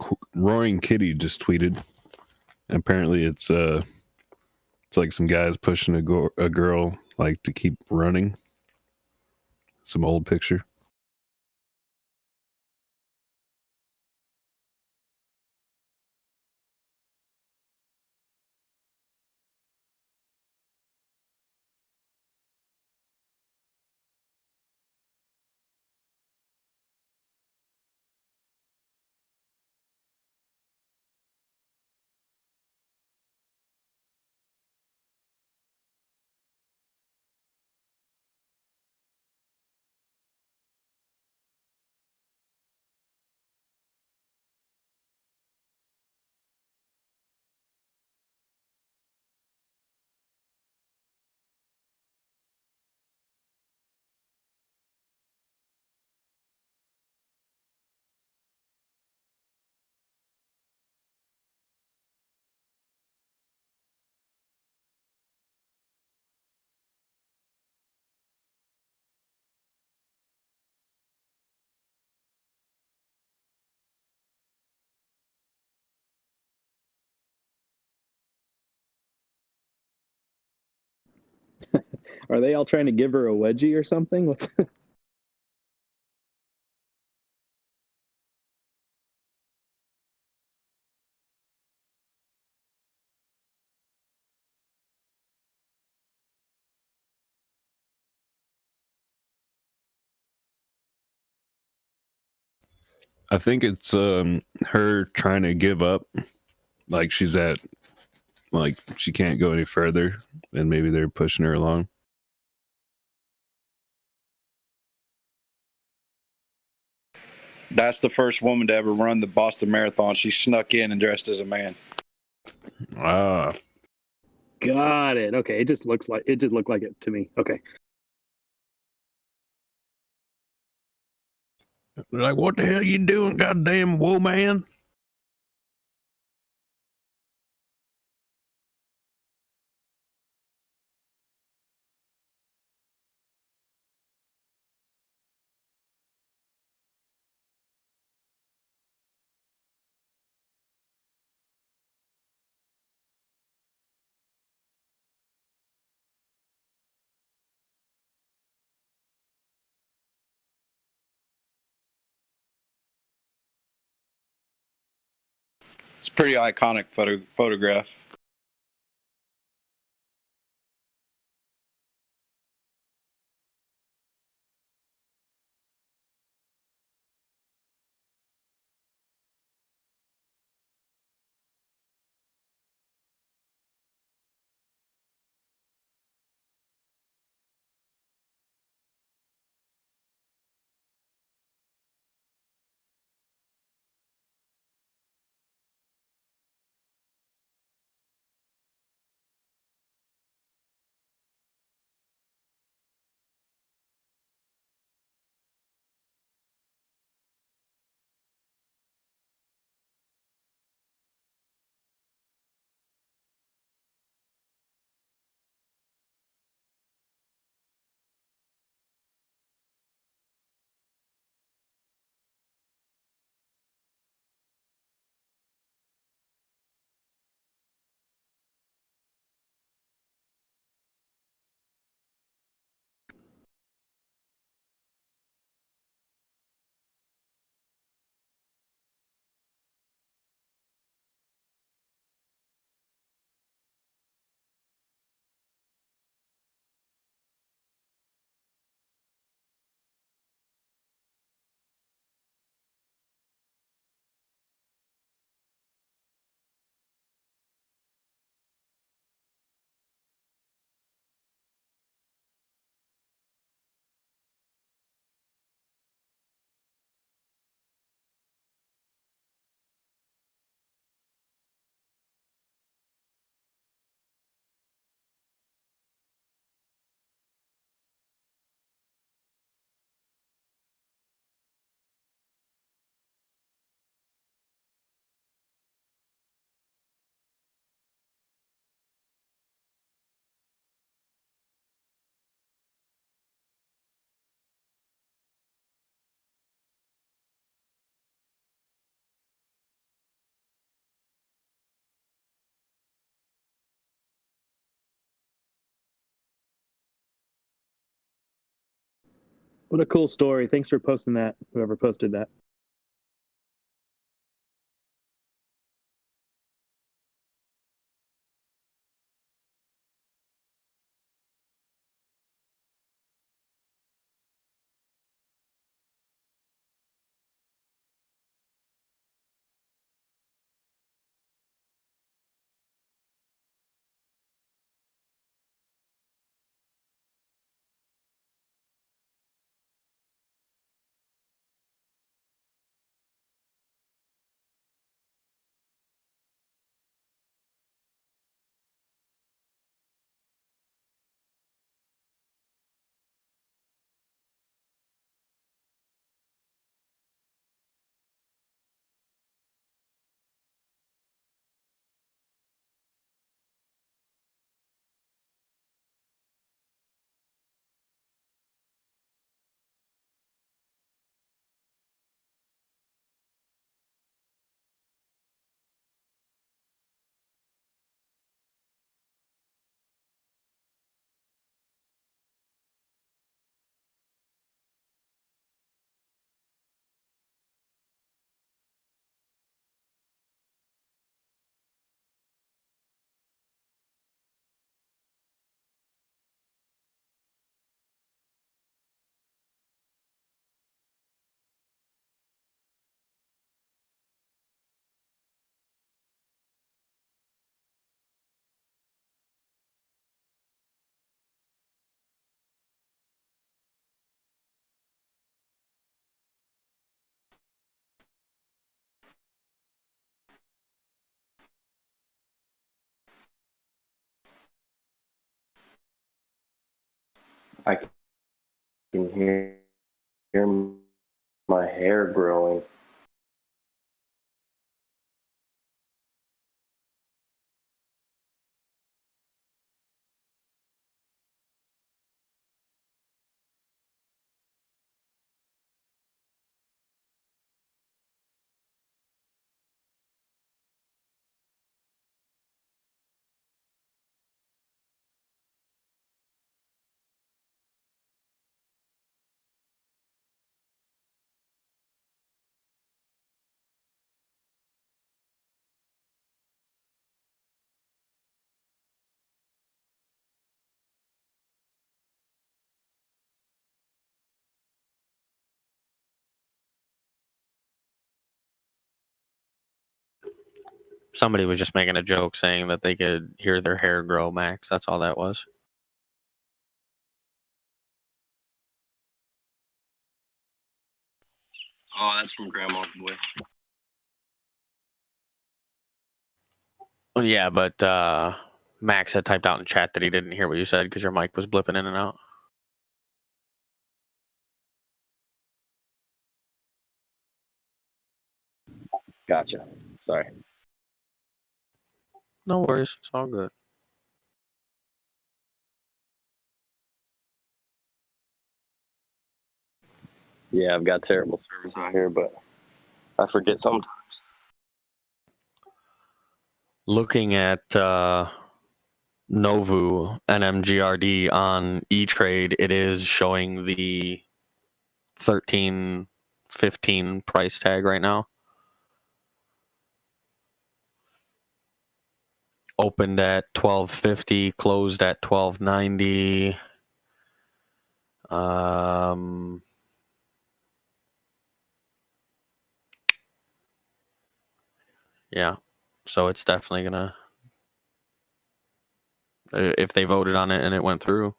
Kitty just tweeted. Apparently, it's like some guys pushing a girl like to keep running. Some old picture. Are they all trying to give her a wedgie or something? What's I think it's her trying to give up. Like she's at like she can't go any further, and maybe they're pushing her along. That's the first woman to ever run the Boston Marathon. She snuck in and dressed as a man. Ah, got it? Okay, it just looked like it to me. Okay. Like, what the hell you doing, goddamn woman? It's a pretty iconic photograph. What a cool story. Thanks for posting that, whoever posted that. I can hear my hair growing. Somebody was just making a joke saying that they could hear their hair grow, Max. That's all that was. Oh, that's from Grandma's boy. Well, yeah, but Max had typed out in chat that he didn't hear what you said because your mic was blipping in and out. Gotcha. Sorry. No worries. It's all good. Yeah, I've got terrible service out here, but I forget sometimes. Looking at Novu NMGRD on E-Trade, it is showing the 13.15 price tag right now. Opened at 12.50, closed at 12.90. Yeah, so it's definitely gonna, if they voted on it and it went through.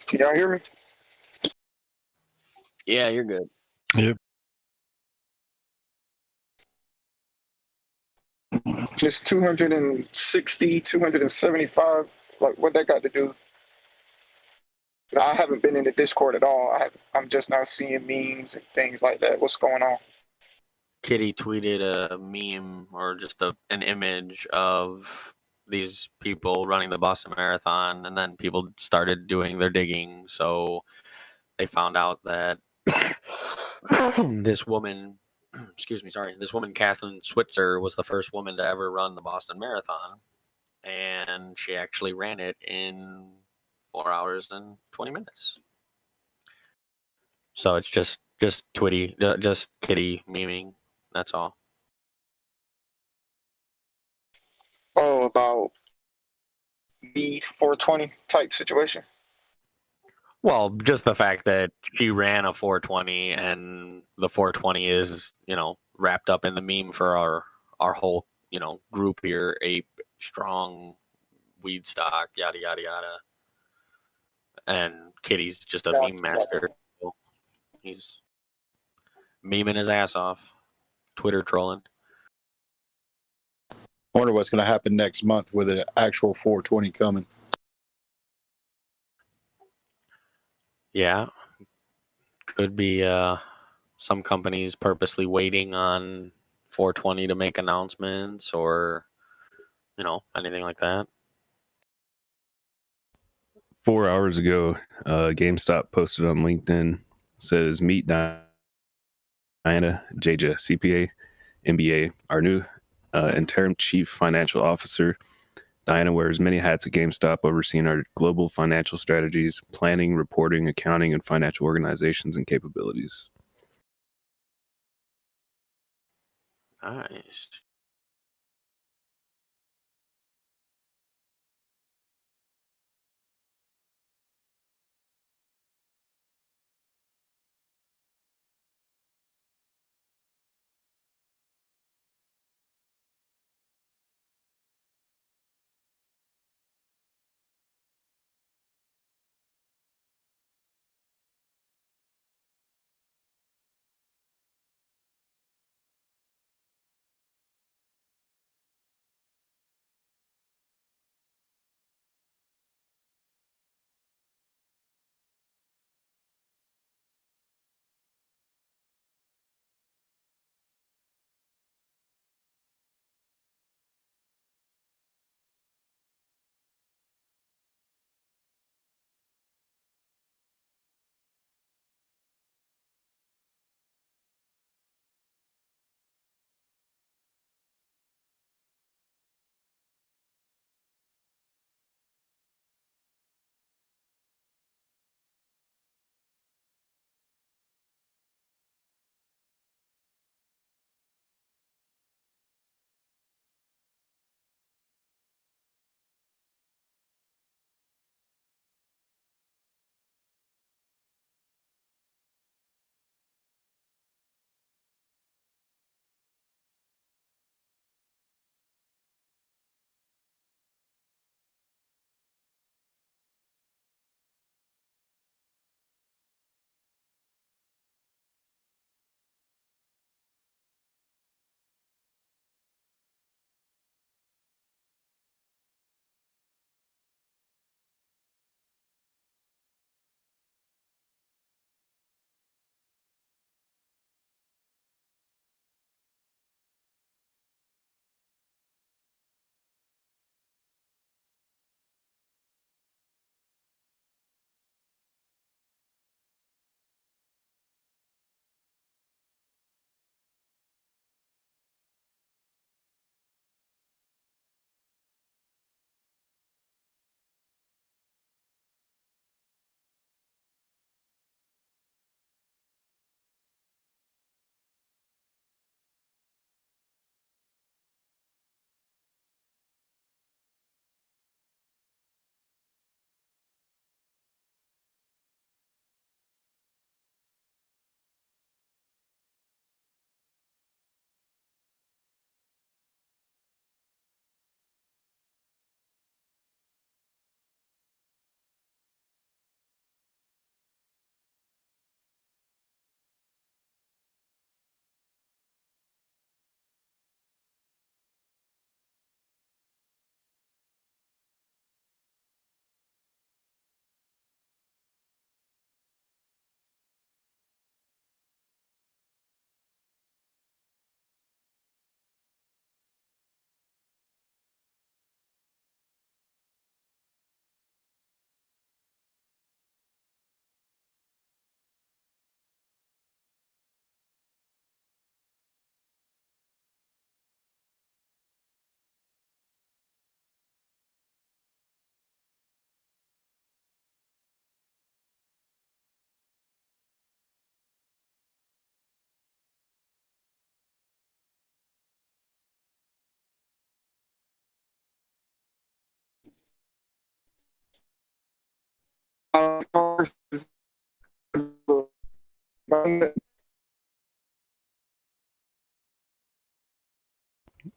Can y'all hear me? Yeah, you're good. Yep. Just 260, 275. Like, what that got to do? I haven't been in the Discord at all. I'm just now seeing memes and things like that. What's going on? Kitty tweeted a meme or just an image of these people running the Boston Marathon, and then people started doing their digging. So they found out that this woman, excuse me, sorry, this woman, Kathleen Switzer, was the first woman to ever run the Boston Marathon. And she actually ran it in 4 hours and 20 minutes. So it's just Kitty memeing. That's all. Oh, about the 420 type situation. Well, just the fact that she ran a 420 and the 420 is, wrapped up in the meme for our whole, group here, ape, strong, weed stock, yada yada yada. And Kitty's just a meme master. So he's memeing his ass off, Twitter trolling. I wonder what's going to happen next month with an actual 420 coming. Yeah, could be some companies purposely waiting on 420 to make announcements or, anything like that. 4 hours ago, GameStop posted on LinkedIn, says, meet Diana Jaja, CPA, MBA, our new interim chief financial officer. Diana wears many hats at GameStop, overseeing our global financial strategies, planning, reporting, accounting, and financial organizations and capabilities. Nice.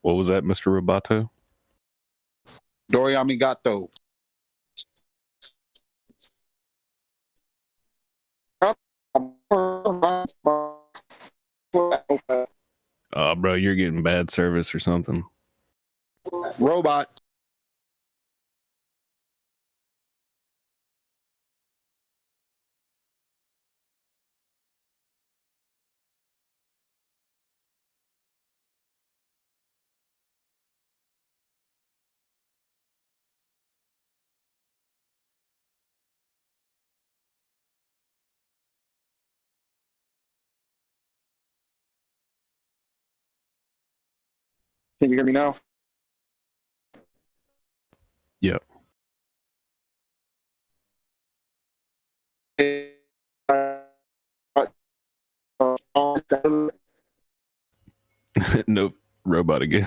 What was that, Mr. Roboto? Doriamigato. Bro, you're getting bad service or something. Robot. Can you hear me now? Yep. Nope. Robot again.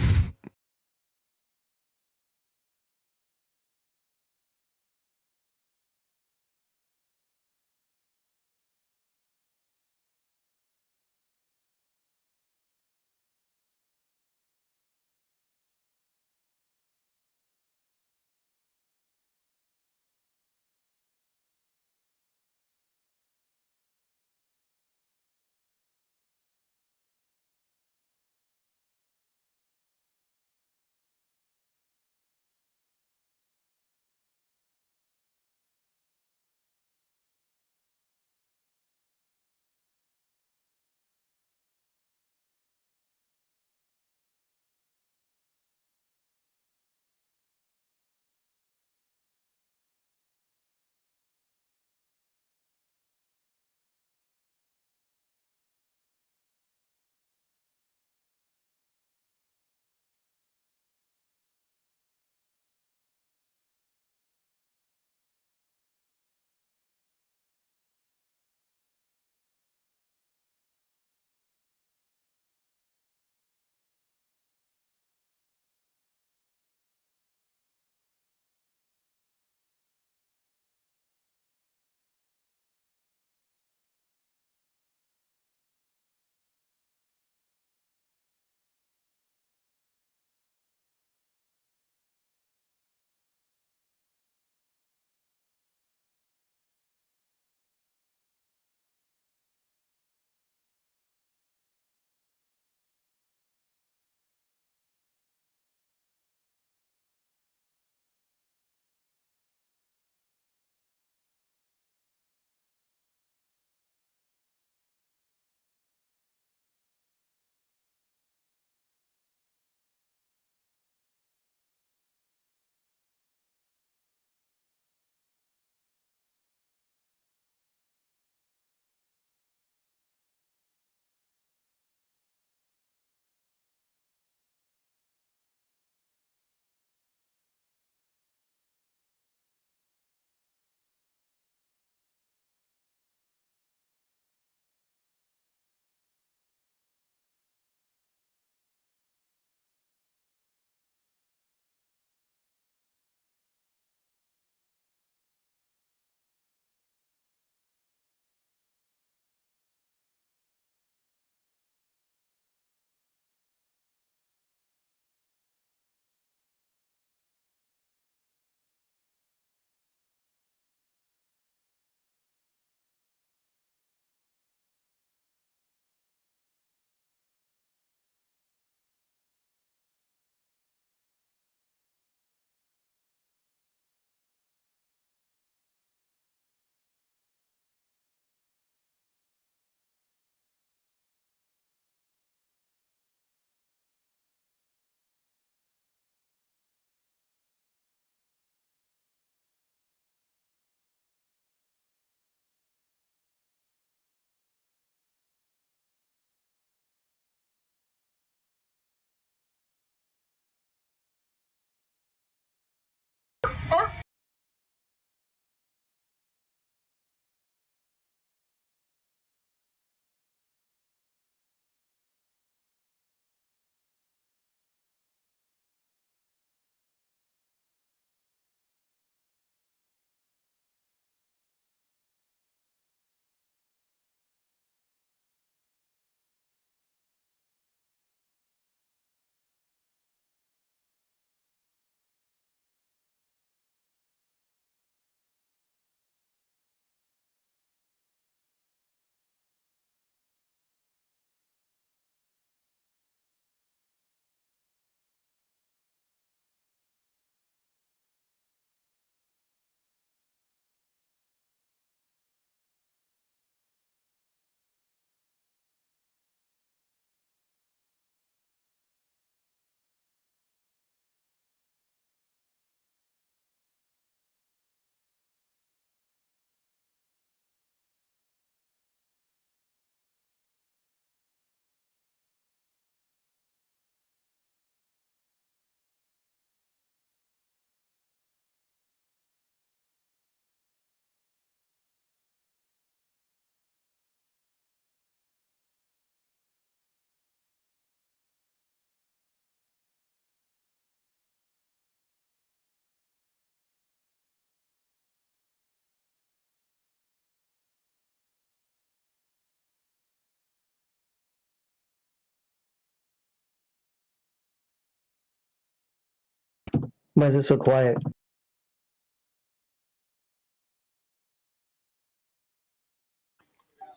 Why is it so quiet?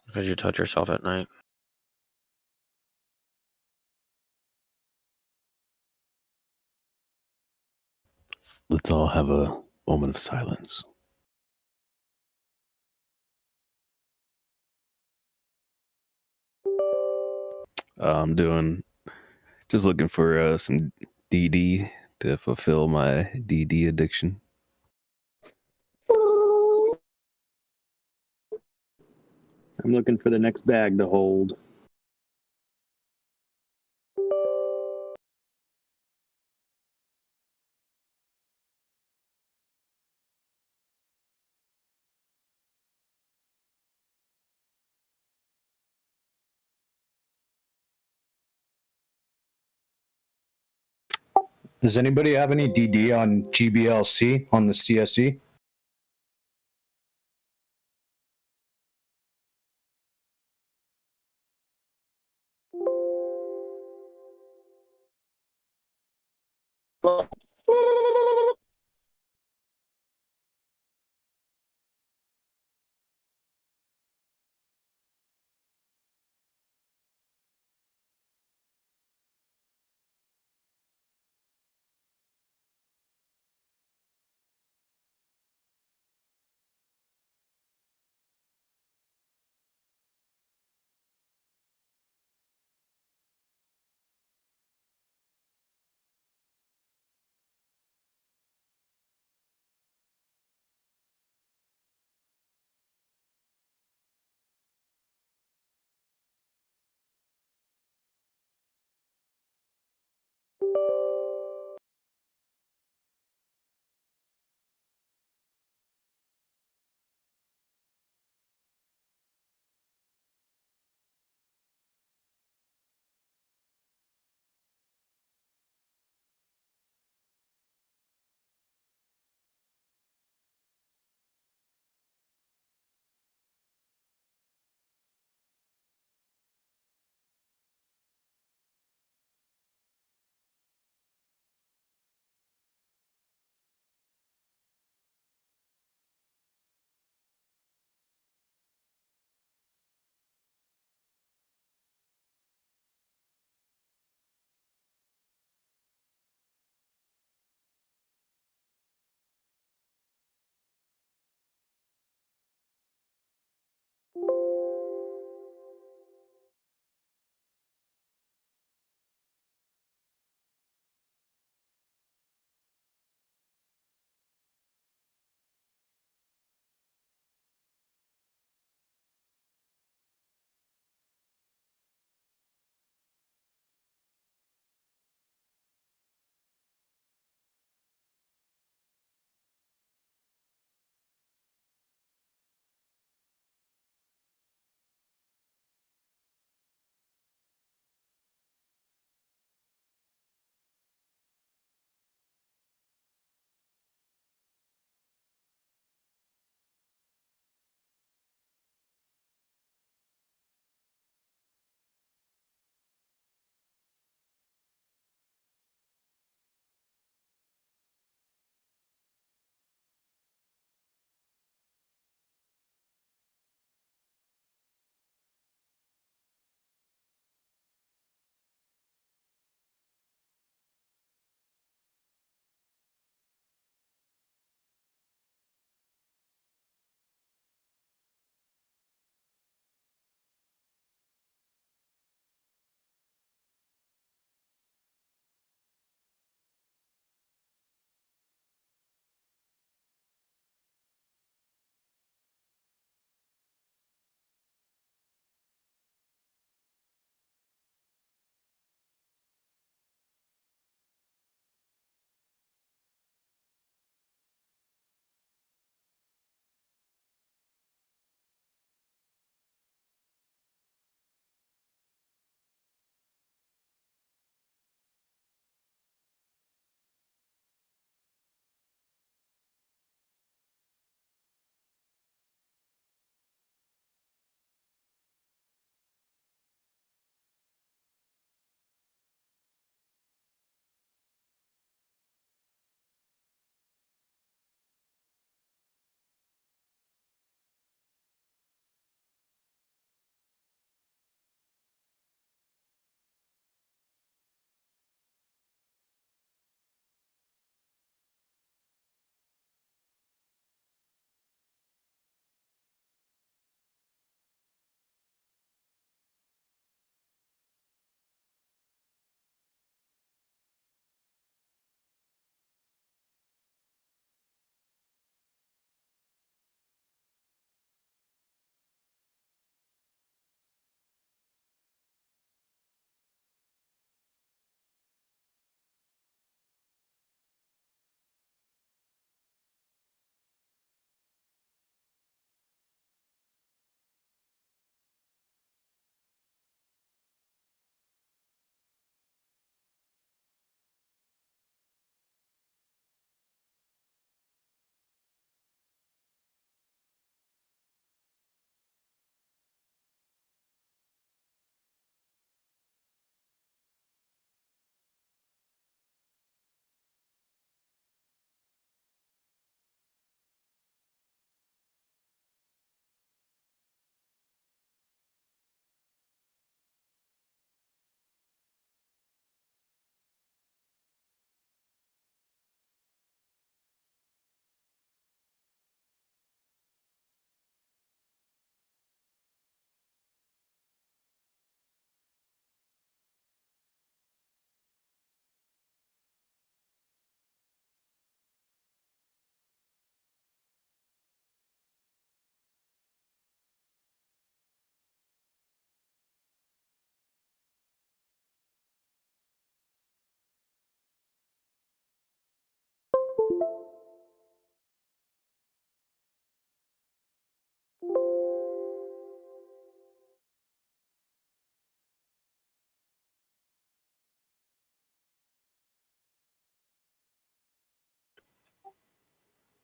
Because you touch yourself at night. Let's all have a moment of silence. I'm doing just looking for some DD to fulfill my DD addiction. I'm looking for the next bag to hold. Does anybody have any DD on GBLC on the CSE?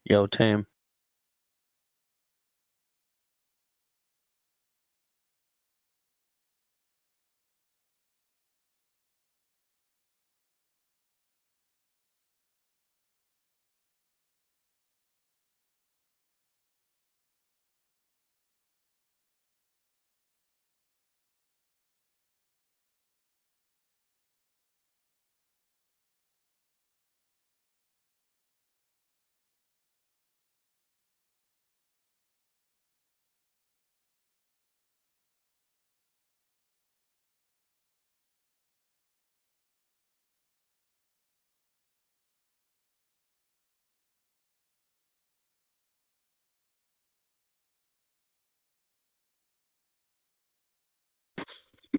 Yo, Tam.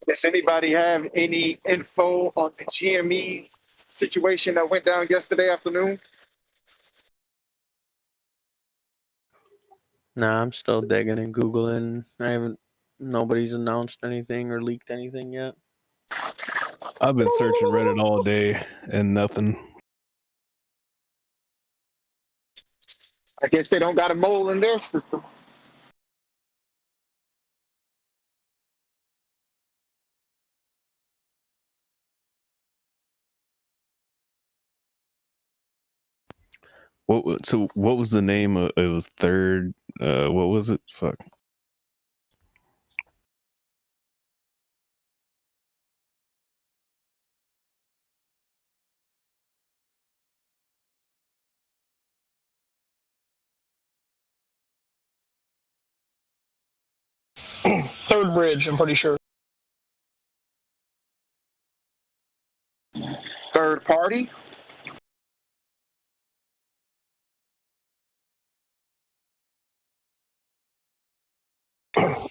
Does anybody have any info on the GME situation that went down yesterday afternoon? Nah, I'm still digging and Googling. Nobody's announced anything or leaked anything yet. I've been searching Reddit all day and nothing. I guess they don't got a mole in their system. What was the name of it? Was third? What was it? Fuck. Third bridge, I'm pretty sure. Third party?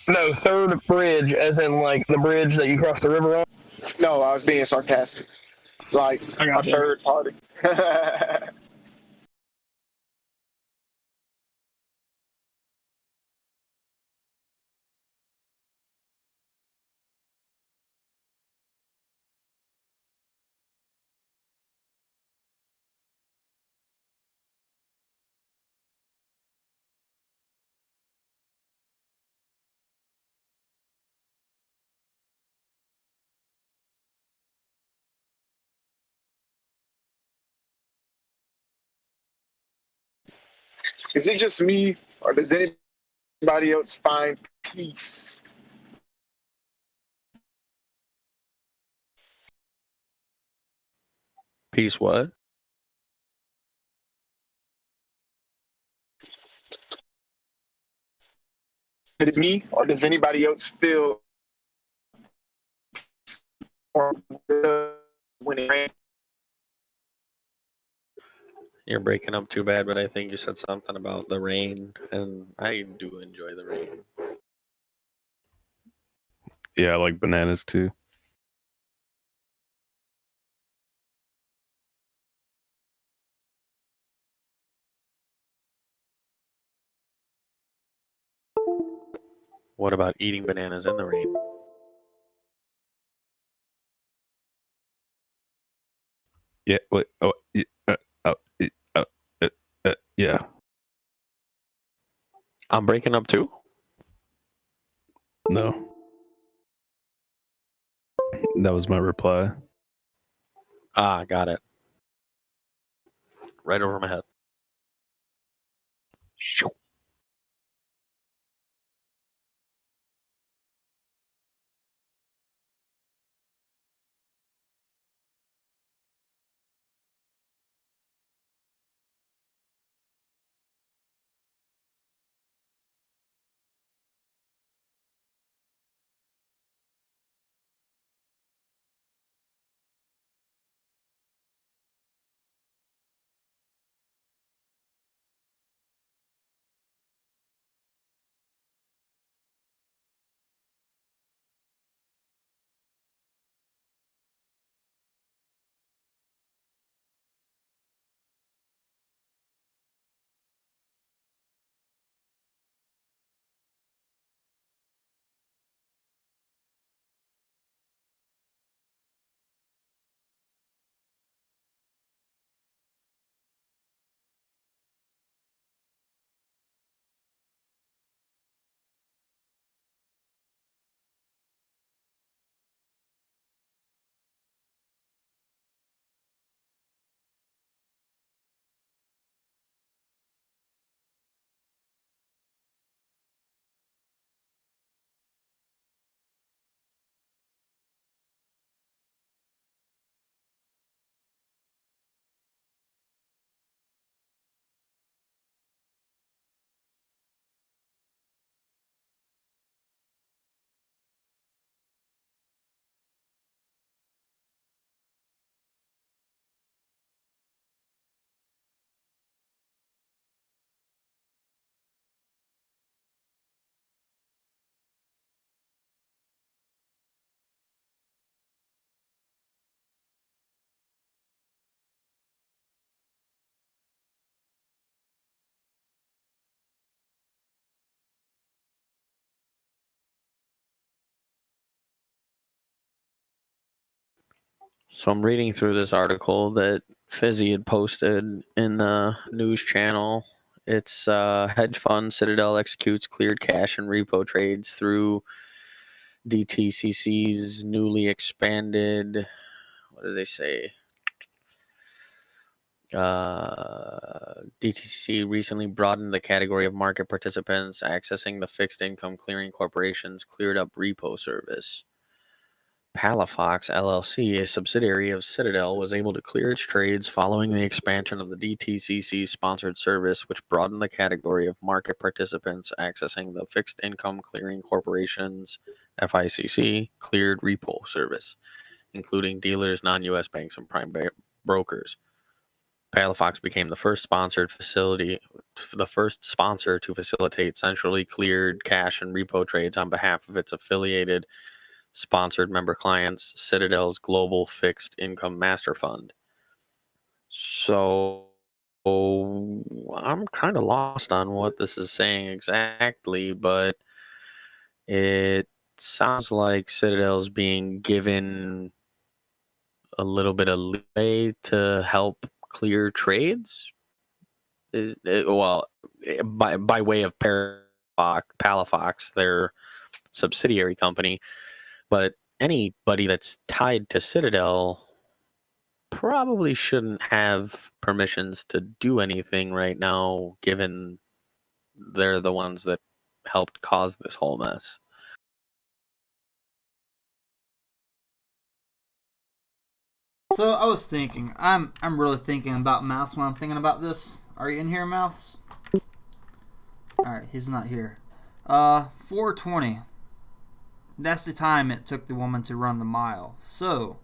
No, third bridge, as in like the bridge that you cross the river on. No, I was being sarcastic. Like I a got you. third party. Is it just me, or does anybody else find peace? Peace what? Is it me, or does anybody else feel or when it rains? You're breaking up too bad, but I think you said something about the rain, and I do enjoy the rain. Yeah, I like bananas too. What about eating bananas in the rain? Yeah. Wait. Oh. Yeah. Yeah. I'm breaking up too? No. That was my reply. Ah, got it. Right over my head. Shoo. So I'm reading through this article that Fizzy had posted in the news channel. It's hedge fund Citadel executes cleared cash and repo trades through DTCC's newly expanded. What do they say? DTCC recently broadened the category of market participants accessing the fixed income clearing corporation's cleared up repo service. Palafox LLC, a subsidiary of Citadel, was able to clear its trades following the expansion of the DTCC sponsored service, which broadened the category of market participants accessing the Fixed Income Clearing Corporation's FICC cleared repo service, including dealers, non-U.S. banks, and prime brokers. Palafox became the first sponsor to facilitate centrally cleared cash and repo trades on behalf of its affiliated sponsored member clients, Citadel's Global Fixed Income Master Fund. So I'm kind of lost on what this is saying exactly, but it sounds like Citadel's being given a little bit of leeway to help clear trades. By way of Palafox, their subsidiary company. But anybody that's tied to Citadel probably shouldn't have permissions to do anything right now, given they're the ones that helped cause this whole mess. So I was thinking, I'm really thinking about Mouse when I'm thinking about this. Are you in here, Mouse? Alright, he's not here. 4:20. That's the time it took the woman to run the mile. So,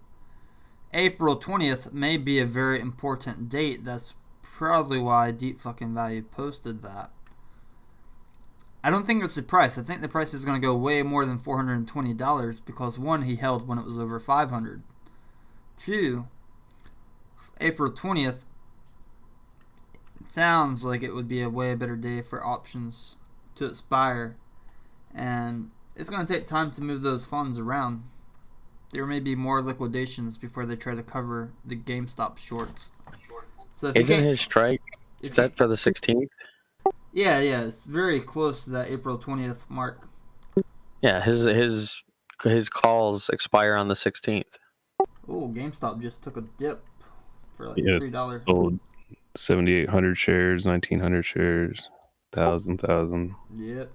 April 20th may be a very important date. That's probably why Deep Fucking Value posted that. I don't think it's the price. I think the price is going to go way more than $420 because, one, he held when it was over $500. Two, April 20th, it sounds like it would be a way better day for options to expire. And it's going to take time to move those funds around. There may be more liquidations before they try to cover the GameStop shorts. So if isn't his strike set for the 16th? Yeah, it's very close to that April 20th mark. Yeah, his calls expire on the 16th. Oh, GameStop just took a dip for like Yes, $3. sold 7,800 shares, 1,900 shares, 1,000. Yep.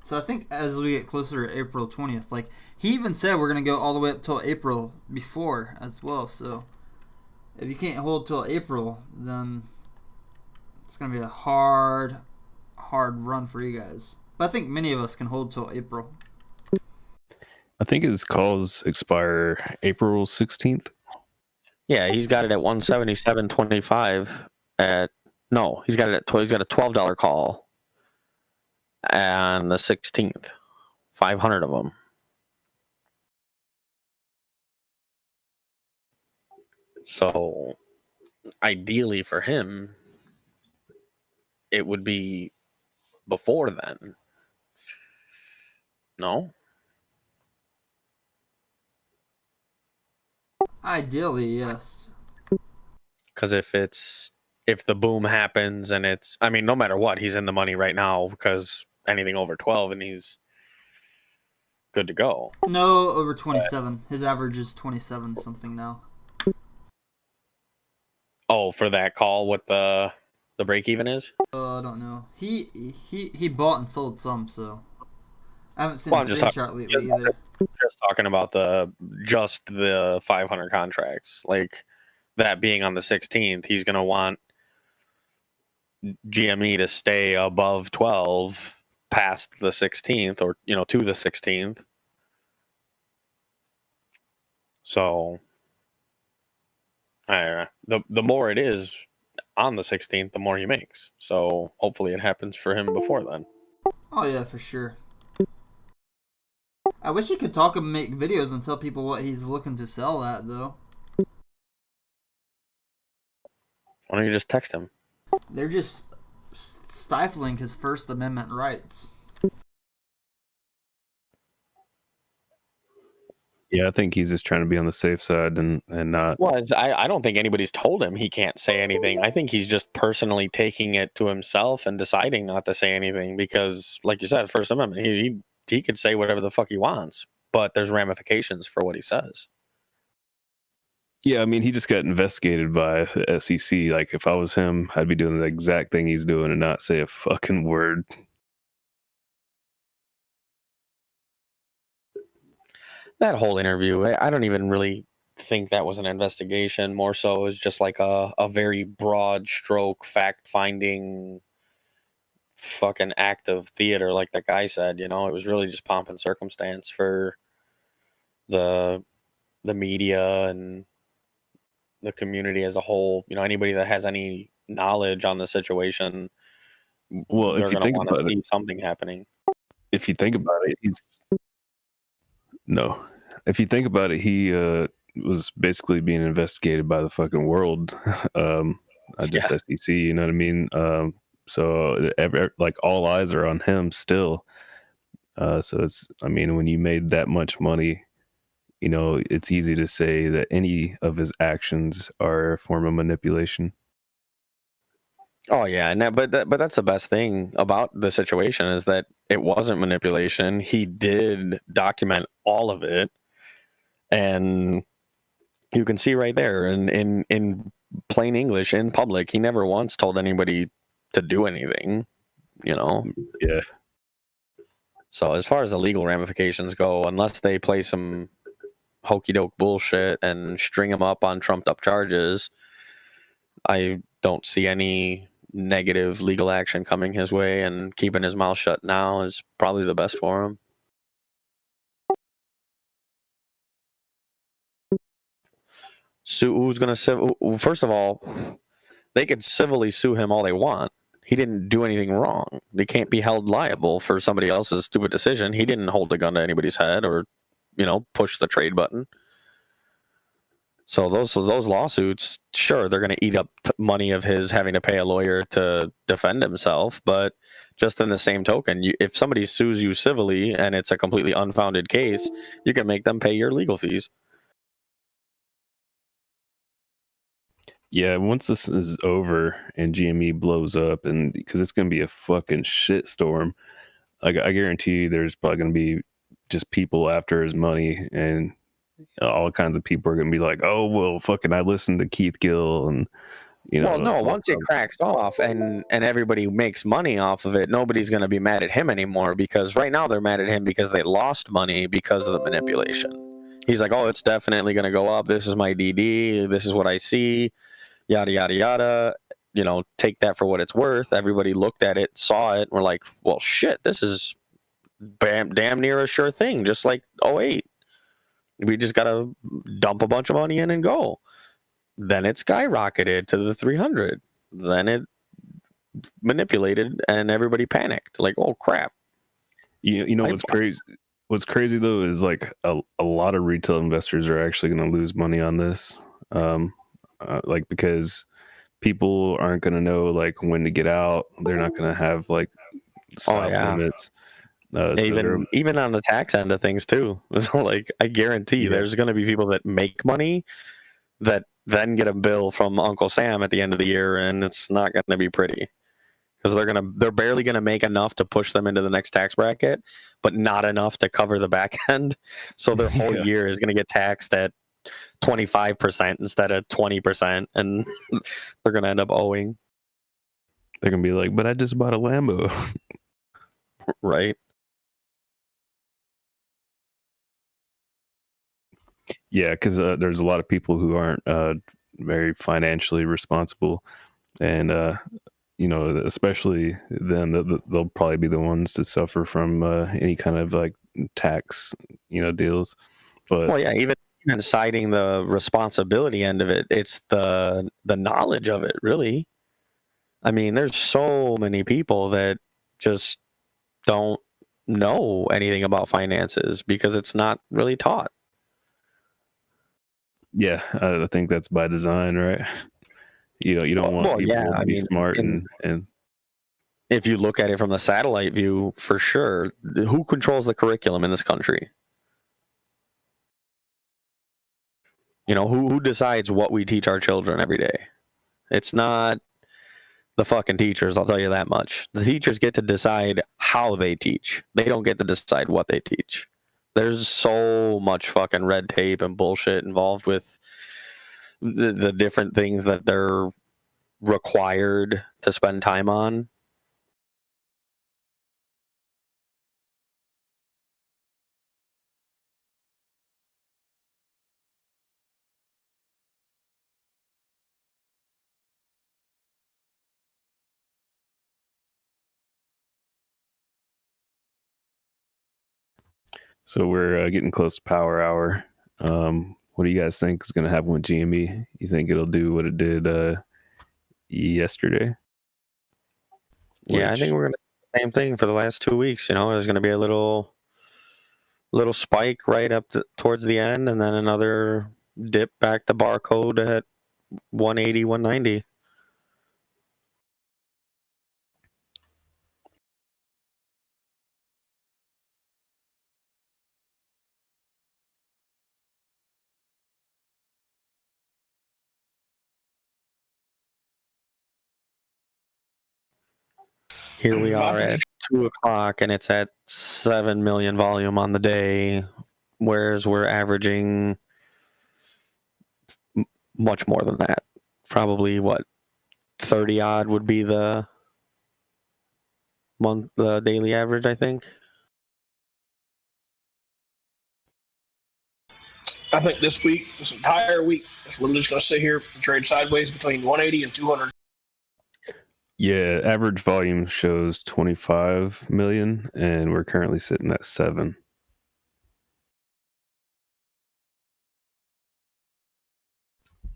So I think as we get closer to April 20th, like he even said we're going to go all the way up till April before as well. So if you can't hold till April, then it's going to be a hard run for you guys. But I think many of us can hold till April. I think his calls expire April 16th. Yeah, he's got it at 177.25 he's got a $12 call on the 16th. 500 of them. So ideally for him, it would be before then. No? Ideally, yes. Because if the boom happens and no matter what, he's in the money right now because anything over 12 and he's good to go. No, over 27. His average is 27 something now. Oh, for that call, what the break even is? I don't know. He bought and sold some, so I haven't seen a screenshot lately either. Just talking about the 500 contracts, like that being on the 16th, he's gonna want GME to stay above 12 past the 16th, or to the 16th. So the more it is on the 16th, the more he makes. So hopefully it happens for him before then. Oh yeah, for sure. I wish he could talk and make videos and tell people what he's looking to sell at, though. Why don't you just text him? They're just stifling his First Amendment rights. Yeah, I think he's just trying to be on the safe side and not. Well, I don't think anybody's told him he can't say anything. I think he's just personally taking it to himself and deciding not to say anything because, like you said, First Amendment, he could say whatever the fuck he wants, but there's ramifications for what he says. Yeah, I mean, he just got investigated by the SEC. Like, if I was him, I'd be doing the exact thing he's doing and not say a fucking word. That whole interview, I don't even really think that was an investigation. More so, it was just like a very broad stroke fact finding fucking act of theater, like that guy said. You know, it was really just pomp and circumstance for the media and the community as a whole. You know, anybody that has any knowledge on the situation, Well, they're if you going to think want to about it, see something happening. if you think about it, if you think about it, he was basically being investigated by the fucking world, not just Yeah. SEC. You know what I mean? So like all eyes are on him still. So it's, I mean, when you made that much money, you know, it's easy to say that any of his actions are a form of manipulation. Oh yeah, and but that's the best thing about the situation is that it wasn't manipulation. He did document all of it, and you can see right there, in plain English, in public, he never once told anybody to do anything. You know. Yeah. So as far as the legal ramifications go, unless they play some hokey doke bullshit and string him up on trumped up charges, I don't see any negative legal action coming his way, and keeping his mouth shut now is probably the best for him. So who's going to first of all, they could civilly sue him all they want. He didn't do anything wrong. They can't be held liable for somebody else's stupid decision. He didn't hold a gun to anybody's head or, you know, push the trade button. So those lawsuits, sure, they're going to eat up money of his having to pay a lawyer to defend himself. But just in the same token, if somebody sues you civilly and it's a completely unfounded case, you can make them pay your legal fees. Yeah, once this is over and GME blows up, and because it's going to be a fucking shitstorm, like I guarantee you there's probably going to be just people after his money, and all kinds of people are going to be like, oh, well, fucking, I listened to Keith Gill, and, you know. Well, no, once it cracks off and everybody makes money off of it, nobody's going to be mad at him anymore, because right now they're mad at him because they lost money because of the manipulation. He's like, oh, it's definitely going to go up. This is my DD. This is what I see. Yada, yada, yada. You know, take that for what it's worth. Everybody looked at it, saw it, and were like, well, shit, this is damn near a sure thing, just like 08. We just got to dump a bunch of money in and go. Then it skyrocketed to the 300. Then it manipulated and everybody panicked. Like, oh, crap. You know what's crazy? What's crazy, though, is like a lot of retail investors are actually going to lose money on this. Like, because people aren't going to know like when to get out. They're not going to have like stop limits. Even on the tax end of things too. So like, I guarantee there's going to be people that make money that then get a bill from Uncle Sam at the end of the year, and it's not going to be pretty, because they're barely going to make enough to push them into the next tax bracket, but not enough to cover the back end. So their whole year is going to get taxed at 25% instead of 20%, and they're going to end up owing. They're going to be like, but I just bought a Lambo. Right. Yeah, because there's a lot of people who aren't very financially responsible, and you know, especially them, they'll probably be the ones to suffer from any kind of like tax, you know, deals. But well, yeah, even citing the responsibility end of it, it's the knowledge of it, really. I mean, there's so many people that just don't know anything about finances because it's not really taught. Yeah, I think that's by design, right? You know, you don't want people to be smart and if you look at it from the satellite view, for sure, who controls the curriculum in this country? You know, who decides what we teach our children every day? It's not the fucking teachers, I'll tell you that much. The teachers get to decide how they teach. They don't get to decide what they teach. There's so much fucking red tape and bullshit involved with the different things that they're required to spend time on. So we're getting close to power hour. What do you guys think is going to happen with GME? You think it'll do what it did yesterday? Yeah, I think we're gonna do the same thing for the last 2 weeks. You know, there's gonna be a little spike right up towards the end, and then another dip back to barcode at 180, 190. Here we are at 2 o'clock, and it's at 7 million volume on the day, whereas we're averaging much more than that. Probably what, 30 odd would be the daily average, I think. I think this entire week, it's literally just going to sit here and trade sideways between 180 and 200. Yeah, average volume shows 25 million, and we're currently sitting at 7.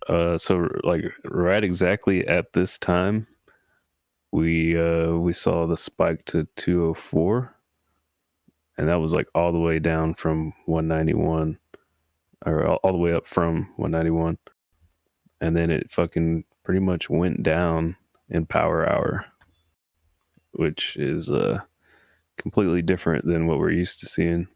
So like right exactly at this time, we saw the spike to 204, and that was like all the way down from 191, or all the way up from 191, and then it fucking pretty much went down in power hour, which is completely different than what we're used to seeing.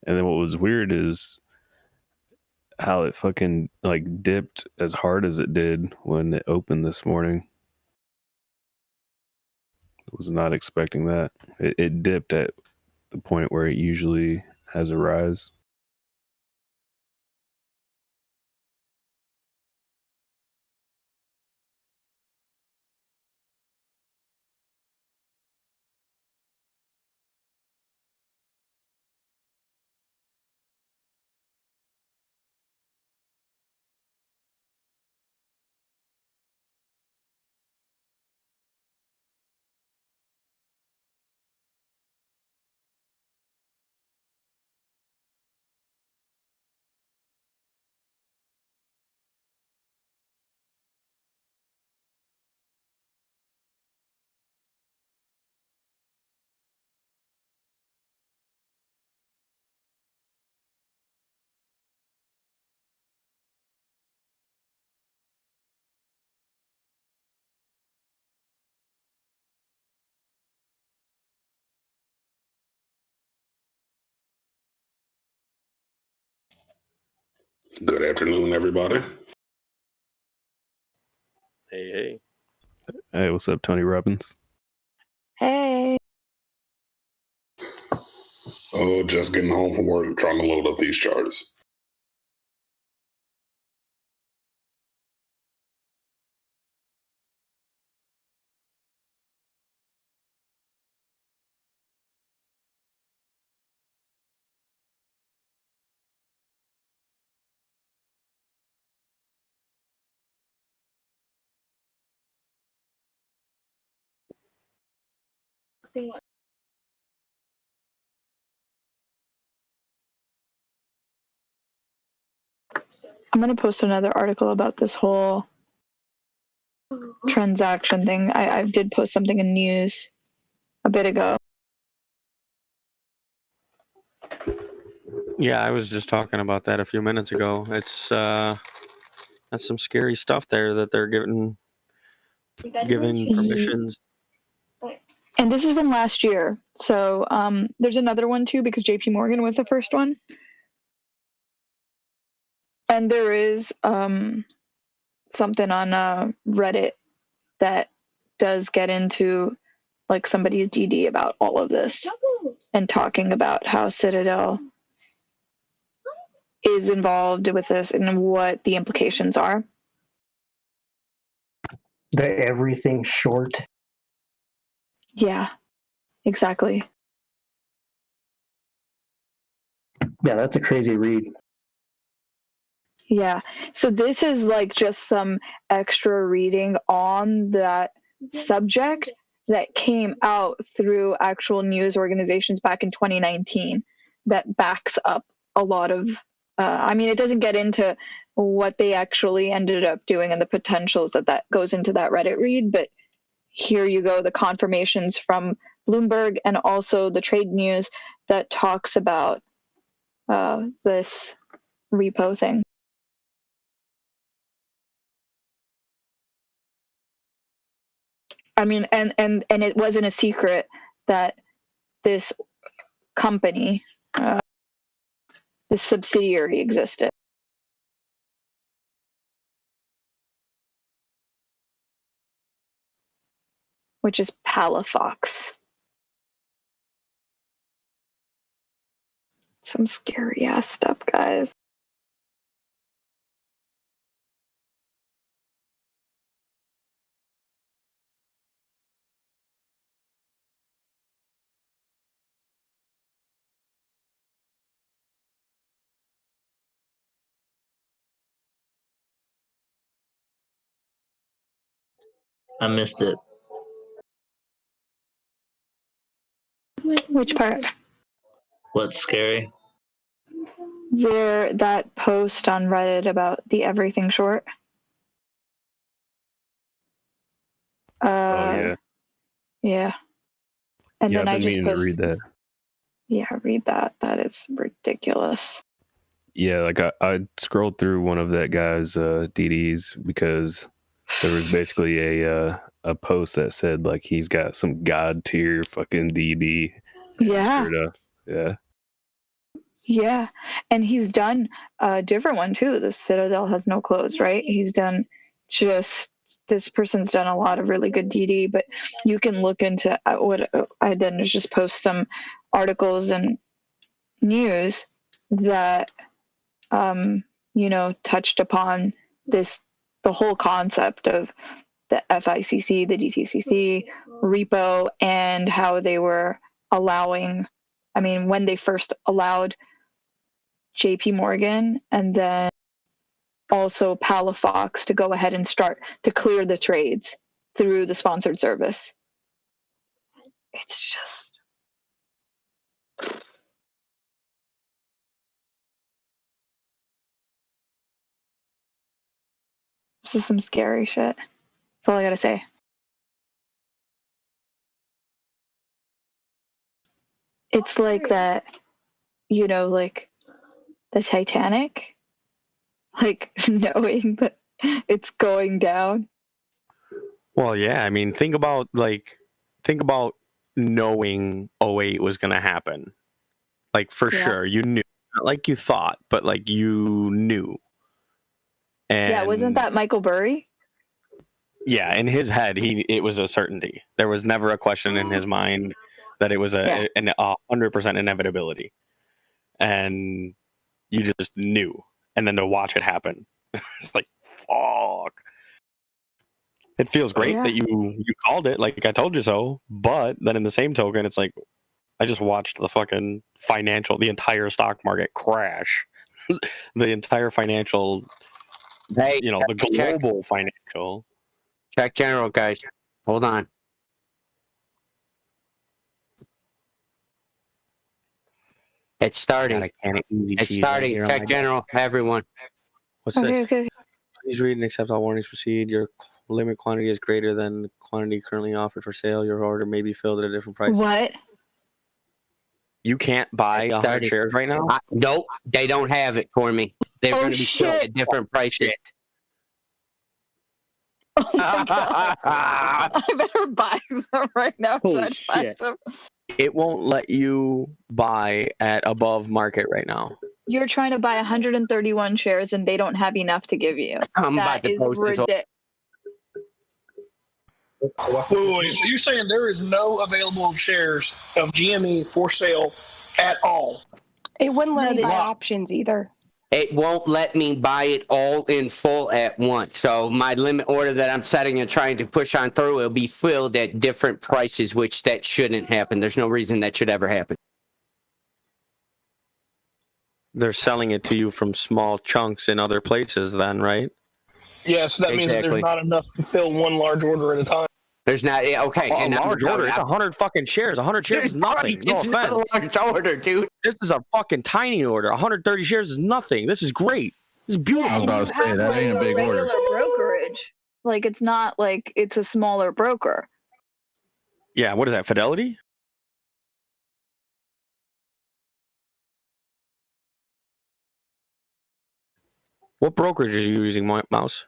And then what was weird is how it fucking like dipped as hard as it did when it opened this morning. I was not expecting that. It dipped at the point where it usually has a rise. Good afternoon, everybody. Hey. Hey, what's up, Tony Robbins? Hey. Oh, just getting home from work, trying to load up these charts. I'm going to post another article about this whole transaction thing. I did post something in news a bit ago. Yeah, I was just talking about that a few minutes ago. It's that's some scary stuff there that they're giving permissions. And this is from last year. So there's another one too, because JP Morgan was the first one. And there is something on Reddit that does get into like somebody's DD about all of this and talking about how Citadel is involved with this and what the implications are. The everything short. Yeah, exactly. Yeah, that's a crazy read. Yeah. So this is like just some extra reading on that subject that came out through actual news organizations back in 2019 that backs up a lot of I mean, it doesn't get into what they actually ended up doing and the potentials that goes into that Reddit read, but here you go, the confirmations from Bloomberg and also the trade news that talks about this repo thing. I mean, and it wasn't a secret that this company, this subsidiary existed. Which is Palafox. Some scary ass stuff, guys. I missed it. Which part? What's scary? That post on Reddit about the everything short. Oh yeah. Yeah. And Yeah, then I've I been just meaning to read that. Yeah, read that. That is ridiculous. Yeah, like I scrolled through one of that guy's DDs because there was basically a post that said like he's got some god tier fucking DD. Yeah. Sure enough. Yeah. Yeah. And he's done a different one too. The Citadel has no clothes, right? He's done this person's done a lot of really good DD, but you can look into what I did is just post some articles and news that touched upon the whole concept of the FICC, the DTCC, repo, and how they were allowing, when they first allowed JP Morgan and then also Palafox to go ahead and start to clear the trades through the sponsored service. It's just this is some scary shit. That's all I gotta say. It's like that, like the Titanic, like knowing that it's going down. Well, yeah, I mean, think about knowing 08 was going to happen. Like for sure, you knew. Not like you thought, but like you knew. And Yeah, wasn't that Michael Burry? Yeah, in his head, it was a certainty. There was never a question in his mind that it was an 100% inevitability, and you just knew. And then to watch it happen, it's like fuck. It feels great that you called it, like I told you so. But then in the same token, it's like I just watched the fucking the entire stock market crash, the entire financial, Hey, the global financial. Check general, guys. Hold on. It's starting. It's starting. Check general, everyone. What's this? Please read and accept all warnings. Proceed. Your limit quantity is greater than the quantity currently offered for sale. Your order may be filled at a different price. What? You can't buy 100 shares right now? Nope, they don't have it for me. They're going to be filled shit. at different prices. Oh my God. I better buy some right now. Holy Try to find shit. some. It won't let you buy at above market right now. You're trying to buy 131 shares and they don't have enough to give you. I'm about That to is post this. ridiculous. Wait, so you're saying there is no available shares of GME for sale at all? It wouldn't let No, me they- buy options either. It won't let me buy it all in full at once. So my limit order that I'm setting and trying to push on through will be filled at different prices, which that shouldn't happen. There's no reason that should ever happen. They're selling it to you from small chunks in other places then, right? Yeah, so that means that there's not enough to fill one large order at a time. There's not, okay. Well, and a large order, it's 100 fucking shares. 100 shares is nothing. No It's not offense. a large order, dude. This is a fucking tiny order. 130 shares is nothing. This is great. This is beautiful. I was about to say, that ain't a big order. Regular brokerage. Like, it's not like it's a smaller broker. Yeah, what is that, Fidelity? What brokerage are you using, Mouse?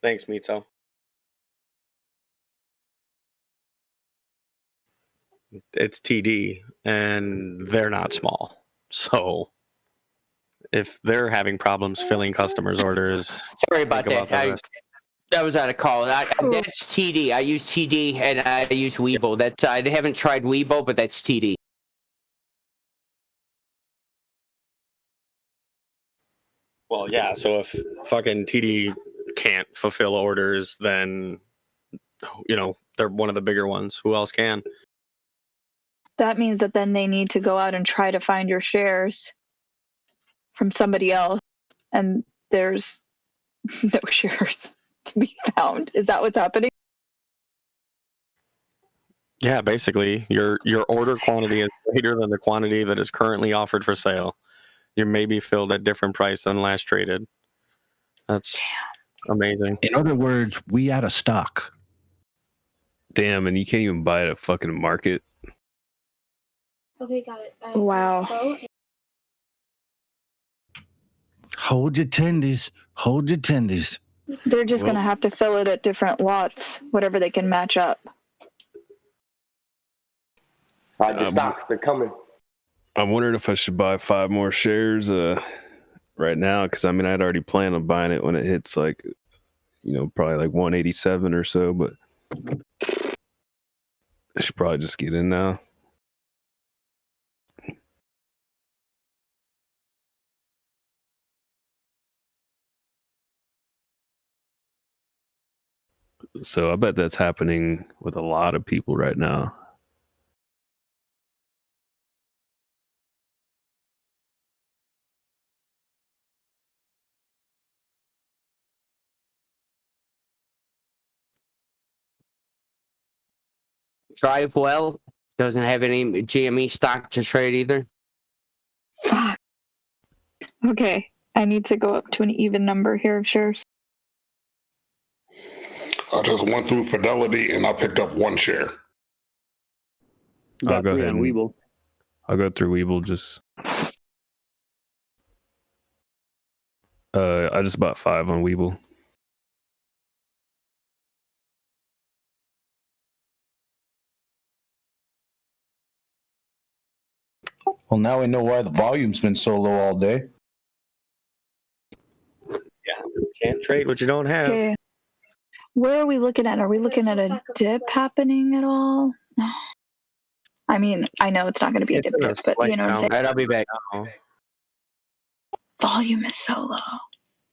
Thanks, Mito. It's TD, and they're not small. So if they're having problems filling customers' orders, Sorry about think that. That was out of call. That's TD. I use TD and I use Webull. That's I haven't tried Webull, but that's TD. Well, yeah. So if fucking TD can't fulfill orders, then they're one of the bigger ones. Who else can? That means that then they need to go out and try to find your shares from somebody else, and there's no shares to be found. Is that what's happening? Yeah, basically, your order quantity is greater than the quantity that is currently offered for sale. You may be filled at different price than last traded. That's amazing. In other words, we out of stock. Damn, and you can't even buy it at fucking market. Okay, got it. Wow. Hold your tendies. Hold your tendies. They're just going to have to fill it at different lots, whatever they can match up. The stocks, they're coming. I'm wondering if I should buy 5 more shares right now, because I mean I'd already planned on buying it when it hits like, probably like 187 or so, but I should probably just get in now. So I bet that's happening with a lot of people right now. Drive Well doesn't have any GME stock to trade either. Fuck. Okay, I need to go up to an even number here of shares. I just went through Fidelity and I picked up 1 share. I'll go 3 ahead on and Webull. I'll go through Webull. I just bought 5 on Webull. Well, now we know why the volume's been so low all day. Yeah, can't trade what you don't have. Okay. Where are we looking at? Are we looking at a dip happening at all? I mean, I know it's not going to be a dip, but you know what I'm saying? All right, I'll be back. Volume is so low.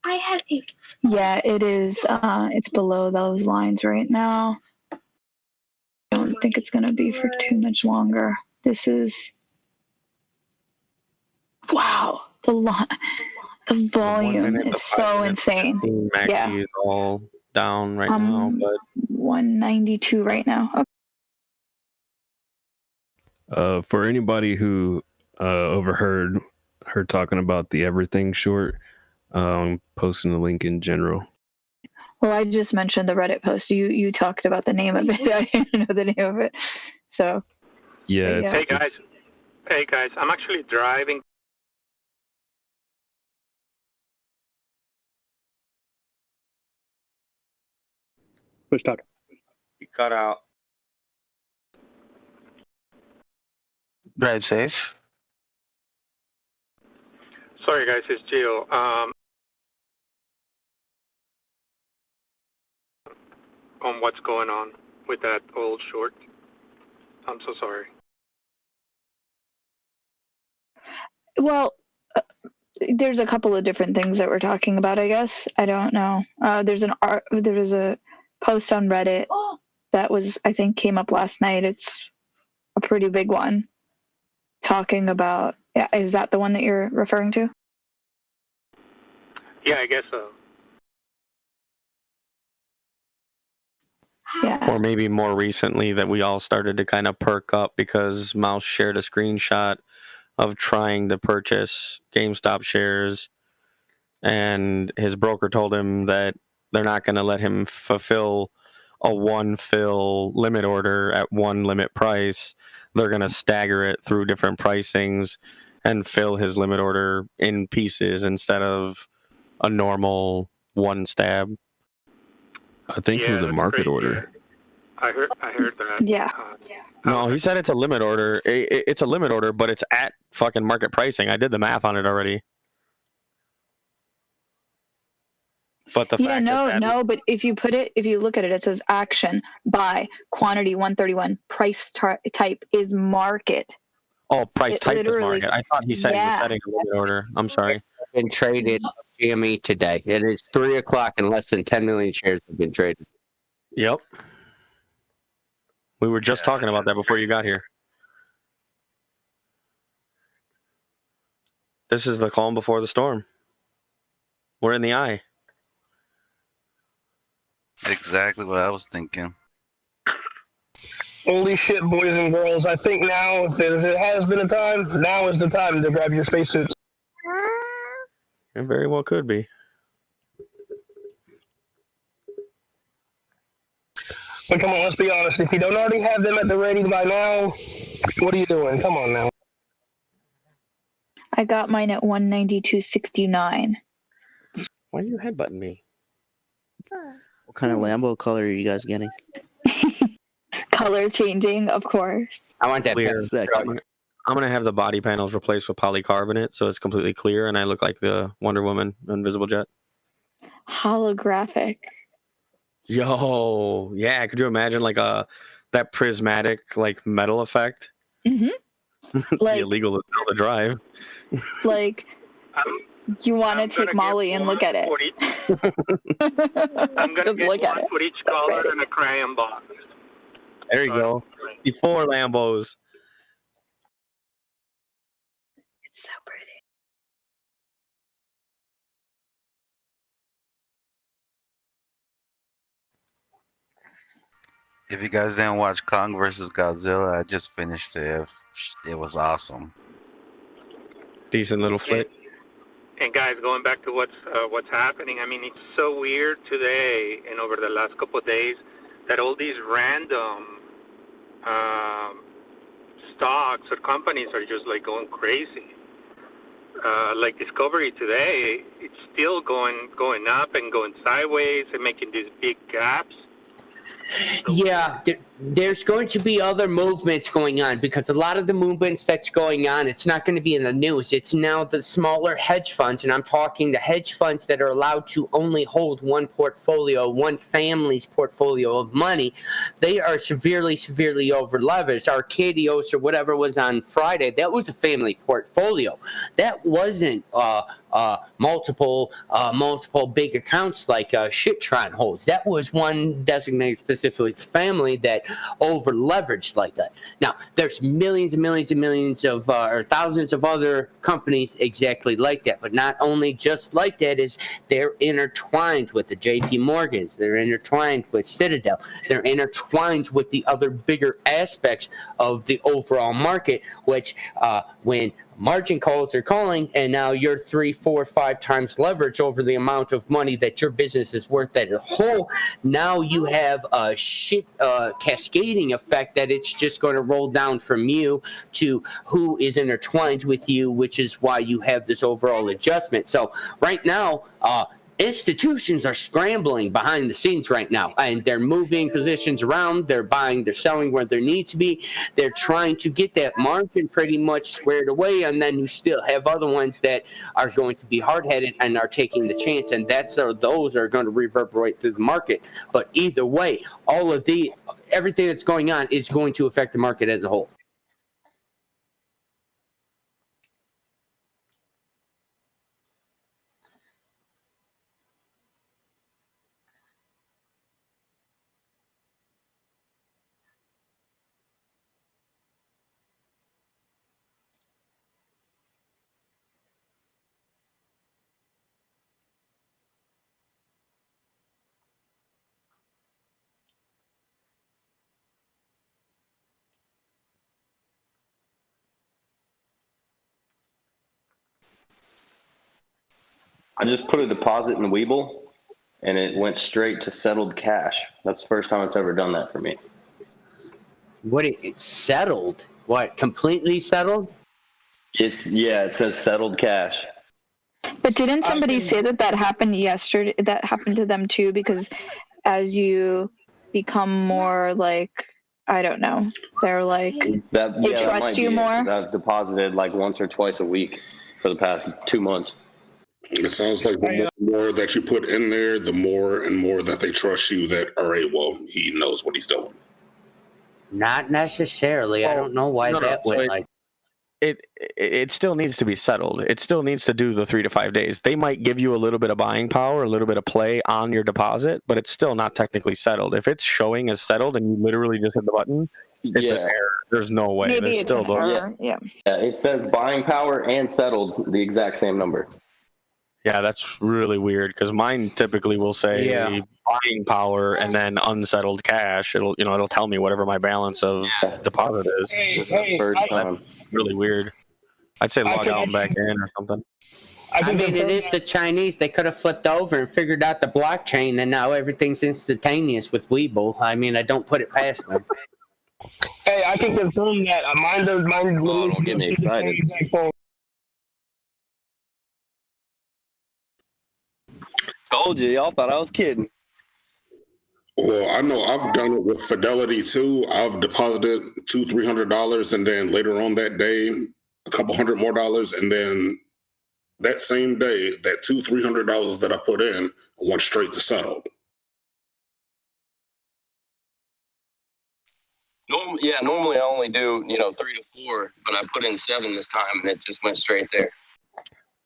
I had a. Yeah, it is. It's below those lines right now. I don't think it's going to be for too much longer. This is. Wow, the volume is so insane. Yeah, is all down right now, but 192 right now. Okay. For anybody who overheard her talking about the everything short, posting the link in general. Well, I just mentioned the Reddit post. You talked about the name of it. I didn't know the name of it. So Yeah, yeah. Hey guys, I'm actually driving. Push talk. Cut out. Drive safe. Sorry guys, it's Gio. On what's going on with that old short. I'm so sorry. Well, there's a couple of different things that we're talking about. I guess I don't know. There was a post on Reddit that I think came up last night. It's a pretty big one, talking about. Yeah, is that the one that you're referring to? Yeah, I guess so. Yeah. Or maybe more recently that we all started to kind of perk up because Mouse shared a screenshot of trying to purchase GameStop shares, and his broker told him that they're not going to let him fulfill a one fill limit order at one limit price. They're going to stagger it through different pricings and fill his limit order in pieces instead of a normal one stab. I think it was a market order. I heard that. Yeah. No, he said it's a limit order. It's a limit order, but it's at fucking market pricing. I did the math on it already. But the fact no, but if you look at it, it says action, buy, quantity 131, price type is market. Oh, price It type is literally- market. I thought he said he was yeah. setting a limit order. I'm sorry. Been traded GME today. It is 3:00 and less than 10 million shares have been traded. Yep. We were just talking about that before you got here. This is the calm before the storm. We're in the eye. Exactly what I was thinking. Holy shit, boys and girls. I think now, if it has been a time, now is the time to grab your spacesuits. It very well could be. But come on, let's be honest. If you don't already have them at the ready by now, what are you doing? Come on now. I got mine at 192.69. Why are you headbutting me? What kind of Lambo color are you guys getting? Color changing, of course. I want that Clear. Sexy. I'm gonna have the body panels replaced with polycarbonate, so it's completely clear, and I look like the Wonder Woman Invisible Jet. Holographic. Yo, yeah. Could you imagine like that prismatic like metal effect? Mm-hmm. Be illegal to sell to drive. Like you want to take Molly and look at it. I'm going to Just get look at one it. for each color and a crayon box. There you go. Before Lambos. It's so pretty. If you guys didn't watch Kong vs. Godzilla, I just finished it. It was awesome. Decent little flick. And guys, going back to what's happening, I mean, it's so weird today and over the last couple of days that all these random stocks or companies are just like going crazy. Like Discovery today, it's still going up and going sideways and making these big gaps. Yeah, there's going to be other movements going on because a lot of the movements that's going on, it's not going to be in the news. It's now the smaller hedge funds, and I'm talking the hedge funds that are allowed to only hold one portfolio, one family's portfolio of money. They are severely, severely over-leveraged. Arcadios or whatever was on Friday, that was a family portfolio. That wasn't multiple big accounts like Shitron holds. That was one designated specifically family that get over leveraged like that. Now, there's millions and millions and millions of or thousands of other companies exactly like that, but not only just like that, is they're intertwined with the JP Morgans, they're intertwined with Citadel, they're intertwined with the other bigger aspects of the overall market, which when margin calls are calling, and now you're 3, 4, 5 times leverage over the amount of money that your business is worth as a whole. Now you have a cascading effect that it's just going to roll down from you to who is intertwined with you, which is why you have this overall adjustment. So right now, institutions are scrambling behind the scenes right now, and they're moving positions around. They're buying, they're selling where they need to be. They're trying to get that margin pretty much squared away, and then you still have other ones that are going to be hard-headed and are taking the chance, and those are going to reverberate through the market. But either way, everything that's going on is going to affect the market as a whole. I just put a deposit in Webull, and it went straight to settled cash. That's the first time it's ever done that for me. It's settled? What, completely settled? It says settled cash. But didn't somebody say that happened yesterday? That happened to them too, because as you become more like, I don't know, they're like, they trust you more. I've deposited like once or twice a week for the past 2 months. It sounds like the more that you put in there, the more and more that they trust you that, all right, well, he knows what he's doing. Not necessarily. I don't know why that went like. It still needs to be settled. It still needs to do the 3 to 5 days. They might give you a little bit of buying power, a little bit of play on your deposit, but it's still not technically settled. If it's showing as settled and you literally just hit the button, it's an error. There's no way. Maybe There's it's still an error. Yeah. It says buying power and settled the exact same number. Yeah, that's really weird because mine typically will say buying power and then unsettled cash. It'll tell me whatever my balance of deposit is. This is the first time. Really weird. I'd say log out and back in or something. I mean, it is the Chinese. They could have flipped over and figured out the blockchain, and now everything's instantaneous with Webull. I mean, I don't put it past them. Hey, I can confirm that. Mine literally don't get me excited. Told you, y'all thought I was kidding. Well, I know I've done it with Fidelity too. I've deposited $200-$300, and then later on that day, a couple $100 more, and then that same day, that $200-$300 that I put in went straight to settled. Normally I only do 3 to 4, but I put in 7 this time, and it just went straight there.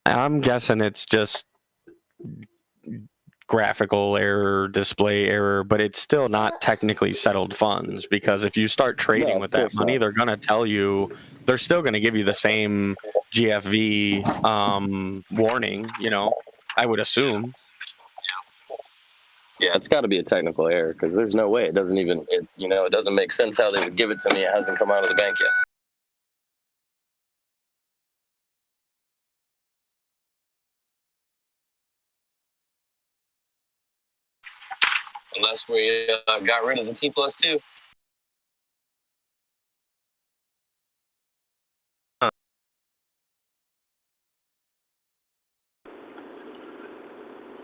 I'm guessing it's just graphical error, display error, but it's still not technically settled funds, because if you start trading with that money, they're going to tell you, they're still going to give you the same GFV warning, I would assume. Yeah, it's got to be a technical error, because there's no way it doesn't make sense how they would give it to me. It hasn't come out of the bank yet. Unless we got rid of the T+2.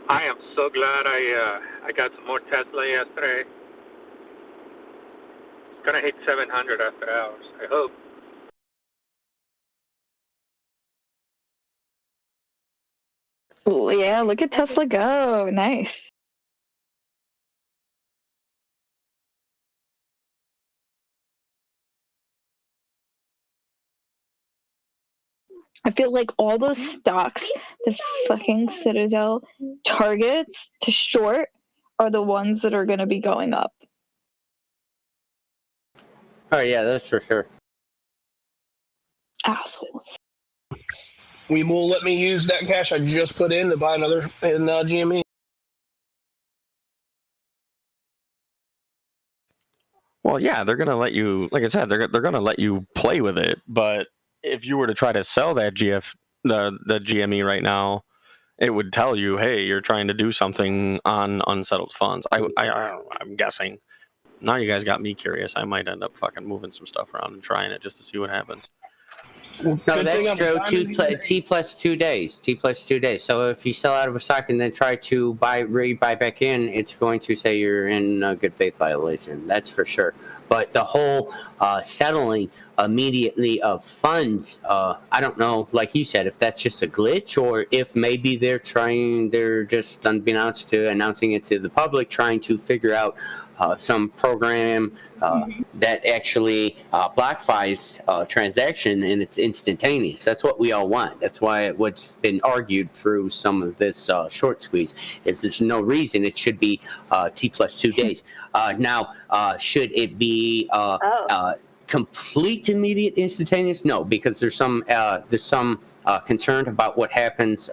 I am so glad I got some more Tesla yesterday. It's gonna hit 700 after hours, I hope. Ooh, yeah, look at Tesla go. Nice. I feel like all those stocks, the fucking Citadel targets to short, are the ones that are going to be going up. Oh yeah, that's for sure. Assholes. We will let me use that cash I just put in to buy another in GME. Well, yeah, they're gonna let you. Like I said, they're gonna let you play with it. But if you were to try to sell that the GME right now, it would tell you, hey, you're trying to do something on unsettled funds. I'm guessing. Now you guys got me curious. I might end up fucking moving some stuff around and trying it just to see what happens. No, that's true. T plus 2 days. T plus 2 days. So if you sell out of a stock and then try to buy back in, it's going to say you're in a good faith violation. That's for sure. But the whole settling immediately of funds, I don't know, like you said, if that's just a glitch or if maybe they're just unbeknownst to announcing it to the public, trying to figure out some program that actually BlockFi's transaction and it's instantaneous. That's what we all want. That's why what's been argued through some of this short squeeze is there's no reason it should be T plus 2 days. Now, should it be complete immediate instantaneous? No, because there's some concern about what happens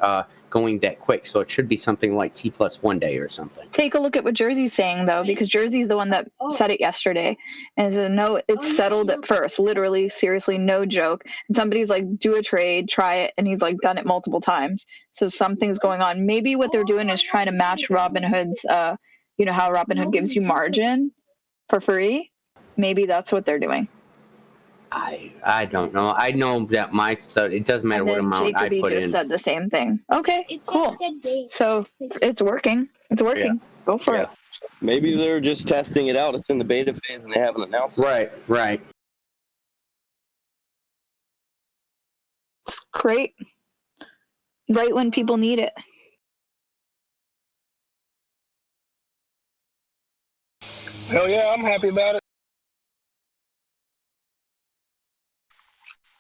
going that quick. So it should be something like T plus 1 day or something. Take a look at what Jersey's saying, though, because Jersey's the one that said it yesterday. And said, no, it's settled at first. Literally, seriously, no joke. And somebody's like, do a trade, try it. And he's like done it multiple times. So something's going on. Maybe what they're doing is trying to match Robinhood's, you know, how Robinhood gives you margin for free. Maybe that's what they're doing. I don't know. I know that so it doesn't matter what amount I put in. Just said the same thing. Okay, cool. So it's working. It's working. Yeah. Go for it. Maybe they're just testing it out. It's in the beta phase and they haven't announced it. Right. It's great. Right when people need it. Hell yeah, I'm happy about it.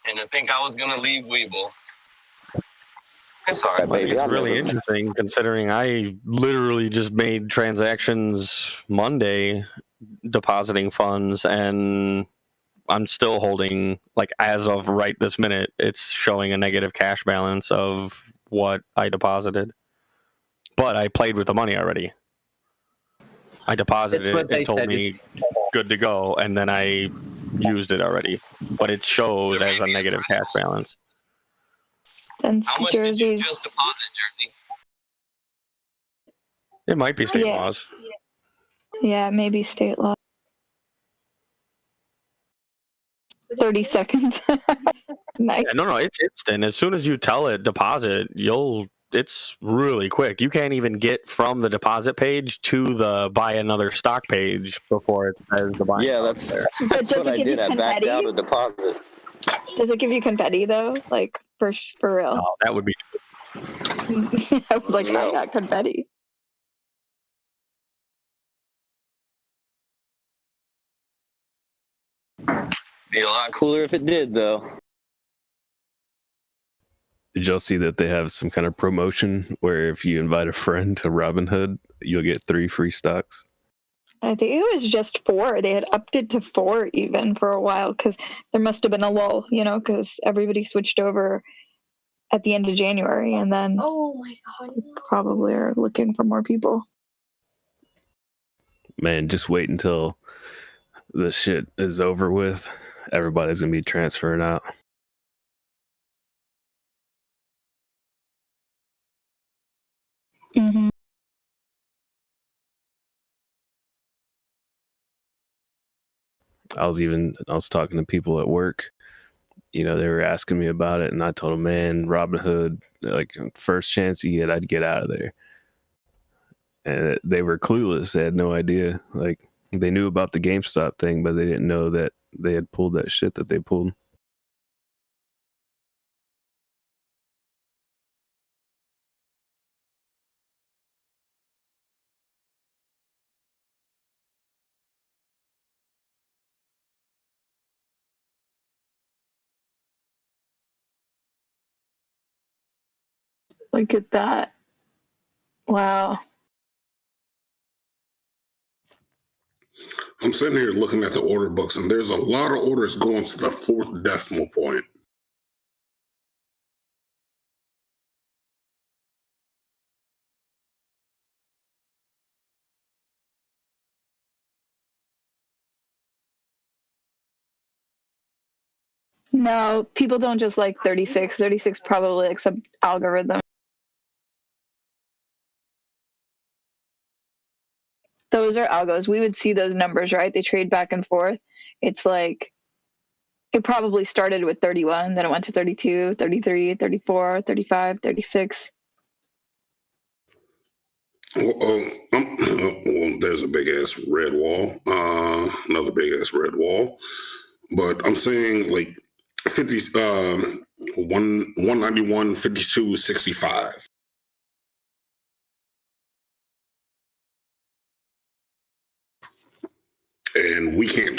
And I think I was going to leave Weeble. It's all right, I think baby. it's really interesting considering I literally just made transactions Monday depositing funds and I'm still holding, like as of right this minute, it's showing a negative cash balance of what I deposited. But I played with the money already. I deposited it, it told me good to go, and then I used it already. But it shows as a negative cash balance. Then how much did you just deposit, Jersey? It might be state laws. Yeah, maybe state law. 30 seconds. Nice. Yeah, no, it's instant. As soon as you tell it deposit, it's really quick. You can't even get from the deposit page to the buy another stock page before it says the buy. Yeah, that's what I did. I backed out a deposit. Does it give you confetti though? Like for real? Oh, that would be. I was like, I got confetti. Be a lot cooler if it did, though. Did y'all see that they have some kind of promotion where if you invite a friend to Robinhood, you'll get 3 free stocks? I think it was just 4. They had upped it to 4 even for a while because there must have been a lull, you know, because everybody switched over at the end of January and then probably are looking for more people. Man, just wait until the shit is over with. Everybody's going to be transferring out. Mm-hmm. I was talking to people at work, you know, they were asking me about it and I told them, man, Robinhood, like first chance you get, I'd get out of there. And they were clueless. They had no idea. Like they knew about the GameStop thing, but they didn't know that they had pulled that shit that they pulled. Look at that. Wow. I'm sitting here looking at the order books, and there's a lot of orders going to the 4th decimal point. No, people don't just like 36. 36 probably like some algorithm. Those are algos. We would see those numbers, right? They trade back and forth. It's like it probably started with 31, then it went to 32, 33, 34, 35, 36. Well, there's a big ass red wall. Another big ass red wall. But I'm saying like 50, 191, 52, 65. And we can't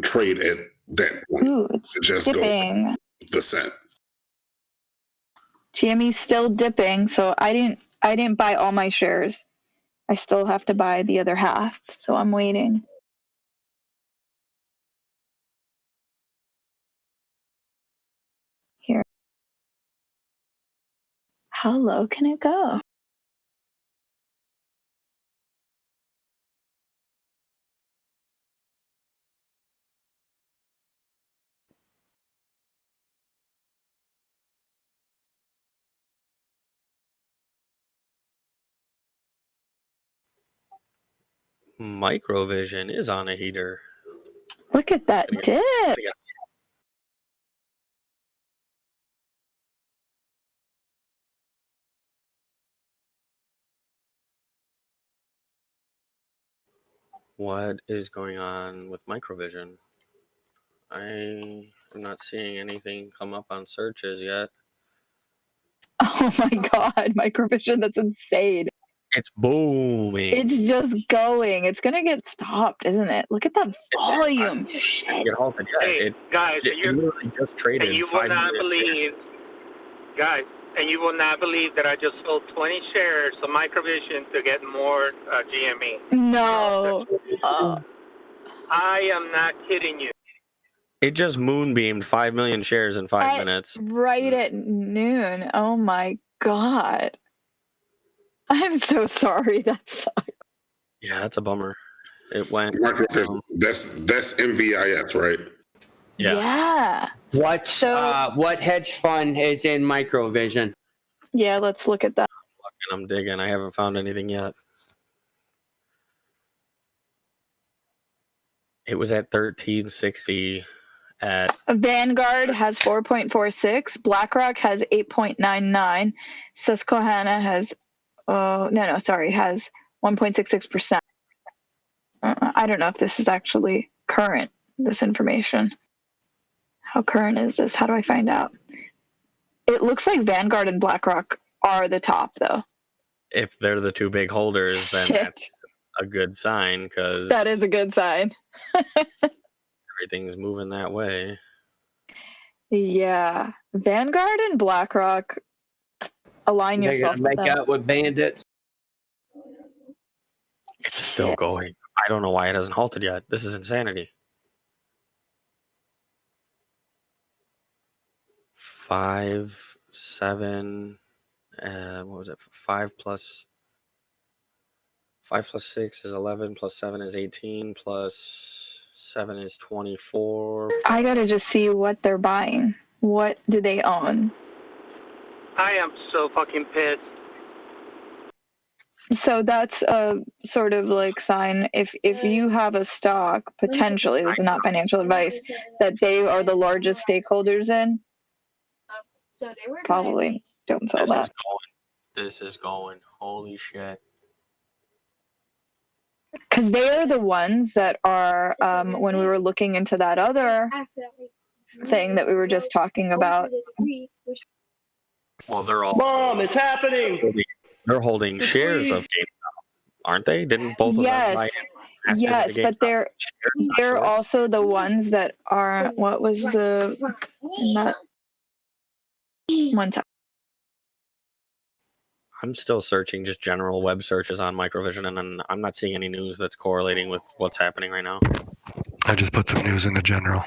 trade at that point. Ooh, it's Just dipping. go percent. GME's still dipping, so I didn't buy all my shares. I still have to buy the other half, so I'm waiting. Here. How low can it go? Microvision is on a heater. Look at that dip. What is going on with Microvision? I am not seeing anything come up on searches yet. Oh my god, Microvision, that's insane. It's booming. It's just going. It's gonna get stopped, isn't it? Look at that volume. Shit. Get halted yet. Hey, guys, it literally just traded. and you will 5 not minutes believe, guys, and you will not believe that I just sold 20 shares of Microvision to get more GME. No. I am not kidding you. It just moonbeamed 5 million shares in 5 minutes. Right at noon. Oh my god. I'm so sorry. That sucks. Yeah, that's a bummer. It went. That's MVIS, right? Yeah. What hedge fund is in Microvision? Yeah, let's look at that. And I'm digging. I haven't found anything yet. It was at 1360 at Vanguard has 4.46. BlackRock has 8.99. Susquehanna has has 1.66%. I don't know if this is actually current, this information. How current is this? How do I find out? It looks like Vanguard and BlackRock are the top, though. if they're the two big holders, then Shit. that's a good sign because That is a good sign. everything's moving that way. Yeah. Vanguard and BlackRock, align They're yourself gonna with make them. out with bandits. It's still going. I don't know why it hasn't halted yet. This is insanity. 5, 7, what was it? 5 plus 6 is 11, plus 7 is 18, plus 7 is 24. I gotta just see what they're buying. What do they own? I am so fucking pissed. So that's a sort of like sign if you have a stock, potentially, this is not financial advice, that they are the largest stakeholders in, probably don't sell that. This is going. Holy shit. Because they are the ones that are, when we were looking into that other thing that we were just talking about. Well, they're all. Mom, it's happening. They're holding shares of GameStop, aren't they? Didn't both of them buy in? Yes, but they're also the ones that are. What was the? Not, one second. I'm still searching just general web searches on Microvision, and I'm not seeing any news that's correlating with what's happening right now. I just put some news into general.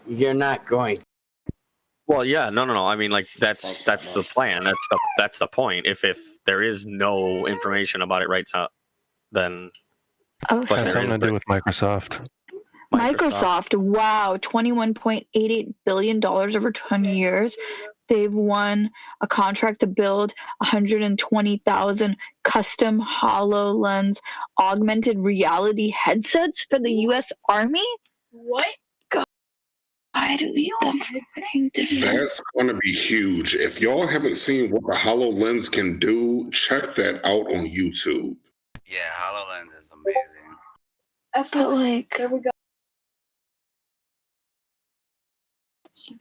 You're not going. Well, yeah, no. I mean, like that's the plan. That's the point. If there is no information about it right now, then Oh, but Has there something is to do with Microsoft. Microsoft, wow, $21.88 billion over 20 years. They've won a contract to build 120,000 custom HoloLens augmented reality headsets for the U.S. Army. What? God, the fucking difference. That's going to be huge. If y'all haven't seen what the HoloLens can do, check that out on YouTube. Yeah, HoloLens is amazing. But like, There we go.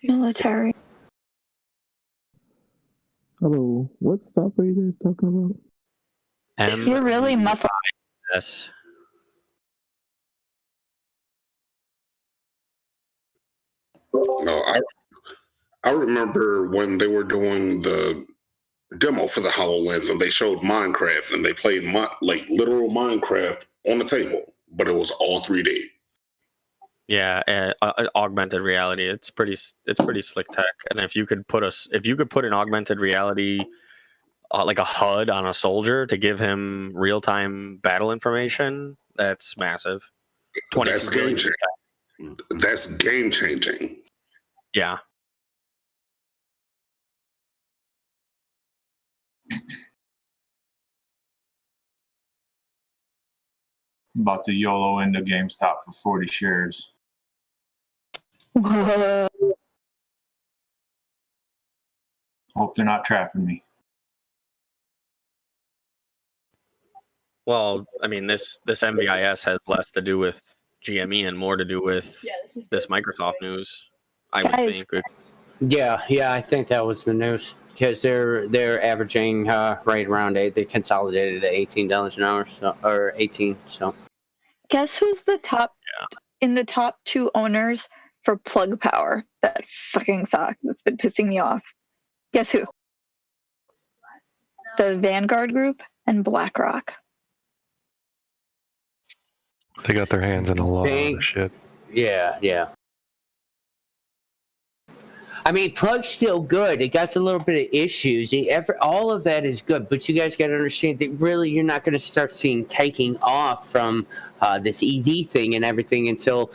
military. Hello, what stuff are you guys talking about? You're really muffled. Yes. No, I remember when they were doing the demo for the HoloLens and they showed Minecraft and they played like literal Minecraft on the table, but it was all 3D. Yeah, augmented reality. It's pretty slick tech. And if you could put an augmented reality like a HUD on a soldier to give him real time battle information, that's massive. That's game changing. That's game changing. Yeah. About to YOLO into GameStop for 40 shares. Hope they're not trapping me. Well, I mean, this MVIS has less to do with GME and more to do with this Microsoft news. I would Guys. think. Yeah, I think that was the news because they're averaging right around they consolidated at $18 an hour, or 18. So Guess who's the top in the top two owners for Plug Power? That fucking stock that's been pissing me off. Guess who? The Vanguard Group and BlackRock. They got their hands in a lot of the shit. Yeah. I mean, Plug's still good. It got a little bit of issues. All of that is good, but you guys got to understand that really you're not going to start seeing taking off from this EV thing and everything until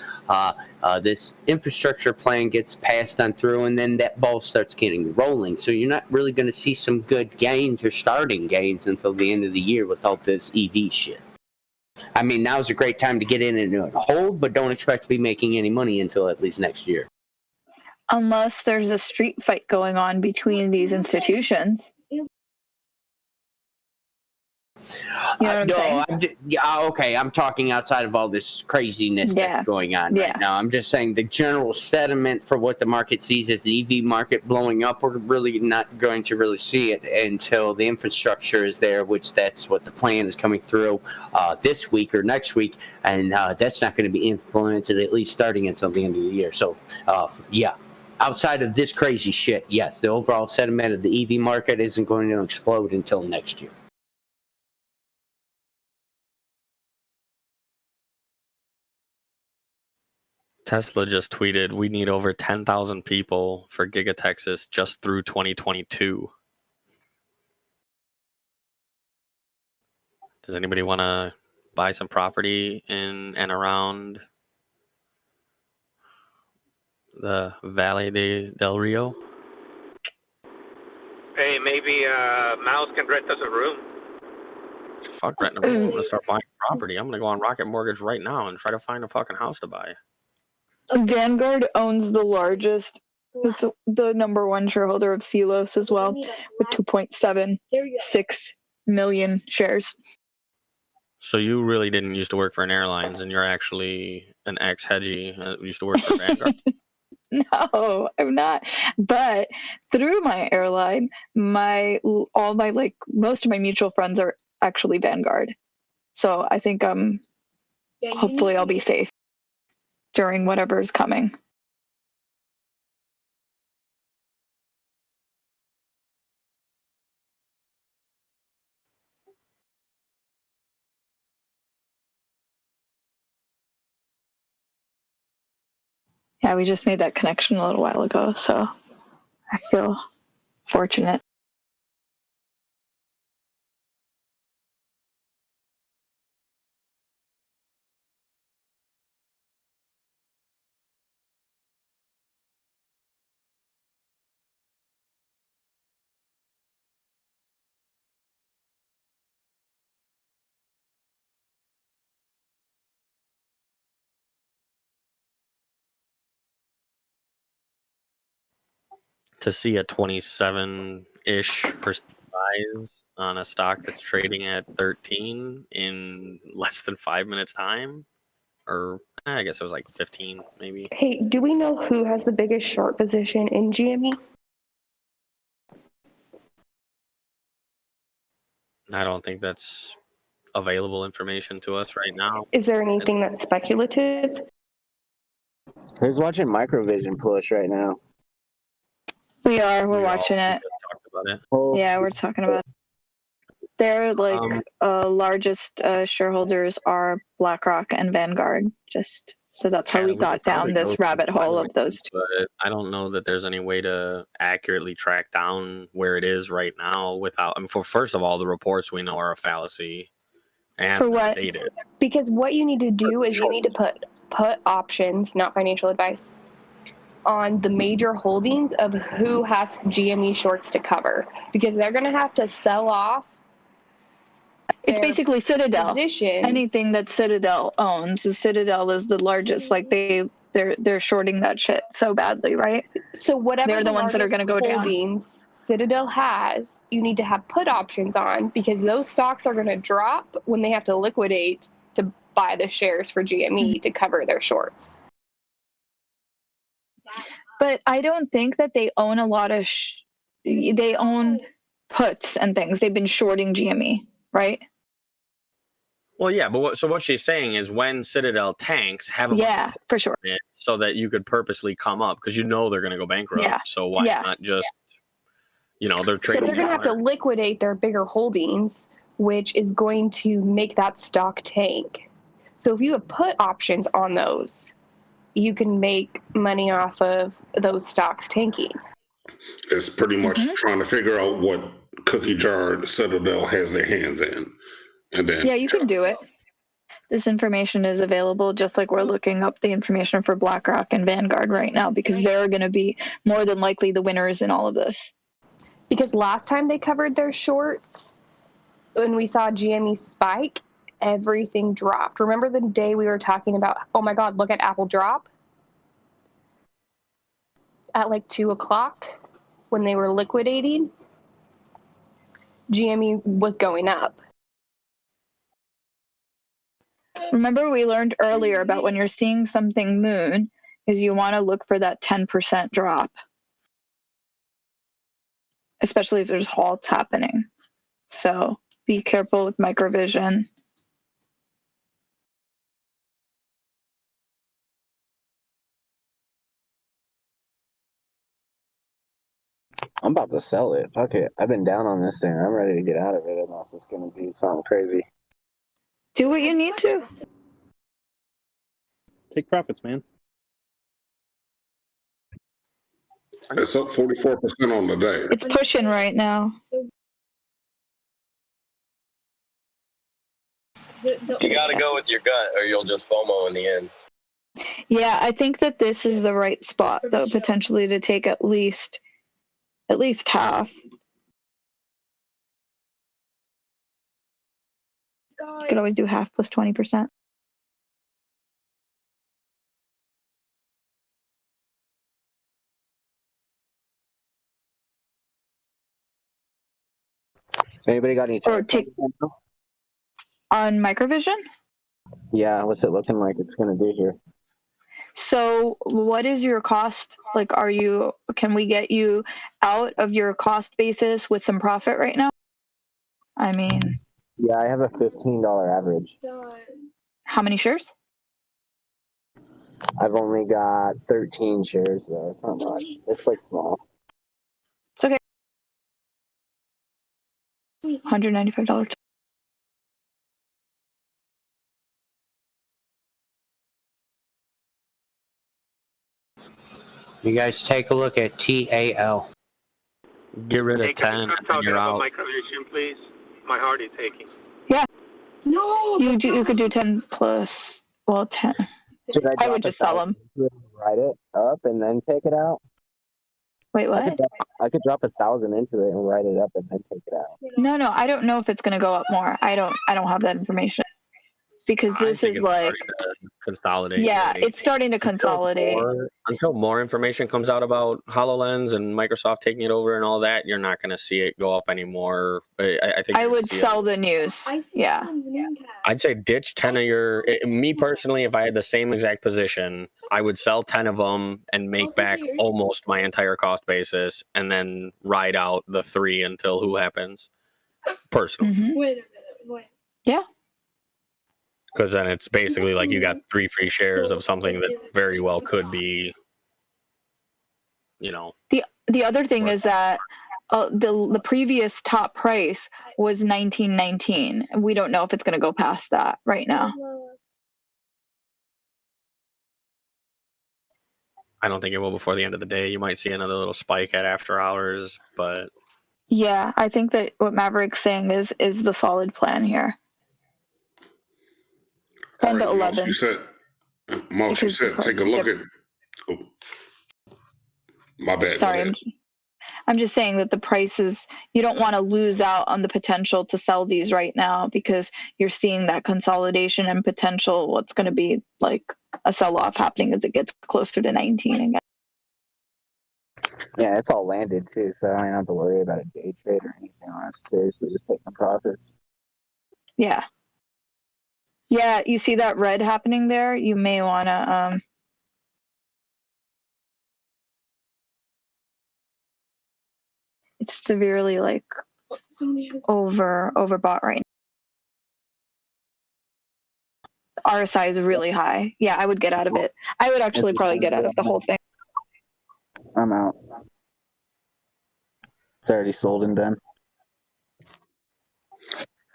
this infrastructure plan gets passed on through, and then that ball starts getting rolling. So you're not really going to see some good gains or starting gains until the end of the year with all this EV shit. I mean, now's a great time to get in and hold, but don't expect to be making any money until at least next year. Unless there's a street fight going on between these institutions. You know what I'm saying? Okay, I'm talking outside of all this craziness that's going on right now. I'm just saying the general sentiment for what the market sees as the EV market blowing up, we're really not going to really see it until the infrastructure is there, which that's what the plan is coming through this week or next week, and that's not going to be implemented at least starting until the end of the year. So, outside of this crazy shit, yes, the overall sentiment of the EV market isn't going to explode until next year. Tesla just tweeted, we need over 10,000 people for Giga Texas just through 2022. Does anybody want to buy some property in and around the Valle del Rio? Hey, maybe Mouse can rent us a room. Fuck renting a room. I'm going to start buying property. I'm going to go on Rocket Mortgage right now and try to find a fucking house to buy. Vanguard owns the largest, it's the number one shareholder of Celos as well, with 2.76 million shares. So you really didn't used to work for an airlines, and you're actually an ex-hedgie who used to work for Vanguard? No, I'm not. But through my airline, most of my mutual friends are actually Vanguard. So I think hopefully I'll be safe during whatever is coming. Yeah, we just made that connection a little while ago, so I feel fortunate. To see a 27-ish percent rise on a stock that's trading at 13 in less than 5 minutes time, or I guess it was like 15 maybe. Hey, do we know who has the biggest short position in GME? I don't think that's available information to us right now. Is there anything that's speculative? Who's watching Microvision push right now? We are. We're watching it. Talked about it. Yeah, we're talking about it. Their largest shareholders are BlackRock and Vanguard. Just so that's how we got down this rabbit hole of those two. But I don't know that there's any way to accurately track down where it is right now without. I mean, first of all, the reports we know are a fallacy. And For what? dated. Because what you need to do is you need to put options, not financial advice, on the major holdings of who has GME shorts to cover, because they're going to have to sell off. It's basically Citadel. Positions. Anything that Citadel owns, Citadel is the largest. Like they're shorting that shit so badly, right? So whatever they're the ones that are going to go holdings down. Citadel has, you need to have put options on, because those stocks are going to drop when they have to liquidate to buy the shares for GME to cover their shorts. But I don't think that they own a lot of. They own puts and things. They've been shorting GME, right? Well, yeah, but what she's saying is when Citadel tanks, have a for sure, so that you could purposely come up, because you know they're going to go bankrupt. Yeah. So why not just, they're So trading. they're going to have to liquidate their bigger holdings, which is going to make that stock tank. So if you have put options on those, you can make money off of those stocks tanking. It's pretty much trying to figure out what cookie jar Citadel has their hands in. And then you can do it. This information is available, just like we're looking up the information for BlackRock and Vanguard right now, because they're going to be more than likely the winners in all of this. Because last time they covered their shorts, when we saw GME spike, everything dropped. Remember the day we were talking about, oh my God, look at Apple drop? At like 2 o'clock when they were liquidating, GME was going up. Remember we learned earlier about when you're seeing something moon is you want to look for that 10% drop, especially if there's halts happening. So be careful with microvision. I'm about to sell it. Fuck it. I've been down on this thing. I'm ready to get out of it unless it's going to do something crazy. Do what you need to. Take profits, man. it's up 44% on the day. It's pushing right now. You got to go with your gut, or you'll just FOMO in the end. Yeah, I think that this is the right spot, though, potentially to take at least half. You could always do half plus 20%. Anybody got any charts on microvision? Yeah, what's it looking like it's going to do here? So what is your cost? Like, can we get you out of your cost basis with some profit right now? I mean, yeah, I have a $15 average. How many shares? I've only got 13 shares though. It's not much. It's like small. It's okay. $195. You guys take a look at TAL. Get rid Hey, of can 10 we start and talking you're about out. my condition, please? My heart is aching. Yeah, No. you could do 10 plus. Well, 10. Should I I drop would just sell them. write it up and then take it out? Wait, what? I could drop 1,000 into it and write it up and then take it out. No, I don't know if it's gonna go up more. I don't have that information because I this think is it's like, starting to consolidate. yeah, already. it's starting to consolidate. Until more information comes out about HoloLens and Microsoft taking it over and all that, you're not going to see it go up anymore. I think I would sell the news. Yeah. I'd say ditch 10 of your. Me personally, if I had the same exact position, I would sell 10 of them and make back almost my entire cost basis, and then ride out the 3 until who happens. Personally, Wait a minute. Wait. Yeah. because then it's basically like you got 3 free shares of something that very well could be, The other thing is that the previous top price was 1919. We don't know if it's going to go past that right now. I don't think it will before the end of the day. You might see another little spike at after hours, but Yeah, I think that what Maverick's saying is the solid plan here. 10 to 11. She said, take a look at. Oh, my bad. Sorry, I'm just saying that the prices, you don't want to lose out on the potential to sell these right now because you're seeing that consolidation and potential what's going to be like a sell-off happening as it gets closer to 19 again. Yeah, it's all landed too, so I don't have to worry about a day trade or anything. I have to seriously just take my profits. Yeah. Yeah, you see that red happening there? You may want to it's severely like overbought right now. RSI is really high. Yeah, I would get out of it. I would actually probably get out of the whole thing. I'm out. It's already sold and done.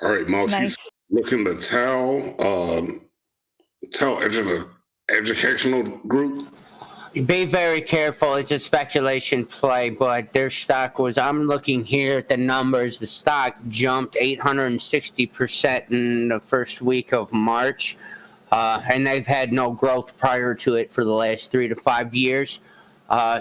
All right, Mo, Nice. she's looking to tell educational group. Be very careful. It's a speculation play, but their stock was, I'm looking here at the numbers, the stock jumped 860% in the first week of March, and they've had no growth prior to it for the last 3 to 5 years.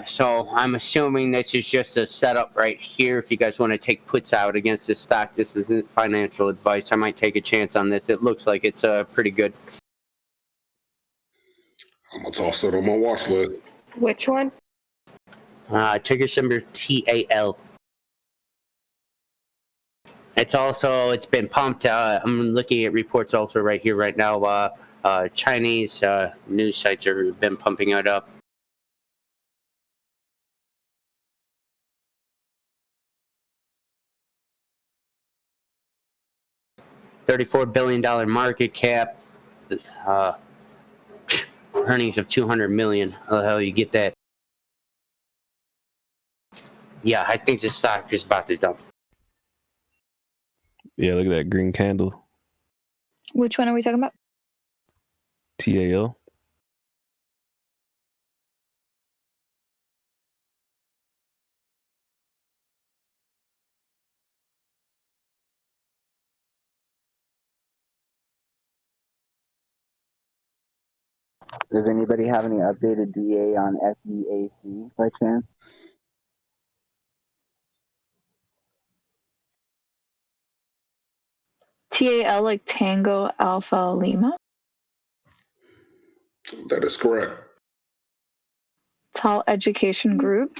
So I'm assuming this is just a setup right here. If you guys want to take puts out against this stock, this isn't financial advice. I might take a chance on this. It looks like it's pretty good. I'm going to toss it on my watch list. Which one? Ticker symbol TAL. It's been pumped. I'm looking at reports also right here, right now. Chinese news sites have been pumping it up. $34 billion market cap. Earnings of 200 million. How the hell you get that? Yeah, I think this stock is about to dump. Yeah, look at that green candle. Which one are we talking about? TAL. Does anybody have any updated DA on SEAC by chance? TAL like Tango Alpha Lima? That is correct. Tall Education Group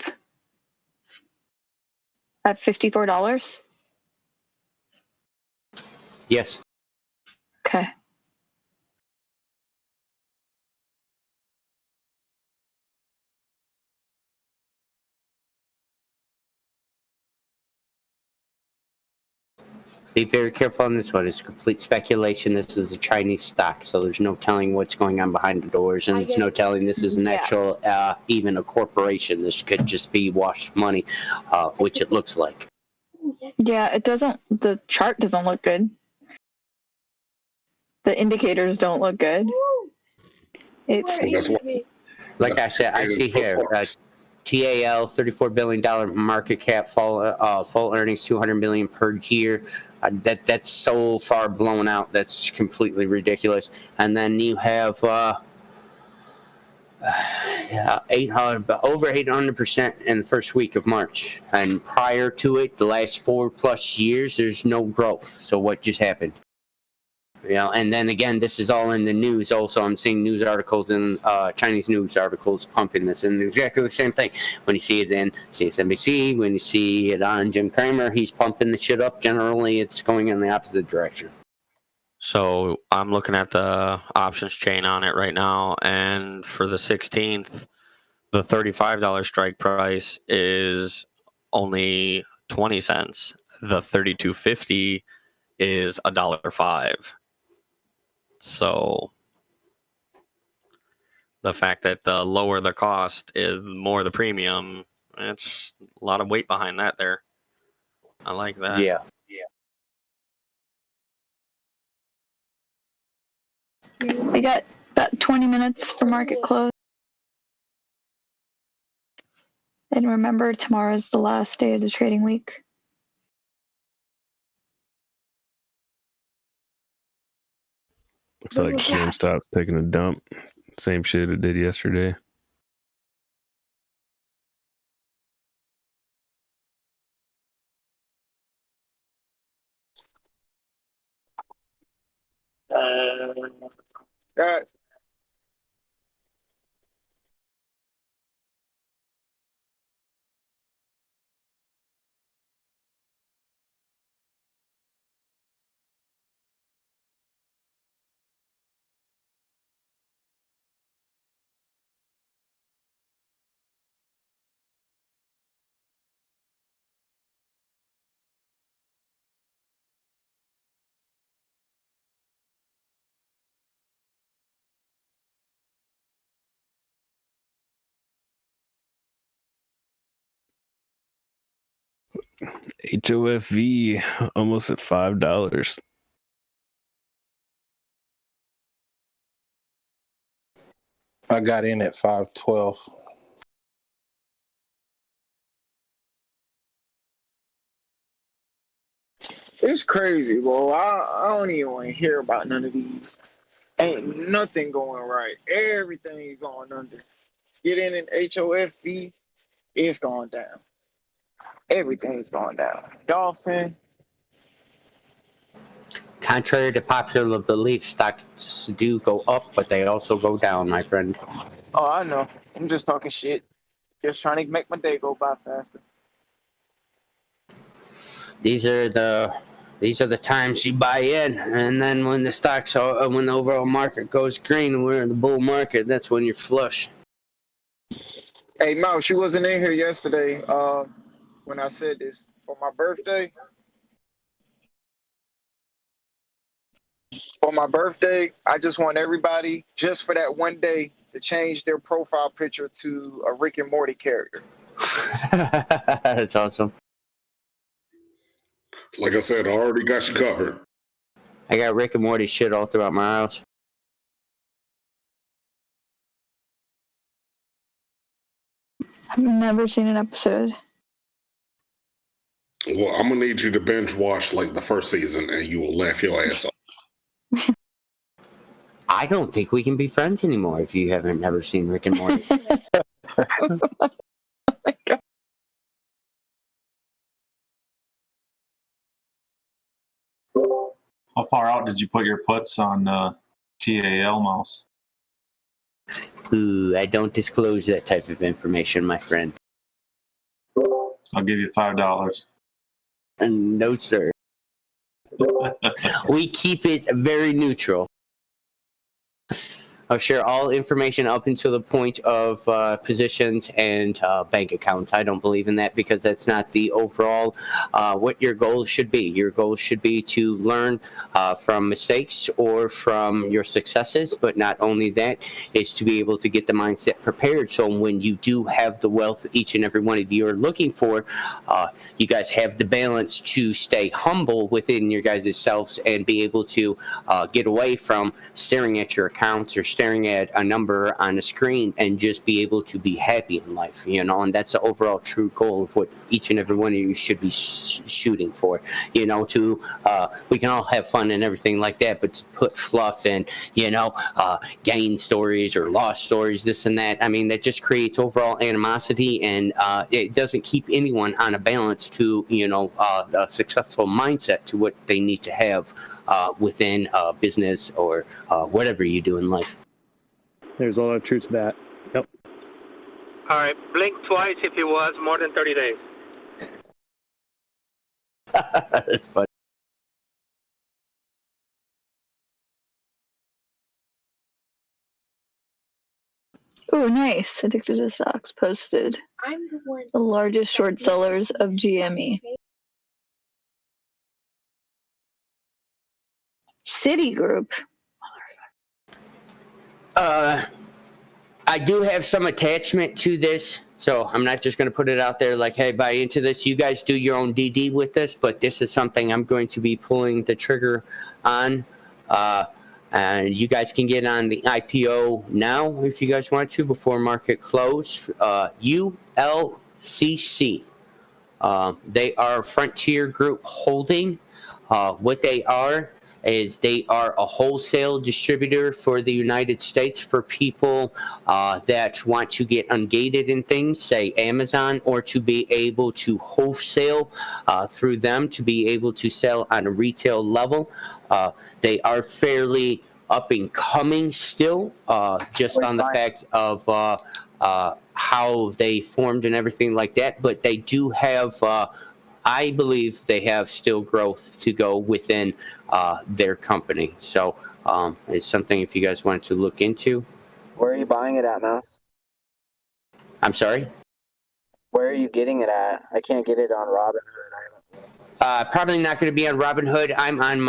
at $54? Yes. Okay. Be very careful on this one. It's complete speculation. This is a Chinese stock, so there's no telling what's going on behind the doors, and there's no telling this is an actual, even a corporation. This could just be washed money, which it looks like. Yeah, the chart doesn't look good. The indicators don't look good. It's like I said, I see here TAL, $34 billion market cap, full earnings, $200 million per year. That's so far blown out. That's completely ridiculous. And then you have over 800% in the first week of March. And prior to it, the last 4+ years, there's no growth. So what just happened? And then again, this is all in the news. Also, I'm seeing news articles and Chinese news articles pumping this, and exactly the same thing. When you see it in CSNBC, when you see it on Jim Cramer, he's pumping the shit up. Generally, it's going in the opposite direction. So I'm looking at the options chain on it right now, and for the 16th, the $35 strike price is only 20 cents. The 32.50 is $1.05. So the fact that the lower the cost is more the premium, it's a lot of weight behind that there. I like that. Yeah. We got about 20 minutes for market close. And remember, tomorrow's the last day of the trading week. Looks like GameStop's taking a dump. Same shit it did yesterday. HOFV almost at $5. I got in at 512. It's crazy, bro. I don't even want to hear about none of these. Ain't nothing going right. Everything's going under. Get in an HOFV, it's going down. Everything's going down. Dolphin. Contrary to popular belief, stocks do go up, but they also go down, my friend. Oh, I know. I'm just talking shit. Just trying to make my day go by faster. These are the times you buy in, and then when the overall market goes green, we're in the bull market. That's when you're flush. Hey, Mouse, you wasn't in here yesterday when I said this. For my birthday, I just want everybody, just for that one day, to change their profile picture to a Rick and Morty character. That's awesome. Like I said, I already got you covered. I got Rick and Morty shit all throughout my house. I've never seen an episode. Well, I'm gonna need you to binge watch like the first season, and you will laugh your ass off. I don't think we can be friends anymore if you haven't never seen Rick and Morty. How far out did you put your puts on TAL, Mouse? Ooh, I don't disclose that type of information, my friend. I'll give you $5. No, sir. We keep it very neutral. I'll share all information up until the point of positions and bank accounts. I don't believe in that because that's not the overall what your goals should be. Your goals should be to learn from mistakes or from your successes, but not only that, is to be able to get the mindset prepared so when you do have the wealth each and every one of you are looking for, you guys have the balance to stay humble within your guys' selves and be able to get away from staring at your accounts or staring at a number on a screen and just be able to be happy in life, you know, and that's the overall true goal of what each and every one of you should be shooting for, you know, to, we can all have fun and everything like that, but to put fluff and, you know, gain stories or loss stories, this and that, I mean, that just creates overall animosity, and it doesn't keep anyone on a balance to, you know, a successful mindset to what they need to have within business or whatever you do in life. There's a lot of truth to that. Yep. All right, blink twice if it was more than 30 days. That's funny. Oh, nice. Addicted to Stocks posted the largest short sellers of GME. Citigroup. I do have some attachment to this, so I'm not just going to put it out there like, hey, buy into this. You guys do your own DD with this, but this is something I'm going to be pulling the trigger on. And you guys can get on the IPO now if you guys want to before market close. ULCC. They are Frontier Group Holding. What they are is they are a wholesale distributor for the United States for people that want to get ungated in things, say Amazon, or to be able to wholesale through them to be able to sell on a retail level. They are fairly up and coming still, just on the fact of how they formed and everything like that. But they do have, I believe they have still growth to go within their company. So it's something if you guys wanted to look into. Where are you buying it at, Mouse? I'm sorry? Where are you getting it at? I can't get it on Robinhood. Probably not going to be on Robinhood. I'm on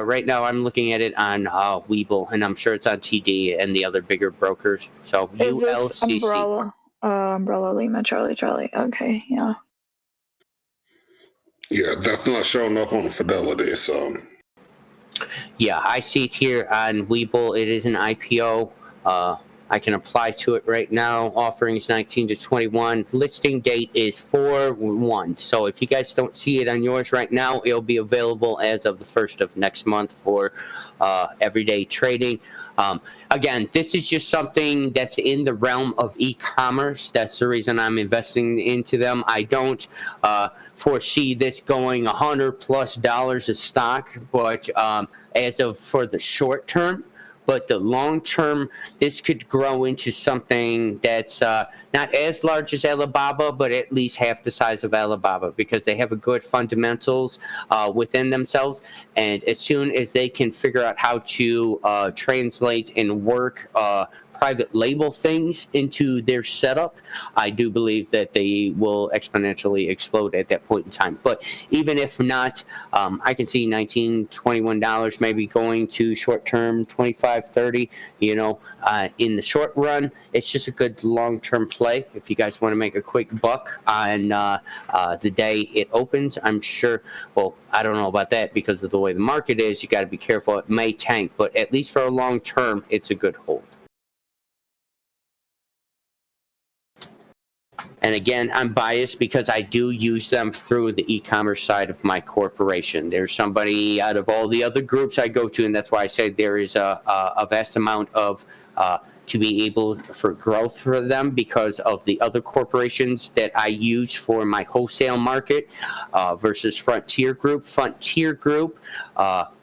right now. I'm looking at it on Webull, and I'm sure it's on TD and the other bigger brokers. So Is ULCC. this Umbrella Lima Charlie? Okay, yeah. Yeah, that's not showing up on Fidelity. So Yeah, I see it here on Webull. It is an IPO. I can apply to it right now. Offerings 19 to 21. Listing date is 4/1. So if you guys don't see it on yours right now, it'll be available as of the 1st of next month for everyday trading. Again, this is just something that's in the realm of e-commerce. That's the reason I'm investing into them. I don't foresee this going $100+ a stock, but as of for the short term. But the long term, this could grow into something that's not as large as Alibaba, but at least half the size of Alibaba, because they have a good fundamentals within themselves. And as soon as they can figure out how to translate and work private label things into their setup, I do believe that they will exponentially explode at that point in time. But even if not, I can see $19, $21 maybe going to short term, 25, 30, you know, in the short run. It's just a good long-term play. If you guys want to make a quick buck on the day it opens, I'm sure, well, I don't know about that because of the way the market is. You got to be careful. It may tank, but at least for a long term, it's a good hold. And again, I'm biased because I do use them through the e-commerce side of my corporation. There's somebody out of all the other groups I go to, and that's why I say there is a vast amount of to be able for growth for them because of the other corporations that I use for my wholesale market versus Frontier Group. Frontier Group,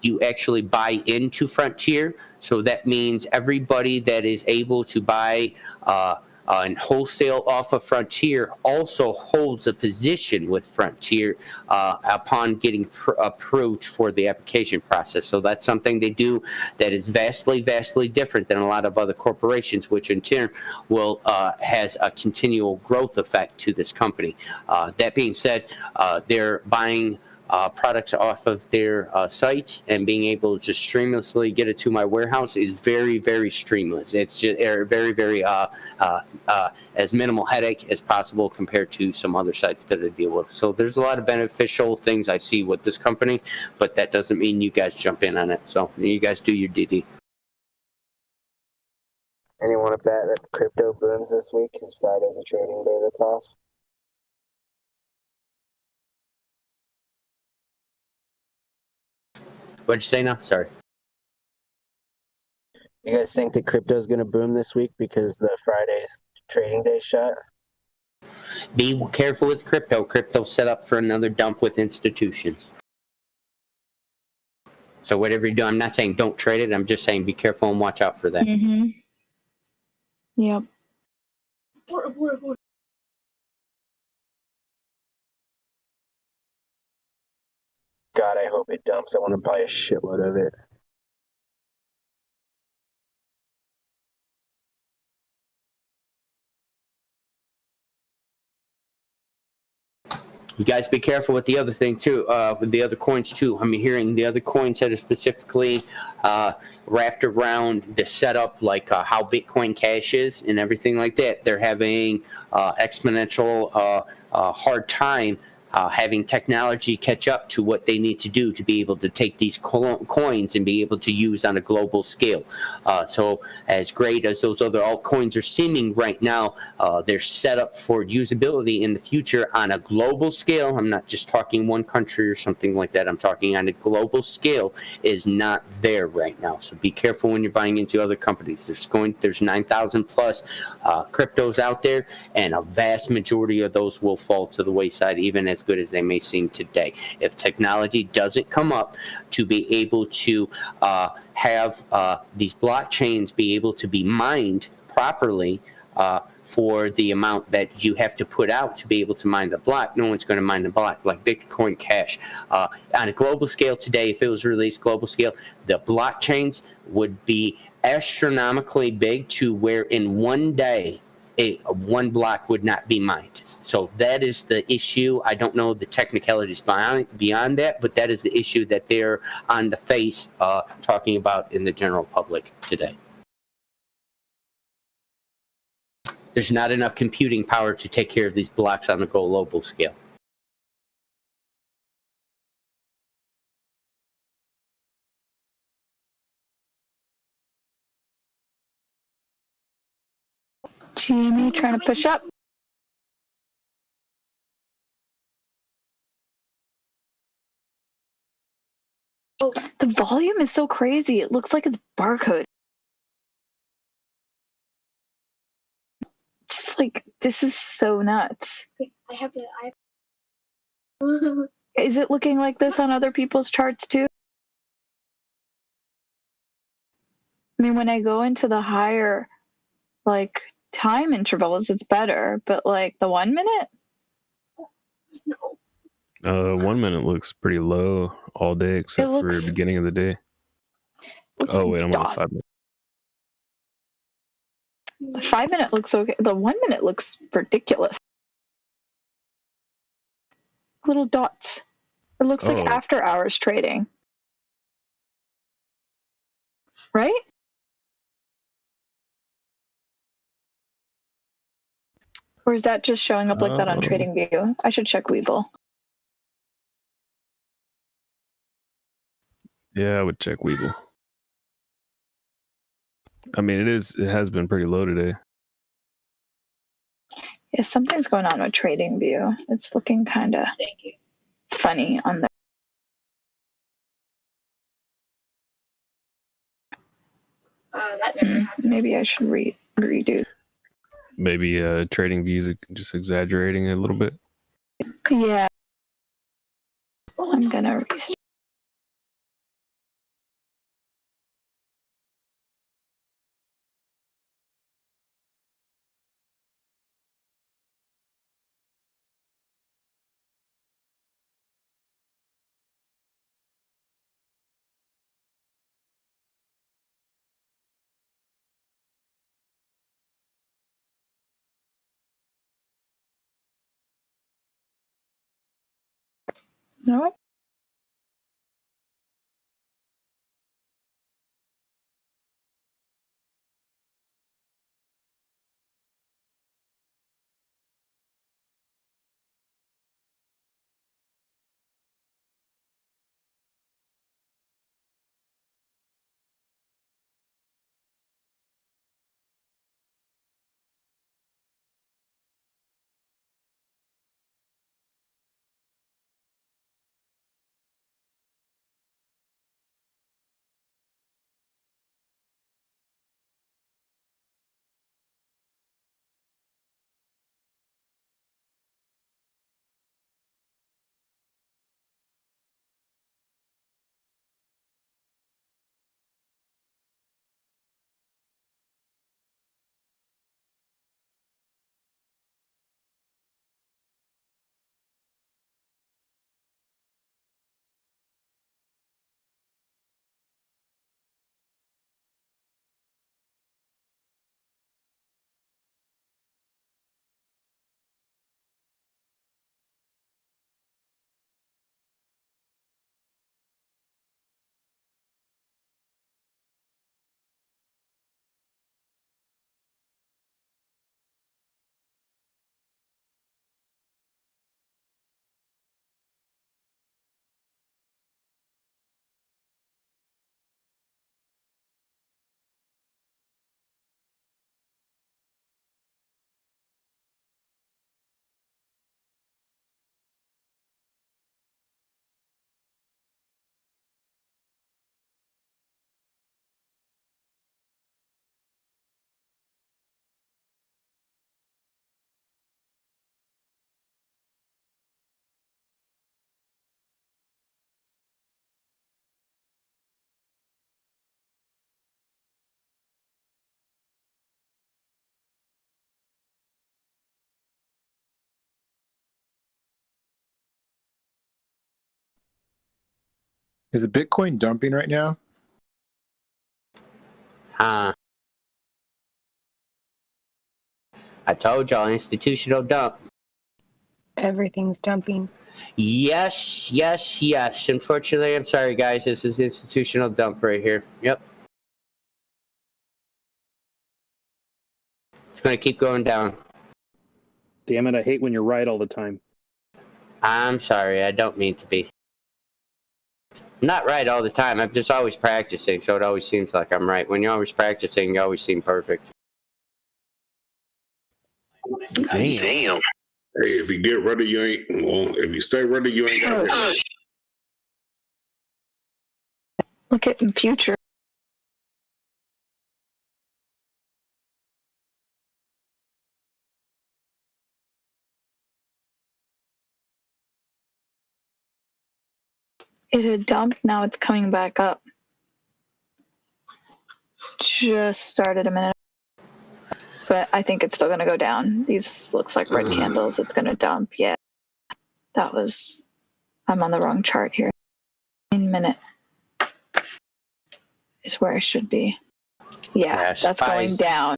you actually buy into Frontier, so that means everybody that is able to buy and wholesale off of Frontier also holds a position with Frontier upon getting approved for the application process. So that's something they do that is vastly, vastly different than a lot of other corporations, which in turn will has a continual growth effect to this company. That being said, they're buying products off of their site and being able to streamlessly get it to my warehouse is very, very streamless. It's just very, very as minimal headache as possible compared to some other sites that I deal with. So there's a lot of beneficial things I see with this company, but that doesn't mean you guys jump in on it. So you guys do your DD. Anyone to bet that crypto booms this week? Because Friday's a trading day that's off. What'd you say now? Sorry. You guys think that crypto's going to boom this week because the Friday's trading day shut? Be careful with crypto. Crypto's set up for another dump with institutions. So whatever you do, I'm not saying don't trade it. I'm just saying be careful and watch out for that. Mm-hmm. Yep. God, I hope it dumps. I want to buy a shitload of it. You guys be careful with the other thing too, with the other coins too. I'm hearing the other coins that are specifically wrapped around the setup, like how Bitcoin Cash is and everything like that. They're having exponential hard time having technology catch up to what they need to do to be able to take these coins and be able to use on a global scale. So as great as those other altcoins are seeming right now, they're set up for usability in the future on a global scale. I'm not just talking one country or something like that. I'm talking on a global scale is not there right now. So be careful when you're buying into other companies. There's 9,000 plus cryptos out there, and a vast majority of those will fall to the wayside, even as good as they may seem today. If technology doesn't come up to be able to have these blockchains be able to be mined properly for the amount that you have to put out to be able to mine the block, no one's going to mine the block like Bitcoin Cash. On a global scale today, if it was released global scale, the blockchains would be astronomically big to where in one day one block would not be mined. So that is the issue. I don't know the technicalities beyond that, but that is the issue that they're on the face talking about in the general public today. There's not enough computing power to take care of these blocks on a global scale. GME trying to push up. Oh, the volume is so crazy. It looks like it's barcode. Just like, this is so nuts. I have the. Is it looking like this on other people's charts too? I mean, when I go into the higher, like, time intervals, it's better, but like the 1 minute? 1 minute looks pretty low all day except for beginning of the day. Oh wait, I'm on the 5 minute. The 5 minute looks okay. The 1 minute looks ridiculous. Little dots. It looks like after hours trading. Right? Or is that just showing up like that on TradingView? I should check Webull. Yeah, I would check Webull. I mean, it has been pretty low today. Yeah, something's going on with TradingView. It's looking kind of funny on the. Maybe I should redo. Maybe TradingView's just exaggerating it a little bit. Yeah. I'm gonna restart. No. Is the Bitcoin dumping right now? I told y'all, institutional dump. Everything's dumping. Yes, yes, yes. Unfortunately, I'm sorry, guys. This is institutional dump right here. Yep. It's going to keep going down. Damn it, I hate when you're right all the time. I'm sorry. I don't mean to be. I'm not right all the time. I'm just always practicing, so it always seems like I'm right. When you're always practicing, you always seem perfect. Damn. Hey, if you get ready, you ain't. Well, if you stay ready, you ain't got ready. Look at in future. It had dumped, now it's coming back up. Just started a minute. But I think it's still gonna go down. These looks like red candles, it's gonna dump, yeah. That was, I'm on the wrong chart here. 1 minute is where I should be. Yeah, that's going down.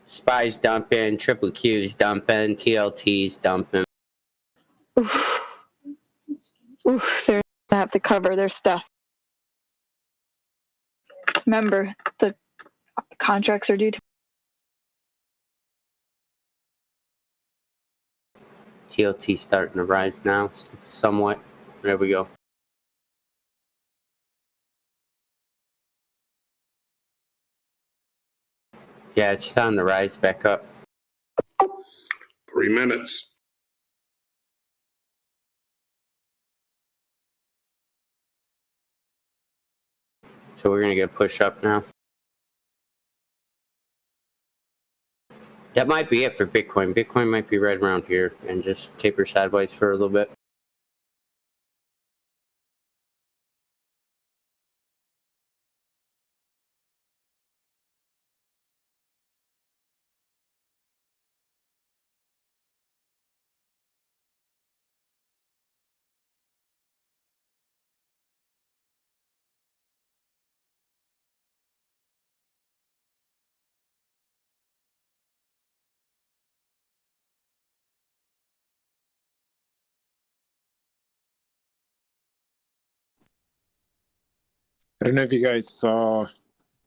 SPY's dumping, triple Q's dumping, TLT's dumping. Oof. Oof, they're gonna have to cover their stuff. Remember, the contracts are due to TLT starting to rise now, somewhat. There we go. Yeah, it's starting to rise back up. 3 minutes. So we're going to get a push up now. That might be it for Bitcoin. Bitcoin might be right around here and just taper sideways for a little bit. I don't know if you guys saw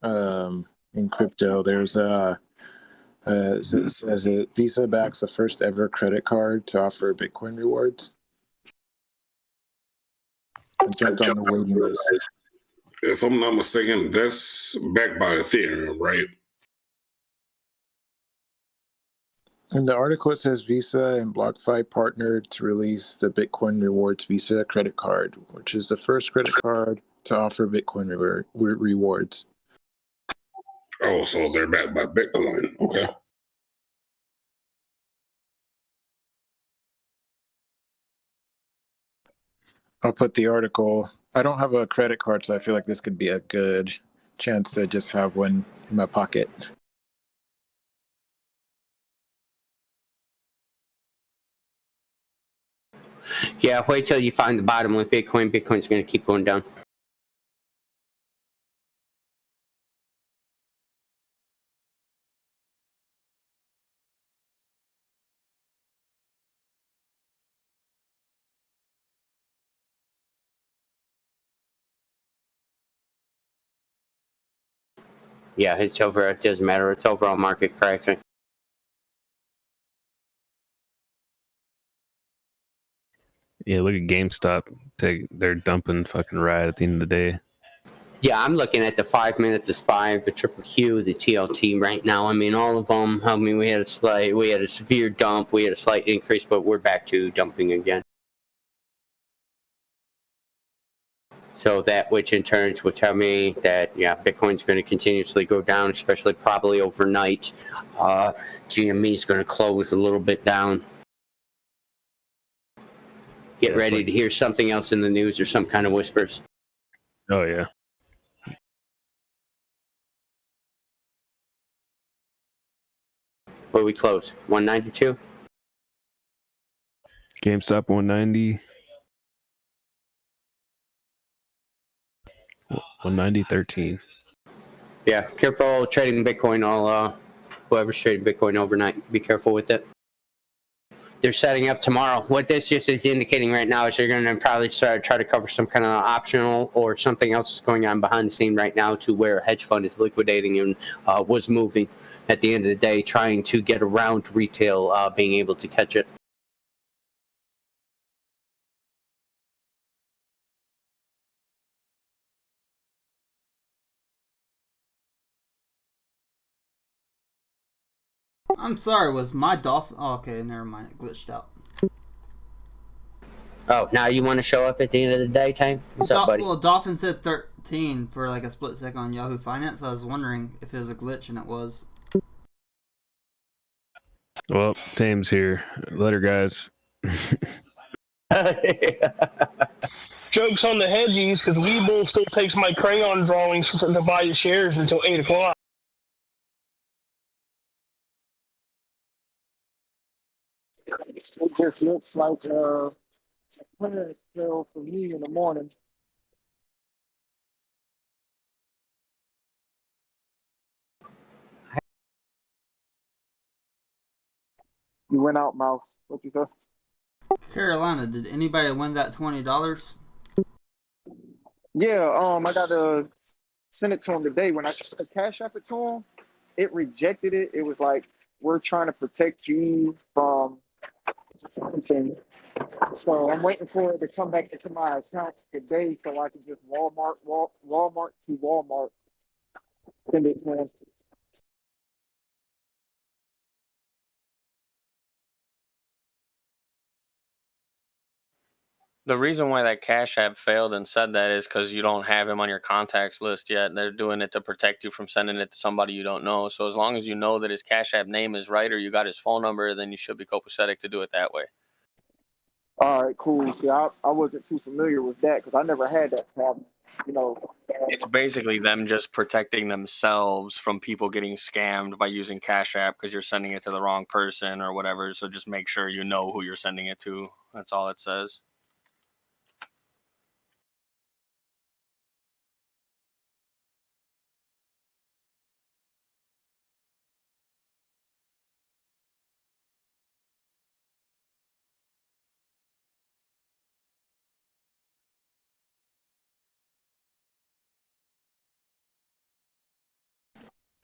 in crypto, there's says it Visa backs the first ever credit card to offer Bitcoin rewards. I jumped on the waiting list. If I'm not mistaken, that's backed by Ethereum, right? In the article, it says Visa and BlockFi partnered to release the Bitcoin Rewards Visa credit card, which is the first credit card to offer Bitcoin rewards. Oh, so they're backed by Bitcoin. Okay. I'll put the article. I don't have a credit card, so I feel like this could be a good chance to just have one in my pocket. Yeah, wait till you find the bottom with Bitcoin. Bitcoin's going to keep going down. Yeah, it's over. It doesn't matter. It's overall market correction. Yeah, look at GameStop. They're dumping fucking right at the end of the day. Yeah, I'm looking at the 5 minute, the SPY, the triple Q, the TLT right now. I mean, all of them. I mean, we had a severe dump, we had a slight increase, but we're back to dumping again. So that, which in turn would tell me that, yeah, Bitcoin's going to continuously go down, especially probably overnight. GME is going to close a little bit down. Get ready to hear something else in the news or some kind of whispers. Oh, yeah. Where we close? 192? GameStop 190. 190.13. Yeah, careful trading Bitcoin. Whoever's trading Bitcoin overnight, be careful with it. They're setting up tomorrow. What this just is indicating right now is they're going to probably try to cover some kind of optional or something else is going on behind the scene right now to where a hedge fund is liquidating and was moving at the end of the day, trying to get around retail being able to catch it. I'm sorry, was my dolphin... Oh, okay, never mind. It glitched out. Oh, now you want to show up at the end of the day, Time? What's up, buddy? Well, Dolphin said 13 for like a split second on Yahoo Finance. So I was wondering if it was a glitch, and it was. Well, Tame's here. Later, guys. Joke's on the hedgies, because Weeble still takes my crayon drawings to buy the shares until 8 o'clock. It just looks like prayer still for me in the morning. You went out, Mouse. What you say? Carolina, did anybody win that $20? Yeah, I got to send it to him today. When I tried to cash app it to him, it rejected it. It was like, we're trying to protect you from something. So I'm waiting for it to come back into my account today so I can just Walmart to Walmart send it to him. The reason why that Cash App failed and said that is because you don't have him on your contacts list yet. They're doing it to protect you from sending it to somebody you don't know. So as long as you know that his Cash App name is right or you got his phone number, then you should be copacetic to do it that way. All right, cool. See, I wasn't too familiar with that because I never had that problem. You know, It's basically them just protecting themselves from people getting scammed by using Cash App because you're sending it to the wrong person or whatever. So just make sure you know who you're sending it to. That's all it says.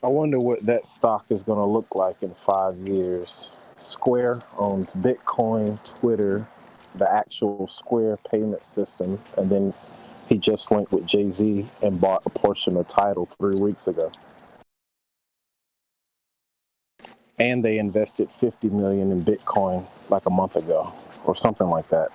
I wonder what that stock is going to look like in 5 years. Square owns Bitcoin, Twitter, the actual Square payment system, and then he just linked with Jay-Z and bought a portion of Tidal 3 weeks ago. And they invested $50 million in Bitcoin like a month ago, or something like that.